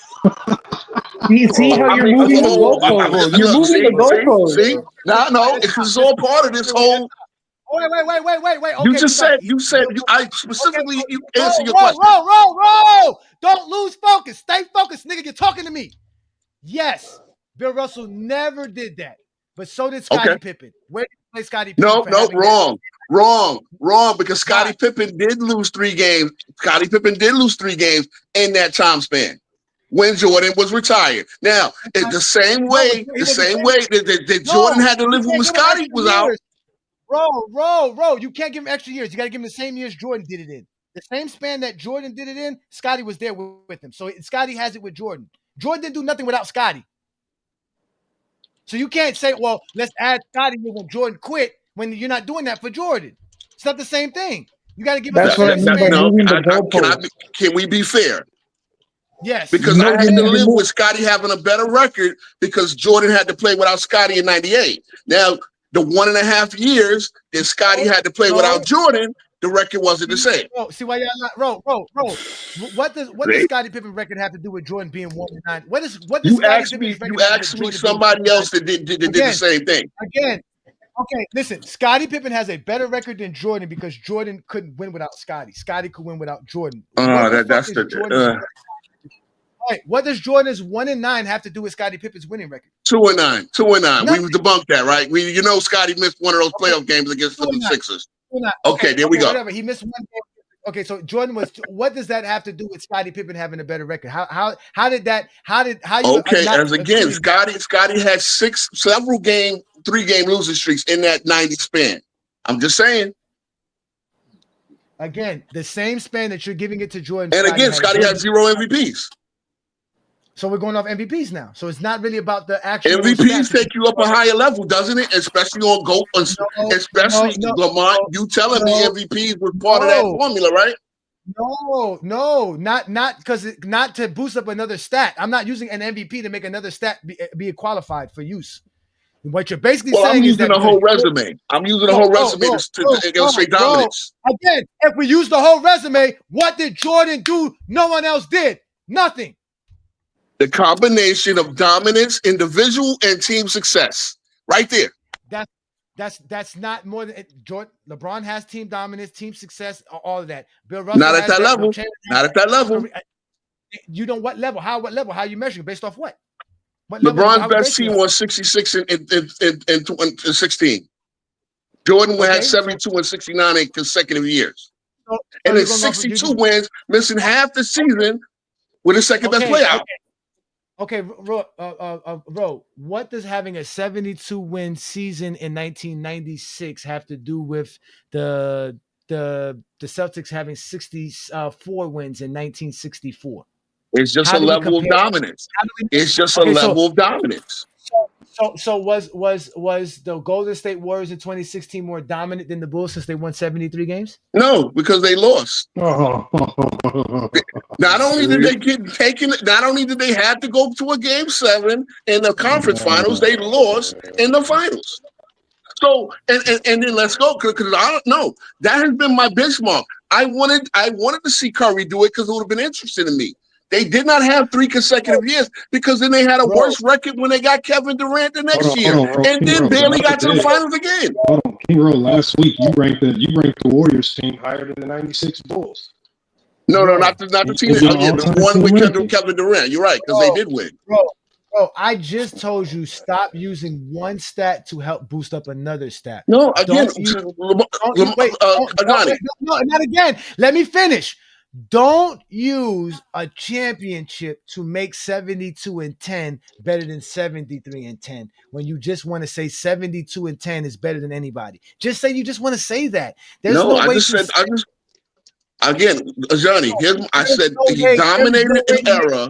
See how you're moving the goalpost. You're moving the goalpost. See? No, it's all part of this whole. Wait. Okay, you said I specifically you answer your question. Roll. Don't lose focus. Stay focused, nigga. You're talking to me. Yes, Bill Russell never did that, but so did Scottie Pippen. Where did you play Scottie Pippen? No, wrong. Because Scottie Pippen did lose 3 games. Scottie Pippen did lose 3 games in that time span when Jordan was retired. Now, it's the same way that Jordan had to live when Scottie was out. Bro, you can't give him extra years. You got to give him the same years Jordan did it in. The same span that Jordan did it in, Scottie was there with him. So Scottie has it with Jordan. Jordan didn't do nothing without Scottie. So you can't say, well, let's add Scottie when Jordan quit when you're not doing that for Jordan. It's not the same thing. You got to give us the same span. Can we be fair? Yes. Because I had to live with Scottie having a better record because Jordan had to play without Scottie in 98. Now, the 1.5 years that Scottie had to play without Jordan, the record wasn't the same. See why y'all not roll. What does Scottie Pippen record have to do with Jordan being 1-9? What does you asked me somebody else that did the same thing. Again. Okay, listen, Scottie Pippen has a better record than Jordan because Jordan couldn't win without Scottie. Scottie could win without Jordan. Right. What does Jordan's 1-9 have to do with Scottie Pippen's winning record? 2-9. We debunked that, right? Scottie missed one of those playoff games against the Sixers. Okay, there we go. Whatever. He missed one game. Okay, so Jordan was. What does that have to do with Scottie Pippen having a better record? How did that? How you? Okay, Scottie had 3-game losing streaks in that 90 span. I'm just saying. Again, the same span that you're giving it to Jordan. And again, Scottie had 0 MVPs. So we're going off MVPs now. So it's not really about the actual MVPs take you up a higher level, doesn't it? Especially on GOAT, especially Lamont. You telling me MVPs was part of that formula, right? No, not to boost up another stat. I'm not using an MVP to make another stat be qualified for use. What you're basically Well, I'm saying is using that the whole resume. I'm using the whole resume to illustrate dominance. Again, if we use the whole resume, what did Jordan do? No one else did. Nothing. The combination of dominance, individual, and team success. Right there. That's not more than Jordan. LeBron has team dominance, team success, all of that. Bill Russell Not at that level. Not at that level. You know what level? What level? How you measuring based off what? LeBron's best team was 66 in 16. Jordan had 72 and 69 in consecutive years. And then 62 wins, missing half the season with his second best playout. Okay, Ro, what does having a 72 win season in 1996 have to do with the Celtics having 64 wins in 1964? It's just a level of dominance. It's just a level of dominance. So was the Golden State Warriors in 2016 more dominant than the Bulls since they won 73 games? No, because they lost. Not only did they get taken, not only did they have to go to a game 7 in the conference finals, they lost in the finals. So and then let's go because I don't know. That has been my benchmark. I wanted to see Curry do it because it would have been interesting to me. They did not have 3 consecutive years because then they had a worse record when they got Kevin Durant the next year, and then barely got to the finals again. Hold on, King Roll. Last week you ranked the Warriors team higher than the '96 Bulls. No, not the team. The one with Kevin Durant. You're right because they did win. Bro, I just told you stop using one stat to help boost up another stat. No, again, not again. Let me finish. Don't use a championship to make 72 and 10 better than 73 and 10 when you just want to say 72 and 10 is better than anybody. Just say you just want to say that. There's no way again, Johnny, I said he dominated an era.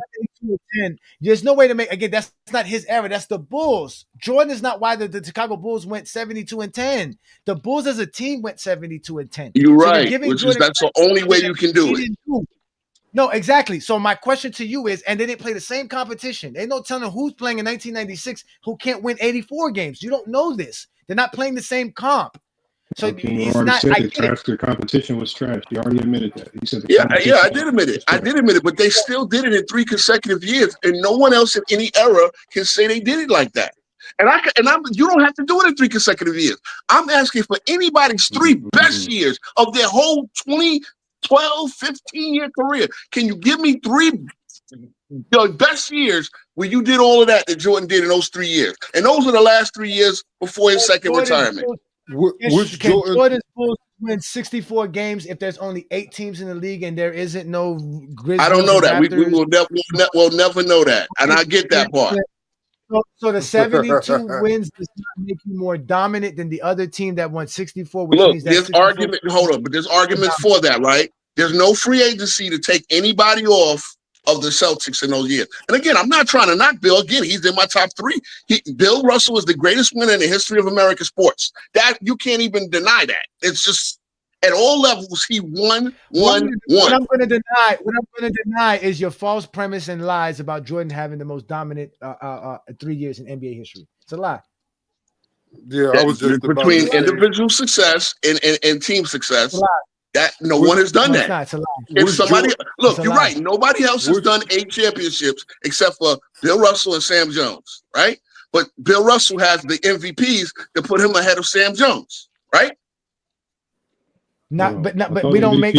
There's no way to make, again, that's not his era. That's the Bulls. Jordan is not why the Chicago Bulls went 72 and 10. The Bulls as a team went 72 and 10. You're right, that's the only way you can do it. No, exactly. So my question to you is, and they didn't play the same competition. Ain't no telling who's playing in 1996 who can't win 84 games. You don't know this. They're not playing the same comp. So it's not. The competition was trash. He already admitted that. He said, I did admit it. But they still did it in 3 consecutive years, and no one else in any era can say they did it like that. You don't have to do it in 3 consecutive years. I'm asking for anybody's 3 best years of their whole 20, 12, 15-year career. Can you give me 3 best years where you did all of that Jordan did in those 3 years? And those are the last 3 years before his second retirement. Can Jordan's Bulls win 64 games if there's only 8 teams in the league and there isn't no Grizzlies? I don't know that. We'll never know that, and I get that part. So the 72 wins does not make you more dominant than the other team that won 64. Which Look, means that there's argument. Hold on, but there's arguments for that, right? There's no free agency to take anybody off of the Celtics in those years. And again, I'm not trying to knock Bill. Again, he's in my top 3. Bill Russell is the greatest winner in the history of American sports. That you can't even deny that. It's just at all levels, he won. What I'm going to deny is your false premise and lies about Jordan having the most dominant 3 years in NBA history. It's a lie. Yeah, I was just between individual success and team success. That no one has done that. It's a lie. If somebody look, you're right. Nobody else has done 8 championships except for Bill Russell and Sam Jones, right? But Bill Russell has the MVPs to put him ahead of Sam Jones, right? But we don't make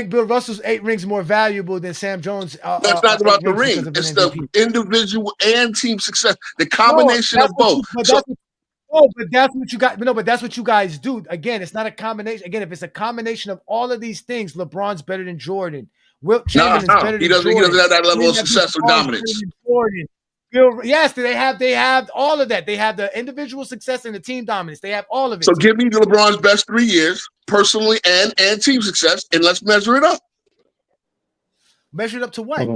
Bill Russell's 8 rings more valuable than Sam Jones. That's not about the ring. It's the individual and team success. The combination of both. But that's what you got. No, but that's what you guys do. Again, it's not a combination. Again, if it's a combination of all of these things, LeBron's better than Jordan. Wilt Chamberlain's better than Jordan. He doesn't have that level of success or dominance. Yes, they have all of that. They have the individual success and the team dominance. They have all of it. So give me LeBron's best 3 years, personally and team success, and let's measure it up. Measure it up to what?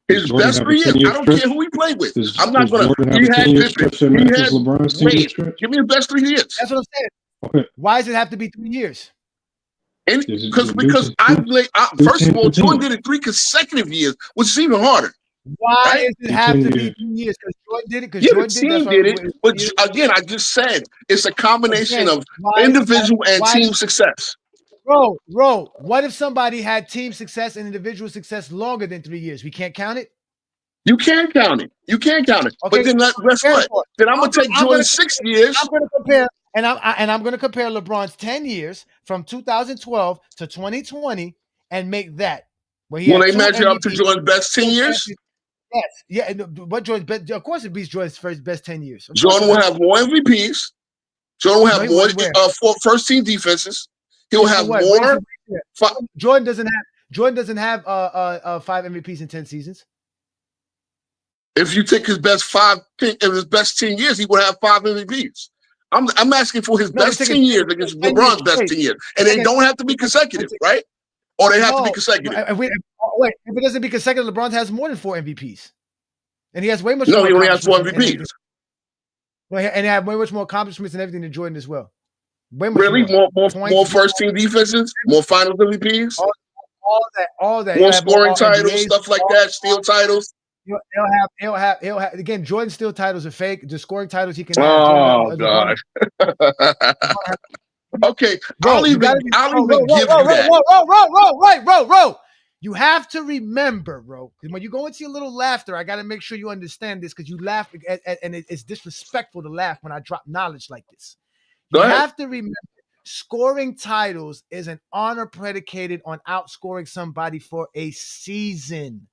His best 3 years. I don't care who he played with. I'm not going to. He had Pippen. He had Wade. Give me the best 3 years. That's what I'm saying. Okay. Why does it have to be 3 years? Because first of all, Jordan did it 3 consecutive years, which is even harder. Why right? does it have to be 3 years? Because Jordan did it. Because Yeah, the Jordan did. That's team why did we it. went But 3 years. again, I just said it's a combination Again, of why individual and why team success. Bro, what if somebody had team success and individual success longer than 3 years? We can't count it? You can count it. You can count it. Okay, But then guess what? Then I'm gonna take Jordan's 6 years. I'm gonna compare, and I'm gonna compare LeBron's 10 years from 2012 to 2020 and make that where he Will had they 2 measure up to MVPs. Jordan's best 10 years? Yes, yeah. And what Jordan's best? Of course, it beats Jordan's best 10 years. Of course Jordan it will does. have more MVPs. Jordan will No, have he more wouldn't. Where? first team defenses. He'll So have what? more. Jordan doesn't have 5 MVPs in 10 seasons. If you take his best 5 of his best 10 years, he would have 5 MVPs. I'm asking for his best 10 years against LeBron's best 10 years. And they don't have to be consecutive, right? Or they have to be consecutive. Wait, if it doesn't be consecutive, LeBron has more than 4 MVPs. And he has way much No, more. he only has 4 accomplishments MVPs. And he had way much more accomplishments and everything than Jordan as well. Way much Really? more First team defenses? More finals MVPs? All that. More He'll have scoring all titles, NBAs, stuff like that, steal titles. He'll have again. Jordan's steal titles are fake. The scoring titles he can have. Oh gosh. Okay, I'll even give you that. You have to remember, bro. When you go into your little laughter, I got to make sure you understand this because you laugh and it's disrespectful to laugh when I drop knowledge like this. You have to remember, scoring titles is an honor predicated on outscoring somebody for a season.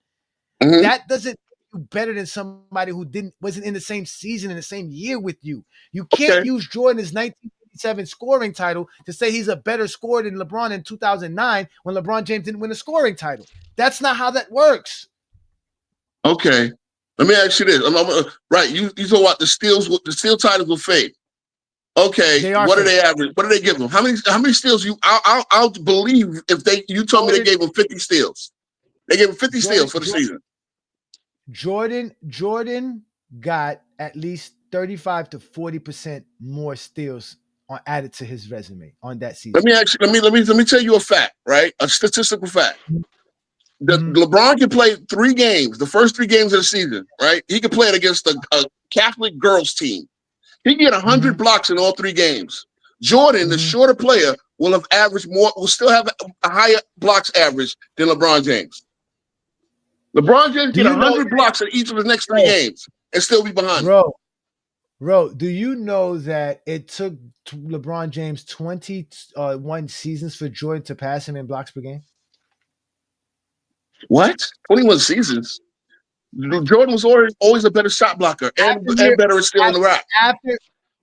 Mm-hmm. That doesn't make you better than somebody who wasn't in the same season in the same year with you. You can't use Jordan's 1987 scoring title to say he's a better scorer than LeBron in 2009 when LeBron James didn't win a scoring title. That's not how that works. Okay, let me ask you this. Right, you talk about the steals. The steal titles will fade. Okay, what do they average? What do they give them? How many steals? I'll believe if you told me they gave him 50 steals. They gave him 50 steals for the season. Jordan got at least 35 to 40% more steals added to his resume on that season. Let me tell you a fact, right? A statistical fact. LeBron can play 3 games, the first 3 games of the season, right? He can play it against a Catholic girls team. He can get 100 blocks in all 3 games. Jordan, the shorter player, will still have a higher blocks average than LeBron James. LeBron James get 100 blocks in each of his next 3 games and still be behind. Bro, do you know that it took LeBron James 21 seasons for Jordan to pass him in blocks per game? What? 21 seasons? Jordan was always a better shot blocker and better at stealing the rock.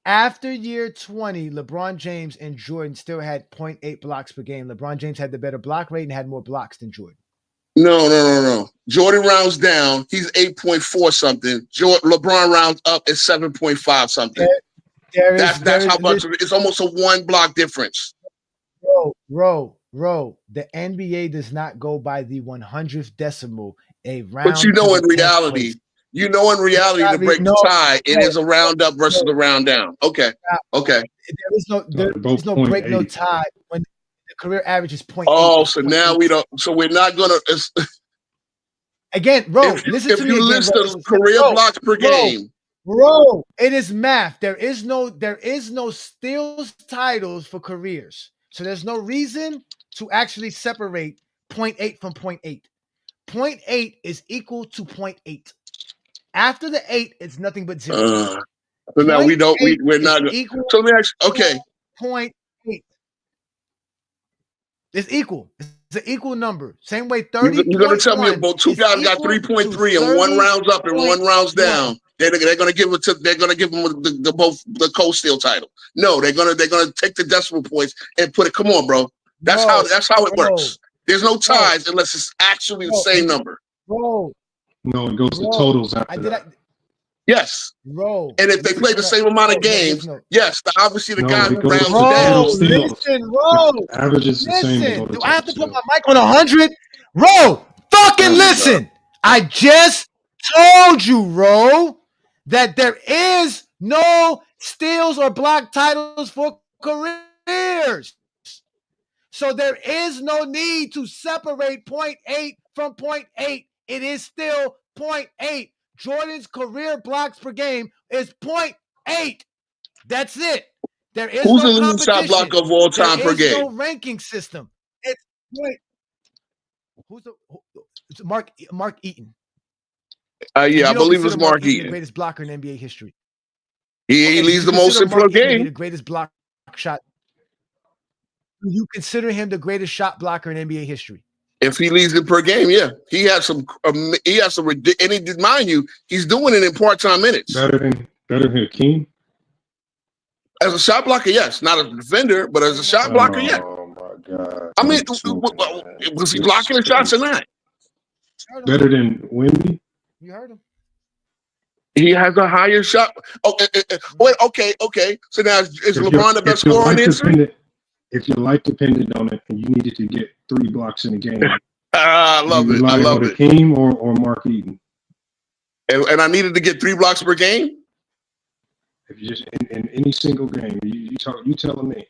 After year 20, LeBron James and Jordan still had 0.8 blocks per game. LeBron James had the better block rate and had more blocks than Jordan. No. Jordan rounds down. He's 8.4 something. LeBron rounds up at 7.5 something. That's how much of it. It's almost a 1 block difference. Bro. The NBA does not go by the 100th decimal. A round. But in reality, to break the tie, it is a round up versus a round down. Okay. There is no break, no tie when the career average is 0.8. Oh, so now we don't. So we're not gonna. Again, bro. Listen to me. If you list the career blocks per game, bro, it is math. There is no steals titles for careers, so there's no reason to actually separate 0.8 from 0.8. 0.8 is equal to 0.8. After the 8, it's nothing but 0. So now we're not. So let me ask. Okay. 0.8. It's equal. It's an equal number. Same way 30. You're going to tell me about 2 guys got 3.3 and 1 rounds up and 1 rounds down. They're going to give it to. They're going to give them the co-steal title. No, they're going to take the decimal points and put it. Come on, bro. That's how it works. There's no ties unless it's actually the same number. Bro. No, it goes to totals after that. Yes. Bro. And if they play the same amount of games, yes, obviously the guy who rounds down. Listen, bro. Average is the same. Do I have to put my mic on 100? Bro, fucking listen. I just told you, bro, that there is no steals or block titles for careers. So there is no need to separate 0.8 from 0.8. It is still 0.8. Jordan's career blocks per game is 0.8. That's it. There is Who's no the leading shot competition. blocker of all time There per is game? no ranking system. It's it's Mark Eaton. Yeah, I believe it was Mark The Eaton. greatest blocker in NBA history. He leads the most in per game. The greatest block shot. Do you consider him the greatest shot blocker in NBA history? If he leads it per game, yeah, he has some. And mind you, he's doing it in part-time minutes. Better than Hakeem. As a shot blocker, yes, not a defender, but as a shot blocker, yeah. Oh my God! I mean, was he blocking the shots or not? Better than Wemby. You heard him. He has a higher shot. Wait, okay. So now is LeBron the best scorer in history? If your life depended on it and you needed to get 3 blocks in a game, I love it. I love it. Hakeem or Mark Eaton. And I needed to get 3 blocks per game? If you just in any single game, you telling me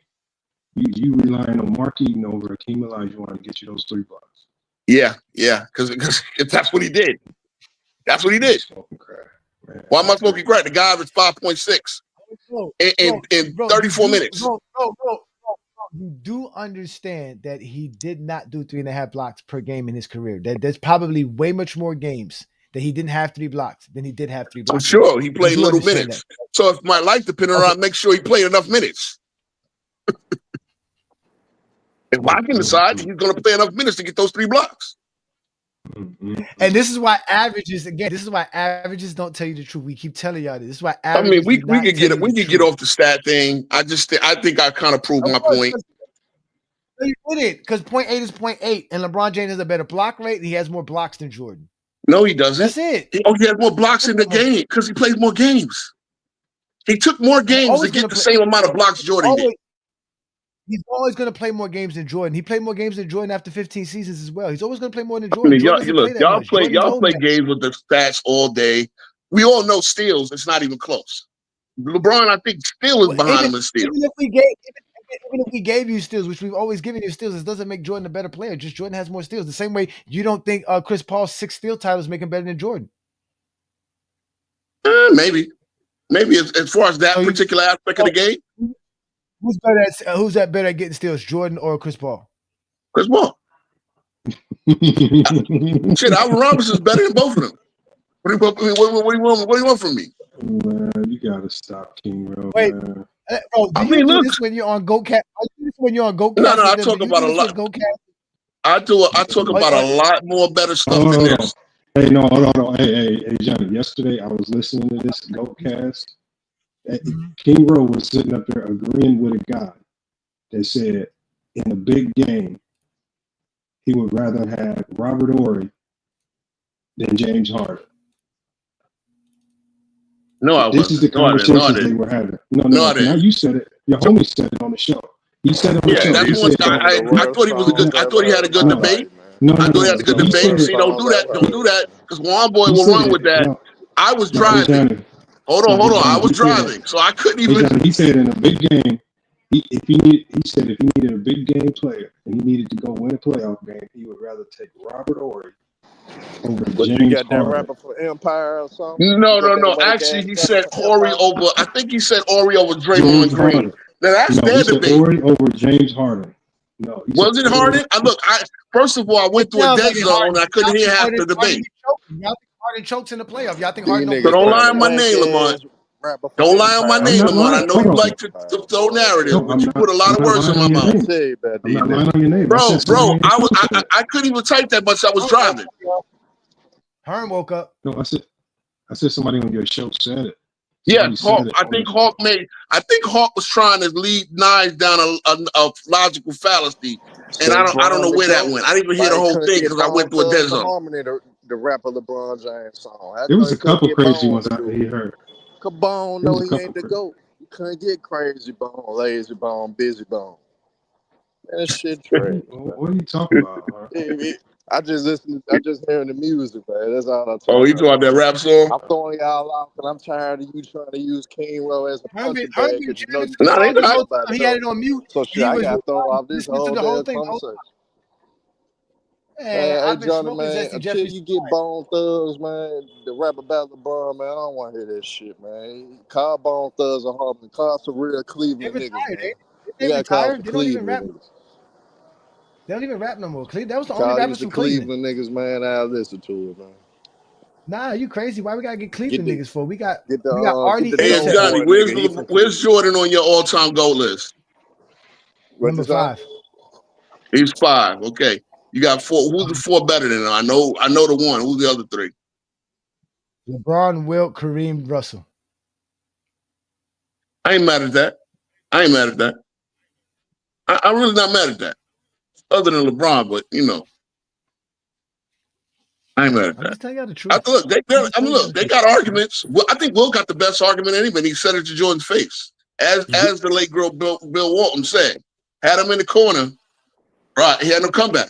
you relying on Mark Eaton over Hakeem Olajuwon to get you those 3 blocks. Yeah, because that's what he did. That's what he did. Why am I smoking crack? The guy averaged 5.6 in 34 minutes. Bro, you do understand that he did not do 3.5 blocks per game in his career. There's probably way much more games that he didn't have 3 blocks than he did have 3 blocks. For sure, he played little minutes. That. So if my life depended on, make sure he played enough minutes. If I can decide, he's going to play enough minutes to get those 3 blocks. And this is why averages don't tell you the truth. We keep telling y'all this. This is why averages. I mean, we could get off the stat thing. I think I kind of proved my point. You did it because 0.8 is 0.8, and LeBron James has a better block rate. And he has more blocks than Jordan. No, he doesn't. That's it. He has more blocks in the game because he plays more games. He took more games to get the same amount of blocks Jordan did. He's always going to play more games than Jordan. He played more games than Jordan after 15 seasons as well. He's always going to play more than Jordan. Y'all play games with the stats all day. We all know steals. It's not even close. LeBron, I think, still is behind him in steals. Even if we gave you steals, which we've always given you steals, it doesn't make Jordan a better player. Just Jordan has more steals. The same way you don't think Chris Paul's 6 steal titles make him better than Jordan. Maybe as far as that particular aspect of the game. Who's better at getting steals, Jordan or Chris Paul? Chris Paul. Shit, Alvin Robinson's better than both of them. What do you want from me? Man, you gotta stop, King Bro. Wait, bro, do you do this when you're on GoCast? No, I talk about a lot. I talk about a lot more better stuff than this. Hey, no, hold on. Hey, Johnny. Yesterday I was listening to this GoCast. King Bro was sitting up there agreeing with a guy that said in a big game he would rather have Robert Horry than James Harden. No, this is the conversations they were having. No, now you said it. Your homie said it on the show. He said it on the show. I thought he was a good. I thought he had a good debate. I thought he had a good debate. See, don't do that, because one boy will run with that. I was driving. Hold on. I was driving, so I couldn't even. He said in a big game, if he needed a big game player and he needed to go win a playoff game, he would rather take Robert Horry over James you got that Harden. rapper for Empire or something? No. Actually, he said Horry over. I think he said Horry over Draymond Green. Now that's their debate. Horry over James Harden. No, was it Harden? First of all, I went through a dead zone and I couldn't hear half the debate. Y'all think Harden chokes in the playoff? Y'all think Harden? So don't lie on my name, Lamont. Don't lie on my name, Lamont. I know you like to throw narrative, but you put a lot of words in my mouth. I'm not lying on your name. Bro, I couldn't even type that much. I was driving. Herm woke up. No, I said somebody on your show said it. Yeah, Hawk. I think Hawk was trying to lead Knives down a logical fallacy, and I don't know where that went. I didn't even hear the whole thing because I went through a dead zone. The rapper LeBron James song. There was a couple crazy ones out there he heard. Cabone, no, he ain't the GOAT. You couldn't get Crazy Bone, Lazy Bone, Busy Bone. Man, that shit trash. What are you talking about? I just hearing the music, man. That's all I'm talking Oh, you talking about that rap song? I'm throwing y'all out, and I'm tired of you trying to use King Row as a punching bag. He had it on mute. So shit, I got to throw off this whole damn conversation. Hey, I've been Johnny, smoking man, Zesty until Jeffrey. you get Bone Thugs, man, the rap about LeBron, man, I don't want to hear that shit, man. Call Bone Thugs a Harmon. Call some real They Cleveland niggas, retired. man. They You gotta call some retired. They don't even rap. Cleveland niggas. They don't even rap no more. That was the only Call rappers these from the Cleveland. Cleveland niggas, man. I'll listen to it, man. Nah, you crazy? Why we gotta get Cleveland the- niggas for? We got Get Arty the Hey, Intel. Johnny, boy, nigga. He from where's Cleveland. Jordan on your all-time GOAT list? What's Number this on? 5. He's 5. Okay. You got 4. Who's the 4 better than him? I know the one. Who's the other 3? LeBron, Wilt, Kareem, Russell. I ain't mad at that. I'm really not mad at that. Other than LeBron, but I ain't mad at I'm that. just telling you the truth. They got arguments. Well, I think Will got the best argument anybody. He said it to Jordan's face. As the late girl Bill Walton said, had him in the corner, right? He had no comeback.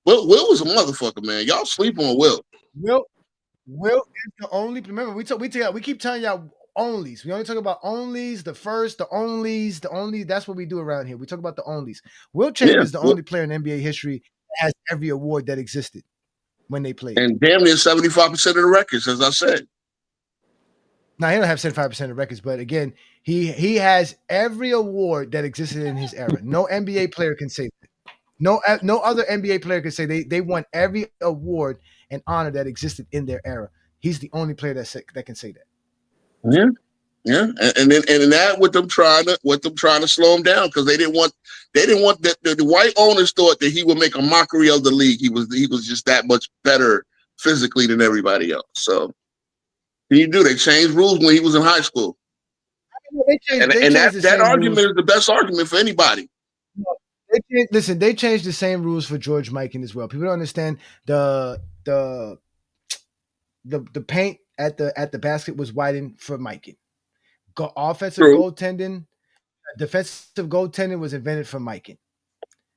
Will was a motherfucker, man. Y'all sleep on Will. Will is the only. Remember, we keep telling y'all onlys. We only talk about onlys, the first, the onlys, the only. That's what we do around here. We talk about the onlys. Will Chamberlain is the only player in NBA history that has every award that existed when they played. And damn near 75% of the records, as I said. Now he don't have 75% of records, but again, he has every award that existed in his era. No NBA player can say that. No other NBA player can say they won every award and honor that existed in their era. He's the only player that can say that. Yeah, and that with them trying to slow him down because they didn't want that the white owners thought that he would make a mockery of the league. He was just that much better physically than everybody else. So they changed rules when he was in high school. That argument is the best argument for anybody. They changed the same rules for George Mikan as well. People don't understand the paint at the basket was widened for Mikan. Offensive goaltending, defensive goaltending was invented for Mikan.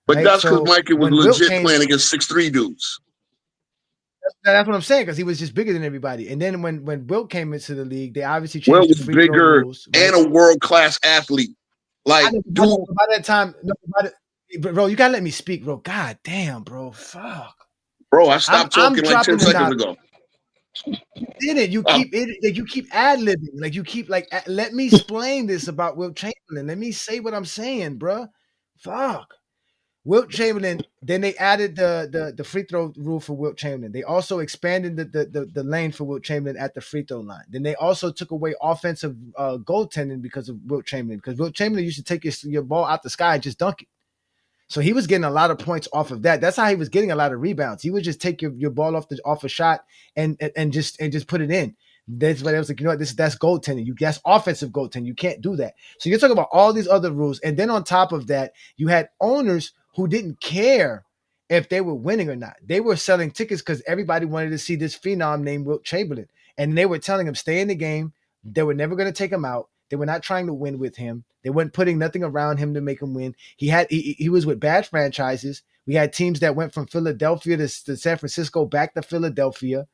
But that's because Mikan was legit playing against 6'3" dudes. That's what I'm saying, because he was just bigger than everybody. And then when Wilt came into the league, they obviously changed Wilt the was free bigger throw rules, right? and a world-class athlete. Like, dude. By that time, bro, you gotta let me speak, bro. God damn, bro. Fuck. Bro, I stopped talking like 10 seconds ago. Did it? You keep ad-libbing. Like you keep let me explain this about Wilt Chamberlain. Let me say what I'm saying, bro. Fuck. Wilt Chamberlain, then they added the free throw rule for Wilt Chamberlain. They also expanded the lane for Wilt Chamberlain at the free throw line. Then they also took away offensive goaltending because of Wilt Chamberlain. Because Wilt Chamberlain used to take your ball out the sky and just dunk it. So he was getting a lot of points off of that. That's how he was getting a lot of rebounds. He would just take your ball off a shot and just put it in. That's why I was like, you know what, that's goaltending. That's offensive goaltending. You can't do that. So you're talking about all these other rules. And then on top of that, you had owners who didn't care if they were winning or not. They were selling tickets because everybody wanted to see this phenom named Wilt Chamberlain. And they were telling him, stay in the game. They were never going to take him out. They were not trying to win with him. They weren't putting nothing around him to make him win. He was with bad franchises. We had teams that went from Philadelphia to San Francisco back to Philadelphia.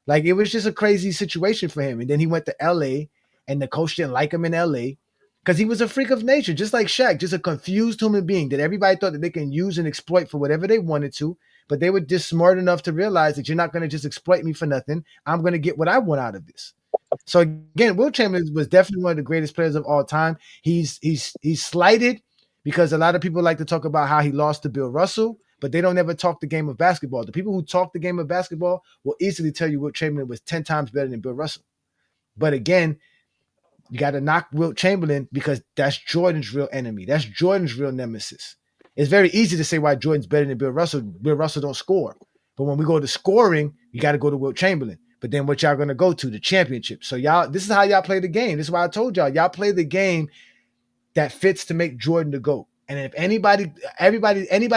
Like, it was just a crazy situation for him. And then he went to LA, and the coach didn't like him in LA because he was a freak of nature, just like Shaq, just a confused human being that everybody thought that they can use and exploit for whatever they wanted to. But they were just smart enough to realize that you're not going to just exploit me for nothing. I'm going to get what I want out of this. So again, Wilt Chamberlain was definitely one of the greatest players of all time. He's slighted because a lot of people like to talk about how he lost to Bill Russell, but they don't ever talk the game of basketball. The people who talk the game of basketball will easily tell you Wilt Chamberlain was 10 times better than Bill Russell. But again, you got to knock Wilt Chamberlain because that's Jordan's real enemy. That's Jordan's real nemesis. It's very easy to say why Jordan's better than Bill Russell. Bill Russell don't score. But when we go to scoring, you got to go to Wilt Chamberlain. But then what y'all going to go to? The championship. So this is how y'all play the game. This is why I told y'all play the game that fits to make Jordan the GOAT. And if anybody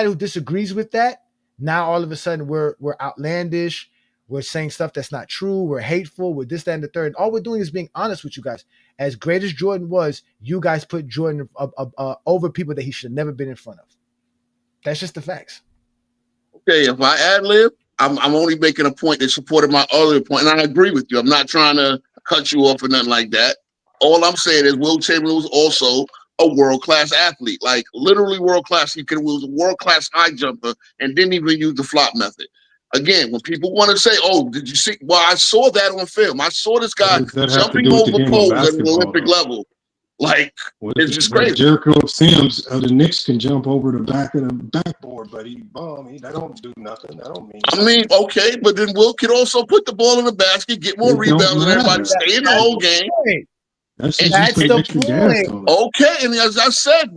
who disagrees with that, now all of a sudden we're outlandish. We're saying stuff that's not true. We're hateful. We're this, that, and the third. All we're doing is being honest with you guys. As great as Jordan was, you guys put Jordan over people that he should have never been in front of. That's just the facts. Okay, if I ad-lib, I'm only making a point that supported my other point, and I agree with you. I'm not trying to cut you off or nothing like that. All I'm saying is Wilt Chamberlain was also a world-class athlete, like literally world-class. He was a world-class high jumper and didn't even use the flop method. Again, when people want to say, "Oh, did you see?" Well, I saw that on film. I saw this guy jumping over poles at an Olympic level. Like, it's just crazy. Jericho Sims of the Knicks can jump over the back of the backboard, but that don't do nothing. That don't mean I mean, okay, but then Will could also put the ball in the basket, get more rebounds than everybody, stay in the whole game. That's the point. Okay, and as I said,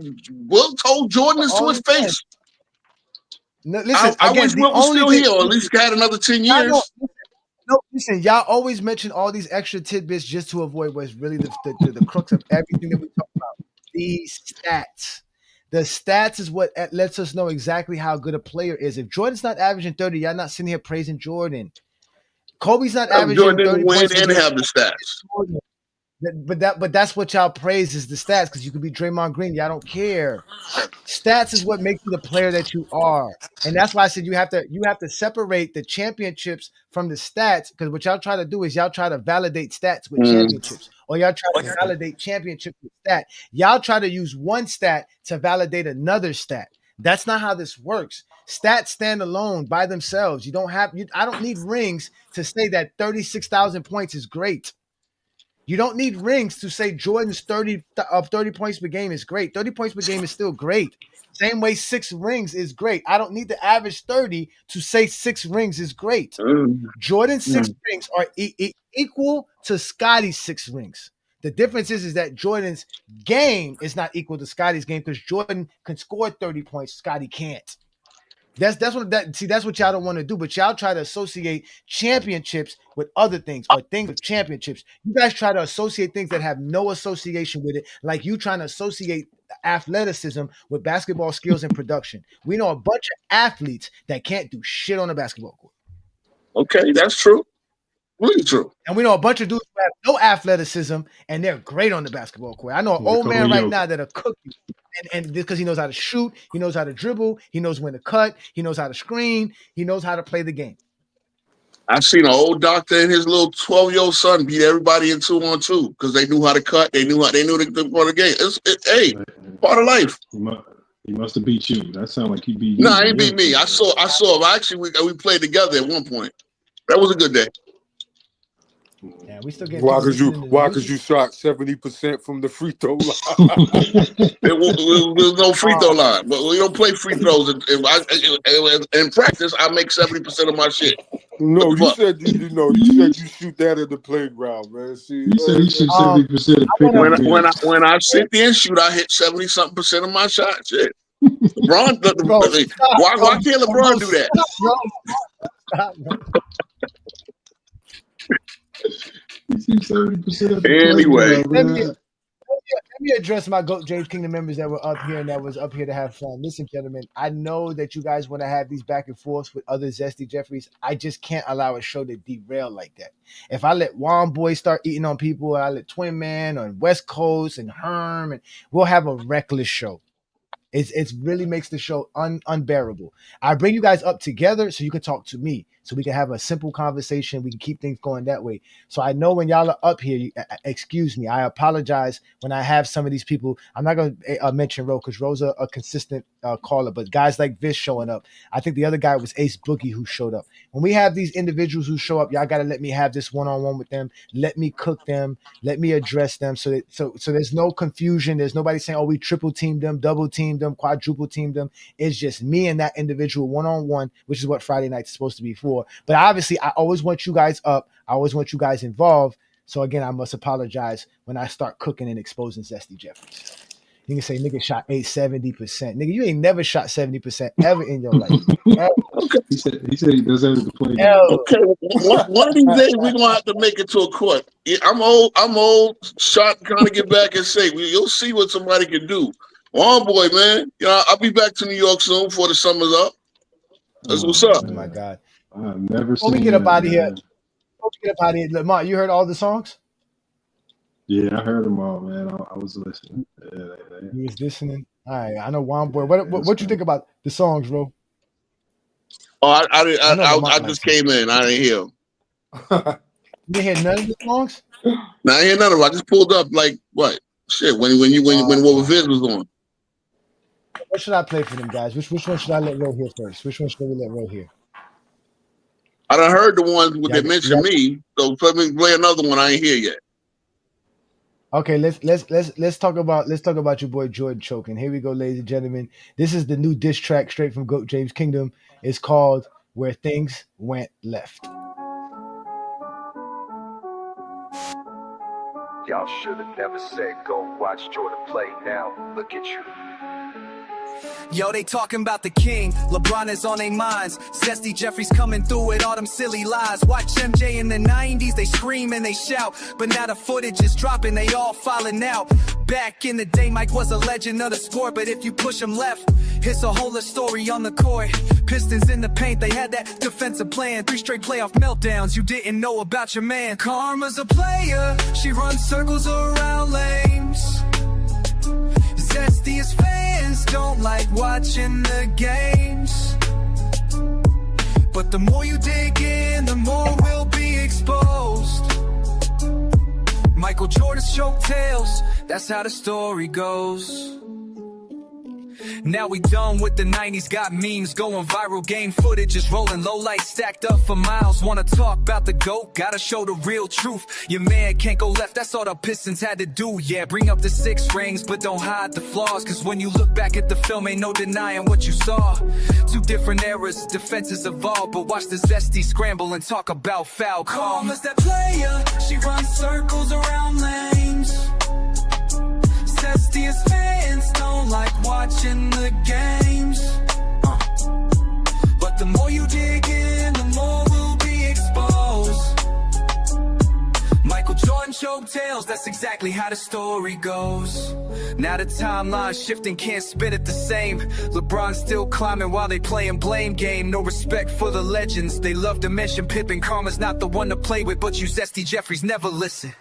Will told Jordan this to his face. No, listen, I again, wish Will was still here, or at least had another 10 years. No, listen, y'all always mention all these extra tidbits just to avoid what's really the crux of everything that we talk about. These stats. The stats is what lets us know exactly how good a player is. If Jordan's not averaging 30, y'all not sitting here praising Jordan. Kobe's not averaging Jordan 30 didn't win points and have the stats. But that's what y'all praise is the stats, because you could be Draymond Green. Y'all don't care. Stats is what makes you the player that you are. And that's why I said you have to separate the championships from the stats, because what y'all try to do is y'all try to validate stats with championships, or y'all try to validate championships with stat. Y'all try to use one stat to validate another stat. That's not how this works. Stats stand alone by themselves. I don't need rings to say that 36,000 points is great. You don't need rings to say Jordan's 30 points per game is great. 30 points per game is still great. Same way 6 rings is great. I don't need to average 30 to say 6 rings is great. Jordan's 6 rings are equal to Scotty's 6 rings. The difference is that Jordan's game is not equal to Scotty's game, because Jordan can score 30 points, Scotty can't. That's what y'all don't want to do, but y'all try to associate championships with other things, or things with championships. You guys try to associate things that have no association with it, like you trying to associate athleticism with basketball skills and production. We know a bunch of athletes that can't do shit on the basketball court. Okay, that's true. Really true. And we know a bunch of dudes who have no athleticism and they're great on the basketball court. I know an old man right now that'll cook you. And because he knows how to shoot, he knows how to dribble, he knows when to cut, he knows how to screen, he knows how to play the game. I've seen an old doctor and his little 12-year-old son beat everybody in 2-on-2 because they knew how to cut, they knew the part of the game. Part of life. He must have beat you. That sounds like he beat you. No, he beat me. I saw him. Actually, we played together at one point. That was a good day. Yeah, we still get. Why? Because you shot 70% from the free throw line. There was no free throw line, but we don't play free throws. In practice, I make 70% of my shit. No, you said you shoot that at the playground, man. See, you said you shoot 70% of pickup. When I sit there and shoot, I hit 70-something% of my shots. Shit. LeBron, why can't LeBron do that? Anyway, let me address my GOAT James Kingdom members that were up here and that was up here to have fun. Listen, gentlemen, I know that you guys want to have these back and forths with other Zesty Jeffries. I just can't allow a show to derail like that. If I let Juan Boy start eating on people, I let Twin Man on West Coast and Herm, and we'll have a reckless show. It really makes the show unbearable. I bring you guys up together so you can talk to me, so we can have a simple conversation. We can keep things going that way. So I know when y'all are up here, excuse me, I apologize when I have some of these people. I'm not going to mention Ro, because Ro's a consistent caller, but guys like this showing up. I think the other guy was Ace Boogie who showed up. When we have these individuals who show up, y'all got to let me have this one-on-one with them. Let me cook them. Let me address them so there's no confusion. There's nobody saying, oh, we triple teamed them, double teamed them, quadruple teamed them. It's just me and that individual one-on-one, which is what Friday night is supposed to be for. But obviously, I always want you guys up. I always want you guys involved. So again, I must apologize when I start cooking and exposing Zesty Jeffries. You can say, nigga shot 70%. Nigga, you ain't never shot 70% ever in your life. Okay. He said he does that as the play. Okay. One of these days we're gonna have to make it to a court. I'm old. Shot trying to get back and say, you'll see what somebody can do. Juan Boy, man. I'll be back to New York soon before the summer's up. That's what's up. Oh my God. I've never Before we get up out of here, Lamont, you heard all the songs? Yeah, I heard them all, man. I was listening. You was listening? All right, I know Juan Boy. What you think about the songs, bro? Oh, I just came in. I didn't hear them. You didn't hear none of the songs? No, I didn't hear none of them. I just pulled up like, what, Shit, when what Viz was on. What should I play for them guys? Which one should I let roll here first? Which one should we let roll here? I done heard the ones that mentioned me, so let me play another one. I ain't hear yet. Okay, let's talk about your boy Jordan choking. Here we go, ladies and gentlemen. This is the new diss track straight from Goat James Kingdom. It's called "Where Things Went Left." Y'all should have never said go watch Jordan play. Now look at you. Yo, they talking about the king. LeBron is on their minds. Zesty Jeffrey's coming through with all them silly lies. Watch MJ in the 90s, they scream and they shout. But now the footage is dropping, they all falling out. Back in the day, Mike was a legend of the sport. But if you push him left, it's a whole story on the court. Pistons in the paint, they had that defensive plan. 3 straight playoff meltdowns, you didn't know about your man. Karma's a player, she runs circles around lanes. Zesty's fans don't like watching the games. But the more you dig in, the more will be exposed. Michael Jordan's choke tales, that's how the story goes. Now we done with the 90s, got memes going viral, game footage is rolling, low lights stacked up for miles. Wanna talk about the GOAT, gotta show the real truth. Your man can't go left, that's all the Pistons had to do. Yeah, bring up the 6 rings, but don't hide the flaws. Cause when you look back at the film, ain't no denying what you saw. 2 different eras, defenses evolved, but watch the Zesty scramble and talk about foul call. Karma's that player, she runs circles around lanes. Zesty's fans don't like watching the games. But the more you dig in, the more will be exposed. Michael Jordan choke tales, that's exactly how the story goes. Now the timeline's shifting, can't spin it the same. LeBron still climbing while they playing blame game. No respect for the legends, they love to mention Pippen. Karma's not the one to play with, but you Zesty Jeffreys never listen.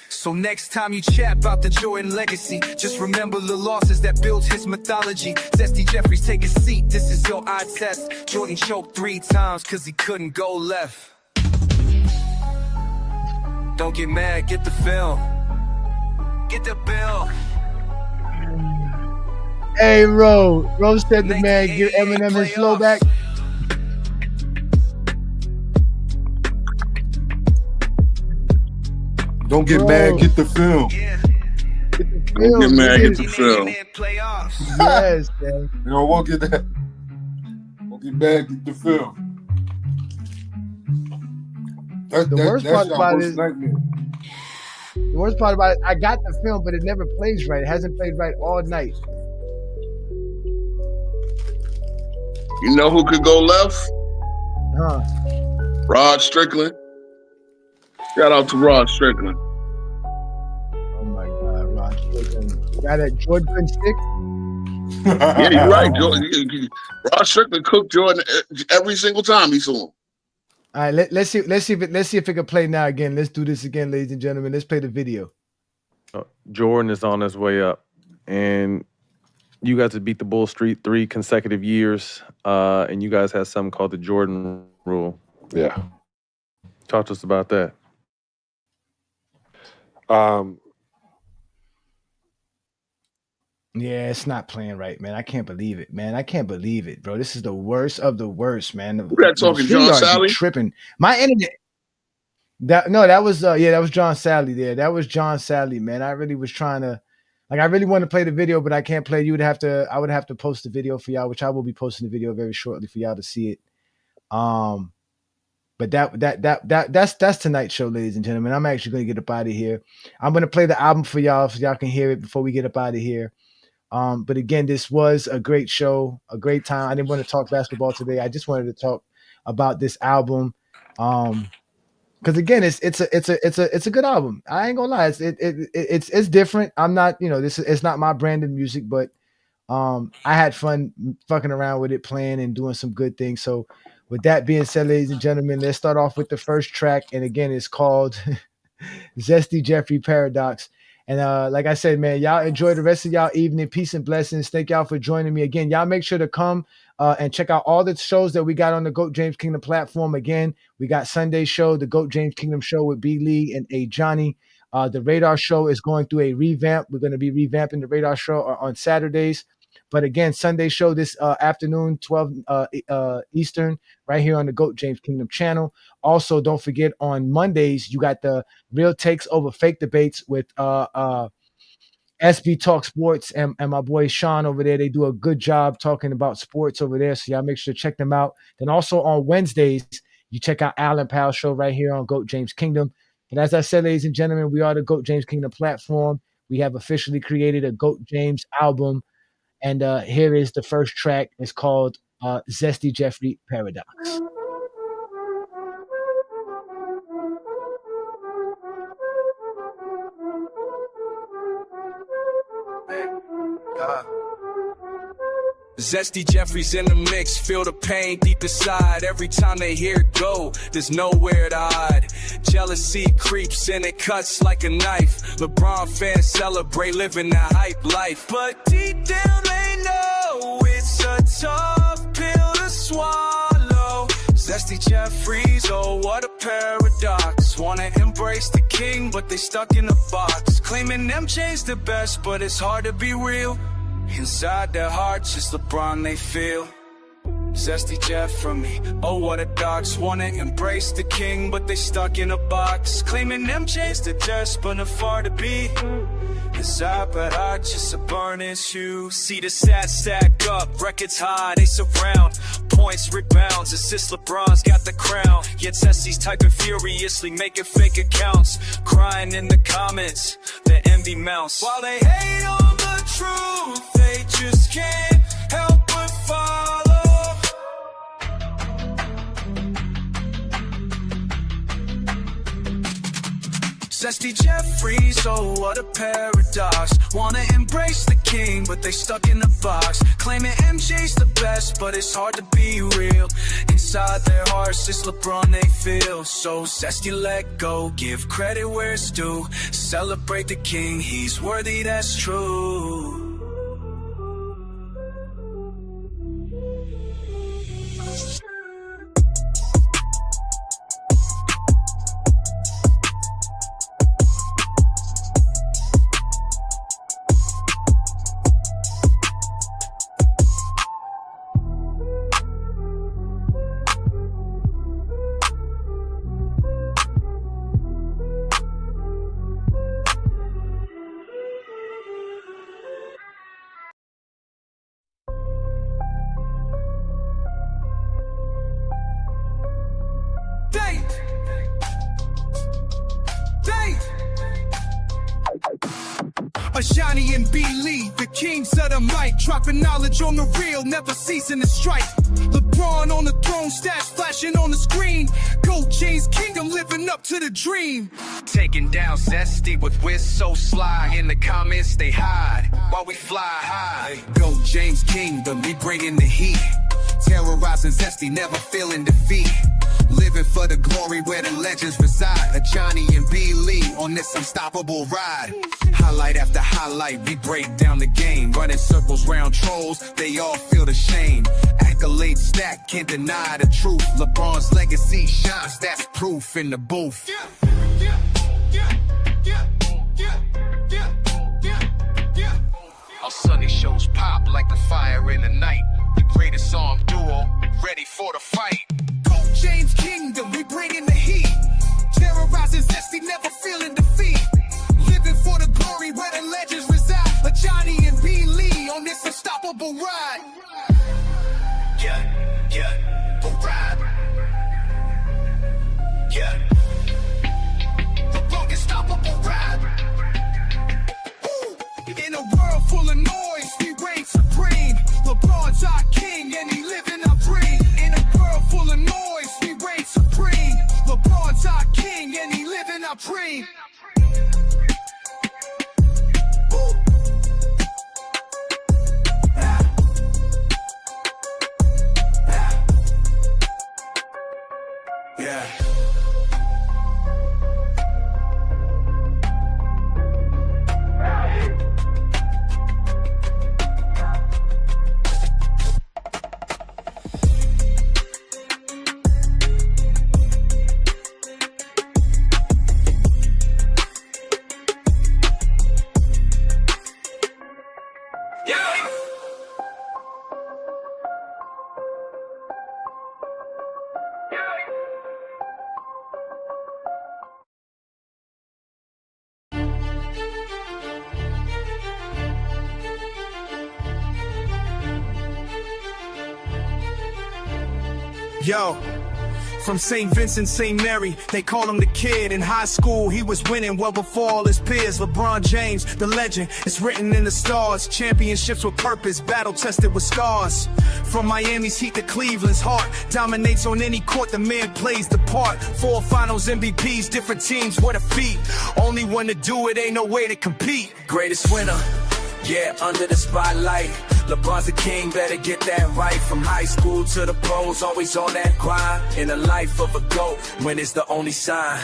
So next time you chat about the Jordan legacy, just remember the losses that built his mythology. Zesty Jeffreys, take a seat, this is your eye test. Jordan choked 3 times cause he couldn't go left. Don't get mad, get the film. Get the bill. Hey, Ro said the man, give Eminem his flow back. Don't get mad, get the film. Don't get mad, get the film. Yes, man. You know, won't get that. Won't get mad, get the film. The worst part about it, I got the film, but it never plays right. It hasn't played right all night. You know who could go left? Huh? Rod Strickland. Shout out to Rod Strickland. Oh my God, Rod Strickland. Got that Jordan stick? Yeah, you're right. Rod Strickland cooked Jordan every single time he saw him. All right, let's see if it can play now again. Let's do this again, ladies and gentlemen. Let's play the video. Jordan is on his way up, and you guys have beat the Bull Street 3 consecutive years, and you guys have something called the Jordan Rule. Yeah. Talk to us about that. Yeah, it's not playing right, man. I can't believe it, man. I can't believe it, bro. This is the worst of the worst, man. Who that talking, John Sally? Tripping. My internet. That was John Sally there. That was John Sally, man. I really was trying to, I really want to play the video, but I can't play. I would have to post the video for y'all, which I will be posting the video very shortly for y'all to see it. But that's tonight's show, ladies and gentlemen. I'm actually going to get up out of here. I'm going to play the album for y'all so y'all can hear it before we get up out of here. But again, this was a great show, a great time. I didn't want to talk basketball today. I just wanted to talk about this album. Because again, it's a good album. I ain't gonna lie, it's different. I'm not, it's not my brand of music, but I had fun fucking around with it, playing and doing some good things. So with that being said, ladies and gentlemen, let's start off with the first track. And again, it's called Zesty Jeffrey Paradox. And like I said, man, y'all enjoy the rest of y'all evening. Peace and blessings. Thank y'all for joining me again. Y'all make sure to come and check out all the shows that we got on the GOAT James Kingdom platform. Again, we got Sunday show, the GOAT James Kingdom show with B. Lee and A. Johnny. The Radar show is going through a revamp. We're going to be revamping the Radar show on Saturdays. But again, Sunday show this afternoon, 12 Eastern, right here on the GOAT James Kingdom channel. Also, don't forget on Mondays, you got the Real Takes Over Fake Debates with SB Talk Sports and my boy Sean over there. They do a good job talking about sports over there. So y'all make sure to check them out. Then also on Wednesdays, you check out Alan Powell's show right here on GOAT James Kingdom. And as I said, ladies and gentlemen, we are the GOAT James Kingdom platform. We have officially created a GOAT James album. And here is the first track. It's called Zesty Jeffrey Paradox. Zesty Jeffrey's in the mix, feel the pain deep inside. Every time they hear it go, there's nowhere to hide. Jealousy creeps and it cuts like a knife. LeBron fans celebrate living that hype life, but deep down they know it's a tough pill to swallow. Zesty Jeffries, oh what a paradox. Wanna embrace the king, but they stuck in a box. Claiming MJ's the best, but it's hard to be real. Inside their hearts, it's LeBron they feel. Zesty Jeff from me, oh what a dox. Wanna embrace the king, but they stuck in a box. Claiming MJ's the best, but not far to be. Inside, but I just a burning shoe. See the stats stack up, records high, they surround. Points, rebounds, assists, LeBron's got the crown. Yet Zesty's typing furiously, making fake accounts. Crying in the comments, the envy mounts. While they hate on the truth, they just can't help but follow. Zesty Jeffries, oh what a paradox. Wanna embrace the king, but they stuck in a box. Claiming MJ's the best, but it's hard to be real. Inside their hearts, it's LeBron they feel. So Zesty let go, give credit where it's due. Celebrate the king, he's worthy, that's true. Johnny and B. Lee, the kings of the mic, dropping knowledge on the real, never ceasing to strike. LeBron on the throne, stats flashing on the screen. GOAT James Kingdom living up to the dream. Taking down Zesty with whiz so sly. In the comments they hide while we fly high. GOAT James Kingdom, we bringing the heat. Terrorizing Zesty, never feeling defeat. Living for the glory where the legends reside. A Johnny and B. Lee on this unstoppable ride. Highlight after highlight, we break down the game. Running circles round trolls, they all feel the shame. Accolades stacked, can't deny the truth. LeBron's legacy shines, that's proof in the booth. Our Sunday shows pop like the fire in the night. The greatest song duo, ready for the fight. GOAT James Kingdom, we bringing the heat. Terrorizing Zesty, never feeling defeat. Living for the glory where the legends reside. A Johnny and B. Lee on this unstoppable ride. We'll ride. The unstoppable ride. In a world full of noise, we reign supreme. LeBron's our king and he living our dream. In a world full of noise, we reign supreme. LeBron's our king and he living our dream. Yo, from St. Vincent, St. Mary, they call him the kid. In high school, he was winning well before all his peers. LeBron James, the legend, it's written in the stars. Championships with purpose, battle tested with scars. From Miami's heat to Cleveland's heart, dominates on any court, the man plays the part. 4 finals MVPs, different teams, what a feat. Only one to do it, ain't no way to compete. Greatest winner, yeah, under the spotlight. LeBron's the king, better get that right. From high school to the pros, always on that grind. In the life of a GOAT, when it's the only sign.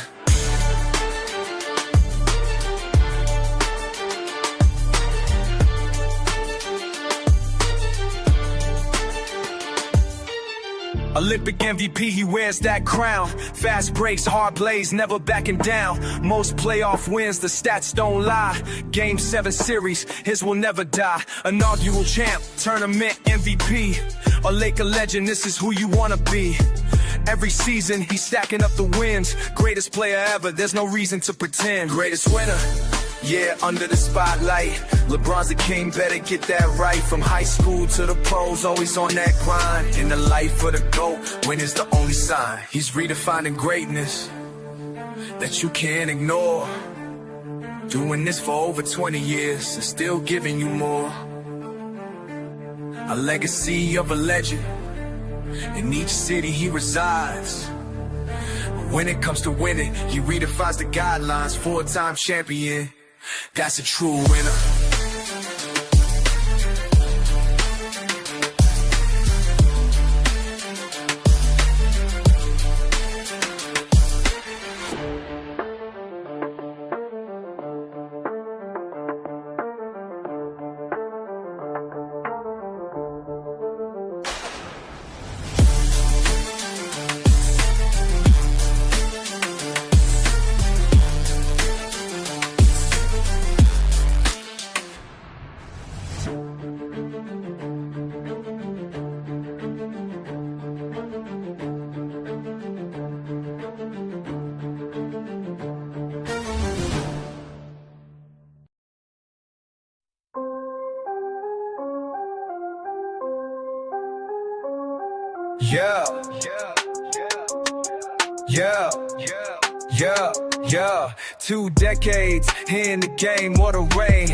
Olympic MVP, he wears that crown. Fast breaks, hard plays, never backing down. Most playoff wins, the stats don't lie. Game 7 series, his will never die. Inaugural champ, tournament MVP. A Laker legend, this is who you wanna be. Every season, he's stacking up the wins. Greatest player ever, there's no reason to pretend. Greatest winner, yeah, under the spotlight. LeBron's the king, better get that right. From high school to the pros, always on that grind. In the life of the GOAT, when it's the only sign. He's redefining greatness that you can't ignore. Doing this for over 20 years and still giving you more. A legacy of a legend in each city he resides. When it comes to winning, he redefines the guidelines. 4-time champion, that's a true winner. Yeah. 2 decades in the game, what a reign.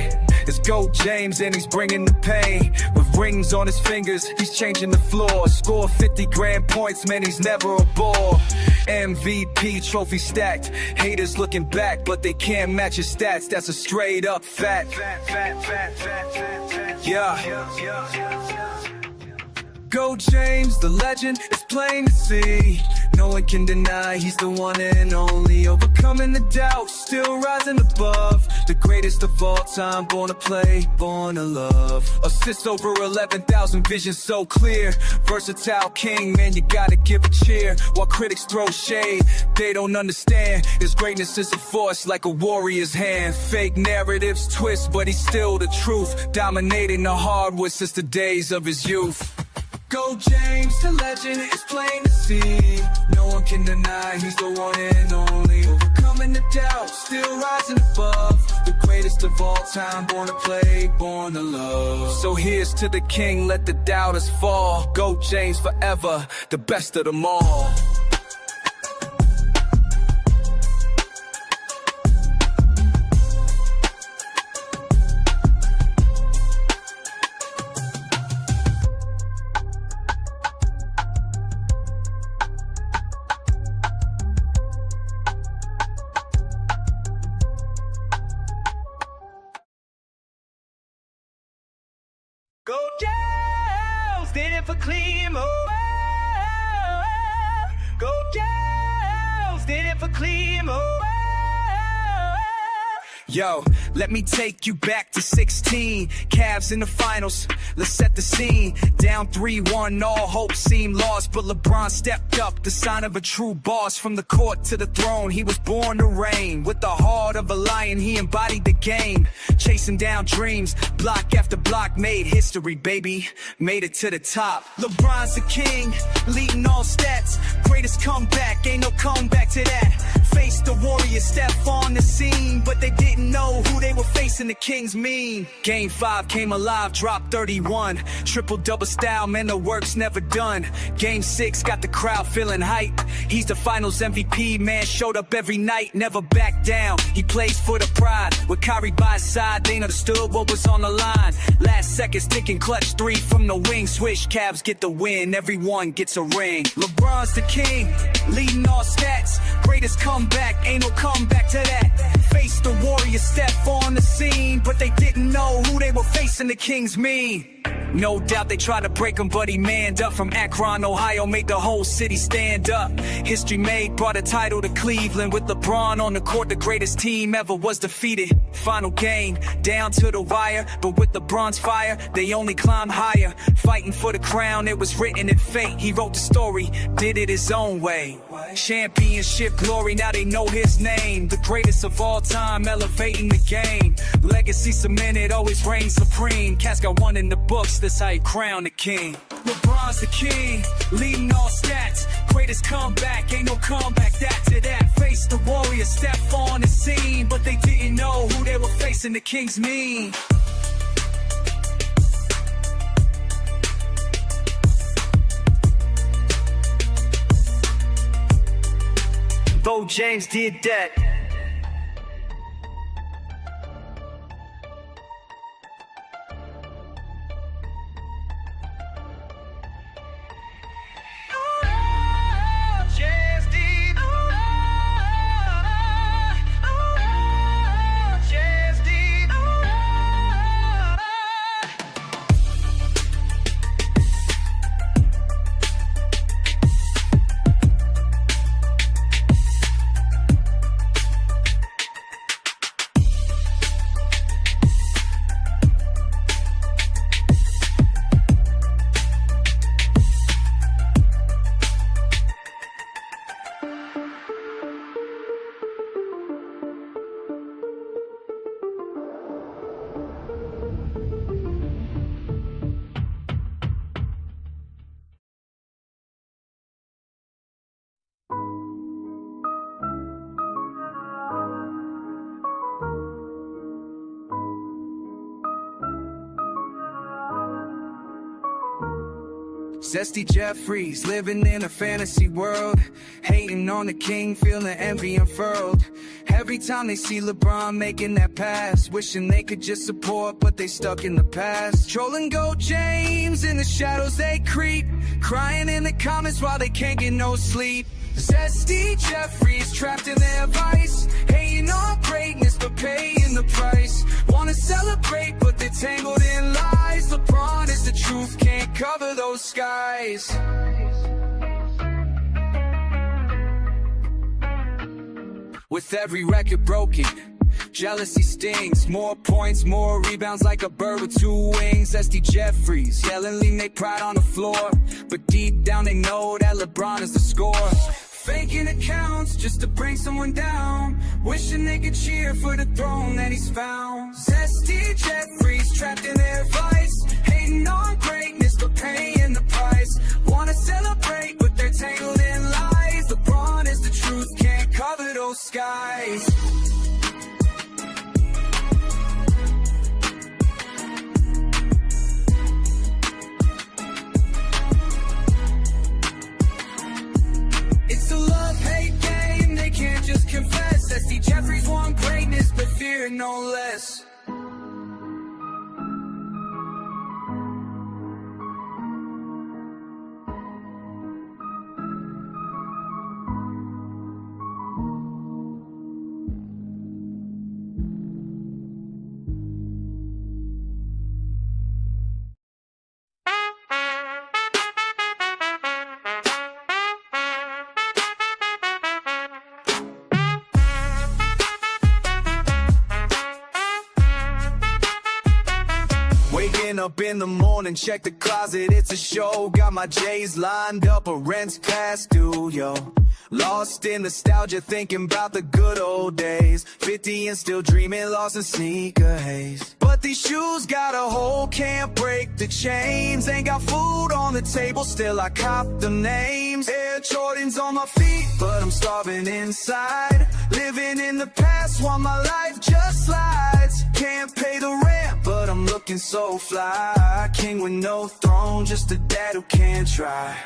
It's GOAT James and he's bringing the pain. With rings on his fingers, he's changing the floor. Score 50 grand points, man, he's never a bore. MVP trophy stacked. Haters looking back, but they can't match his stats. That's a straight up fact. Yeah. GOAT James, the legend, it's plain to see. No one can deny he's the one and only. Overcoming the doubt, still rising above. The greatest of all time, born to play, born to love. Assists over 11,000, vision so clear. Versatile king, man, you gotta give a cheer. While critics throw shade, they don't understand. His greatness is a force like a warrior's hand. Fake narratives twist, but he's still the truth. Dominating the hardwood since the days of his youth. GOAT James, the legend, it's plain to see. No one can deny he's the one and only. Overcoming the doubt, still rising above. The greatest of all time, born to play, born to love. So here's to the king, let the doubters fall. GOAT James forever, the best of them all. GOAT James did it for Cleveland. GOAT James did it for Cleveland. Yo, let me take you back to 16. Cavs in the finals, let's set the scene. Down 3-1, all hope seemed lost, but LeBron stepped up, the sign of a true boss. From the court to the throne, he was born to reign. With the heart of a lion, he embodied the game. Chasing down dreams, block after block, made history, baby. Made it to the top. LeBron's the king, leading all stats. Greatest comeback, ain't no comeback to that. Faced the Warriors, step on the scene, but they didn't didn't know who they were facing, the Kings mean. Game 5 came alive, dropped 31. Triple-double style, man, the work's never done. Game 6 got the crowd feeling hype. He's the finals MVP, man, showed up every night, never backed down. He plays for the pride, with Kyrie by his side, they understood what was on the line. Last seconds ticking, clutch 3 from the wing. Swish Cavs get the win, everyone gets a ring. LeBron's the king, leading all stats. Greatest comeback, ain't no comeback to that. Face the Warriors, step on the scene, but they didn't know who they were facing, the Kings mean. No doubt they tried to break him, but he manned up. From Akron, Ohio, made the whole city stand up. History made, brought a title to Cleveland. With LeBron on the court, the greatest team ever was defeated. Final game, down to the wire, but with LeBron's fire, they only climbed higher. Fighting for the crown, it was written in fate. He wrote the story, did it his own way. Championship glory, now they know his name. The greatest of all time, elevating the game. Legacy cemented, always reign supreme. Cats got one in the books, that's how you crown the king. LeBron's the king, leading all stats. Greatest comeback, ain't no comeback that to that. Face the Warriors, step on the scene, but they didn't know who they were facing, the Kings mean. Bo James did that. Zesty Jeffries, living in a fantasy world. Hating on the king, feeling envy unfurled. Every time they see LeBron making that pass, wishing they could just support, but they stuck in the past. Trolling Go James, in the shadows they creep. Crying in the comments while they can't get no sleep. Zesty Jeffries, trapped in their vice. Hating on greatness, but paying the price. Wanna celebrate, but they're tangled in lies. LeBron is the truth, can't cover those skies. With every record broken, jealousy stings. More points, more rebounds, like a bird with 2 wings. Zesty Jeffries, yelling, lean they pride on the floor. But deep down they know that LeBron is the score. Faking accounts just to bring someone down. Wishing they could cheer for the throne that he's found. Zesty Jeffries, trapped in their vice. Hating on greatness, but paying the price. Wanna celebrate, but they're tangled in lies. LeBron is the truth, can't cover those skies. It's a love-hate game, they can't just confess. Zesty Jeffries want greatness, but fear no less. Up in the morning, check the closet, it's a show. Got my J's lined up, a rent's past due, yo. Lost in nostalgia, thinking about the good old days. 50 and still dreaming, lost in sneaker haze. But these shoes got a hole, can't break the chains. Ain't got food on the table, still I cop the names. James. Air Jordans on my feet, but I'm starving inside. Living in the past while my life just slides. Can't pay the rent, but I'm looking so fly. King with no throne, just a dad who can't try.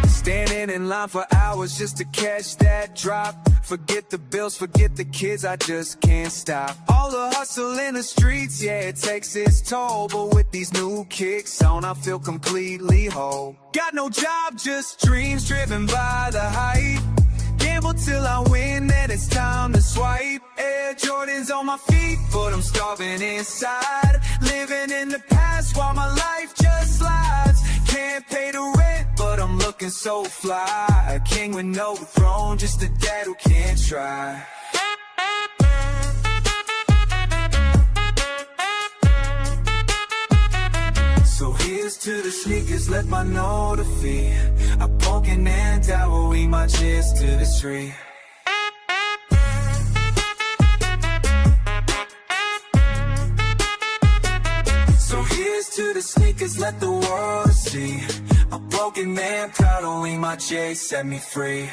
Standing in line for hours just to catch that drop. Forget the bills, forget the kids, I just can't stop. All the hustle in the streets, yeah, it takes its toll. But with these new kicks on, I feel completely whole. Got no job, just dreams driven by the hype. Gamble till I win, then it's time to swipe. Air Jordans on my feet, but I'm starving inside. Living in the past while my life just slides. Can't pay the rent, but I'm looking so fly. A king with no throne, just a dad who can't try. So here's to the sneakers, let my know the fee. I poking and dowering my chest to the street. So here's to the sneakers, let the world see. A broken man, proud only my J set me free.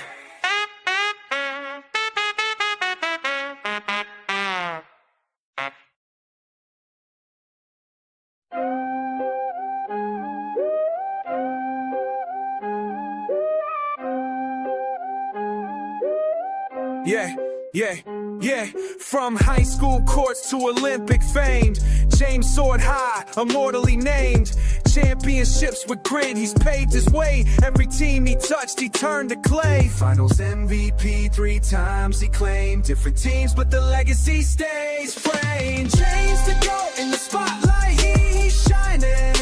Yeah, from high school courts to Olympic fame, James soared high, immortally named. Championships with grit, he's paved his way. Every team he touched, he turned to clay. Finals MVP 3 times he claimed. Different teams, but the legacy stays framed. James the GOAT in the spotlight, he's shining.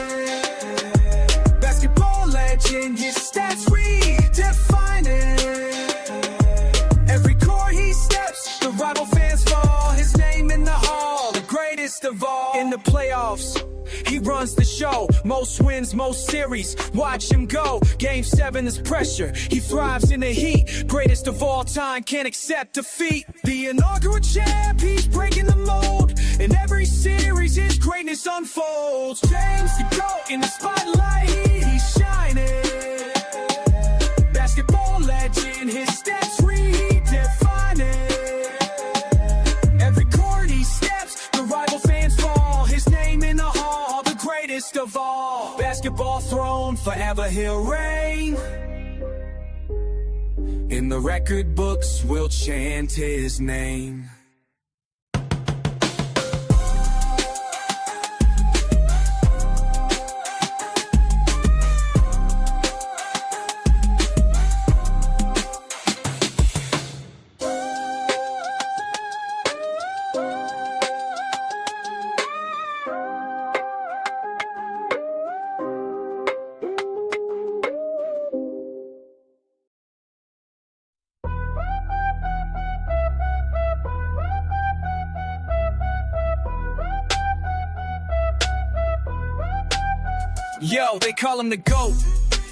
Basketball legend, his stats redefining. Every court he steps, the rival fans fall. His name in the hall, the greatest of all. In the playoffs, he runs the show. Most wins, most series, watch him go. Game 7 is pressure, he thrives in the heat. Greatest of all time, can't accept defeat. The inaugural champ, he's breaking the mold. In every series, his greatness unfolds. James the GOAT in the spotlight, he's shining. Basketball legend, his stats redefining. Every court he steps, the rival fans fall. His name in the hall, the greatest of all. Basketball throne, forever he'll reign. In the record books, we'll chant his name. Yo, they call him the GOAT.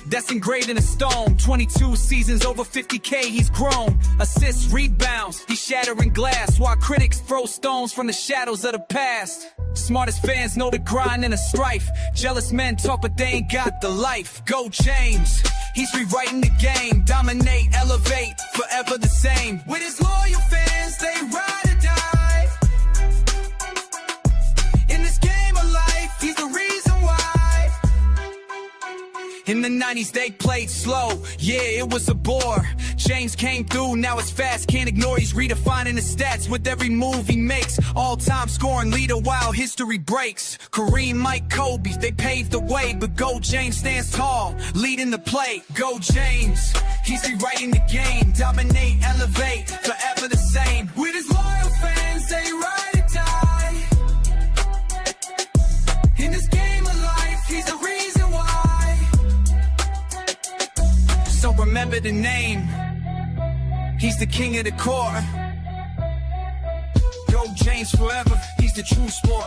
That's engraved in a stone. 22 seasons, over 50K, he's grown. Assists, rebounds, he's shattering glass. While critics throw stones from the shadows of the past. Smartest fans know the grind and the strife. Jealous men talk, but they ain't got the life. Go James, he's rewriting the game. Dominate, elevate, forever the same. With his loyal fans, they ride or die. In this game of life, he's the reason why. In the 90s they played slow, yeah, it was a bore. James came through, now it's fast, can't ignore. He's redefining the stats with every move he makes. All-time scoring leader while history breaks. Kareem, Mike, Kobe, they paved the way. But Go James stands tall, leading the play. Go James, he's rewriting the game. Dominate, elevate, forever the same. With his loyal fans, they ride or die. In this game of life, he's the reason why. So remember the name. He's the king of the court. Go James forever, he's the true sport.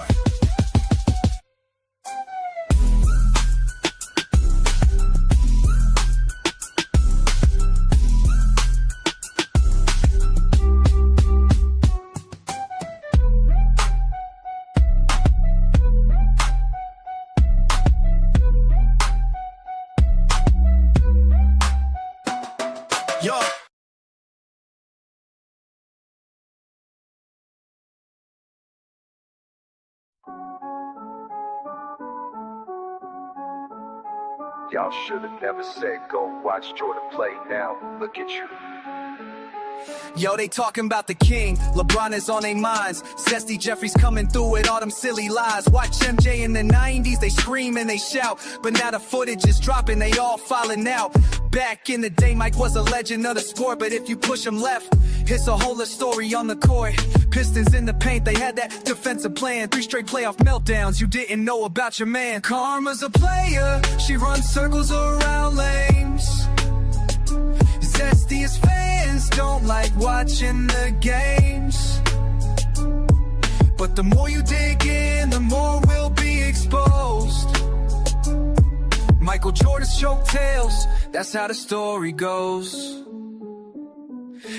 Y'all should have never said go watch Jordan play now. Look at you. Yo, they talking about the king. LeBron is on their minds. Zesty Jeffrey's coming through with all them silly lies. Watch MJ in the 90s, they scream and they shout. But now the footage is dropping, they all falling out. Back in the day, Mike was a legend of the sport. But if you push him left, it's a whole story on the court. Pistons in the paint, they had that defensive plan. 3 straight playoff meltdowns, you didn't know about your man. Karma's a player, she runs circles around lanes. Zesty's fans don't like watching the games. But the more you dig in, the more will be exposed. Michael Jordan's choke tails, that's how the story goes.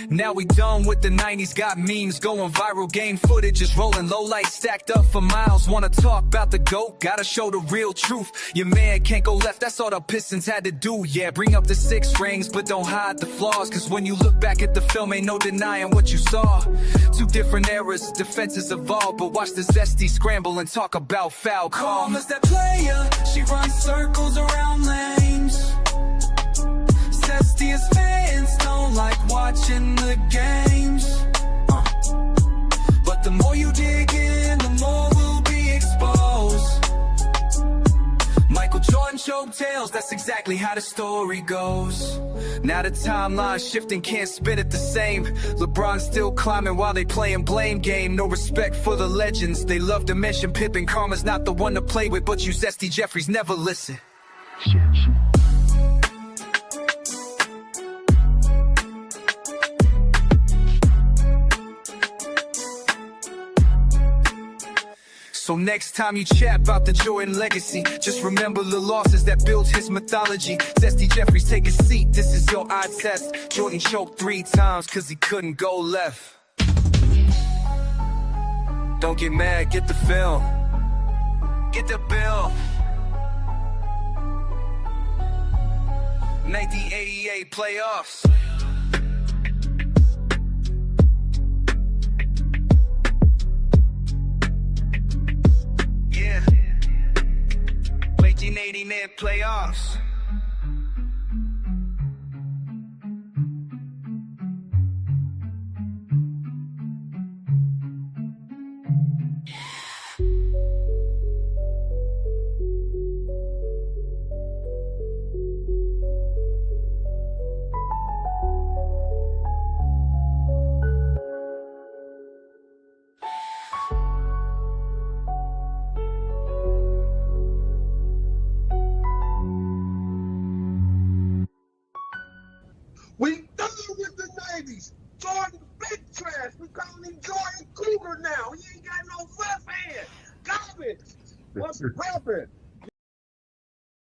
Now we done with the 90s, got memes going viral, game footage is rolling, low lights stacked up for miles. Wanna talk about the GOAT, gotta show the real truth. Your man can't go left, that's all the Pistons had to do. Yeah, bring up the 6 rings, but don't hide the flaws. Cause when you look back at the film, ain't no denying what you saw. 2 different eras, defenses evolved. But watch the Zesty scramble and talk about foul calls. Karma's that player, she runs circles around lanes. Zesty's fans don't like watching the games. But the more you dig in, the more will be exposed. Michael Jordan choke tails, that's exactly how the story goes. Now the timeline's shifting, can't spin it the same. LeBron's still climbing while they playing blame game. No respect for the legends, they love to mention Pippen. Karma's not the one to play with, but you Zesty Jeffreys never listen. So next time you chat about the Jordan legacy, just remember the losses that built his mythology. Zesty Jeffreys, take a seat, this is your eye test. Jordan choked 3 times cause he couldn't go left. Don't get mad, get the film. Get the bill. 1988 playoffs. Yeah, 1989 playoffs. We done with the 90s. Jordan big trash. We calling him Jordan Cougar now. He ain't got no left hand. Garbage. What's rapping?